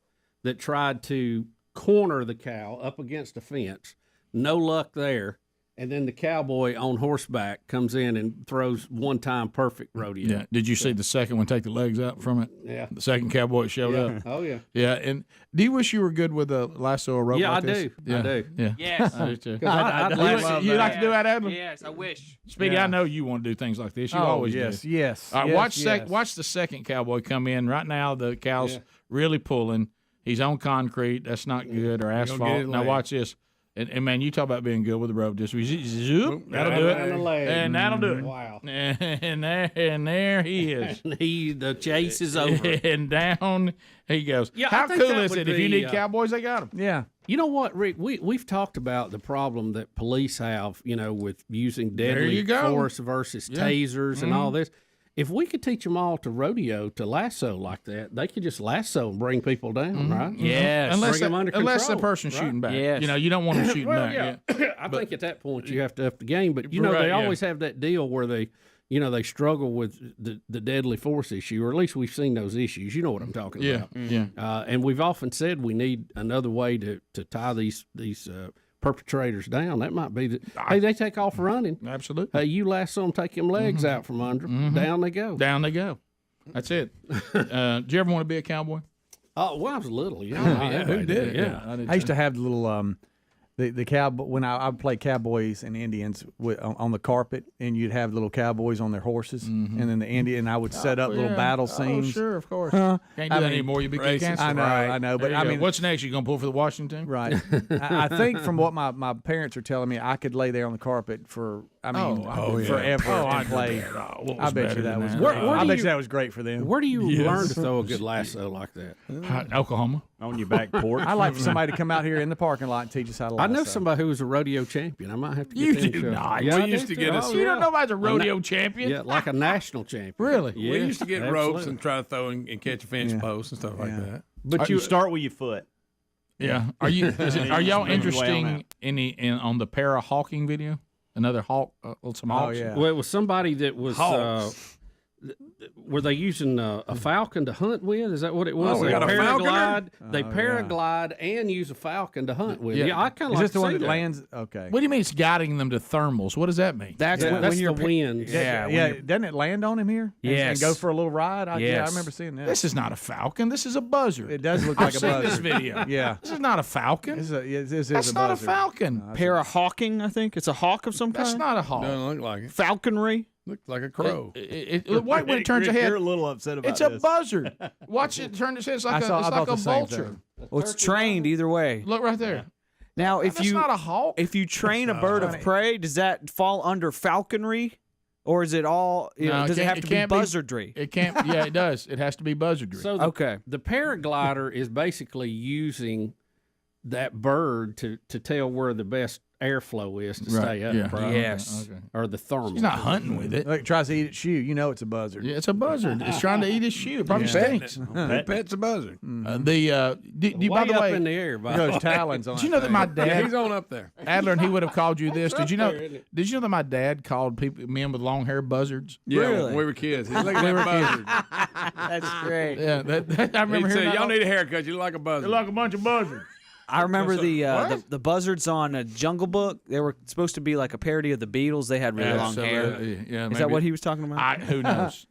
N: that tried to corner the cow up against a fence. No luck there. And then the cowboy on horseback comes in and throws one-time perfect rodeo.
G: Yeah. Did you see the second one take the legs out from it?
N: Yeah.
G: The second cowboy showed up.
N: Oh, yeah.
G: Yeah. And do you wish you were good with a lasso or rope like this?
N: I do.
G: Yeah.
U: Yes.
G: I do too.
U: You
G: like to do that, Adler?
U: Yes, I wish.
G: Speedy, I know you want to do things like this. You always do.
A: Yes.
G: All right, watch the second cowboy come in. Right now, the cow's really pulling. He's on concrete. That's not good, or asphalt. Now watch this. And man, you talk about being good with the rope. Just zoop, that'll do it, and that'll do it.
N: Wow!
G: And there he is.
N: The chase is over,
G: and down he goes.
N: Yeah,
G: how cool is it? If you need cowboys, they got them.
A: Yeah.
N: You know what, Rick? We've talked about the problem that police have, with using
G: There
N: deadly
G: you go.
N: force versus
G: Yeah.
N: tasers and
G: Mhm.
N: all this. If we could teach them all to rodeo, to lasso like that, they could just lasso and bring people down, right?
G: Yes.
N: Bring them under
G: Unless the
N: control,
G: person's
N: right?
G: shooting back. You don't want them shooting
N: Well,
G: back.
N: yeah. I think at that point you have to up the game. But,
G: Right,
N: they
G: yeah.
N: always have that deal where they struggle with the deadly force issue, or at least we've seen those issues. You know what I'm talking
G: Yeah,
N: about.
G: yeah.
N: And we've often said we need another way to tie these perpetrators down. That might be hey, they take off running.
G: Absolutely.
N: Hey, you lasso them, take them legs out from under 'em. Down they go.
G: Down they go. That's it. Did you ever want to be a cowboy?
N: Oh, when I was little, yeah.
G: Who did?
N: Yeah.
A: I used to have the little the cowboy when I would play cowboys and Indians on the carpet, and you'd have little cowboys on their horses, and then the Indian. I would set up little battle scenes.
G: Oh, sure, of course.
A: Huh?
G: Can't do that anymore. You'll be kicked cancer.
A: I know. But I mean,
G: what's next? You gonna pull for the Washington?
A: Right. I think from what my parents are telling me, I could lay there on the carpet for forever and play. I bet you that was. I bet you that was great for them.
N: Where do you learn to throw a good lasso like that?
G: Oklahoma.
J: On your back porch.
A: I like for somebody to come out here in the parking lot and teach us how to.
N: I know
A: lasso.
N: somebody who was a rodeo champion. I might have to get
G: You
N: them
G: do
N: to-
G: not.
N: Yeah, I
G: We used
N: do
G: to get
N: too.
G: us. You don't know about the rodeo champion?
N: Yeah, like a national champion.
G: Really?
N: Yeah,
E: We used to get ropes
N: absolutely.
E: and try to throw and catch a fence post and stuff like that.
J: But you start with your foot.
G: Yeah. Are y'all
J: Way
G: interested in on the para hawking video? Another hawk, some hawks.
N: Well, it was somebody that was. Were they using a falcon to hunt with? Is that what it was?
E: Oh, we
N: They
E: got a
N: paraglide.
E: falconer?
N: They paraglide and use a falcon to hunt with.
G: Yeah.
N: Yeah, I kind
A: Is
N: of like
A: this the
N: to
A: one
N: see
A: that lands? Okay.
G: What do you mean it's guiding them to thermals? What does that mean?
N: That's
A: Yeah,
N: when, that's
A: when you're
N: the
A: pa-
N: wind.
A: Yeah. Doesn't it land on him here? And
N: Yes.
A: go for a little ride. Yeah, I
N: Yes.
A: remember seeing that.
G: This is not a falcon. This is a buzzard.
A: It does look
G: I've
A: like a
G: seen
A: buzzard.
G: this video.
A: Yeah.
G: This is not a falcon.
A: This is
G: That's
A: a
G: not
A: buzzard.
G: a falcon.
U: Parahawking, I think. It's a hawk of some kind.
G: That's not a hawk.
E: Doesn't look like it.
U: Falconry.
E: Looks like a crow.
G: Wait when it turns
J: Rick,
G: ahead.
J: You're a little upset about
G: It's a
J: this.
G: buzzard. Watch it turn its head. It's like
A: I
G: a
A: thought the same
G: vulture.
A: thing.
U: Well, it's trained either way.
G: Look right there.
U: Now, if
G: That's not a hawk.
U: if you train a bird of prey, does that fall under falconry, or is it all?
G: No,
U: does it have to be
G: can't
U: buzzardry?
G: It can't. Yeah, it does. It has to be buzzardry.
N: So the paraglider is basically using that bird to tell where the best airflow is to stay up.
G: Yeah.
N: Right?
U: Yes.
G: Okay.
N: Or the thermal.
G: He's not hunting with it.
A: Look, it tries to eat its shoe. You know it's a buzzard.
G: Yeah, it's a buzzard. It's trying to eat his shoe. It probably stinks.
E: He pets a buzzard.
G: By
N: Way
G: the
N: up
G: way,
N: in the air. By
A: Those talons on
G: did you know that my dad?
E: Yeah, he's on up there.
G: Adler, and he would have called you this. Did you know?
N: there, isn't it?
G: Did you know that my dad called men with long hair buzzards?
E: Yeah,
U: Really?
E: when we were kids. He's like that buzzard.
U: That's great.
G: Yeah, I remember
E: He'd say,
G: hearing
E: y'all
G: that.
E: need a haircut. You look like a buzzard.
G: You're like a bunch of buzzards.
U: I remember
G: What?
U: the buzzards on Jungle Book. They were supposed to be like a parody of the Beatles. They had really long hair.
G: Absolutely. Yeah,
U: Is that what he was talking about?
G: Who knows?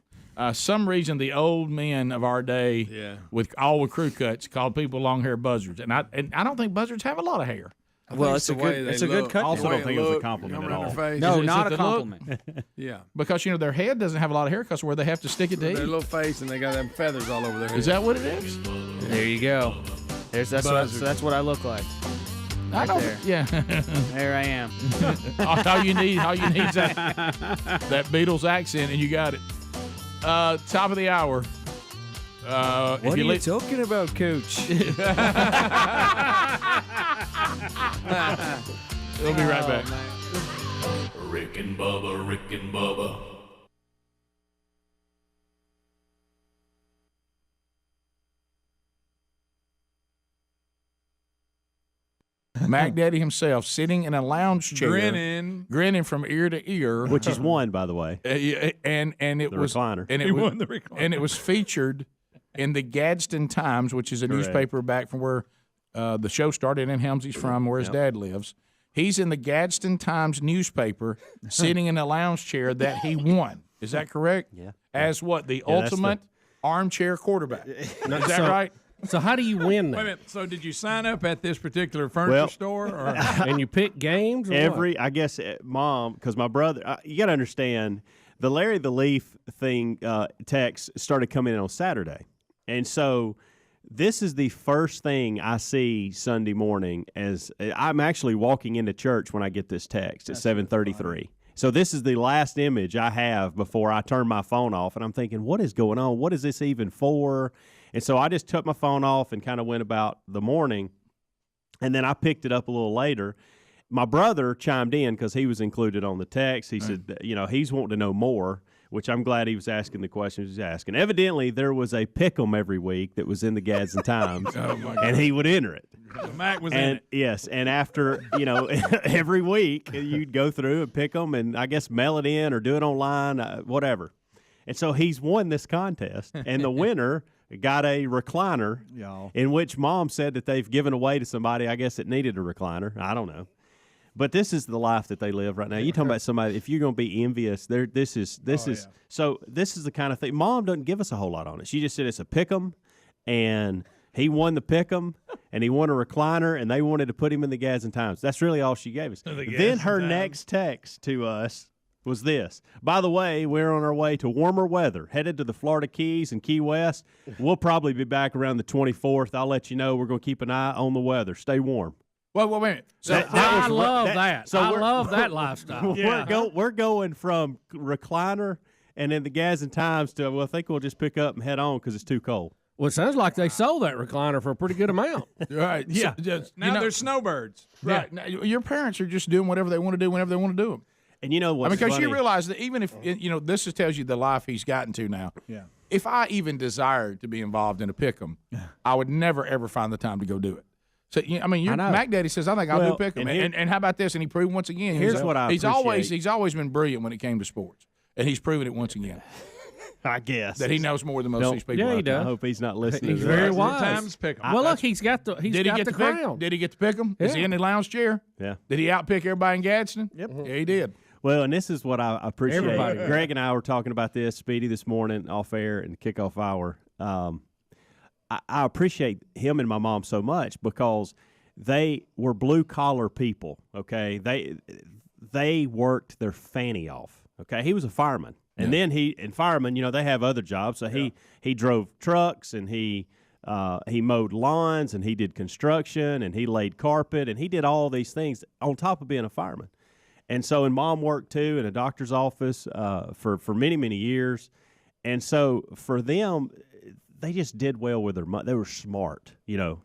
G: Some reason the old men of our day, with crew cuts, called people long hair buzzards, and I don't think buzzards have a lot of hair.
U: Well, it's a good cut.
J: Also, don't think it was a compliment at all.
U: No,
G: Is
U: not
G: it
U: a
G: the look?
U: compliment.
E: Yeah.
G: Because their head doesn't have a lot of hair, because where they have to stick it to
E: Their
G: eat.
E: little face, and they got them feathers all over their head.
G: Is that what it is?
U: There you go. That's what I look like.
G: I don't.
U: there.
G: Yeah.
U: There I am.
G: all you need is that Beatles accent, and you got it. Top of the hour.
U: What are you talking about, Coach?
G: We'll be right back.
F: Rick and Bubba, Rick and Bubba.
G: Mac Daddy himself sitting in a lounge chair, grinning from ear to ear,
J: Which he's won, by the way.
G: And it
J: The
G: was
J: recliner.
G: and it
J: He
G: was,
J: won the recliner.
G: and it was featured in the Gadsden Times, which is a
J: Correct.
G: newspaper back from where the show started in Helmsley's from, where his dad lives. He's in the Gadsden Times newspaper, sitting in a lounge chair that he won. Is that correct?
J: Yeah.
G: As what, the
J: Yeah, that's
G: ultimate armchair quarterback? Is that
N: so-
G: right?
N: So how do you win
E: Wait a
N: that?
E: minute. So did you sign up at this particular furniture store? Or?
N: And you pick games? Or what?
J: I guess, Mom, because my brother, you got to understand, the Larry the Leaf thing text started coming in on Saturday. And so this is the first thing I see Sunday morning as I'm actually walking into church when I get this text at 7:33. So this is the last image I have before I turn my phone off, and I'm thinking, what is going on? What is this even for? And so I just took my phone off and kind of went about the morning. And then I picked it up a little later. My brother chimed in because he was included on the text. He said, he's wanting to know more, which I'm glad he was asking the questions he's asking. Evidently, there was a pick'em every week that was in the Gadsden Times, and he would enter it.
P: So Mac was in it.
J: Yes, and after, every week, you'd go through and pick them and I guess mail it in or do it online, whatever. And so he's won this contest, and the winner got a recliner in which Mom said that they've given away to somebody, I guess, that needed a recliner. I don't know. But this is the life that they live right now. You're talking about somebody, if you're going to be envious, this is so this is the kind of thing. Mom doesn't give us a whole lot on it. She just said it's a pick'em, and he won the pick'em, and he won a recliner, and they wanted to put him in the Gadsden Times. That's really all she gave us. Then her next text to us was this. By the way, we're on our way to warmer weather, headed to the Florida Keys and Key West. We'll probably be back around the 24th. I'll let you know. We're going to keep an eye on the weather. Stay warm.
G: Wait a minute.
N: I love that. I love that lifestyle.
J: We're going from recliner and then the Gadsden Times to, I think we'll just pick up and head on because it's too cold.
N: Well, it sounds like they sold that recliner for a pretty good amount.
G: Right. Yeah.
P: So, now they're snowbirds.
G: Right.
P: Yeah.
G: Now, your parents are just doing whatever they want to do whenever they want to do them.
J: And you know what?
G: Because you realize that even if, this just tells you the life he's gotten to now.
P: Yeah.
G: If I even desired to be involved in a pick'em, I would never, ever find the time to go do it. So Mac Daddy says I think I'll do pick'em, and how about this? And he proved once again.
J: Here's what I appreciate.
G: He's always been brilliant when it came to sports, and he's proven it once again.
J: I guess
G: that he knows more than most of these people.
N: Yeah, he does.
J: I hope he's not listening.
N: He's
J: to
N: very
J: this.
N: wise.
P: Times pick'em.
N: Well, look, he's got the crown.
G: Did he get to pick him? Is he in the lounge chair?
J: Yeah.
G: Did he outpick everybody in Gadsden?
J: Yep.
G: Yeah, he did.
J: Well, and this is what I appreciate.
N: Everybody.
J: Greg and I were talking about this, Speedy, this morning off air and kickoff hour. I appreciate him and my mom so much because they were blue collar people. Okay, they worked their fanny off. Okay, he was a fireman, and then firemen, they have other jobs. So he drove trucks and he mowed lawns and he did construction and he laid carpet and he did all these things on top of being a fireman. And so, and Mom worked too in a doctor's office for many, many years. And so for them, they just did well with their money. They were smart.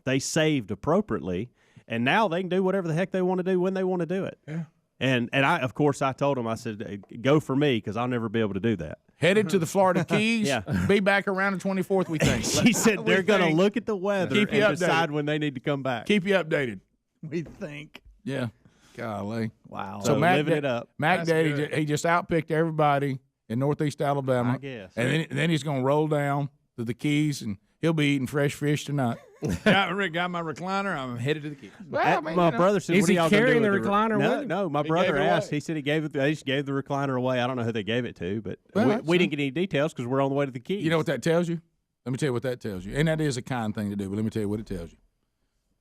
J: They saved appropriately, and now they can do whatever the heck they want to do when they want to do it.
G: Yeah.
J: And I told them, I said, go for me because I'll never be able to do that.
G: Headed to the Florida Keys.
J: Yeah.
G: Be back around the 24th, we think.
J: She said they're going to look at the weather and decide when they need to come back.
G: Keep you updated.
A: We think.
G: Yeah. Golly.
A: Wow.
J: So living it up.
G: Mac Daddy, he just outpicked everybody in Northeast Alabama.
J: I guess.
G: And then he's going to roll down to the Keys, and he'll be eating fresh fish tonight.
P: Rick got my recliner. I'm headed to the Keys.
G: Well,
J: my brother said,
N: is
J: "What are
N: he
J: y'all gonna
N: carrying
J: do
N: the
J: with
N: recliner with him?
J: No, my brother asked. He said they just gave the recliner away. I don't know who they gave it to, but we didn't get any details because we're on the way to the Keys.
G: You know what that tells you? Let me tell you what that tells you. And that is a kind thing to do, but let me tell you what it tells you.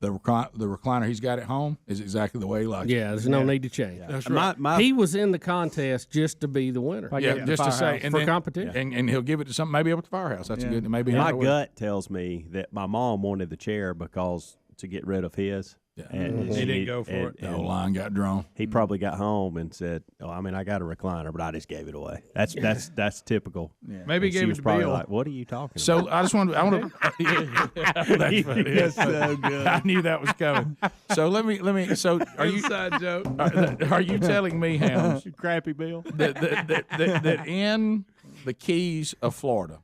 G: The recliner he's got at home is exactly the way he likes it.
N: Yeah, there's no need to change.
G: Yeah. That's right.
N: He was in the contest just to be the winner.
G: Yeah, just to say. And
N: for competition.
G: And he'll give it to something maybe up at the firehouse. That's a good. Maybe
J: my gut tells me that my mom wanted the chair because to get rid of his.
G: Yeah.
J: And
G: he didn't go for it. The whole line got drawn.
J: He probably got home and said, I got a recliner, but I just gave it away. That's typical.
P: Yeah. Maybe he gave it to Bill.
J: Like, what are you talking
G: so
J: about?
G: I just want to. That's funny.
J: That's so good.
G: I knew that was coming. So let me. So are you?
P: Inside joke.
G: Are you telling me, Helms,
J: crappy Bill,
G: that in the Keys of Florida,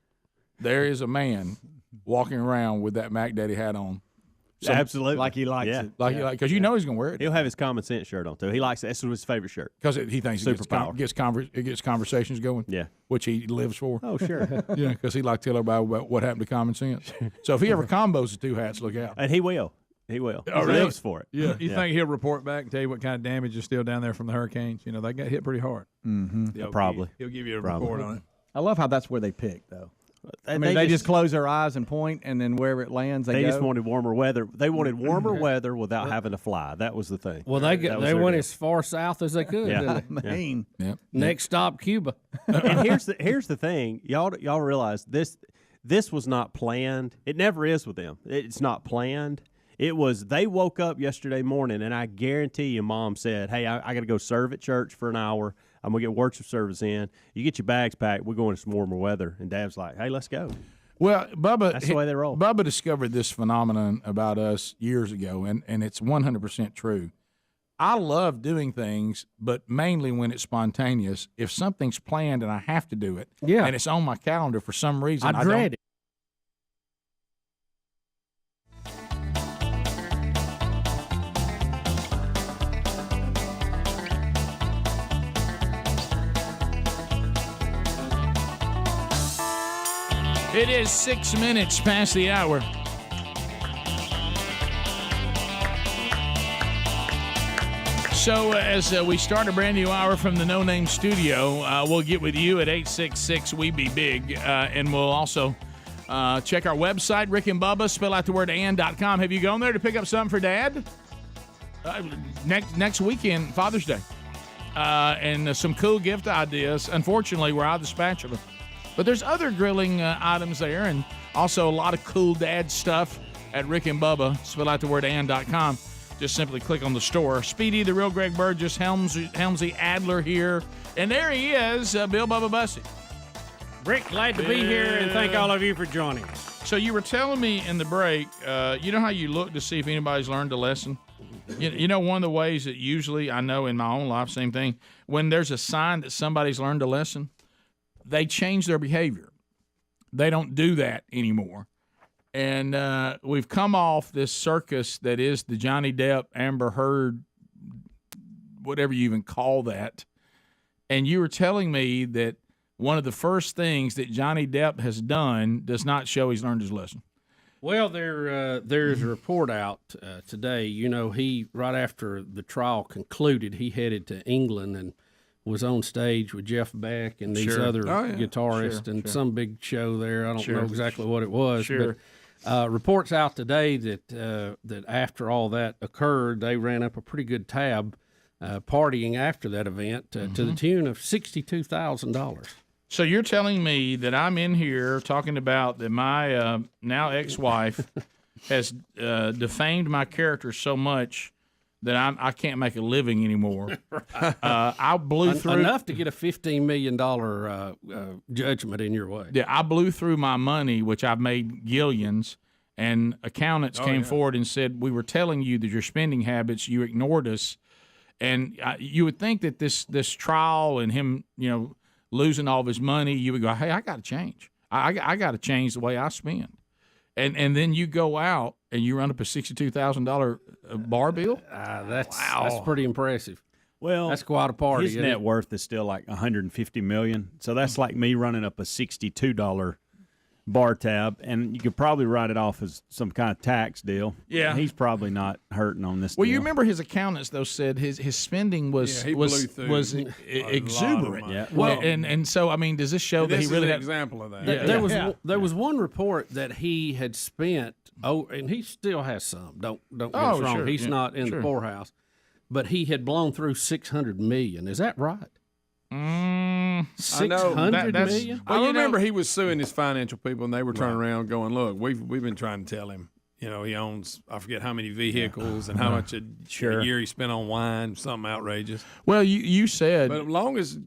G: there is a man walking around with that Mac Daddy hat on?
J: Absolutely,
A: like he likes it,
G: because he's going to wear it.
J: He'll have his common sense shirt on too. He likes it. That's his favorite shirt
G: because he thinks it gets conversations going.
J: Yeah,
G: which he lives for.
J: Oh sure,
G: yeah, because he likes to tell everybody about what happened to common sense. So if he ever combos the two hats, look out.
J: And he will. He will.
G: Oh,
J: he
G: really?
J: lives for it.
P: Yeah. You think he'll report back and tell you what kind of damage is still down there from the hurricanes? They got hit pretty hard.
A: Mm-hmm.
J: Probably.
P: He'll give you a report on it.
A: I love how that's where they pick, though. They just close their eyes and point, and then wherever it lands, they go.
J: Just wanted warmer weather. They wanted warmer weather without having to fly. That was the thing.
N: Well, they went as far south as they could.
J: Yeah.
A: Maine.
G: Yeah.
N: Next stop, Cuba.
J: And here's the thing, y'all realize this was not planned. It never is with them. It's not planned. It was they woke up yesterday morning, and I guarantee you, Mom said, "Hey, I got to go serve at church for an hour. I'm gonna get worship service in. You get your bags packed. We're going to some warmer weather." And Dad's like, "Hey, let's go."
G: Well, Bubba,
I: That's the way they roll.
G: Bubba discovered this phenomenon about us years ago, and it's 100% true. I love doing things, but mainly when it's spontaneous. If something's planned and I have to do it, and it's on my calendar for some reason, I
I: dread it.
G: It is 6 minutes past the hour. So as we start a brand new hour from the No Name Studio, we'll get with you at 866-WE-BE-BIG, and we'll also check our website, Rick and Bubba, spell out the word and.com. Have you gone there to pick up something for Dad? Next weekend, Father's Day. And some cool gift ideas. Unfortunately, we're out of the spatula. But there's other grilling items there, and also a lot of cool dad stuff at Rick and Bubba, spell out the word and.com. Just simply click on the store. Speedy, the real Greg Burgess, Helmsley Adler here. And there he is, Bill Bubba Bussey.
N: Rick, glad to be here, and thank all of you for joining us.
G: So you were telling me in the break, you know how you look to see if anybody's learned a lesson? You know, one of the ways that usually I know in my own life, same thing, when there's a sign that somebody's learned a lesson, they change their behavior. They don't do that anymore. And we've come off this circus that is the Johnny Depp, Amber Heard, whatever you even call that. And you were telling me that one of the first things that Johnny Depp has done does not show he's learned his lesson.
N: Well, there's a report out today. You know, he, right after the trial concluded, he headed to England and was on stage with Jeff Beck and these other guitarists and some big show there. I don't know exactly what it was. But reports out today that after all that occurred, they ran up a pretty good tab partying after that event to the tune of $62,000.
G: So you're telling me that I'm in here talking about that my now ex-wife has defamed my character so much that I can't make a living anymore. I blew through
N: enough to get a $15 million judgment in your way.
G: Yeah, I blew through my money, which I've made gillions, and accountants came forward and said, we were telling you that your spending habits, you ignored us. And you would think that this trial and him, you know, losing all of his money, you would go, hey, I got to change. I got to change the way I spend. And then you go out and you run up a $62,000 bar bill?
N: That's pretty impressive.
J: Well,
N: that's quite a party.
J: His net worth is still like $150 million. So that's like me running up a $62 bar tab, and you could probably write it off as some kind of tax deal.
G: Yeah,
J: he's probably not hurting on this.
G: Well,
J: deal.
G: you remember his accountants though said his spending was exuberant.
J: Yeah.
G: Well, and so I mean, does this show that he really
E: is an
G: had
E: example of that?
N: There was one report that he had spent. And he still has some. Don't get us wrong. He's not in the poorhouse, but he had blown through $600 million. Is that right? $600 million?
E: Well, I remember he was suing his financial people, and they were turning around going, "Look, we've been trying to tell him, you know, he owns I forget how many vehicles and how much a year he spent on wine, something outrageous."
G: Well, you said,
E: but as long as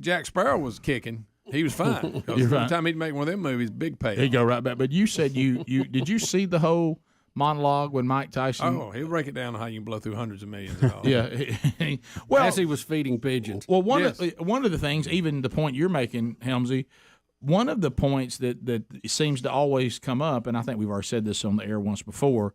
E: Jack Sparrow was kicking, he was fine. Because by the time he'd make one of them movies, big pay.
G: He'd go right back. But you said you did you see the whole monologue when Mike Tyson?
E: Oh, he'll break it down on how you can blow through hundreds of millions of dollars.
G: Yeah. Well,
N: as he was feeding pigeons.
G: Well, one of the things, even the point you're making, Helmsy, one of the points that seems to always come up, and I think we've already said this on the air once before,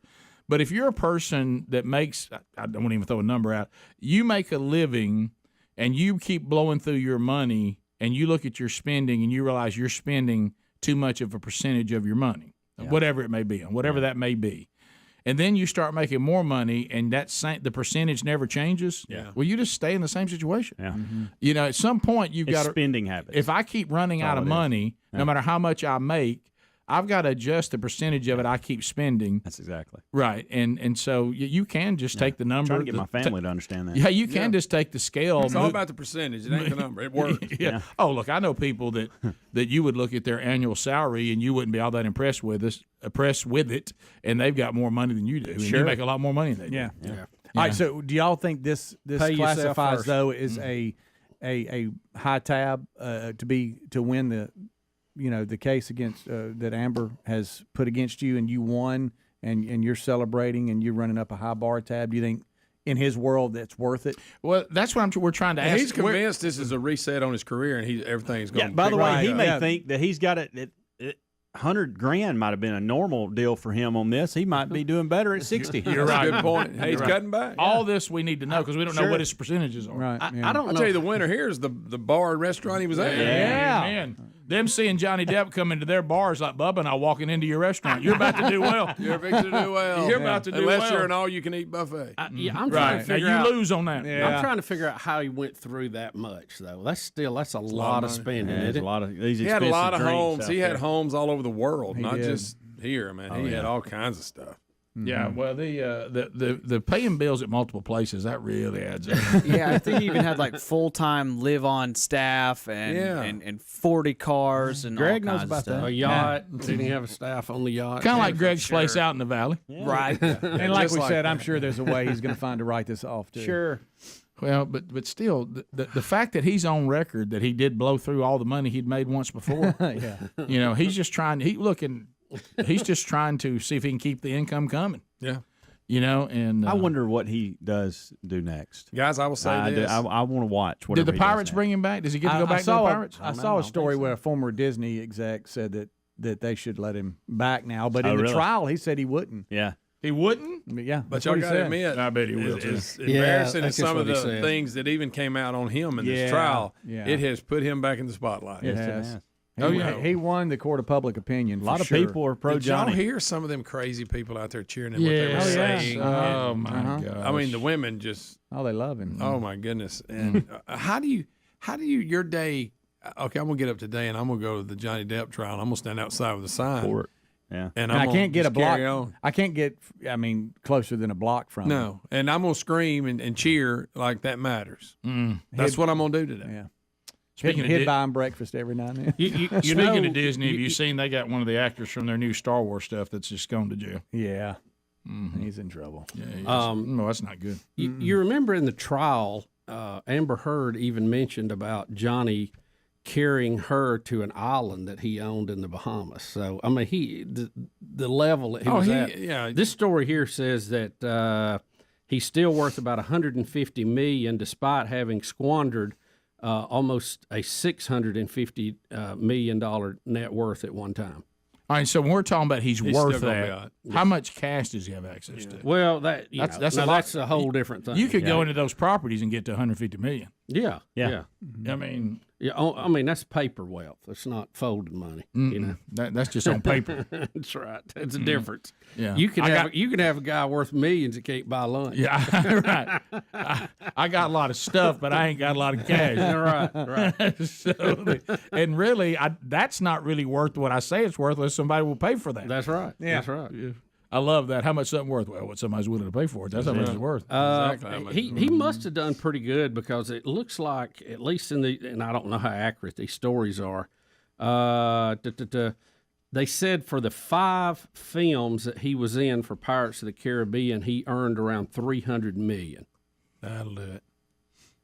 G: but if you're a person that makes, I don't even throw a number out, you make a living and you keep blowing through your money and you look at your spending and you realize you're spending too much of a percentage of your money, whatever it may be, and whatever that may be. And then you start making more money, and the percentage never changes.
E: Yeah.
G: Well, you just stay in the same situation.
J: Yeah.
G: You know, at some point you've got
J: spending habits.
G: If I keep running out of money, no matter how much I make, I've got to adjust the percentage of it I keep spending.
J: That's exactly
G: right. And so you can just take the number.
J: I'm trying to get my family to understand that.
G: Yeah, you can just take the scale.
E: It's all about the percentage. It ain't the number. It works.
G: Yeah. Oh, look, I know people that you would look at their annual salary and you wouldn't be all that impressed with it, and they've got more money than you do. And you make a lot more money than they do.
I: Yeah. All right. So, do y'all think this classifies though as a high tab to win
A: the case against that Amber has put against you, and you won, and you're celebrating, and you're running up a high bar tab, do you think in his world that's worth it?
G: Well, that's what we're trying to ask.
E: He's convinced this is a reset on his career, and everything's going.
J: Yeah. By the way, he may think that he's got it. $100,000 might have been a normal deal for him on this. He might be doing better at 60.
G: You're right.
E: Good point. Hey, he's cutting back.
G: All this we need to know because we don't know what his percentages are.
A: Right.
E: I don't know. I'll tell you, the winner here is the bar and restaurant he was at.
G: Yeah. Man. Them seeing Johnny Depp come into their bars like Bubba and I walking into your restaurant. You're about to do well.
E: You're fixing to do well.
G: You're about to do well.
E: Unless you're an all-you-can-eat buffet.
N: I'm trying to figure
G: now
N: out.
G: You lose on that.
N: I'm trying to figure out how he went through that much, though. That's a lot of spending.
J: There's a lot of these.
E: He had a lot of
J: drinks
E: homes. He had homes all over the world, not
A: did.
E: just here, man. He had all kinds of stuff.
G: Yeah, well, the paying bills at multiple places, that really adds up.
U: Yeah, I think he even had like full-time live-on staff and 40 cars and
J: Greg
U: all
J: knows
U: kinds
J: about
U: of stuff.
J: that.
N: A yacht. Didn't he have a staff on the yacht?
G: Kind of like Greg's place out in the valley.
U: Right.
A: And like we said, I'm sure there's a way he's going to find to write this off, too.
U: Sure.
G: Well, but still, the fact that he's on record that he did blow through all the money he'd made once before, he's just trying. He's just trying to see if he can keep the income coming.
E: Yeah.
G: And
J: I wonder what he does do next.
E: Guys, I will say this.
J: I want to watch.
G: Did the Pirates bring him back? Does he get to go back to the Pirates?
A: I saw a story where a former Disney exec said that they should let him back now, but in the trial he said he wouldn't.
J: Yeah.
G: He wouldn't?
A: Yeah.
E: But y'all got to admit,
G: I bet he will.
E: As embarrassing as some of the things that even came out on him in this trial, it has put him back in the spotlight.
A: It has.
G: Yeah.
A: He won the court of public opinion.
J: A lot of people are pro
E: Did
J: Johnny.
E: y'all hear some of them crazy people out there cheering at what they were saying?
G: Oh, my God.
E: I mean, the women just.
A: Oh, they love him.
E: Oh, my goodness. And how do you, your day, okay, I'm going to get up today and I'm going to go to the Johnny Depp trial. And I'm going to stand outside with a sign.
J: Court. Yeah.
E: And
A: I can't get a block.
E: On.
A: I can't get, closer than a block from him.
E: No. And I'm going to scream and cheer like that matters. That's what I'm going to do today.
A: Yeah. He'd buy him breakfast every now and then.
G: Speaking of Disney, have you seen they got one of the actors from their new Star Wars stuff that's just gone to jail?
A: Yeah. He's in trouble.
G: Yeah, no, that's not good.
N: You remember in the trial, Amber Heard even mentioned about Johnny carrying her to an island that he owned in the Bahamas. So, I mean, the level that he was at.
E: Yeah.
N: This story here says that he's still worth about $150 million despite having squandered almost a $650 million net worth at one time.
G: All right, so when we're talking about he's worth
E: still gonna
G: that, how much cash does he have access to?
N: Well, that's a whole different thing.
G: You could go into those properties and get to $150 million.
N: Yeah.
G: I mean,
N: that's paper wealth. It's not folded money.
G: That's just on paper.
N: That's right. That's a difference.
G: Yeah,
N: you can have a guy worth millions that can't buy lunch.
G: Yeah, right. I got a lot of stuff, but I ain't got a lot of cash.
N: Right.
G: So, and really, that's not really worth what I say it's worth unless somebody will pay for that.
N: That's right.
A: Yeah.
N: That's right.
G: Yeah. I love that. How much something worth? Well, what somebody's willing to pay for it. That's how much it's worth.
N: He must have done pretty good because it looks like, at least and I don't know how accurate these stories are. They said for the 5 films that he was in for Pirates of the Caribbean, he earned around $300 million.
G: That'll do it.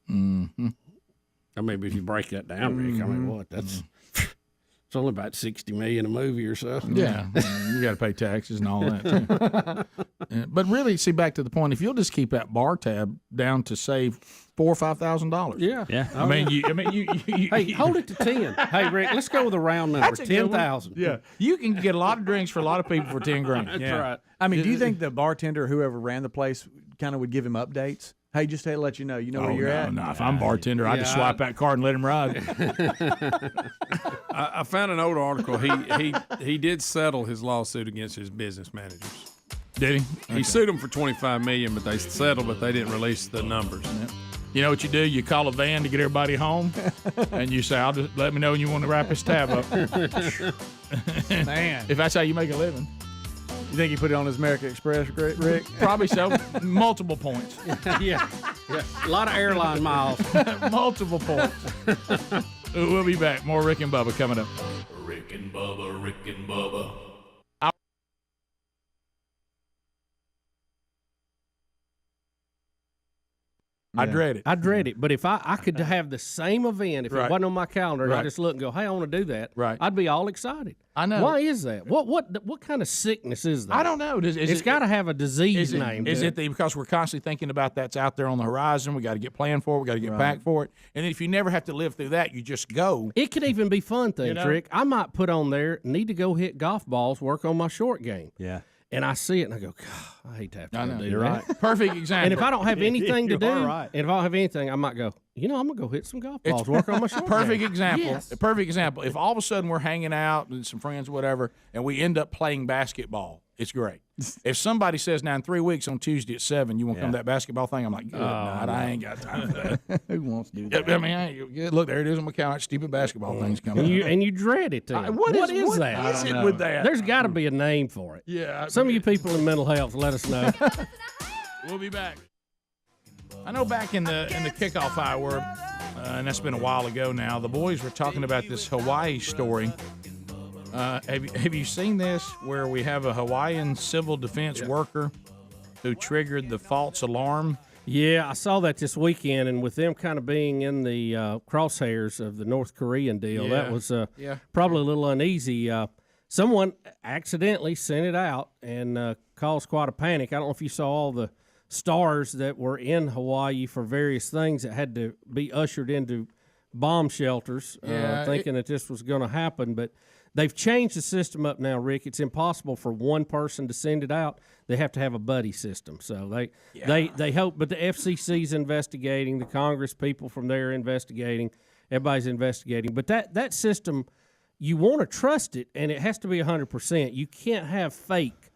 N: Mm-hmm. I mean, if you break that down, Rick, I mean, what? That's it's only about $60 million a movie or so.
G: Yeah, you got to pay taxes and all that too. But really, see, back to the point, if you'll just keep that bar tab down to save $4,000 or $5,000.
N: Yeah.
G: I mean, you
N: hey, hold it to 10. Hey, Rick, let's go with a round number. 10,000.
G: Yeah, you can get a lot of drinks for a lot of people for $10,000.
N: That's right.
A: I mean, do you think the bartender, whoever ran the place, kind of would give him updates? Hey, just to let you know, where you're at.
G: No, if I'm bartender, I just swipe that card and let him ride.
E: I found an old article. He did settle his lawsuit against his business managers.
G: Did he?
E: He sued them for $25 million, but they settled, but they didn't release the numbers.
G: Yeah. You know what you do? You call a van to get everybody home, and you say, "I'll just let me know when you want to wrap this tab up."
A: Man,
G: if that's how you make a living.
A: You think he put it on his American Express, Rick?
G: Probably so. Multiple points.
N: Yeah. A lot of airline miles.
G: Multiple points. We'll be back. More Rick and Bubba coming up.
F: Rick and Bubba, Rick and Bubba.
G: I dread it.
N: I dread it. But if I could have the same event, if it wasn't on my calendar, and I just look and go, hey, I want to do that, I'd be all excited.
G: I know.
N: Why is that? What kind of sickness is that?
G: I don't know.
N: It's got to have a disease name.
G: Is it because we're constantly thinking about that's out there on the horizon? We got to get planned for it. We got to get packed for it. And if you never have to live through that, you just go.
N: It could even be fun things, Rick. I might put on there, need to go hit golf balls, work on my short game.
J: Yeah.
N: And I see it and I go, God, I hate to have to go do
G: You're
N: that.
G: right. Perfect example.
N: And if I don't have anything to do,
J: right.
N: and if I don't have anything, I might go, I'm going to go hit some golf balls, work on my short
G: perfect
N: game.
G: example.
N: Yes.
G: A perfect example. If all of a sudden we're hanging out with some friends, whatever, and we end up playing basketball, it's great. If somebody says, now in 3 weeks on Tuesday at 7, you want to come to that basketball thing? I'm like, good night. I ain't got time for that.
A: Who wants to do that?
G: I mean, look, there it is on my couch. Stupid basketball thing's coming.
N: And you dread it, too.
G: What is
N: that?
G: What is it with that?
N: There's got to be a name for it.
G: Yeah.
N: Some of you people in mental health, let us know.
G: We'll be back. I know back in the kickoff hour, and that's been a while ago now, the boys were talking about this Hawaii story. Have you seen this where we have a Hawaiian civil defense worker who triggered the false alarm?
N: Yeah, I saw that this weekend, and with them kind of being in the crosshairs of the North Korean deal, that was probably a little uneasy. Someone accidentally sent it out and caused quite a panic. I don't know if you saw all the stars that were in Hawaii for various things that had to be ushered into bomb shelters, thinking that this was going to happen. But they've changed the system up now, Rick. It's impossible for one person to send it out. They have to have a buddy system. So they hope, but the FCC's investigating, the Congress people from there are investigating, everybody's investigating. But that system, you want to trust it, and it has to be 100%. You can't have fake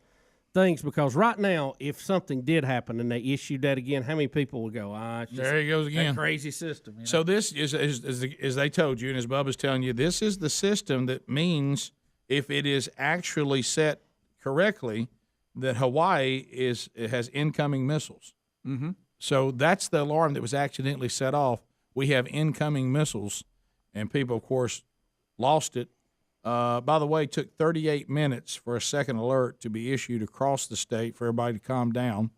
N: things, because right now, if something did happen and they issued that again, how many people would go, it's just
G: there he goes again.
N: That crazy system. You know?
G: So this is as they told you, and as Bubba's telling you, this is the system that means if it is actually set correctly, that Hawaii has incoming missiles.
A: Mm-hmm.
G: So that's the alarm that was accidentally set off. We have incoming missiles, and people, of course, lost it. By the way, it took 38 minutes for a second alert to be issued across the state for everybody to calm down.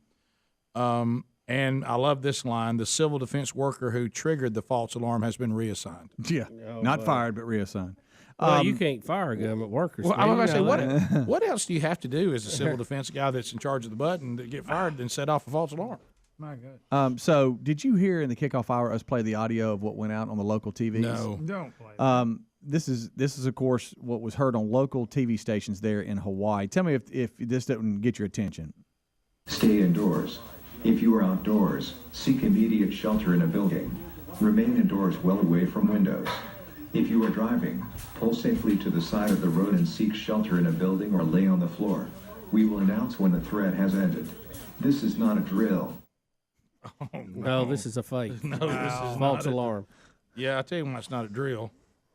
G: And I love this line: the civil defense worker who triggered the false alarm has been reassigned.
A: Yeah, not fired, but reassigned.
N: Well, you can't fire government workers.
G: Well, I'm going to say, what else do you have to do as a civil defense guy that's in charge of the button to get fired and set off a false alarm?
P: My God.
A: So did you hear in the kickoff hour us play the audio of what went out on the local TVs?
G: No.
P: Don't play.
A: This is of course what was heard on local TV stations there in Hawaii. Tell me if this doesn't get your attention.
L: Stay indoors. If you are outdoors, seek immediate shelter in a building. Remain indoors well away from windows. If you are driving, pull safely to the side of the road and seek shelter in a building or lay on the floor. We will announce when the threat has ended. This is not a drill.
G: Oh,
N: no, this is a fake.
G: No, this is
N: false
G: not
N: alarm.
G: Yeah, I tell you why it's not a drill.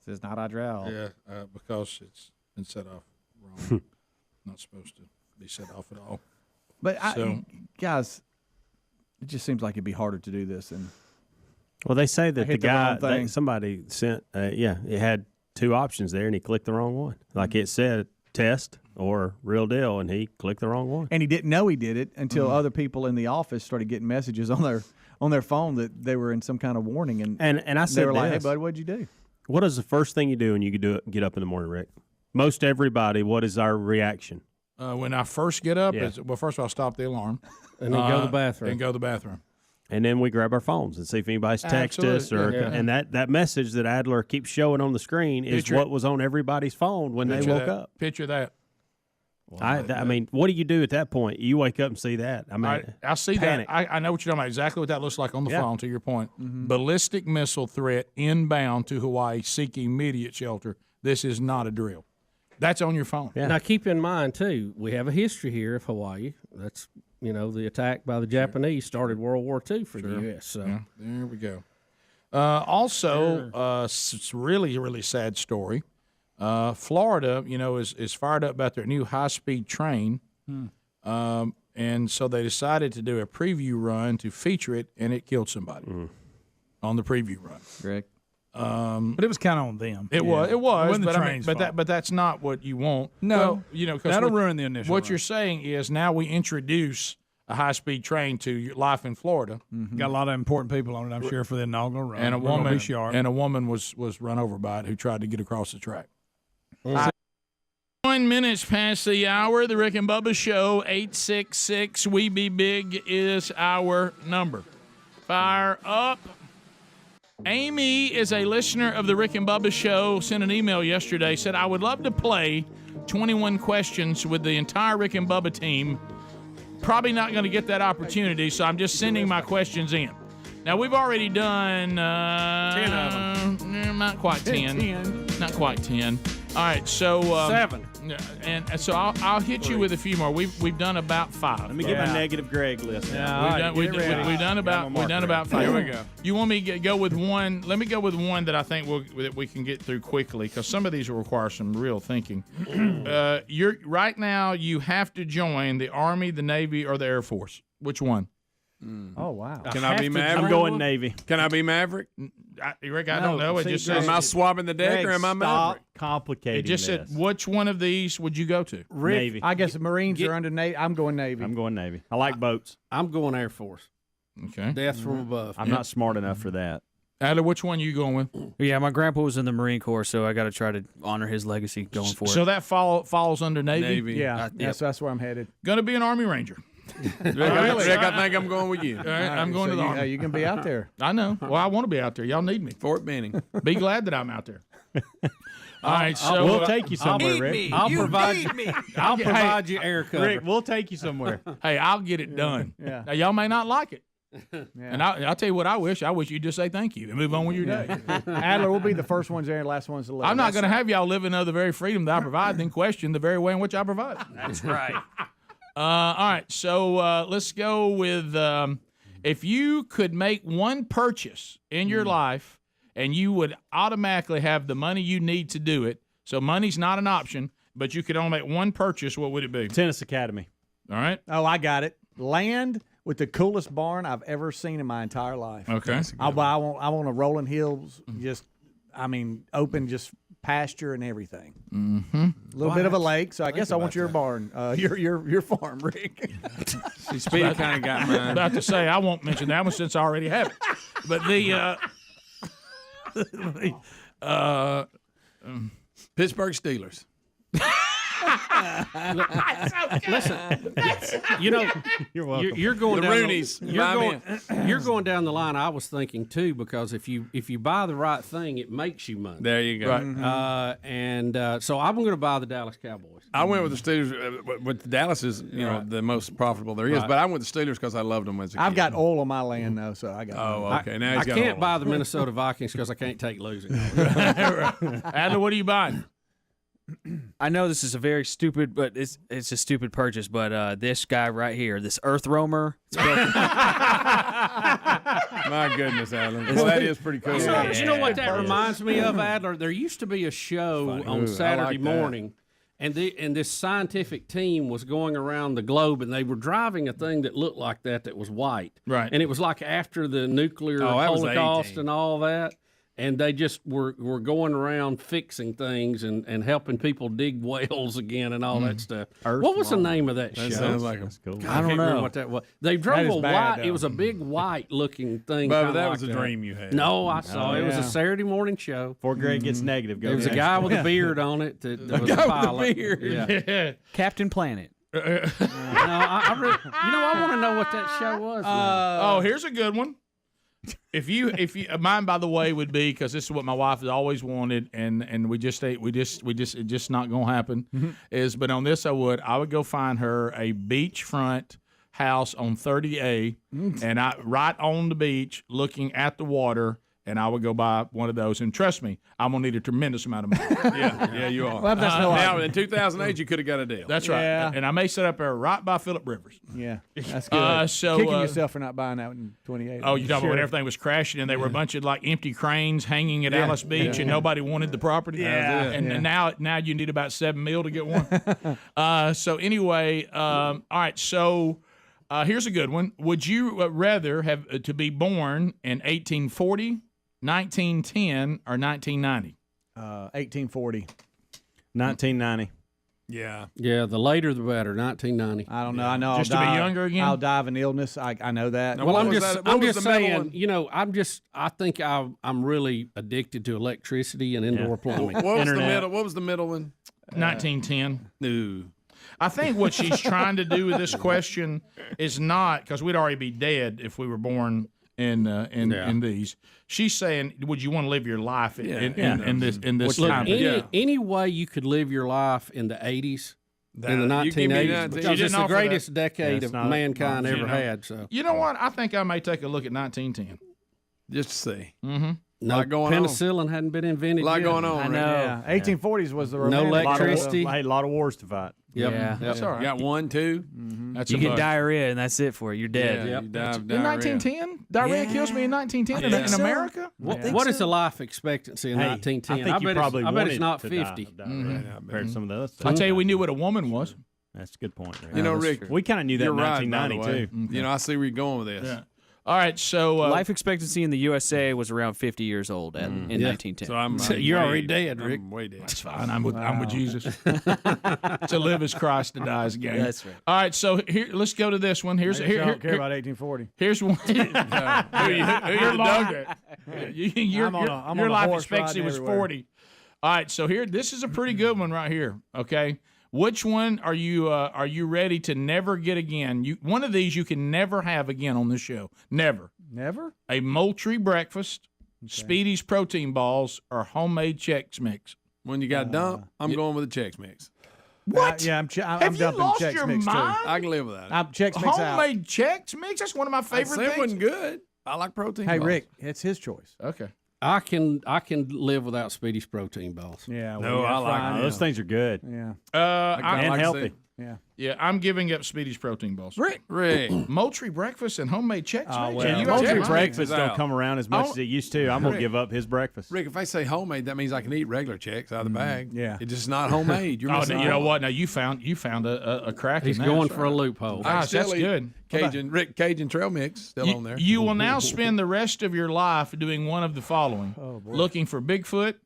A: This is not a drill.
G: Yeah, because it's been set off wrong. Not supposed to be set off at all.
A: But guys, it just seems like it'd be harder to do this. And
J: well, they say that the guy,
L: somebody
J: sent, it had two options there, and he clicked the wrong one. Like it said, test or real deal, and he clicked the wrong one.
A: And he didn't know he did it until other people in the office started getting messages on their phone that they were in some kind of warning.
J: And I said,
A: they were like, "Hey, bud, what'd you do?"
J: What is the first thing you do when you get up in the morning, Rick? Most everybody, what is our reaction?
G: When I first get up, first of all, I'll stop the alarm.
N: And then go to the bathroom.
G: And go to the bathroom.
J: And then we grab our phones and see if anybody's texted us. And that message that Adler keeps showing on the screen is what was on everybody's phone when they woke up.
G: Picture that.
J: I mean, what do you do at that point? You wake up and see that. I mean,
G: I see
J: panic.
G: that. I know what you're talking about. Exactly what that looks like on the phone, to your point. Mm-hmm. Ballistic missile threat inbound to Hawaii, seeking immediate shelter. This is not a drill. That's on your phone.
N: Yeah. Now, keep in mind, too, we have a history here of Hawaii. That's, the attack by the Japanese started World War II for the U.S. So
G: there we go. Also, it's really, really sad story. Florida, is fired up about their new high-speed train. And so they decided to do a preview run to feature it, and it killed somebody on the preview run.
A: Rick.
P: But it was kind of on them.
G: It was.
P: Wasn't the
G: But,
P: train's fault.
G: but that's not what you want.
P: No.
G: Well,
P: that'll ruin the initial
G: What
P: run.
G: you're saying is now we introduce a high-speed train to life in Florida.
P: Got a lot of important people on it, I'm sure, for the inaugural run.
G: And a
P: We're gonna
G: woman
P: be sharp.
G: was run over by it who tried to get across the track. 1 minute past the hour, the Rick and Bubba Show, 866 We Be Big is our number. Fire up. Amy is a listener of the Rick and Bubba Show, sent an email yesterday, said, I would love to play 21 questions with the entire Rick and Bubba team. Probably not going to get that opportunity, so I'm just sending my questions in. Now, we've already done
N: 10 of
G: them. Not quite 10. Not quite 10. All right, so
N: 7.
G: And so I'll hit you with a few more. We've done about 5.
J: Let me get my negative Greg list.
G: We've done about 5.
P: Here we go.
G: You want me to go with one? Let me go with one that I think that we can get through quickly, because some of these will require some real thinking. You're right now. You have to join the Army, the Navy, or the Air Force. Which one?
A: Oh, wow.
E: Can I be Maverick?
J: I'm going Navy.
E: Can I be Maverick?
G: Rick, I don't know. It just says,
E: am I swabbing the deck or am I Maverick?
J: Complicated.
G: It just said, which one of these would you go to?
J: Navy.
A: I guess the Marines are under Navy. I'm going Navy.
J: I'm going Navy. I like boats.
N: I'm going Air Force.
G: Okay.
N: Death from above.
J: I'm not smart enough for that.
G: Adler, which one are you going with?
U: Yeah, my grandpa was in the Marine Corps, so I got to try to honor his legacy going forward.
G: So that falls under Navy?
A: Yeah, that's where I'm headed.
G: Going to be an Army Ranger.
E: Rick, I think I'm going with you.
G: All right, I'm going to the Army.
A: You can be out there.
G: I know. Well, I want to be out there. Y'all need me.
E: Fort Benning.
G: Be glad that I'm out there. All right, so
J: we'll take you somewhere, Rick.
N: I'll provide you air cover.
J: Rick, we'll take you somewhere.
G: Hey, I'll get it done.
A: Yeah.
G: Now, y'all may not like it. And I'll tell you what I wish. I wish you'd just say thank you and move on with your day.
A: Adler will be the first ones there and last ones to leave.
G: I'm not going to have y'all live in the very freedom that I provide, then question the very way in which I provide.
N: That's right.
G: All right, so let's go with if you could make one purchase in your life and you would automatically have the money you need to do it, so money's not an option, but you could only make one purchase, what would it be?
J: Tennis Academy.
G: All right.
A: Oh, I got it. Land with the coolest barn I've ever seen in my entire life.
G: Okay.
A: I want a rolling hills, open, just pasture and everything.
G: Mm-hmm.
A: A little bit of a lake, so I guess I want your barn, your farm, Rick.
E: See, Speedy kind of got mine.
G: About to say I won't mention that one since I already have it. But the
E: Pittsburgh Steelers.
N: Listen,
J: you're welcome.
N: You're going
E: the
N: down
E: Roonies.
N: You're going down the line. I was thinking too, because if you buy the right thing, it makes you money.
E: There you go.
G: Right.
N: So I'm going to buy the Dallas Cowboys.
E: I went with the Steelers. But Dallas is the most profitable there is.
N: Right.
E: But I went with the Steelers because I loved them as a kid.
A: I've got oil on my land though, so I got.
E: Oh, okay. Now
N: I
E: he's got
N: can't
E: all
N: buy
E: of
N: the Minnesota Vikings because I can't take losing.
G: Adler, what are you buying?
U: I know this is a very stupid, but it's a stupid purchase. But this guy right here, this Earth Roamer.
E: My goodness, Adler. Well, that is pretty cool.
N: You know what that reminds me of, Adler? There used to be a show on Saturday morning, and this scientific team was going around the globe, and they were driving a thing that looked like that was white.
G: Right.
N: And it was like after the nuclear Holocaust and all that. And they just were going around fixing things and helping people dig wells again and all that stuff. What was the name of that show?
E: That sounds like
J: cool.
N: I don't know what that was. They drove a white. It was a big white looking thing.
E: But that was a dream you had.
N: No, I saw it. It was a Saturday morning show.
J: Before Greg gets negative, go.
N: There was a guy with a beard on it. That was a pilot.
E: With a beard.
N: Yeah.
U: Captain Planet.
N: No, I want to know what that show was.
G: Here's a good one. If you mine, by the way, would be, because this is what my wife has always wanted, and it's just not gonna happen. But on this, I would go find her a beachfront house on 30A, and right on the beach, looking at the water. And I would go buy one of those. And trust me, I'm going to need a tremendous amount of money.
E: Yeah, you are.
A: Well, that's
E: now, in 2008, you could have got a deal.
G: That's right.
A: Yeah.
G: And I may set up there right by Phillip Rivers.
A: Yeah, that's good.
G: So,
A: kicking yourself for not buying that in 28.
G: Oh, you're talking about when everything was crashing and there were a bunch of empty cranes hanging at Alice Beach and nobody wanted the property.
A: Yeah.
G: And now you need about $7 million to get one. So anyway, all right. So here's a good one. Would you rather have to be born in 1840, 1910, or 1990?
A: 1840.
J: 1990.
E: Yeah.
N: Yeah, the later the better. 1990.
A: I don't know. I know.
G: Just
A: I'll
G: to be
A: die,
G: younger again?
A: I'll die of an illness. I know that.
N: Well, I'm just saying. You know, I think I'm really addicted to electricity and indoor plumbing.
E: What was the middle? What was the middle one?
G: 1910.
E: No.
G: I think what she's trying to do with this question is not because we'd already be dead if we were born in these. She's saying, would you want to live your life in this time?
N: Any way you could live your life in the 80s, in the 1980s, because it's the greatest decade of mankind ever had. So
G: you know what? I think I may take a look at 1910
E: just to see.
G: Mm-hmm.
N: No, penicillin hadn't been invented.
E: A lot
N: yet.
E: going on.
A: I know. 1840s was the romantic.
N: No electricity.
J: A lot of wars to fight.
N: Yep.
U: Yeah.
G: That's all right.
E: You got 1, 2.
A: Mm-hmm.
G: That's
U: You
G: a
U: get
G: must.
U: diarrhea, and that's it for you. You're dead.
E: Yeah, you die of
G: In
E: diarrhea.
G: 1910? Diarrhea kills me in 1910 in America?
N: What is the life expectancy in 1910?
J: I think you probably
N: I bet it's
J: wanted
N: not
J: to
N: 50.
J: die of diarrhea compared to some of the other stuff.
G: I'll tell you, we knew what a woman was.
J: That's a good point. Rick.
E: You know, Rick,
J: we kind of knew that
E: you're
J: in
E: right, by the
J: 1990
E: way.
J: too.
E: You know, I see where you're going with this.
G: Yeah. All right, so
U: life expectancy in the USA was around 50 years old in 1910.
E: So I'm
N: you're
E: way,
N: already dead, Rick.
E: I'm way dead.
G: That's fine. I'm with Jesus. To live as Christ, to die as gain.
U: That's right.
G: All right, so here, let's go to this one. Here's
A: I don't care about 1840.
G: Here's one. Who you
A: I'm
G: your
A: on a
G: life
A: horse
G: expectancy
A: riding
G: was
A: everywhere.
G: 40. All right, so here, this is a pretty good one right here. Okay, which one are you ready to never get again? One of these you can never have again on this show. Never.
A: Never?
G: A Moultrie breakfast, Speedy's protein balls, or homemade Chex Mix.
E: When you got dumped, I'm going with the Chex Mix.
G: What?
A: Yeah, I'm
G: Have you
A: dumping
G: lost
A: Chex
G: your
A: Mix
G: mind?
A: too.
E: I can live with that.
A: I'm Chex Mix out.
G: Homemade Chex Mix? That's one of my favorite
E: It
G: things.
E: wasn't good. I like protein
A: Hey
E: balls.
A: Rick, it's his choice.
G: Okay.
N: I can live without Speedy's protein balls.
A: Yeah.
E: No, I like
J: Those things are good.
A: Yeah.
J: And
E: like
J: healthy.
A: Yeah.
G: Yeah, I'm giving up Speedy's protein balls.
E: Rick.
G: Moultrie breakfast and homemade Chex Mix.
J: Well,
G: Yeah, you
E: got
J: Moultrie
E: Chex Mix
J: breakfast
E: is
J: don't
E: out.
J: come around as much as it used to. I'm gonna
E: Rick.
J: give up his breakfast.
E: Rick, if I say homemade, that means I can eat regular Chex out of the bag.
A: Yeah.
E: It's just not homemade. You're
G: Oh,
E: missing
G: you know
E: out.
G: what? Now you found a crack.
N: He's
G: in
N: going
G: that.
N: for a loophole.
E: I
G: Gosh,
E: still
G: that's
E: eat
G: good.
E: Cajun trail mix still on there.
G: You will now spend the rest of your life doing one of the following: looking for Bigfoot,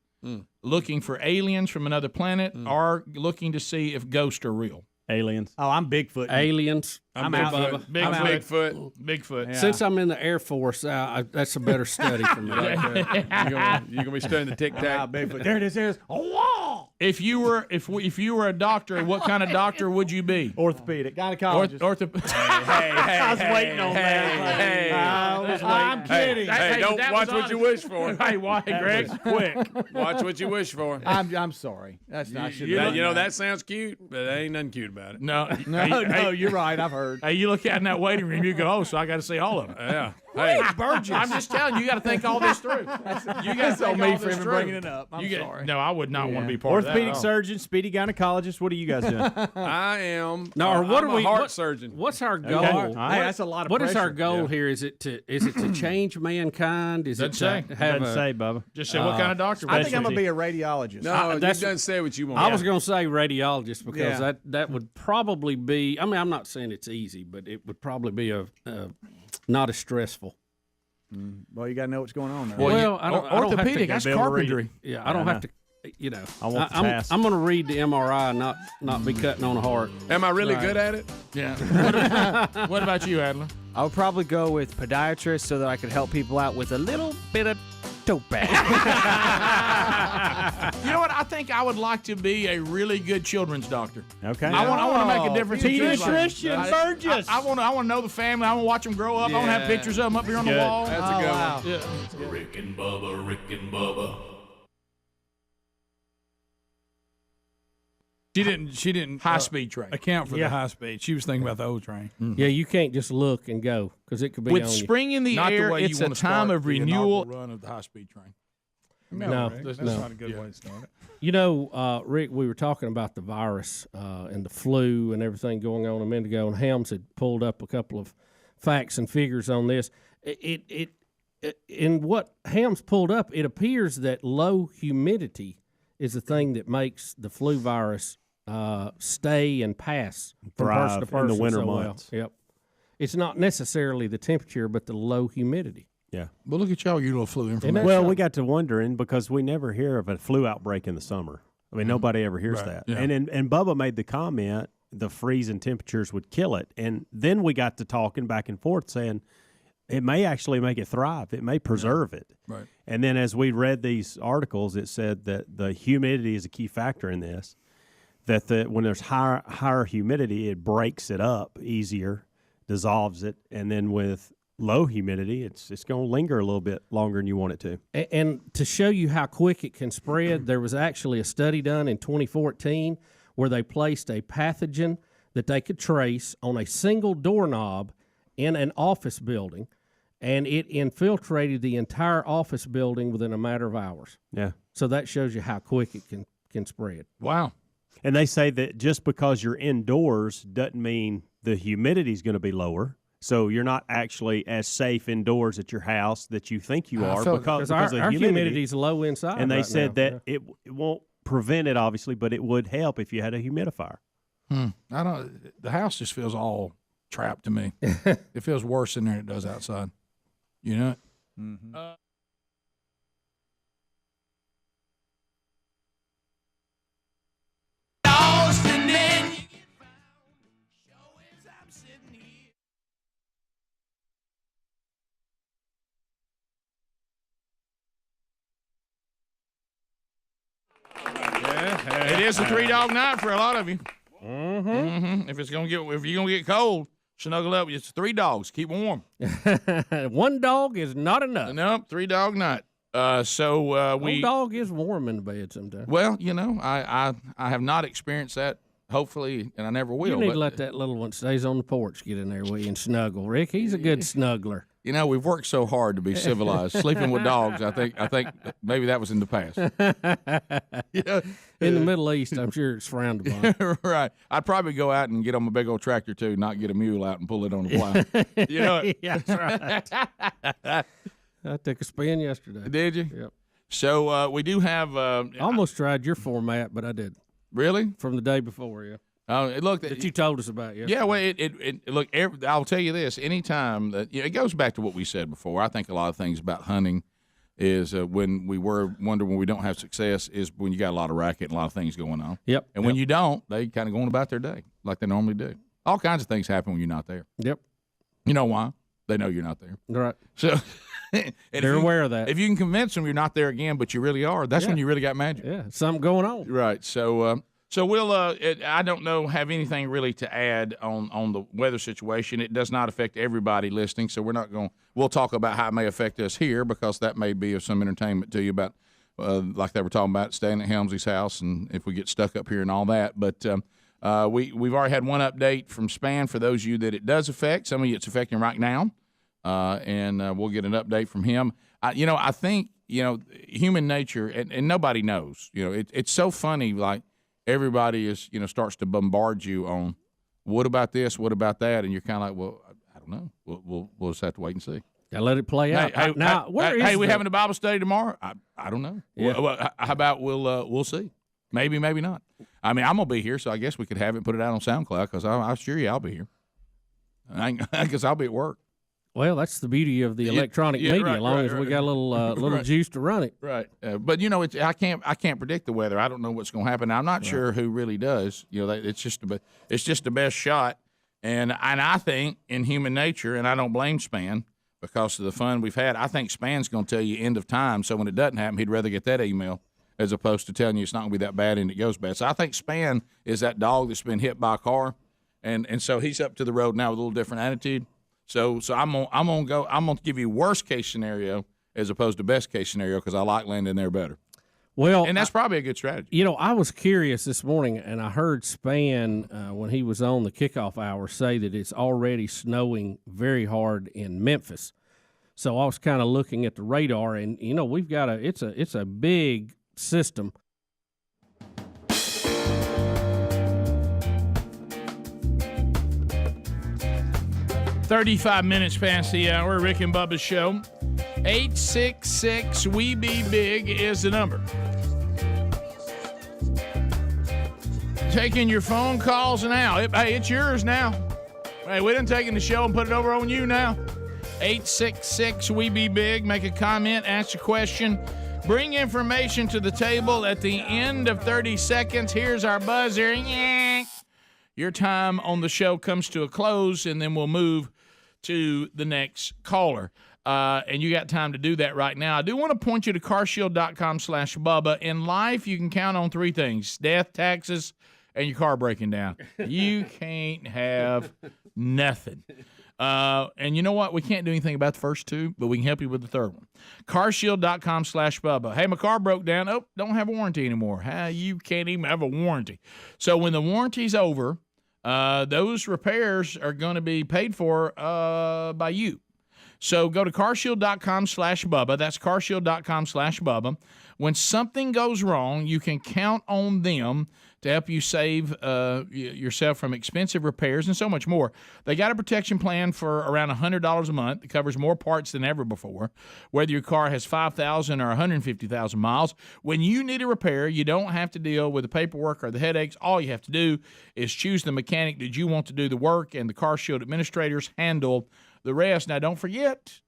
G: looking for aliens from another planet, or looking to see if ghosts are real.
J: Aliens.
A: Oh, I'm Bigfoot.
N: Aliens.
E: I'm
A: out.
E: Bigfoot.
G: I'm
E: Bigfoot.
G: Bigfoot.
A: Yeah.
N: Since I'm in the Air Force, that's a better study for me.
E: You're gonna be studying the tic
A: Ah,
E: tac.
A: Bigfoot. There it is. There it is. Oh,
G: If you were a doctor, what kind of doctor would you be?
A: orthopedic, gynecologist.
J: I was waiting on that.
A: I'm kidding.
E: Hey, don't watch what you wish for.
G: Hey, why, Greg?
A: Quick.
E: Watch what you wish for.
A: I'm sorry. That's not.
E: You know that sounds cute, but there ain't nothing cute about it.
G: No,
A: No, you're right. I've heard.
G: Hey, you look out in that waiting room, you go, oh, so I got to see all of it.
E: Yeah. Hey,
G: Burgess. I'm just telling you, you got to think all this through. You got to think
A: on me
G: all
A: for
G: this
A: even
G: through.
A: bringing it up. I'm
G: You
A: sorry.
G: No, I would not want to be part
J: Orthopedic
G: of that.
J: surgeon, speedy gynecologist. What are you guys doing?
E: I am.
N: No, or what
E: I'm
N: are we?
E: a heart
N: what-
E: surgeon.
N: What's our goal?
J: Hey,
A: that's a lot of
N: What is our
A: pressure.
N: goal here? Is it to change mankind? Is
G: Doesn't
N: it to
G: say.
N: have
J: Doesn't say, Bubba.
G: Just say what kind of doctor.
A: I think I'm gonna be a radiologist.
E: No, you
N: that's-
E: doesn't say what you want.
N: I was going to say radiologist because
A: Yeah.
N: that would probably be. I mean, I'm not saying it's easy, but it would probably be a not as stressful.
A: Well, you gotta know what's going on there.
N: Well, I don't have to
G: orthopedic, that's
J: be able to read it.
G: carpentry.
N: Yeah, I don't have to. You know,
J: I want the task.
N: I'm going to read the MRI, not be cutting on a heart.
E: Am I really good at it?
G: Yeah. What about you, Adler?
U: I would probably go with podiatrist so that I could help people out with a little bit of dope bag.
G: You know what? I think I would like to be a really good children's doctor.
J: Okay.
G: I want to make a difference. in kids' lives.
J: Burgess.
G: I want to know the family. I want to watch them grow up. I want to have
E: Yeah.
G: pictures of them up here on the
J: Good.
G: wall.
E: That's a good
A: wow.
E: one.
G: Yeah.
F: Rick and Bubba, Rick and Bubba.
P: She didn't
G: High speed train.
P: account for the high speed. She was thinking about the old train.
N: Yeah, you can't just look and go because it could be
G: With
N: on you.
G: spring in the
P: Not
G: air,
P: the way
G: it's
P: you
G: a
P: want to
G: time
P: start
G: of
P: the
G: renewal.
P: inaugural run of the high speed train.
N: No,
P: Rick, that's
N: no.
P: not a good way to start it.
N: You know, Rick, we were talking about the virus and the flu and everything going on a minute ago, and Helms had pulled up a couple of facts and figures on this. In what Helms pulled up, it appears that low humidity is the thing that makes the flu virus stay and pass from
J: Thrive
N: person to person
J: in the winter
N: so well.
J: months.
N: Yep. It's not necessarily the temperature, but the low humidity.
J: Yeah.
G: But look at y'all, your little flu
N: Isn't
G: information.
N: that
J: Well,
N: something?
J: we got to wondering because we never hear of a flu outbreak in the summer.
I: I mean, nobody ever hears that.
E: Yeah.
I: And Bubba made the comment, the freezing temperatures would kill it. And then we got to talking back and forth saying it may actually make it thrive. It may preserve it.
E: Right.
I: And then as we read these articles, it said that the humidity is a key factor in this, that when there's higher humidity, it breaks it up easier, dissolves it. And then with low humidity, it's going to linger a little bit longer than you want it to.
N: And to show you how quick it can spread, there was actually a study done in 2014 where they placed a pathogen that they could trace on a single doorknob in an office building, and it infiltrated the entire office building within a matter of hours.
I: Yeah.
N: So that shows you how quick it can spread.
E: Wow.
I: And they say that just because you're indoors doesn't mean the humidity is going to be lower. So you're not actually as safe indoors at your house that you think you are because
N: our
I: of
N: humidity is low inside.
I: And they
N: right
I: said
N: now.
I: that it won't prevent it, obviously, but it would help if you had a humidifier.
G: I don't. The house just feels all trapped to me. It feels worse in there than it does outside. You know it?
A: Mm-hmm.
G: It is a 3-dog night for a lot of you. If you're gonna get cold, snuggle up. It's 3 dogs. Keep warm.
N: 1 dog is not enough.
G: Nope, 3-dog night.
N: One dog is warm in the bed sometimes.
G: Well, I have not experienced that. Hopefully, and I never will.
N: You need to let that little one stays on the porch get in there with you and snuggle. Rick, he's a good snuggler.
G: We've worked so hard to be civilized. Sleeping with dogs, I think maybe that was in the past.
N: In the Middle East, I'm sure it's frowned upon.
G: Right. I'd probably go out and get on my big old tractor too, not get a mule out and pull it on the plow.
N: Yeah, that's right. I took a spin yesterday.
G: Did you?
N: Yep.
G: So we do have.
N: I almost tried your format, but I didn't.
G: Really?
N: From the day before, yeah.
G: Look,
N: that you told us about yesterday.
G: Yeah, well, look. I'll tell you this: anytime that it goes back to what we said before. I think a lot of things about hunting is when we don't have success is when you got a lot of racket and a lot of things going on.
N: Yep.
G: And when you don't, they kind of going about their day like they normally do. All kinds of things happen when you're not there.
N: Yep.
G: You know why? They know you're not there.
N: Right.
G: So
N: they're aware of that.
G: If you can convince them you're not there again, but you really are, that's when you really got magic.
N: Yeah, something going on.
G: Right. So we'll. I don't know. Have anything really to add on the weather situation? It does not affect everybody listening, so we're not going. We'll talk about how it may affect us here because that may be of some entertainment to you about, like they were talking about staying at Helmsley's house and if we get stuck up here and all that. But we've already had one update from Span for those of you that it does affect. Some of you it's affecting right now, and we'll get an update from him. I think human nature, and nobody knows. It's so funny. Like everybody is, starts to bombard you on what about this, what about that, and you're kind of like, well, I don't know. We'll just have to wait and see.
N: Gotta let it play out.
G: We having a Bible study tomorrow? I don't know.
N: Yeah.
G: Well, how about we'll see. Maybe not. I mean, I'm gonna be here, so I guess we could have it and put it out on SoundCloud because I assure you I'll be here. I guess I'll be at work.
N: Well, that's the beauty of the electronic media.
G: Right,
N: as long as we got a little juice to run it.
G: Right. But I can't predict the weather. I don't know what's going to happen. I'm not sure who really does. It's just the best shot. And I think in human nature, and I don't blame Span because of the fun we've had. I think Span's going to tell you end of time. So when it doesn't happen, he'd rather get that email as opposed to telling you it's not going to be that bad and it goes bad. So I think Span is that dog that's been hit by a car, and so he's up to the road now with a little different attitude. So I'm gonna give you worst case scenario as opposed to best case scenario because I like landing there better.
N: Well,
G: and that's probably a good strategy.
N: I was curious this morning, and I heard Span when he was on the kickoff hour say that it's already snowing very hard in Memphis. So I was kind of looking at the radar, and we've got it's a big system.
G: $35 minutes past the hour, Rick and Bubba's show. 866-WE-BE-BIG is the number. Taking your phone calls now. Hey, it's yours now. Hey, we done taken the show and put it over on you now. 866-WE-BE-BIG. Make a comment, ask a question. Bring information to the table at the end of 30 seconds. Here's our buzzer. Your time on the show comes to a close, and then we'll move to the next caller. And you got time to do that right now. I do want to point you to carshield.com/Bubba. In life, you can count on three things: death, taxes, and your car breaking down. You can't have nothing. And you know what? We can't do anything about the first two, but we can help you with the third one. Carshield.com/Bubba. Hey, my car broke down. Oh, don't have a warranty anymore. You can't even have a warranty. So when the warranty's over, those repairs are going to be paid for by you. So go to carshield.com/Bubba. That's carshield.com/Bubba. When something goes wrong, you can count on them to help you save yourself from expensive repairs and so much more. They got a protection plan for around $100 a month that covers more parts than ever before, whether your car has 5,000 or 150,000 miles. When you need a repair, you don't have to deal with the paperwork or the headaches. All you have to do is choose the mechanic that you want to do the work, and the CarShield administrators handle the rest. Now, don't forget,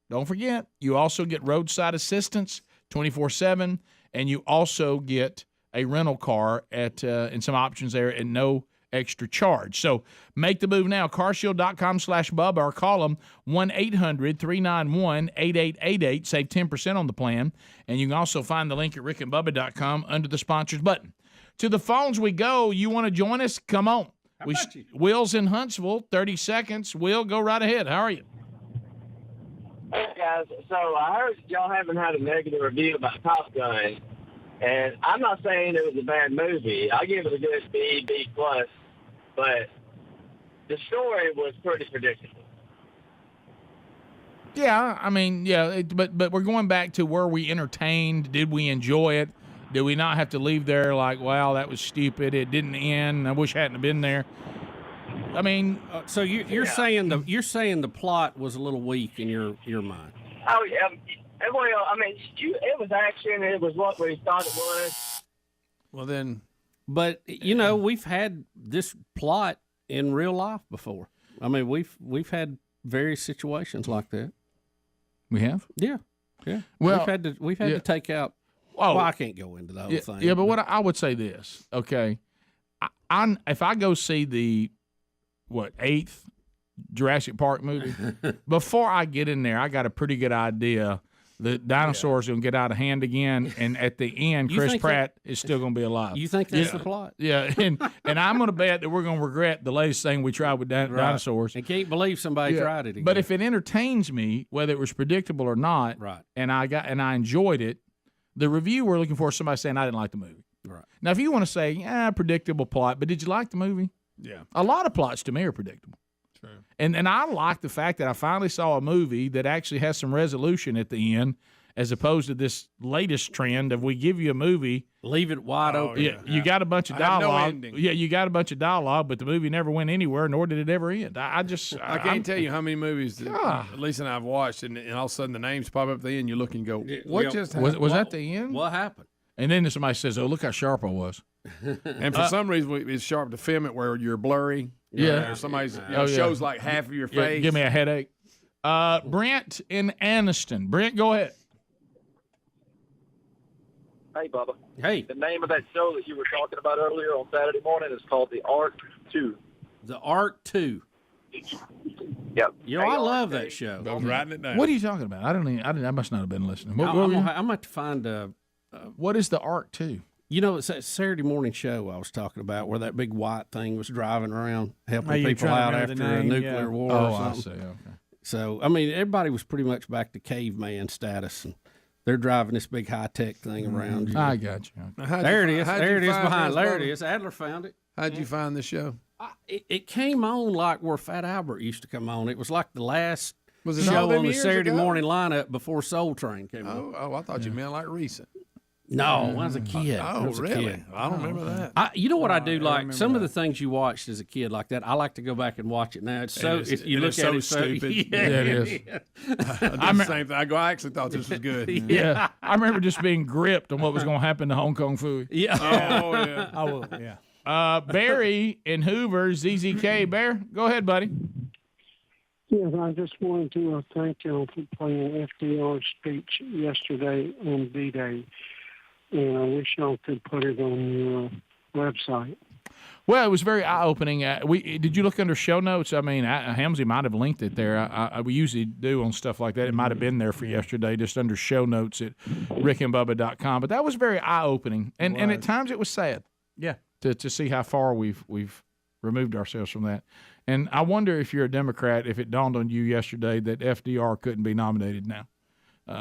G: you also get roadside assistance 24/7, and you also get a rental car at and some options there at no extra charge. So make the move now. carshield.com/Bubba or call them 1-800-391-8888. Save 10% on the plan. And you can also find the link at rickandbubba.com under the sponsors button. To the phones we go. You want to join us? Come on. Will's in Huntsville. 30 seconds. Will, go right ahead. How are you?
Q: Hey, guys. So I heard y'all haven't had a negative review about Top Gun. And I'm not saying it was a bad movie. I give it a good B+, but the story was pretty predictable.
G: Yeah, I mean, yeah, but we're going back to, were we entertained? Did we enjoy it? Did we not have to leave there like, wow, that was stupid, it didn't end, I wish I hadn't been there? I mean,
N: so you're saying the plot was a little weak in your mind?
Q: Oh yeah. Well, I mean, it was action. It was what we thought it was.
E: Well, then.
N: But, we've had this plot in real life before. I mean, we've had various situations like that.
G: We have?
N: Yeah. Well, we've had to take out. Well, I can't go into the whole thing.
G: Yeah, but what I would say this, okay? If I go see the, 8th Jurassic Park movie, before I get in there, I got a pretty good idea. The dinosaurs are going to get out of hand again, and at the end, Chris Pratt is still going to be alive.
N: You think that's the plot?
G: Yeah, and I'm going to bet that we're going to regret the latest thing we tried with dinosaurs.
N: And can't believe somebody tried it again.
G: But if it entertains me, whether it was predictable or not, and I enjoyed it, the review we're looking for is somebody saying I didn't like the movie.
N: Right.
G: Now, if you want to say, predictable plot, but did you like the movie?
E: Yeah.
G: A lot of plots to me are predictable.
E: True.
G: And I like the fact that I finally saw a movie that actually has some resolution at the end, as opposed to this latest trend of we give you a movie,
N: leave it wide open.
G: Yeah, you got a bunch of dialogue.
E: No
G: you got a bunch of dialogue, but the movie never went anywhere, nor did it ever end. I
E: can't tell you how many movies that Lisa and I've watched, and all of a sudden the names pop up at the end. You look and go, "What just happened?"
G: Was that the end?
N: What happened?
G: And then somebody says, "Oh, look how sharp I was."
E: And for some reason, it's sharp to film it where you're blurry.
G: Yeah.
E: Or somebody's shows like half of your face.
G: Give me a headache. Brent in Anniston. Brent, go ahead.
V: Hey, Bubba.
N: Hey.
V: The name of that show that you were talking about earlier on Saturday morning is called The Ark 2.
N: The Ark 2.
V: Yep.
N: I love that show.
E: I was writing it down.
G: What are you talking about? I must not have been listening.
N: I'm going to have to find
G: what is the Ark 2?
N: It's that Saturday morning show I was talking about where that big white thing was driving around helping people out after a nuclear war or something.
G: I see. Okay.
N: So, I mean, everybody was pretty much back to caveman status, and they're driving this big high-tech thing around.
G: I got you.
N: There it is. There it is behind. There it is. Adler found it.
E: How'd you find the show?
N: It came on like where Fat Albert used to come on. It was like the last
E: Was it
N: show
E: all
N: on the
E: years
N: Saturday
E: ago?
N: morning lineup before Soul Train came on.
E: Oh, I thought you meant like recent.
N: No, I was a kid.
E: Oh, really? I don't remember that.
N: You know what I do like?
E: remember
N: Some of
E: that.
N: the things you watched as a kid like that, I like to go back and watch it now. It's so,
E: It is-
N: if you
E: it
N: look
E: is
N: at
E: so
N: it,
E: stupid.
N: Yeah,
G: it is.
E: I did the same thing. I actually thought this was good.
G: Yeah, I remember just being gripped on what was going to happen to Hong Kong Phooey.
N: Yeah.
E: Oh, yeah.
P: I will. Yeah.
G: Barry in Hoover, ZZK. Bear, go ahead, buddy.
R: Yes, I just wanted to thank y'all for playing FDR's speech yesterday on D-Day, and I wish y'all could put it on your website.
G: Well, it was very eye-opening. Did you look under show notes? I mean, Helmsley might have linked it there. We usually do on stuff like that. It might have been there for yesterday, just under show notes at rickandbubba.com. But that was very eye-opening, and at times it was sad.
A: Yeah,
G: to see how far we've removed ourselves from that. And I wonder if you're a Democrat, if it dawned on you yesterday that FDR couldn't be nominated now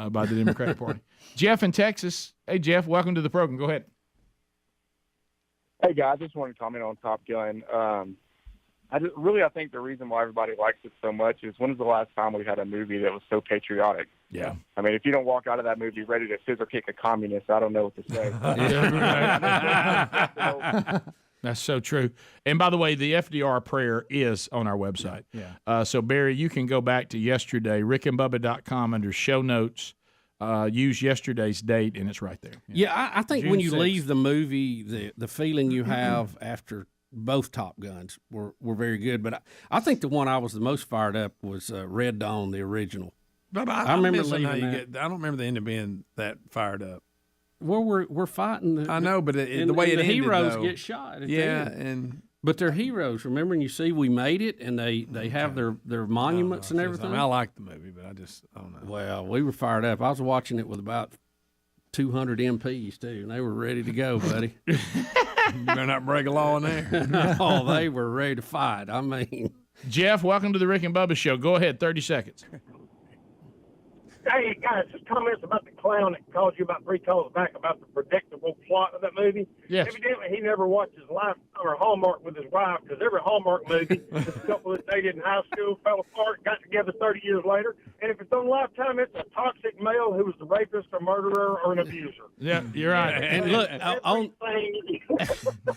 G: by the Democratic Party. Jeff in Texas. Hey, Jeff, welcome to the program. Go ahead.
S: Hey guys, just wanted to comment on Top Gun. I think the reason why everybody likes it so much is when was the last time we had a movie that was so patriotic?
G: Yeah.
S: I mean, if you don't walk out of that movie ready to scissor kick a communist, I don't know what to say.
G: That's so true. And by the way, the FDR prayer is on our website.
A: Yeah.
G: So Barry, you can go back to yesterday, rickandbubba.com under show notes. Use yesterday's date, and it's right there.
N: Yeah, I think
G: June
N: when you
G: 6th.
N: leave the movie, the feeling you have after both Top Guns were very good. But I think the one I was the most fired up was Red Dawn, the original.
E: But
N: I remember
E: missing how
N: leaving
E: you
N: that.
E: I don't remember the end of being that fired up.
N: Well, we're fighting.
E: I know, but the way it
N: the
E: ended,
N: heroes
E: though.
N: get shot. At the
E: Yeah,
N: end. But they're heroes. Remember, and you see, we made it, and they have their monuments and everything.
E: I like the movie, but I don't know.
N: Well, we were fired up. I was watching it with about 200 MPs too, and they were ready to go, buddy.
E: You better not break a law in there.
N: No, they were ready to fight. I mean,
G: Jeff, welcome to the Rick and Bubba Show. Go ahead, 30 seconds.
W: Hey, guys, just comments about the clown that called you about 3 calls back about the predictable plot of that movie.
G: Yes.
W: Evidently, he never watched his Lifetime or Hallmark with his wife, because every Hallmark movie, this couple that dated in high school fell apart, got together 30 years later, and if it's on Lifetime, it's a toxic male who was the rapist, or murderer, or an abuser.
G: Yeah, you're right.
N: And look,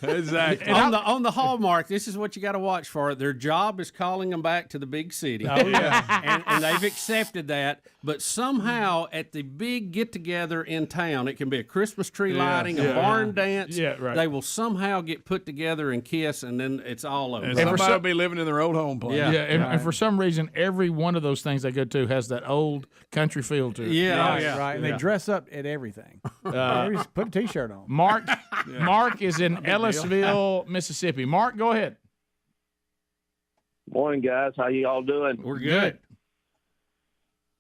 E: exactly.
N: on the Hallmark, this is what you got to watch for. Their job is calling them back to the big city.
G: Oh, yeah.
N: and they've accepted that. But somehow at the big get-together in town, it can be a Christmas tree lighting, a barn dance.
G: Yeah, right.
N: They will somehow get put together and kiss, and then it's all over.
E: And somebody will be living in their old home place.
G: Yeah, and for some reason, every one of those things they go to has that old country feel to it.
A: Right. And they dress up at everything. Put a T-shirt on.
G: Mark is in Ellisville, Mississippi. Mark, go ahead.
X: Morning, guys. How you all doing?
N: We're good.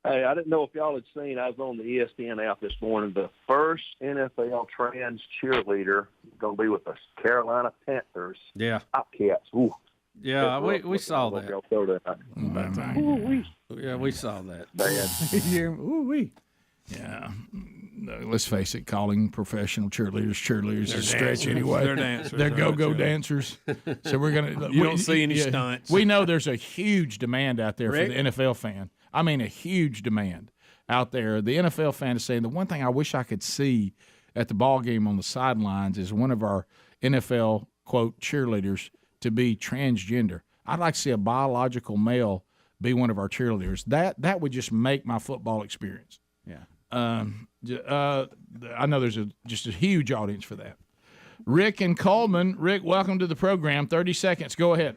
X: Hey, I didn't know if y'all had seen, I was on the ESPN app this morning, the first NFL trans cheerleader going to be with the Carolina Panthers.
N: Yeah.
X: Hopcats. Ooh.
N: Yeah, we saw that.
X: Y'all throw that.
N: Yeah, we saw that.
X: Bad.
G: Ooh-wee. Yeah. No, let's face it, calling professional cheerleaders is a stretch anyway.
E: They're dancers.
G: They're go-go dancers. So we're going to...
E: You don't see any stunts.
G: We know there's a huge demand out there
E: Rick?
G: for the NFL fan. I mean, a huge demand out there. The NFL fan is saying the one thing I wish I could see at the ball game on the sidelines is one of our NFL, quote, cheerleaders to be transgender. I'd like to see a biological male be one of our cheerleaders. That would just make my football experience.
A: Yeah.
G: I know there's just a huge audience for that. Rick and Coleman. Rick, welcome to the program. 30 seconds. Go ahead.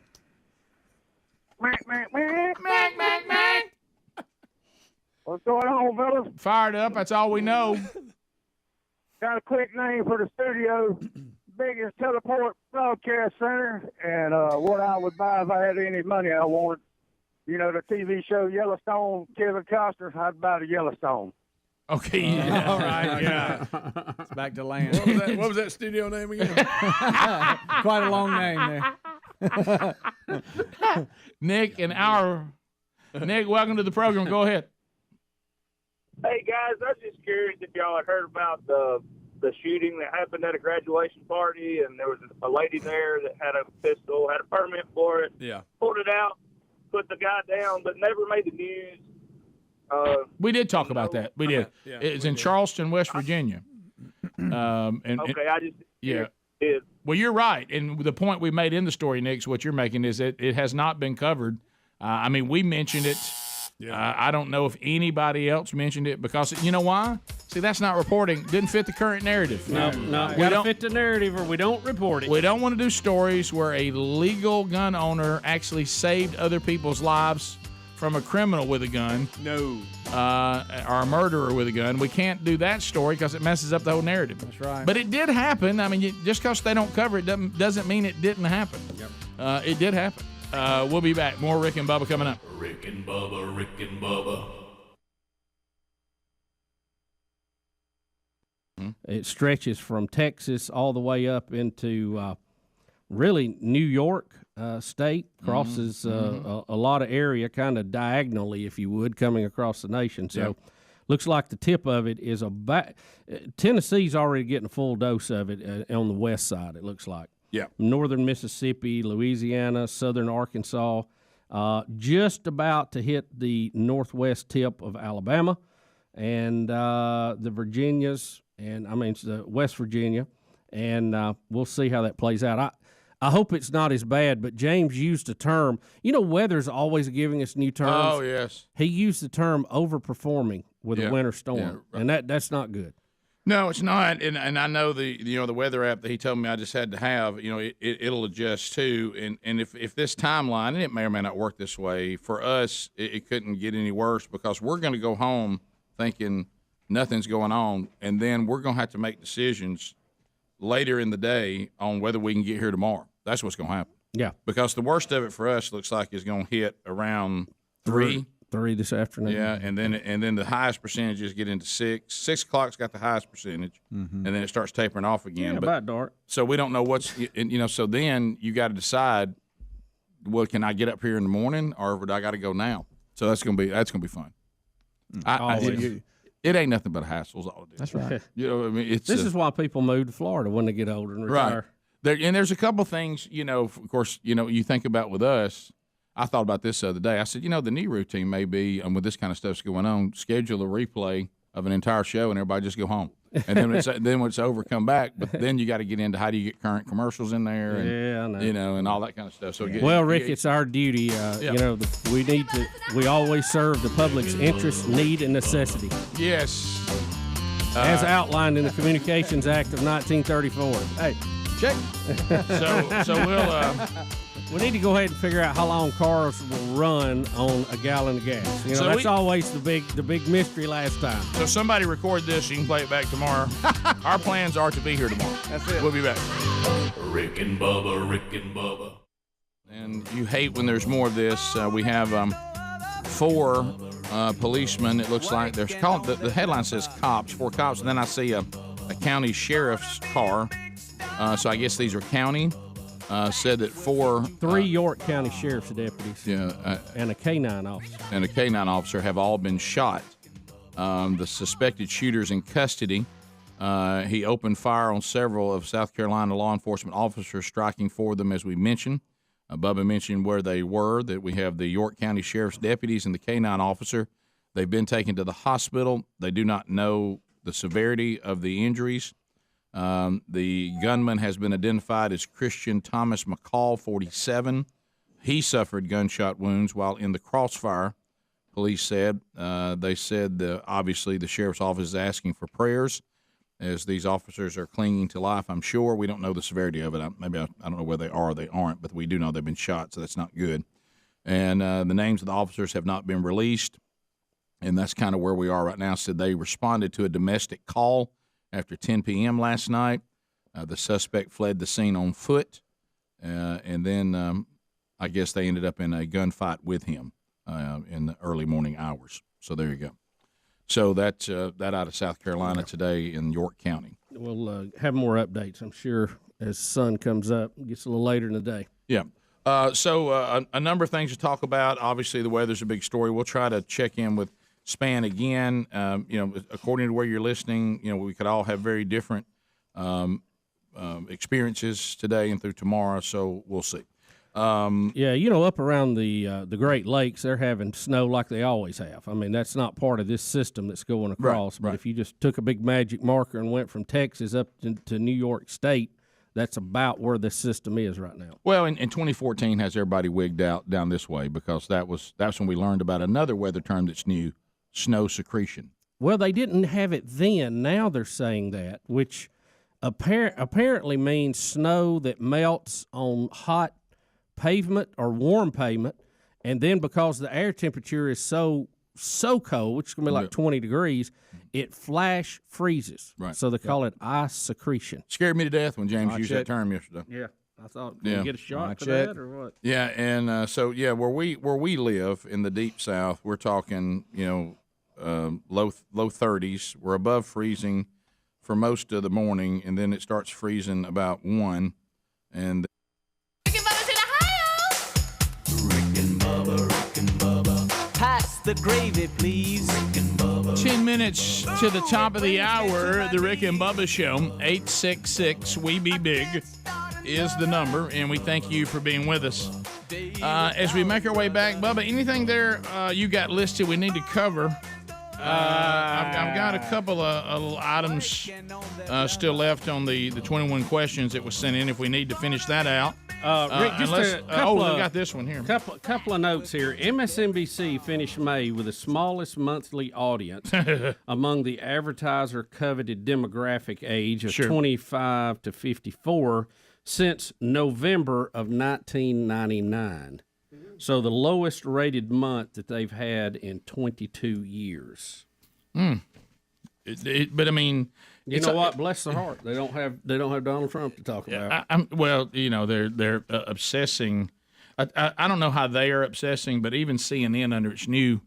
W: What's going on, fellas?
G: Fired up. That's all we know.
W: Got a quick name for the studio. Biggest teleport broadcast center. And what I would buy if I had any money I wanted. You know, the TV show Yellowstone, Kevin Costner, I'd buy the Yellowstone.
G: Okay.
A: All right. Yeah. It's back to land.
E: What was that studio name again?
A: Quite a long name there.
G: Nick, welcome to the program. Go ahead.
W: Hey, guys, I was just curious if y'all had heard about the shooting that happened at a graduation party, and there was a lady there that had a pistol, had a permit for it.
E: Yeah.
W: Pulled it out, put the guy down, but never made the news.
G: We did talk about that. We did.
W: Yeah,
G: it's in Charleston, West Virginia. Well, you're right. And the point we made in the story, Nick, what you're making is that it has not been covered. I mean, we mentioned it. Yeah. I don't know if anybody else mentioned it because, you know why? See, that's not reporting. Didn't fit the current narrative.
N: No. We don't fit the narrative or we don't report it.
G: We don't want to do stories where a legal gun owner actually saved other people's lives from a criminal with a gun.
E: No.
G: Or a murderer with a gun. We can't do that story because it messes up the whole narrative.
P: That's right.
G: But it did happen. I mean, just because they don't cover it doesn't mean it didn't happen.
E: Yep.
G: It did happen. We'll be back. More Rick and Bubba coming up.
F: Rick and Bubba, Rick and Bubba.
N: It stretches from Texas all the way up into really New York state, crosses a lot of area kind of diagonally, if you would, coming across the nation. So looks like the tip of it is about Tennessee's already getting a full dose of it on the west side, it looks like.
E: Yeah.
N: Northern Mississippi, Louisiana, southern Arkansas, just about to hit the northwest tip of Alabama and the Virginias, and West Virginia, and we'll see how that plays out. I hope it's not as bad, but James used a term. You know, weather's always giving us new terms.
E: Oh, yes.
N: He used the term overperforming with a winter storm, and that's not good.
G: No, it's not, and I know the weather app that he told me I just had to have. It'll adjust too, and if this timeline, and it may or may not work this way for us, it couldn't get any worse because we're going to go home thinking nothing's going on, and then we're going to have to make decisions later in the day on whether we can get here tomorrow. That's what's going to happen.
N: Yeah,
G: because the worst of it for us looks like is going to hit around 3
N: this afternoon.
G: Yeah, and then the highest percentages get into 6. 6 o'clock's got the highest percentage, and then it starts tapering off again.
N: Yeah, about dark.
G: So we don't know what's So then you got to decide. Well, can I get up here in the morning, or do I got to go now? So that's gonna be fun. It ain't nothing but hassles all it is.
P: That's right.
G: It's
N: this is why people move to Florida when they get older and retire.
G: Right. There's a couple things, of course, you think about with us. I thought about this the other day. I said, the new routine may be, with this kind of stuff's going on, schedule a replay of an entire show and everybody just go home. And then when it's over, come back. But then you got to get into how do you get current commercials in there, and
N: I know.
G: And all that kind of stuff. So
N: Rick, it's our duty. We always serve the public's interest, need, and necessity.
G: Yes,
N: as outlined in the Communications Act of 1934.
G: Hey, check. so we'll.
N: We need to go ahead and figure out how long cars will run on a gallon of gas. That's always the big mystery last time.
G: So somebody record this. You can play it back tomorrow. Our plans are to be here tomorrow.
P: That's it.
G: We'll be back.
F: Rick and Bubba, Rick and Bubba.
G: And you hate when there's more of this. We have 4 policemen. It looks like there's the headline says cops, 4 cops, and then I see a county sheriff's car. So I guess these are county. Said that
N: 3 York County Sheriff's deputies and a K-9 officer.
G: And a K-9 officer have all been shot. The suspected shooter's in custody. He opened fire on several of South Carolina law enforcement officers, striking 4 of them, as we mentioned. Bubba mentioned where they were, that we have the York County Sheriff's deputies and the K-9 officer. They've been taken to the hospital. They do not know the severity of the injuries. The gunman has been identified as Christian Thomas McCall, 47. He suffered gunshot wounds while in the crossfire, police said. They said, obviously, the sheriff's office is asking for prayers as these officers are clinging to life, I'm sure. We don't know the severity of it. I don't know whether they are or they aren't, but we do know they've been shot, so that's not good. And the names of the officers have not been released, and that's kind of where we are right now. Said they responded to a domestic call after 10 p.m. last night. The suspect fled the scene on foot, and then I guess they ended up in a gunfight with him in the early morning hours. So there you go. So that's that out of South Carolina today in York County.
N: We'll have more updates, I'm sure, as the sun comes up. It gets a little later in the day.
G: Yeah. So a number of things to talk about. Obviously, the weather's a big story. We'll try to check in with Span again. According to where you're listening, we could all have very different experiences today and through tomorrow. So we'll see.
N: Up around the Great Lakes, they're having snow like they always have. I mean, that's not part of this system that's going across. But if you just took a big magic marker and went from Texas up to New York State, that's about where this system is right now.
G: Well, in 2014 has everybody wigged out down this way because that's when we learned about another weather term that's new. Snow secretion.
N: Well, they didn't have it then. Now they're saying that, which apparently means snow that melts on hot pavement or warm pavement And then because the air temperature is so cold, which is going to be like 20 degrees, it flash freezes.
G: Right.
N: So they call it ice secretion.
G: Scared me to death when James used that term yesterday.
N: Yeah. I thought, did you get a shot for that or what?
G: Yeah, and where we live in the deep south, we're talking, low 30s. We're above freezing for most of the morning, and then it starts freezing about 1. And
C: Pass the gravy, please.
G: 10 minutes to the top of the hour, the Rick and Bubba Show. 866-WE-BE-BIG is the number, and we thank you for being with us. As we make our way back, Bubba, anything there you got listed we need to cover? I've got a couple of items still left on the 21 questions that was sent in if we need to finish that out.
N: Rick, just a couple
G: we got this one here.
N: Couple of notes here. MSNBC finished May with the smallest monthly audience among the advertiser-coveted demographic age of 25 to 54 since November of 1999. So the lowest rated month that they've had in 22 years.
G: But I mean,
N: you know what? Bless their heart. They don't have Donald Trump to talk about.
G: They're obsessing. I don't know how they are obsessing, but even CNN under its new,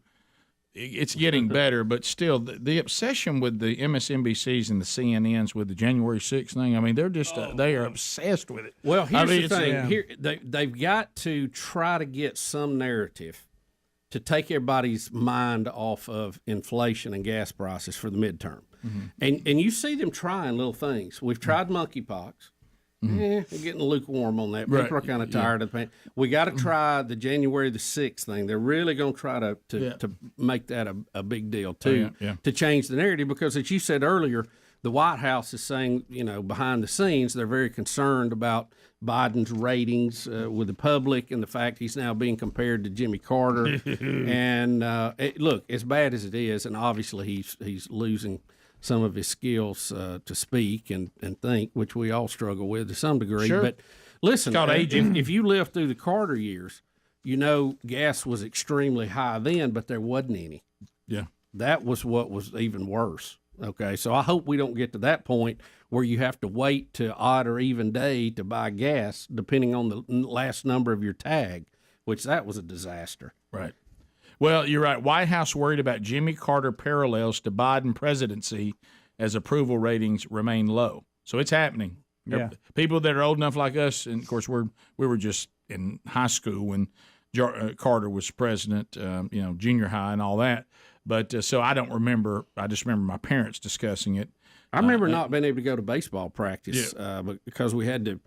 G: it's getting better. But still, the obsession with the MSNBCs and the CNNs with the January 6th thing. I mean, they're just they are obsessed with it.
N: Well, here's the thing. Here they've got to try to get some narrative to take everybody's mind off of inflation and gas prices for the midterm. Mm-hmm. And you see them trying little things. We've tried monkeypox. They're getting lukewarm on that.
G: Right.
N: People are kind of tired of the pain. We got to try the January the 6th thing. They're really going to try to make that a big deal, too, to change the narrative. Because, as you said earlier, the White House is saying, behind the scenes, they're very concerned about Biden's ratings with the public and the fact he's now being compared to Jimmy Carter. And, look, as bad as it is, and obviously he's losing some of his skills to speak and think, which we all struggle with to some degree.
G: Sure.
N: But listen,
G: It's called aging.
N: if you lived through the Carter years, gas was extremely high then, but there wasn't any.
G: Yeah.
N: That was what was even worse. Okay, so I hope we don't get to that point where you have to wait to odd or even day to buy gas, depending on the last number of your tag, which that was a disaster.
G: Right. Well, you're right. White House worried about Jimmy Carter parallels to Biden presidency as approval ratings remain low. So it's happening.
J: Yeah.
G: People that are old enough like us, and of course we were just in high school when Carter was president, junior high and all that. But so I don't remember. I just remember my parents discussing it.
N: I remember not being able to go to baseball practice because we had to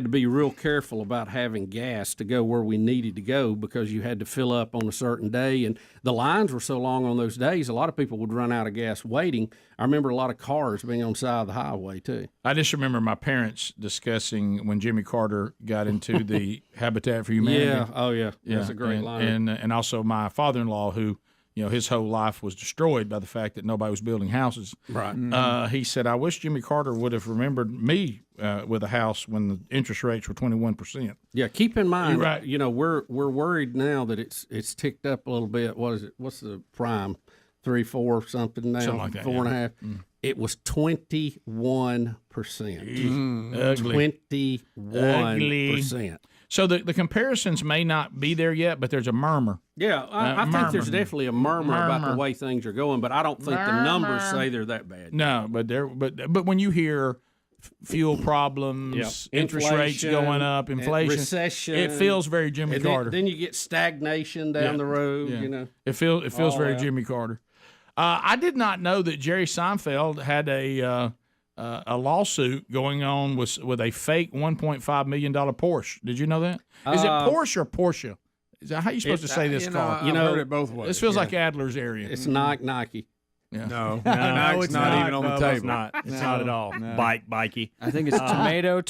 N: be real careful about having gas to go where we needed to go because you had to fill up on a certain day, and the lines were so long on those days. A lot of people would run out of gas waiting. I remember a lot of cars being on the side of the highway too.
G: I just remember my parents discussing when Jimmy Carter got into the Habitat for Humanity.
N: Yeah, oh yeah, that's a great line.
G: And also my father-in-law who. His whole life was destroyed by the fact that nobody was building houses.
N: Right.
G: He said, I wish Jimmy Carter would have remembered me with a house when the interest rates were 21%.
N: Yeah, keep in mind,
G: You're right.
N: We're worried now that it's ticked up a little bit. What is it? What's the prime? 3, 4 something now?
G: Something like that,
N: 4.5. It was 21%.
G: Ugly.
N: 21%.
G: So the comparisons may not be there yet, but there's a murmur.
N: Yeah, I think there's definitely a murmur about the way things are going, but I don't think the numbers say they're that bad.
G: No, but when you hear fuel problems, interest rates going up, inflation,
N: recession,
G: it feels very Jimmy Carter.
N: Then you get stagnation down the road.
G: It feels very Jimmy Carter. I did not know that Jerry Seinfeld had a lawsuit going on with a fake $1.5 million Porsche. Did you know that? Is it Porsche or Porsche? Is that how you supposed to say this car?
E: I've heard it both ways.
G: This feels like Adler's area.
N: It's Nike.
G: Yeah.
E: No, it's not even on the table.
I: It's not at all.
J: No.
I: Bikey.
D: I think it's tomato.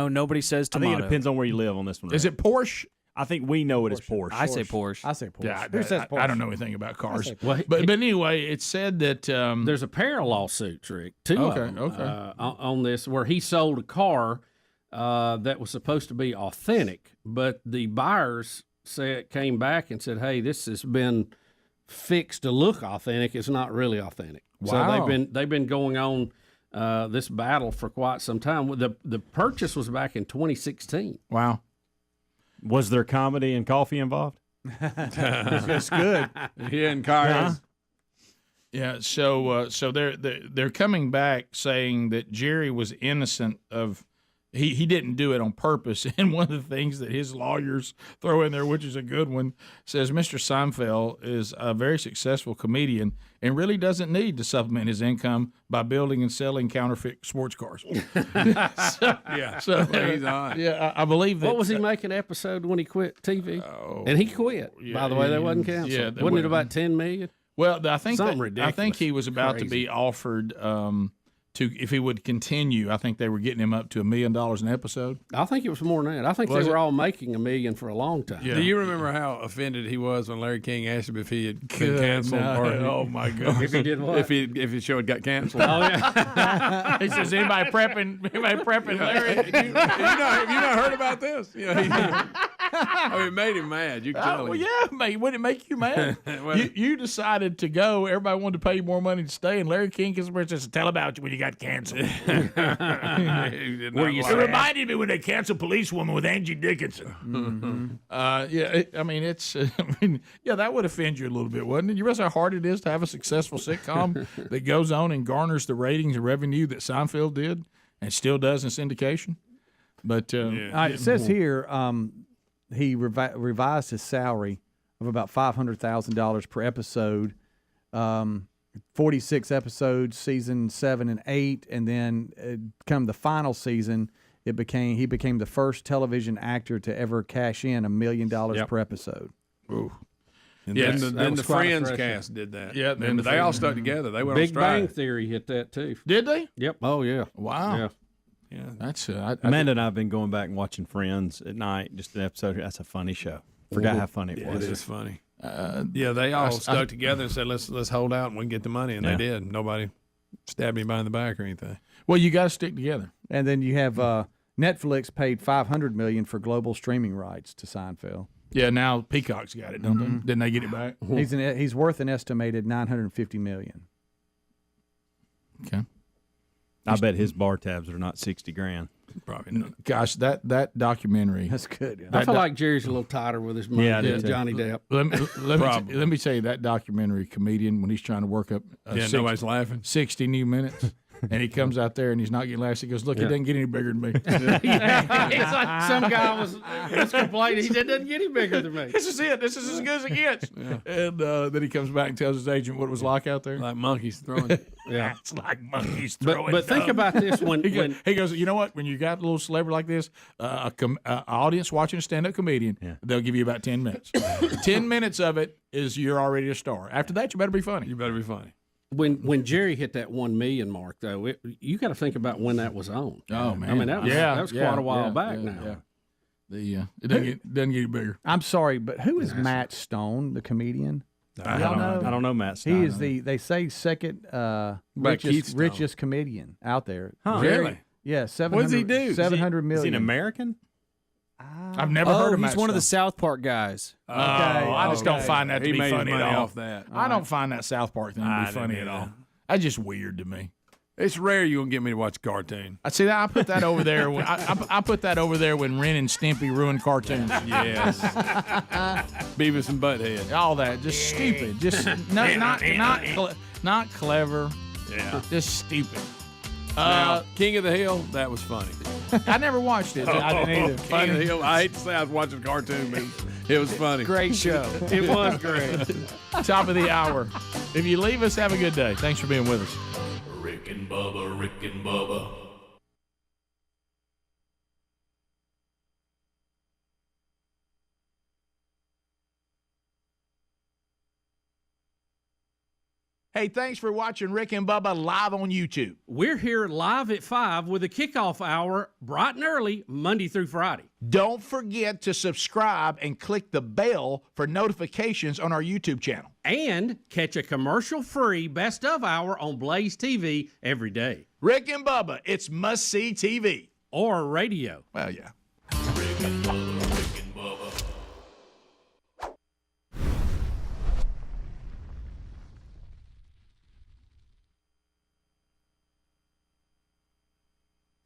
D: Nobody says tomato.
I: I think it depends on where you live on this one.
G: Is it Porsche?
I: I think we know it is Porsche.
D: I say Porsche.
G: Yeah,
J: Who says Porsche?
G: I don't know anything about cars.
N: Well,
G: but anyway, it said that
N: there's a pair of lawsuits, Rick, two of them, on this, where he sold a car that was supposed to be authentic, but the buyers came back and said, "Hey, this has been fixed to look authentic. It's not really authentic."
G: Wow.
N: So they've been going on this battle for quite some time. The purchase was back in 2016.
G: Wow.
I: Was there comedy and coffee involved?
A: That's good.
E: Yeah, and cars.
G: Yeah, so they're coming back saying that Jerry was innocent of he didn't do it on purpose. And one of the things that his lawyers throw in there, which is a good one, says Mr. Seinfeld is a very successful comedian and really doesn't need to supplement his income by building and selling counterfeit sports cars.
E: Yeah,
G: So
E: he's on.
G: Yeah, I believe that.
N: What was he making episode when he quit TV? And he quit. By the way, that wasn't canceled.
G: Yeah,
N: wasn't it about 10 million?
G: Well, I think
N: Something
G: I
N: ridiculous.
G: think he was about to
N: Crazy.
G: be offered to if he would continue. I think they were getting him up to $1 million an episode.
N: I think it was more than that. I think
G: Was
N: they were
G: it?
N: all making $1 million for a long time.
G: Yeah.
E: Do you remember how offended he was when Larry King asked him if he had been
G: Good
E: canceled?
G: night. Oh, my God.
N: If he did what?
E: If his show had got canceled.
N: Oh yeah.
G: He says, "Anybody prepping Larry?"
E: have you not heard about this? You know, it made him mad. You can tell
G: Well,
E: him.
G: yeah, mate. Wouldn't it make you mad?
E: Well-
G: you decided to go. Everybody wanted to pay you more money to stay, and Larry King gets up and says, "Tell about you when you got canceled."
E: He did not
G: It
E: like it.
G: reminded me when they canceled Policewoman with Angie Dickinson. That would offend you a little bit, wouldn't it? You realize how hard it is to have a successful sitcom that goes on and garners the ratings and revenue that Seinfeld did and still does in syndication? But
A: It says here he revised his salary of about $500,000 per episode. 46 episodes, season 7 and 8, and then come the final season, he became the first television actor to ever cash in $1 million per episode.
E: Ooh. And
G: Yes,
E: then the
N: quite a
E: Friends
N: threshold.
E: cast did that.
G: Yeah,
E: and they all stuck together. They went on
N: Big
E: strike.
N: Bang Theory hit that too.
G: did they?
N: Yep. Oh yeah.
G: Wow.
N: Yeah.
E: Yeah.
G: That's
I: Amanda and I have been going back and watching Friends at night. Just an episode. That's a funny show. Forgot how funny it
E: Yeah,
I: was.
E: it is funny. They all stuck together and said, "Let's hold out and we can get the money," and
I: Yeah.
E: they did. Nobody stabbed anybody in the back or anything.
G: Well, you got to stick together.
A: And then you have Netflix paid $500 million for global streaming rights to Seinfeld.
G: Yeah, now Peacock's got it, don't they? Didn't they get it back?
A: He's worth an estimated $950 million.
G: Okay.
I: I bet his bar tabs are not $60,000.
E: Probably not.
G: Gosh, that documentary.
A: That's good. Yeah.
N: I feel like Jerry's a little tighter with his money
I: Yeah, I do
N: than
I: too.
N: Johnny Depp.
G: Let me tell you that documentary comedian when he's trying to work up
E: Nobody's laughing.
G: 60 new minutes. And he comes out there and he's not getting laughs. He goes, "Look, it doesn't get any bigger than me."
N: It's like some guy was complaining. He said, "It doesn't get any bigger than me."
G: This is it. This is as good as it gets. And then he comes back and tells his agent what it was like out there.
E: Like monkeys throwing.
N: Yeah.
G: It's like monkeys throwing.
N: But think
G: dung.
N: about this when
G: He goes, you know what? When you got a little celebrity like this, an audience watching a stand-up comedian, they'll give you about 10 minutes. 10 minutes of it is you're already a star. After that, you better be funny.
E: You better be funny.
N: when Jerry hit that 1 million mark, though, you got to think about when that was on.
G: Oh man,
N: I mean that was quite a while back now.
G: Yeah. It doesn't get any bigger.
A: I'm sorry, but who is Matt Stone, the comedian?
I: I don't know Matt Stone.
A: He is they say second richest comedian out there.
E: Huh. Really?
A: Yeah, 700.
E: What does he do?
A: 700 million.
I: Is he an American?
G: I've never heard of Matt
D: he's one of the
G: Stone.
D: South Park guys.
G: Okay, I just don't find that to
E: He
G: be
E: made his
G: funny at
E: money
G: all.
E: off that.
G: I don't find that South Park thing to
E: I
G: be funny
E: didn't
G: at
E: either.
G: all. That's just weird to me.
E: It's rare you gonna get me to watch a cartoon.
G: I see that. I put that over there. I put that over there when Ren and Stimpy ruined cartoons.
E: Yes. Beavis and Butthead.
G: All that just stupid. Just not clever.
E: Yeah.
G: Just stupid.
E: Now, King of the Hill, that was funny.
G: I never watched it. I didn't either.
E: King of the Hill. I hate to say I was watching a cartoon, but it was funny.
G: Great show. It was great. Top of the hour. If you leave us, have a good day. Thanks for being with us.
F: Rick and Bubba, Rick and Bubba.
G: Hey, thanks for watching Rick and Bubba live on YouTube.
N: We're here live at 5 with a kickoff hour, bright and early, Monday through Friday.
G: Don't forget to subscribe and click the bell for notifications on our YouTube channel.
N: And catch a commercial-free Best of Hour on Blaze TV every day.
G: Rick and Bubba, it's must-see TV.
N: Or radio.
G: Well, yeah.
F: Rick and Bubba.